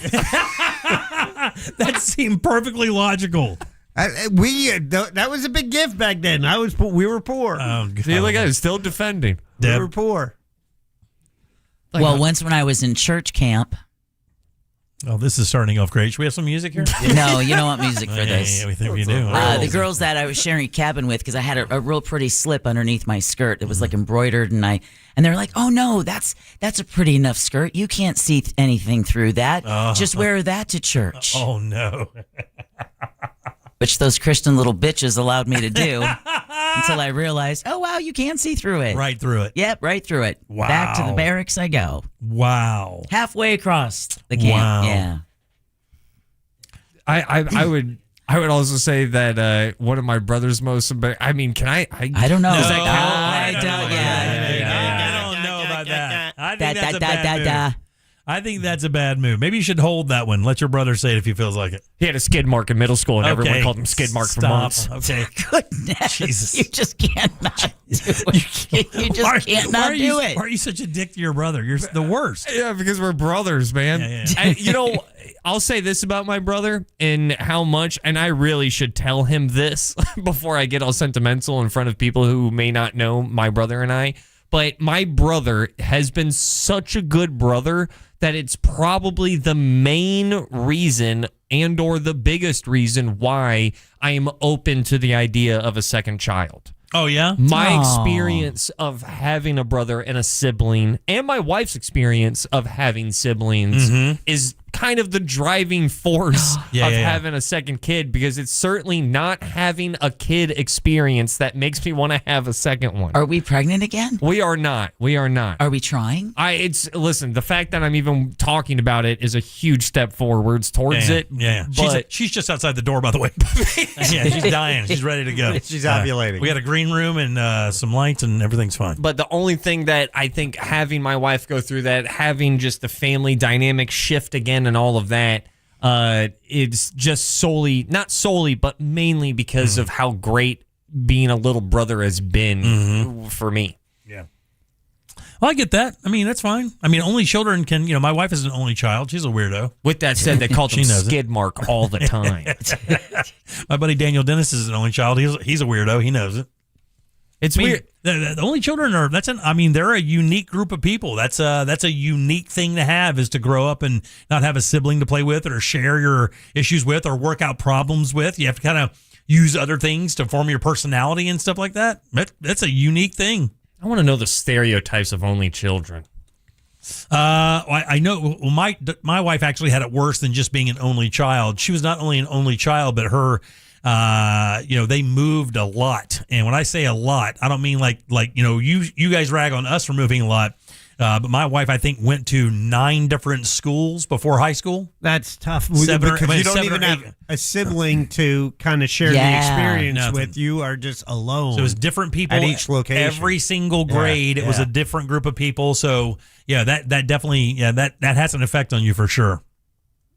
That seemed perfectly logical. That was a big gift back then. We were poor. Oh, God. See, look at it, still defending. We were poor. Well, once when I was in church camp. Oh, this is starting off great. Should we have some music here? No, you don't want music for this. Yeah, we think we do. The girls that I was sharing a cabin with, because I had a real pretty slip underneath my skirt that was like embroidered, and they're like, "Oh no, that's a pretty enough skirt. You can't see anything through that. Just wear that to church." Oh no. Which those Christian little bitches allowed me to do until I realized, oh wow, you can see through it. Right through it. Yep, right through it. Wow. Back to the barracks I go. Wow. Halfway across the camp. Wow. Yeah. I would also say that one of my brother's most. I mean, can I? I don't know. No, Does that count? I don't know about that. I think that's a bad move. I think that's a bad move. Maybe you should hold that one. Let your brother say it if he feels like it. He had a skid mark in middle school, and everyone called him Skid Mark for months. Okay. Goodness. Jesus. You just can't not do it. You just can't not do it. Why are you such a dick to your brother? You're the worst. Yeah, because we're brothers, man. Yeah. And, you know, I'll say this about my brother and how much, and I really should tell him this before I get all sentimental in front of people who may not know my brother and I, but my brother has been such a good brother that it's probably the main reason and or the biggest reason why I am open to the idea of a second child. Oh, yeah? My experience of having a brother and a sibling, and my wife's experience of having siblings is kind of the driving force of having a second kid, because it's certainly not having a kid experience that makes me want to have a second one. Are we pregnant again? We are not. We are not. Are we trying? Listen, the fact that I'm even talking about it is a huge step forwards towards it. Yeah. But She's just outside the door, by the way. Yeah, she's dying. She's ready to go. She's ovulating. We got a green room and some lights, and everything's fine. But the only thing that I think having my wife go through that, having just the family dynamic shift again and all of that, it's just not solely, but mainly because of how great being a little brother has been for me. Yeah. Well, I get that. I mean, that's fine. I mean, only children can, my wife is an only child. She's a weirdo. With that said, they called him Skid Mark all the time. My buddy Daniel Dennis is an only child. He's a weirdo. He knows it. It's weird. The only children are they're a unique group of people. That's a unique thing to have, is to grow up and not have a sibling to play with or share your issues with or work out problems with. You have to kind of use other things to form your personality and stuff like that. That's a unique thing. I want to know the stereotypes of only children. I know. Well, my wife actually had it worse than just being an only child. She was not only an only child, but her. They moved a lot. And when I say a lot, I don't mean like you guys rag on us for moving a lot. But my wife, I think, went to 9 different schools before high school. That's tough. Because you don't even have a sibling to kind of share the experience with. You are just alone. So it was different people at each location. Every single grade, it was a different group of people. So, that definitely, that has an effect on you for sure.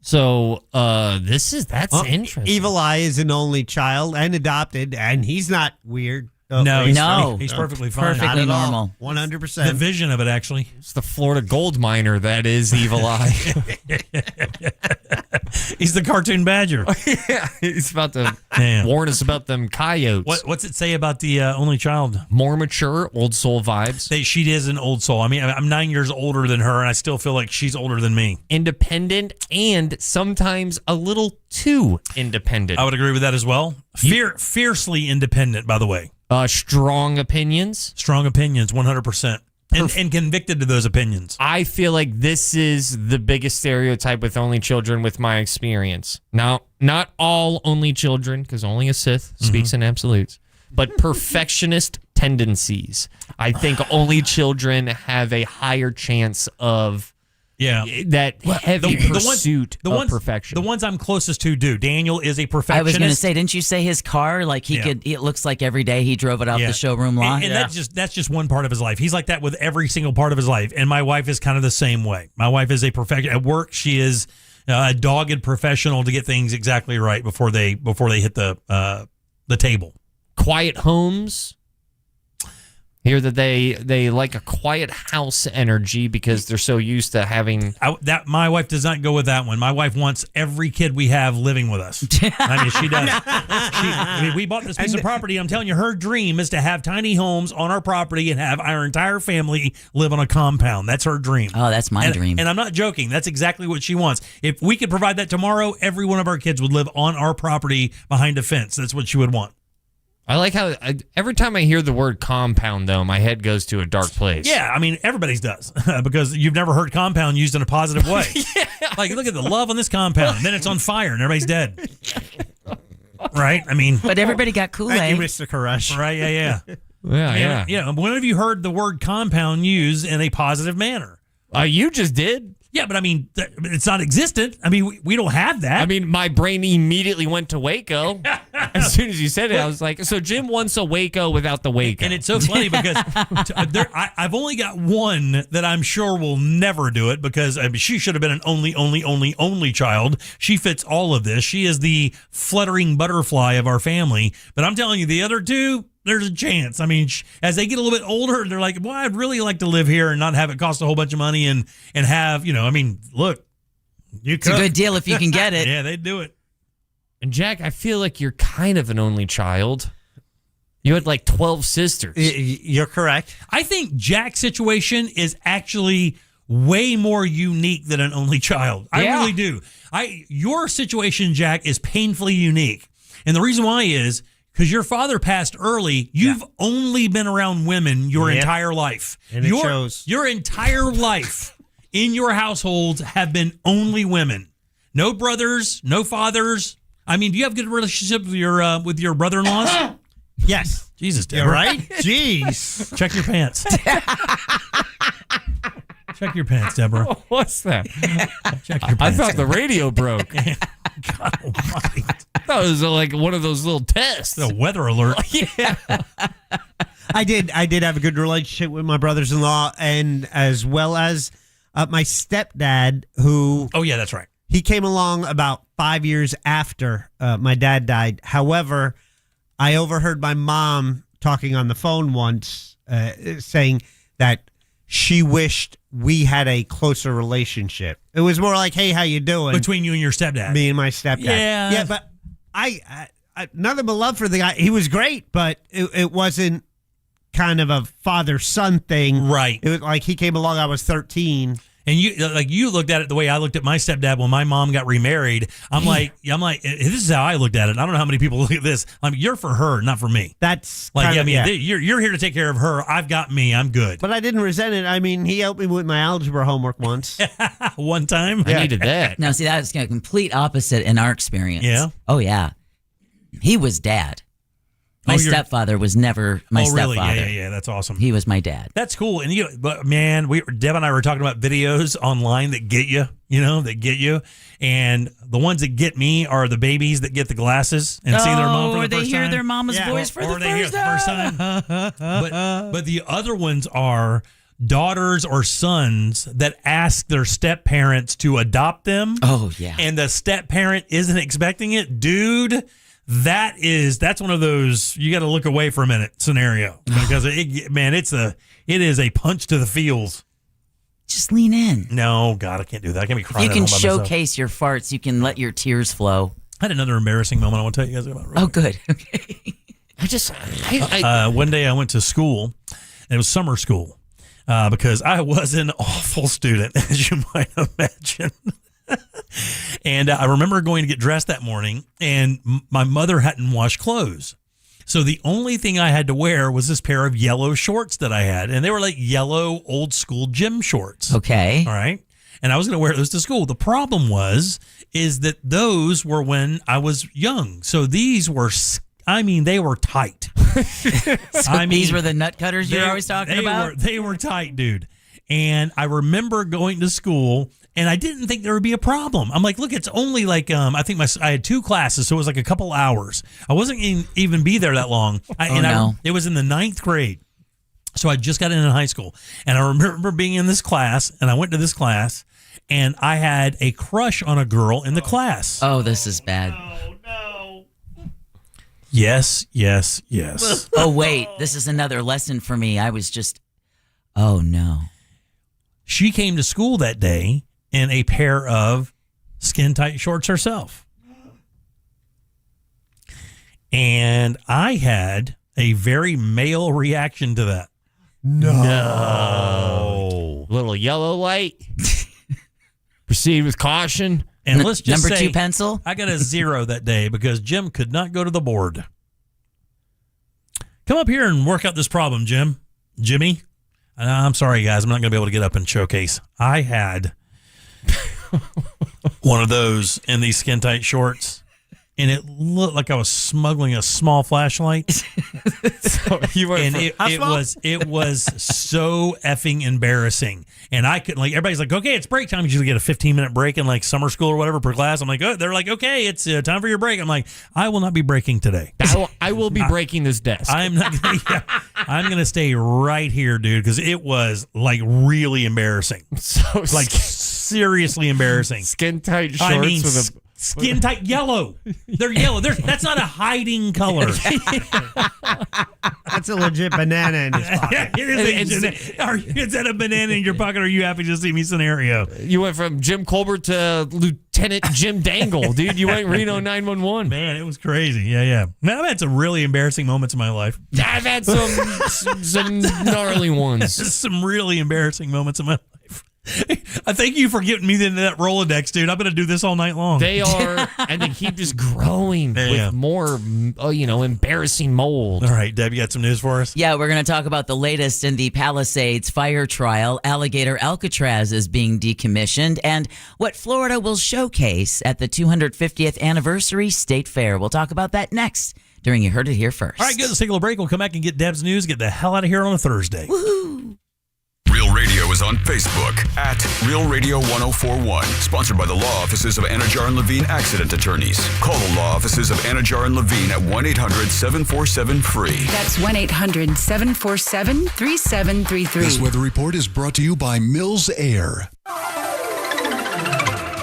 So that's interesting. Evil Eye is an only child and adopted, and he's not weird. No, he's perfectly fine. Perfectly normal. 100%. The vision of it, actually. It's the Florida gold miner that is Evil Eye. He's the cartoon badger. Yeah, he's about to warn us about them coyotes. What's it say about the only child? More mature, old soul vibes. She is an old soul. I mean, I'm 9 years older than her, and I still feel like she's older than me. Independent, and sometimes a little too independent. I would agree with that as well. Fiercely independent, by the way. Strong opinions. Strong opinions, 100%. And convicted to those opinions. I feel like this is the biggest stereotype with only children with my experience. Now, not all only children, because only a Sith speaks in absolutes, but perfectionist tendencies. I think only children have a higher chance of Yeah. that heavy pursuit of ones, perfection. The ones I'm closest to do. Daniel is a perfectionist. I was going to say, didn't you say his car? Like it looks like every day he drove it off the showroom lot. And that's just one part of his life. He's like that with every single part of his life. And my wife is kind of the same way. My wife is a perfectionist. At work, she is a dogged professional to get things exactly right before they hit the table. Quiet homes. Hear that they like a quiet house energy because they're so used to having that. My wife does not go with that one. My wife wants every kid we have living with us. I mean, she does. We bought this piece of property. I'm telling you, her dream is to have tiny homes on our property and have our entire family live on a compound. That's her dream. Oh, that's my dream. And I'm not joking. That's exactly what she wants. If we could provide that tomorrow, every one of our kids would live on our property behind a fence. That's what she would want. I like how every time I hear the word compound, though, my head goes to a dark place. Yeah, I mean, everybody's does because you've never heard compound used in a positive way. Like, look at the love on this compound. Then it's on fire and everybody's dead. Right? I mean, but everybody got Kool-Aid. Thank you, Mr. Koresh. Right? Yeah. Yeah. When have you heard the word compound used in a positive manner? You just did. Yeah, but I mean, it's not existent. I mean, we don't have that. I mean, my brain immediately went to Waco. As soon as you said it, I was like, so Jim wants a Waco without the Waco. And it's so funny because I've only got one that I'm sure will never do it because she should have been an only child. She fits all of this. She is the fluttering butterfly of our family. But I'm telling you, the other two, there's a chance. I mean, as they get a little bit older, they're like, well, I'd really like to live here and not have it cost a whole bunch of money and have, I mean, look. It's a good deal if you can get it. Yeah, they'd do it. And Jack, I feel like you're kind of an only child. You had like 12 sisters. You're correct. I think Jack's situation is actually way more unique than an only child. I really do. Your situation, Jack, is painfully unique. And the reason why is because your father passed early. You've only been around women your entire life. And it shows. Your entire life in your households have been only women. No brothers, no fathers. I mean, do you have a good relationship with your brother-in-laws? Yes. Jesus, Deborah. You're right? Jeez. Check your pants. Check your pants, Deborah. What's that? Check your pants. I thought the radio broke. God almighty. I thought it was like one of those little tests. The weather alert. Yeah. I did have a good relationship with my brothers-in-law and as well as my stepdad who... Oh, yeah, that's right. He came along about 5 years after my dad died. However, I overheard my mom talking on the phone once saying that she wished we had a closer relationship. It was more like, hey, how you doing? Between you and your stepdad. Me and my stepdad. Yeah. Yeah, but I nothing but love for the guy. He was great, but it wasn't kind of a father-son thing. Right. It was like he came along, I was 13. And you looked at it the way I looked at my stepdad when my mom got remarried. I'm like, this is how I looked at it. I don't know how many people look at this. You're for her, not for me. That's like, you're here to take care of her. I've got me. I'm good. But I didn't resent it. I mean, he helped me with my algebra homework once. One time. I needed that. Now, see, that's a complete opposite in our experience. Yeah. Oh, yeah. He was dad. My stepfather was never my stepfather. Really? Yeah. That's awesome. He was my dad. That's cool. And but man, Deb and I were talking about videos online that get you. That get you. And the ones that get me are the babies that get the glasses and see their mom for the first time. Or they hear their mama's voice for the first time. But the other ones are daughters or sons that ask their step parents to adopt them. Oh, yeah. And the step parent isn't expecting it. Dude, that's one of those you got to look away for a minute scenario because it is a punch to the feels. Just lean in. No, God, I can't do that. I can't be crying. You can showcase your farts. You can let your tears flow. I had another embarrassing moment I want to tell you guys about. Oh, good. Okay. One day I went to school. And it was summer school because I was an awful student, as you might imagine. And I remember going to get dressed that morning, and my mother hadn't washed clothes. So the only thing I had to wear was this pair of yellow shorts that I had. And they were like yellow old school gym shorts. Okay. All right. And I was going to wear those to school. The problem is that those were when I was young. So these were, they were tight. These were the nut cutters you're always talking about? They were tight, dude. And I remember going to school, and I didn't think there would be a problem. I'm like, look, it's only like, I think I had 2 classes, so it was like a couple hours. I wasn't even be there that long. It was in the 9th grade. So I just got in high school. And I remember being in this class, and I went to this class, and I had a crush on a girl in the class. Oh, this is bad. Yes. Oh, wait. This is another lesson for me. I was just, oh, no. She came to school that day in a pair of skin-tight shorts herself. And I had a very male reaction to that. No. Little yellow light. Proceed with caution. And let's just Number say, 2 pencil? I got a 0 that day because Jim could not go to the board. Come up here and work out this problem, Jimmy. I'm sorry, guys. I'm not going to be able to get up and showcase. I had one of those in these skin-tight shorts, and it looked like I was smuggling a small flashlight. It was so effing embarrassing. And I couldn't, like, everybody's like, okay, it's break time. You usually get a 15-minute break in like summer school or whatever per class. I'm like, oh, they're like, okay, it's time for your break. I'm like, I will not be breaking today. I will be breaking this desk. I'm not. I'm gonna stay right here, dude, because it was like really embarrassing. So like seriously embarrassing. Skin tight shorts with a skin tight yellow. They're yellow. That's not a hiding color. That's a legit banana in his pocket. Is that a banana in your pocket? Or are you happy to see me scenario? You went from Jim Colbert to Lieutenant Jim Dangle, dude. You went Reno 911. Man, it was crazy. Yeah. Man, I've had some really embarrassing moments in my life. I've had some gnarly ones. Some really embarrassing moments in my life. I thank you for getting me into that Rolodex, dude. I'm going to do this all night long. They are, and they keep just growing with more, embarrassing mold. All right, Deb, you got some news for us? Yeah, we're going to talk about the latest in the Palisades fire trial. Alligator Alcatraz is being decommissioned, and what Florida will showcase at the 250th anniversary State Fair. We'll talk about that next during You Heard It Here First. All right, good. Let's take a little break. We'll come back and get Deb's news. Get the hell out of here on a Thursday. Woohoo! Real Radio is on Facebook at Real Radio 1041. Sponsored by the law offices of Anajar and Levine Accident Attorneys. Call the law offices of Anajar and Levine at 1-800-747-FREE. That's 1-800-747-3733. This weather report is brought to you by Mills Air.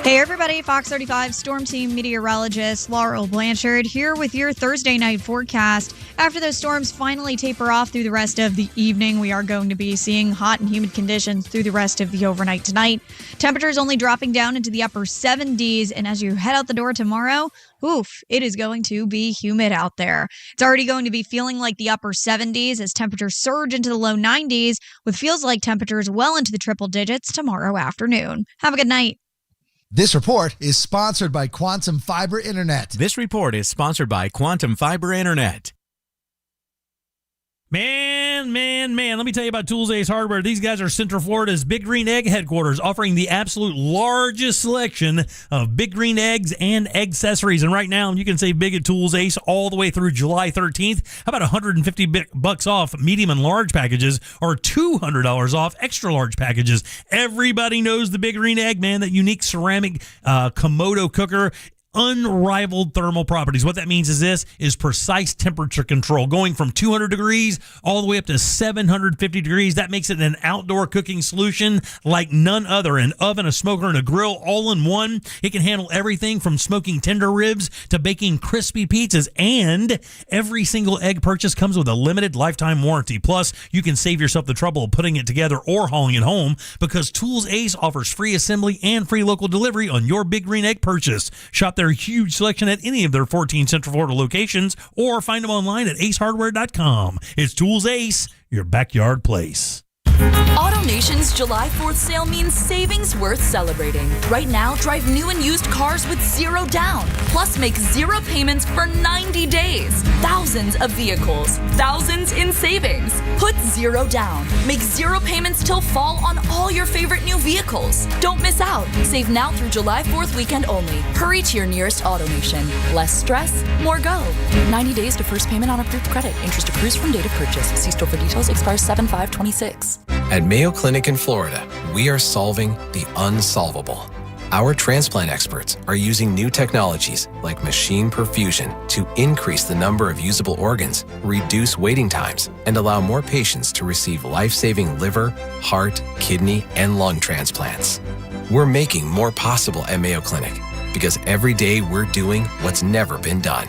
Hey everybody, Fox 35 Storm Team meteorologist Laurel Blanchard here with your Thursday night forecast. After those storms finally taper off through the rest of the evening, we are going to be seeing hot and humid conditions through the rest of the overnight tonight. Temperatures only dropping down into the upper 70s, and as you head out the door tomorrow, it is going to be humid out there. It's already going to be feeling like the upper 70s as temperatures surge into the low 90s with feels like temperatures well into the triple digits tomorrow afternoon. Have a good night. This report is sponsored by Quantum Fiber Internet. This report is sponsored by Quantum Fiber Internet. Man, let me tell you about Tools Ace Hardware. These guys are Central Florida's Big Green Egg headquarters, offering the absolute largest selection of Big Green Eggs and egg accessories. And right now, you can save big at Tools Ace all the way through July 13th. How about $150 off medium and large packages, or $200 off extra large packages? Everybody knows the Big Green Egg, man, that unique ceramic Komodo cooker. Unrivaled thermal properties. What that means is precise temperature control, going from 200 degrees all the way up to 750 degrees. That makes it an outdoor cooking solution like none other. An oven, a smoker, and a grill all in one. It can handle everything from smoking tender ribs to baking crispy pizzas, and every single egg purchase comes with a limited lifetime warranty. Plus, you can save yourself the trouble of putting it together or hauling it home, because Tools Ace offers free assembly and free local delivery on your Big Green Egg purchase. Shop their huge selection at any of their 14 Central Florida locations, or find them online at acehardware.com. It's Tools Ace, your backyard place. AutoNation's July 4th sale means savings worth celebrating. Right now, drive new and used cars with zero down. Plus, make zero payments for 90 days. Thousands of vehicles, thousands in savings. Put zero down. Make zero payments till fall on all your favorite new vehicles. Don't miss out. Save now through July 4th weekend only. Hurry to your nearest AutoNation. Less stress, more go. 90 days to first payment on approved credit. Interest accrues from date of purchase. See store for details. Expires 7/5/26. At Mayo Clinic in Florida, we are solving the unsolvable. Our transplant experts are using new technologies like machine perfusion to increase the number of usable organs, reduce waiting times, and allow more patients to receive life-saving liver, heart, kidney, and lung transplants. We're making more possible at Mayo Clinic because every day we're doing what's never been done.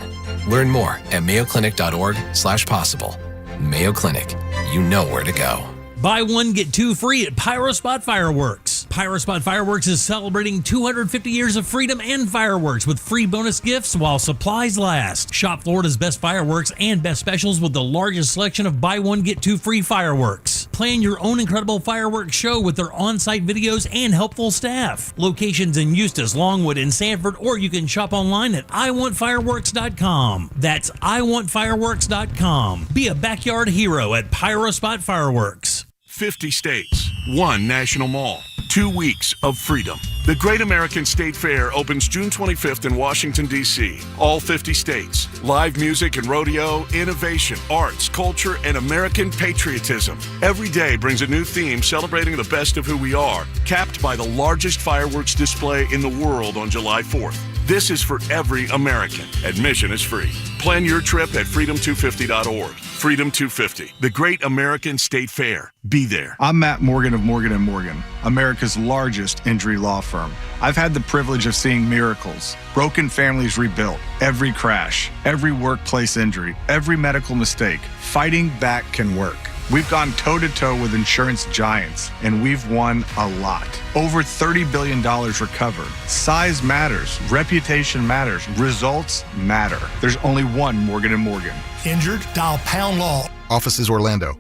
Learn more at mayoclinic.org/possible. Mayo Clinic, you know where to go. Buy one, get two free at Pyrospot Fireworks. Pyrospot Fireworks is celebrating 250 years of freedom and fireworks with free bonus gifts while supplies last. Shop Florida's best fireworks and best specials with the largest selection of buy one, get two free fireworks. Plan your own incredible fireworks show with their on-site videos and helpful staff. Locations in Eustis, Longwood, and Sanford, or you can shop online at iwantfireworks.com. That's iwantfireworks.com. Be a backyard hero at Pyrospot Fireworks. 50 states, one national mall, 2 weeks of freedom. The Great American State Fair opens June 25th in Washington, D.C. All 50 states. Live music and rodeo, innovation, arts, culture, and American patriotism. Every day brings a new theme celebrating the best of who we are, capped by the largest fireworks display in the world on July 4th. This is for every American. Admission is free. Plan your trip at freedom250.org. Freedom 250, the Great American State Fair. Be there. I'm Matt Morgan of Morgan & Morgan, America's largest injury law firm. I've had the privilege of seeing miracles, broken families rebuilt, every crash, every workplace injury, every medical mistake. Fighting back can work. We've gone toe-to-toe with insurance giants, and we've won a lot. Over $30 billion recovered. Size matters. Reputation matters. Results matter. There's only one Morgan & Morgan. Injured? Dial Pound Law. Offices Orlando.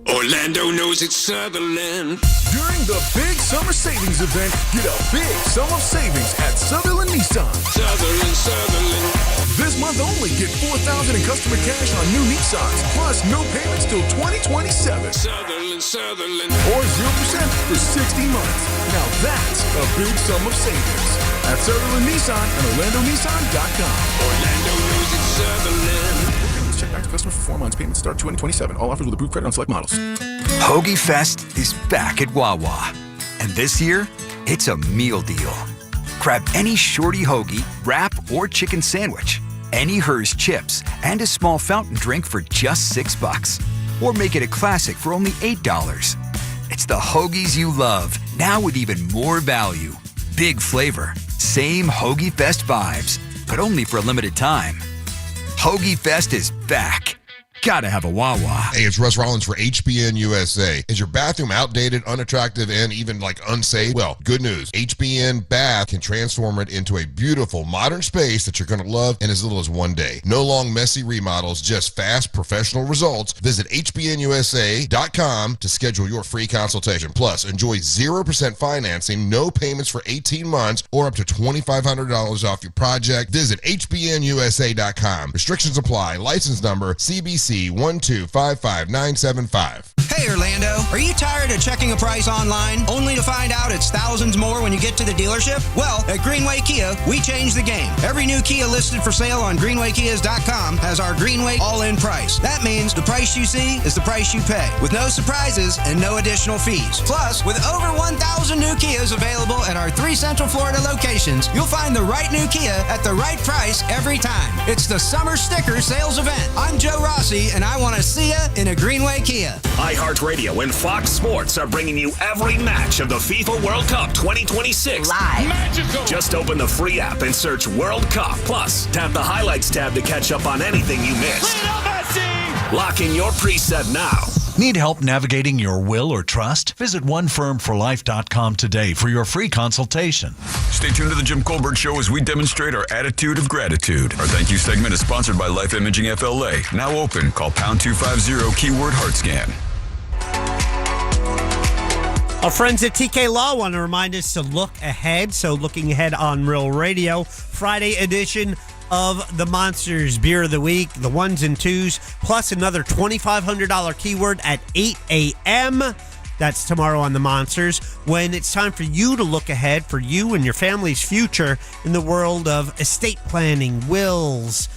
Orlando knows it's Sutherland. During the big summer savings event, get a big sum of savings at Sutherland Nissan. Sutherland. This month only, get $4,000 in customer cash on new Nissans, plus no payments till 2027. Sutherland. Or 0% for 60 months. Now that's a big sum of savings. At Sutherland Nissan and OrlandoNissan.com. Orlando knows it's Sutherland. Check back to customer for 4 months. Payments start 2027. All offers with approved credit on select models. Hoagie Fest is back at Wawa. And this year, it's a meal deal. Grab any shorty hoagie, wrap, or chicken sandwich, any Hers chips, and a small fountain drink for just $6. Or make it a classic for only $8. It's the hoagies you love, now with even more value. Big flavor, same Hoagie Fest vibes, but only for a limited time. Hoagie Fest is back. Gotta have a Wawa. Hey, it's Russ Rollins for HBN USA. Is your bathroom outdated, unattractive, and even unsafe? Well, good news. HBN Bath can transform it into a beautiful, modern space that you're going to love in as little as 1 day. No long, messy remodels, just fast, professional results. Visit HBNUSA.com to schedule your free consultation. Plus, enjoy 0% financing, no payments for 18 months, or up to $2,500 off your project. Visit HBNUSA.com. Restrictions apply. License number CBC 1255975. Hey Orlando, are you tired of checking a price online only to find out it's thousands more when you get to the dealership? Well, at Greenway Kia, we changed the game. Every new Kia listed for sale on GreenwayKias.com has our Greenway all-in price. That means the price you see is the price you pay, with no surprises and no additional fees. Plus, with over 1,000 new Kias available at our 3 Central Florida locations, you'll find the right new Kia at the right price every time. It's the Summer Sticker Sales Event. I'm Joe Rossi, and I want to see you in a Greenway Kia. iHeartRadio and Fox Sports are bringing you every match of the FIFA World Cup 2026 live. Magical. Just open the free app and search World Cup. Plus, tap the highlights tab to catch up on anything you missed. Lock in your preset now. Need help navigating your will or trust? Visit onefirmforlife.com today for your free consultation. Stay tuned to the Jim Colbert Show as we demonstrate our attitude of gratitude. Our thank you segment is sponsored by Life Imaging FLA. Now open. Call pound 250 keyword heart scan. Our friends at TK Law want to remind us to look ahead. So looking ahead on Real Radio, Friday edition of the Monsters Beer of the Week, the ones and twos, plus another $2,500 keyword at 8 a.m. That's tomorrow on the Monsters, when it's time for you to look ahead for you and your family's future in the world of estate planning, wills,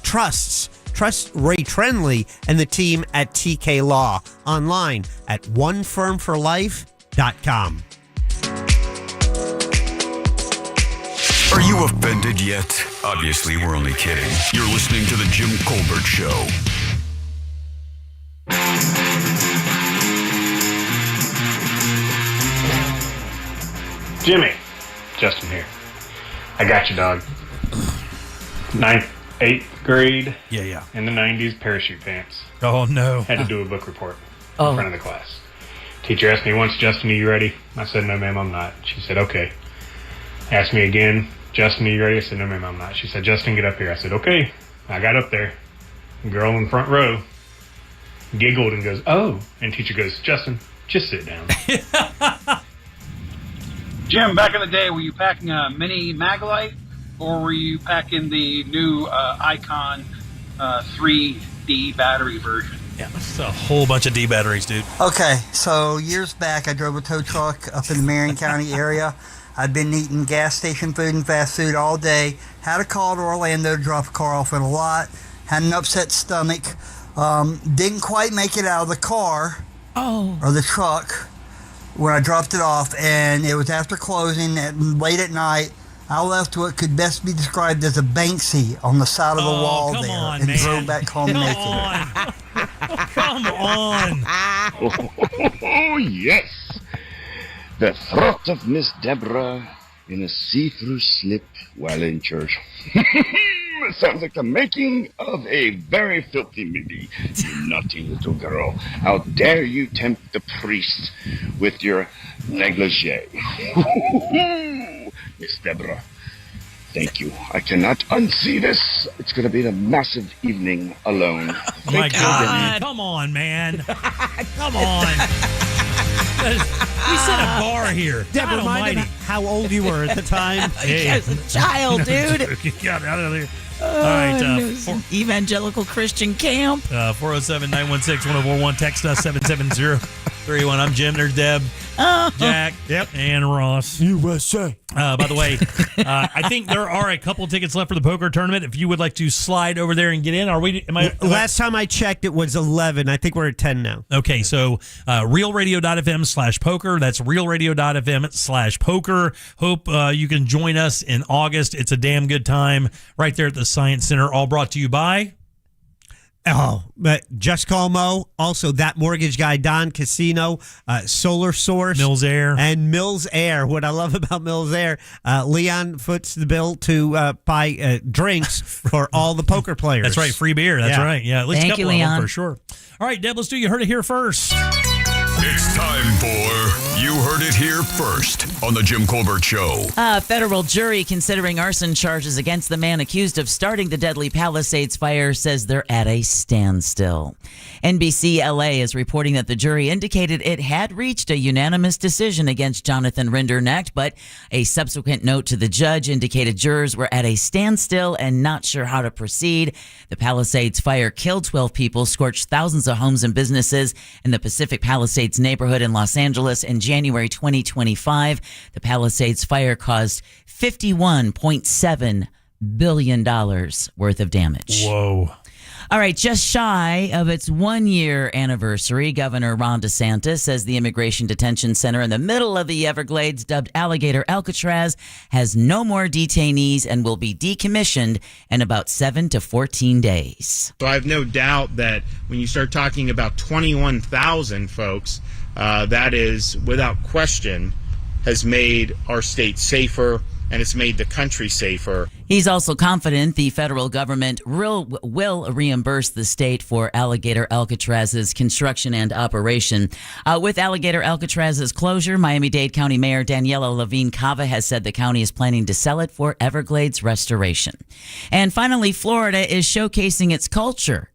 trusts, Trust Ray Trenley and the team at TK Law. Online at onefirmforlife.com. Are you offended yet? Obviously, we're only kidding. You're listening to The Jim Colbert Show. Jimmy, Justin here. I got you, dog. 8th grade. Yeah. In the 90s, parachute pants. Oh, no. Had to do a book report in front of the class. Teacher asked me once, Justin, are you ready? I said, no, ma'am, I'm not. She said, okay. Asked me again, Justin, are you ready? I said, no, ma'am, I'm not. She said, Justin, get up here. I said, okay. I got up there. The girl in the front row giggled and goes, oh. And teacher goes, Justin, just sit down. Jim, back in the day, were you packing a mini Maglite or were you packing the new Icon 3D battery version? Yeah, that's a whole bunch of D batteries, dude. Okay, so years back, I drove a tow truck up in the Marion County area. I'd been eating gas station food and fast food all day. Had a call to Orlando to drop a car off at a lot. Had an upset stomach. Didn't quite make it out of the car or the truck when I dropped it off, and it was after closing late at night. I left what could best be described as a Banksy on the side of the wall there and drove back home naked. Come on. Oh, yes. The throat of Miss Deborah in a see-through slip while in church. Sounds like the making of a very filthy movie. You naughty little girl. How dare you tempt the priest with your negligee. Miss Deborah, thank you. I cannot unsee this. It's going to be a massive evening alone. Oh my God. Come on, man. Come on. We set a bar here. Deborah, remind him how old you were at the time. As a child, dude. Get out of there. All Oh, right. Evangelical Christian camp. 407-916-1041. Text us 770-31. I'm Jim. There's Deb, Jack, and Ross. USA. By the way, I think there are a couple tickets left for the poker tournament. If you would like to slide over there and get in, Last time I checked, it was 11. I think we're at 10 now. Okay, so realradio.fm/poker. That's realradio.fm/poker. Hope you can join us in August. It's a damn good time right there at the Science Center. All brought to you by... But Just Call Mo. Also, That Mortgage Guy, Don Casino, Solar Source, Mills Air. And Mills Air. What I love about Mills Air, Leon foots the bill to buy drinks for all the poker players. That's right, free beer. That's right. Yeah, at least Thank a couple you, of them Leon. for sure. All right, Deb, let's do You Heard It Here first. It's time for You Heard It Here First on The Jim Colbert Show. A federal jury considering arson charges against the man accused of starting the deadly Palisades fire says they're at a standstill. NBC LA is reporting that the jury indicated it had reached a unanimous decision against Jonathan Rinderknecht, but a subsequent note to the judge indicated jurors were at a standstill and not sure how to proceed. The Palisades fire killed 12 people, scorched thousands of homes and businesses in the Pacific Palisades neighborhood in Los Angeles in January 2025. The Palisades fire caused $51.7 billion worth of damage. Whoa. All right, just shy of its 1-year anniversary, Governor Ron DeSantis says the immigration detention center in the middle of the Everglades, dubbed Alligator Alcatraz, has no more detainees and will be decommissioned in about 7 to 14 days. So I have no doubt that when you start talking about 21,000 folks, that is, without question, has made our state safer and it's made the country safer. He's also confident the federal government will reimburse the state for Alligator Alcatraz's construction and operation. With Alligator Alcatraz's closure, Miami-Dade County Mayor Daniela Levine Cava has said the county is planning to sell it for Everglades restoration. And finally, Florida is showcasing its culture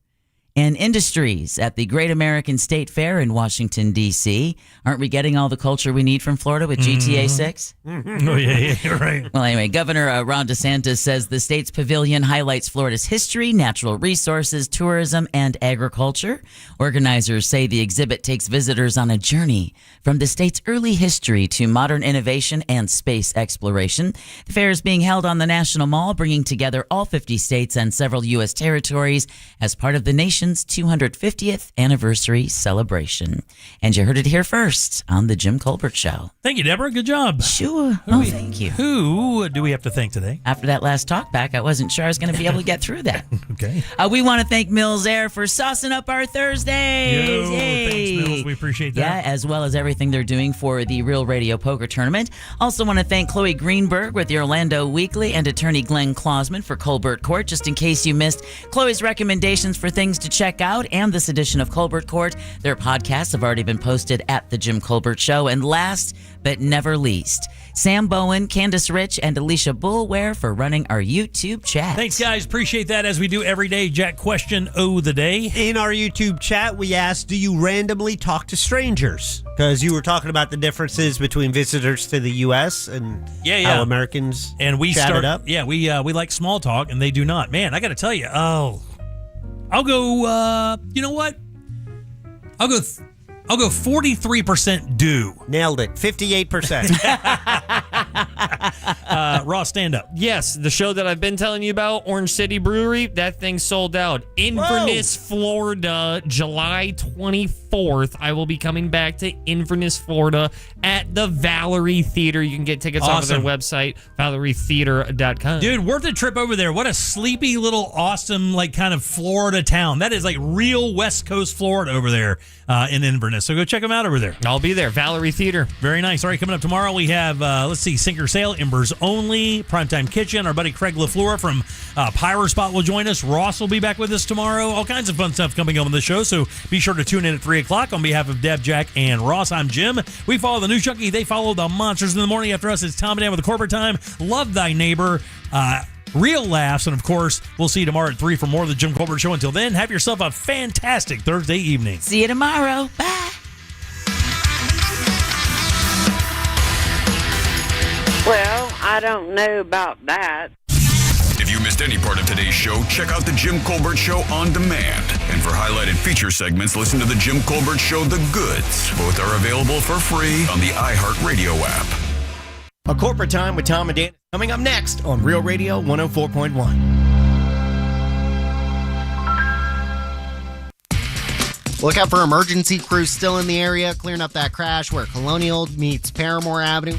And industries at the Great American State Fair in Washington, D.C. Aren't we getting all the culture we need from Florida with GTA 6? Mm-hmm. Oh, yeah, right. Well, anyway, Governor Ron DeSantis says the state's pavilion highlights Florida's history, natural resources, tourism, and agriculture. Organizers say the exhibit takes visitors on a journey from the state's early history to modern innovation and space exploration. The fair is being held on the National Mall, bringing together all 50 states and several U.S. territories as part of the nation's 250th anniversary celebration. And you heard it here first on The Jim Colbert Show. Thank you, Deborah. Good job. Sure. Thank you. Who do we have to thank today? After that last talk back, I wasn't sure I was going to be able to get through that. Okay. We want to thank Mills Air for saucing up our Thursdays. Thanks, Mills. We appreciate that. Yeah, as well as everything they're doing for the Real Radio Poker Tournament. Also want to thank Chloe Greenberg with the Orlando Weekly and attorney Glenn Klausman for Colbert Court. Just in case you missed Chloe's recommendations for things to check out and this edition of Colbert Court, their podcasts have already been posted at The Jim Colbert Show. And last but never least, Sam Bowen, Candace Rich, and Alicia Bullware for running our YouTube chat. Thanks, guys. Appreciate that as we do every day. Jack, question of the day. In our YouTube chat, we asked, do you randomly talk to strangers? Because you were talking about the differences between visitors to the U.S. and how Americans and we chatted start up. Yeah, we like small talk, and they do not. Man, I got to tell you, I'll go. You know what? I'll go 43% do. Nailed it. 58%. Ross, stand up. Yes, the show that I've been telling you about, Orange City Brewery, that thing sold out. Inverness, Florida, July 24th. I will be coming back to Inverness, Florida at the Valerie Theater. You can get tickets off of their website, valerietheater.com. Dude, worth a trip over there. What a sleepy little awesome, like, kind of Florida town. That is like real West Coast Florida over there in Inverness. So go check them out over there. I'll be there. Valerie Theater. Very nice. All right, coming up tomorrow, we have, Sinker Sale, Embers Only, Primetime Kitchen. Our buddy Craig LaFleur from Pyro Spot will join us. Ross will be back with us tomorrow. All kinds of fun stuff coming up on the show, so be sure to tune in at 3 o'clock. On behalf of Deb, Jack, and Ross, I'm Jim. We follow the News Junkie. They follow the Monsters in the Morning. After us, it's Tom and Dan with the Corporate Time. Love Thy Neighbor. Real laughs. And, of course, we'll see you tomorrow at 3 for more of the Jim Colbert Show. Until then, have yourself a fantastic Thursday evening. See you tomorrow. Bye. Well, I don't know about that. If you missed any part of today's show, check out the Jim Colbert Show on demand. And for highlighted feature segments, listen to the Jim Colbert Show The Goods. Both are available for free on the iHeartRadio app. A Corporate Time with Tom and Dan coming up next on Real Radio 104.1. Look out for emergency crews still in the area, clearing up that crash where Colonial meets Paramore Avenue.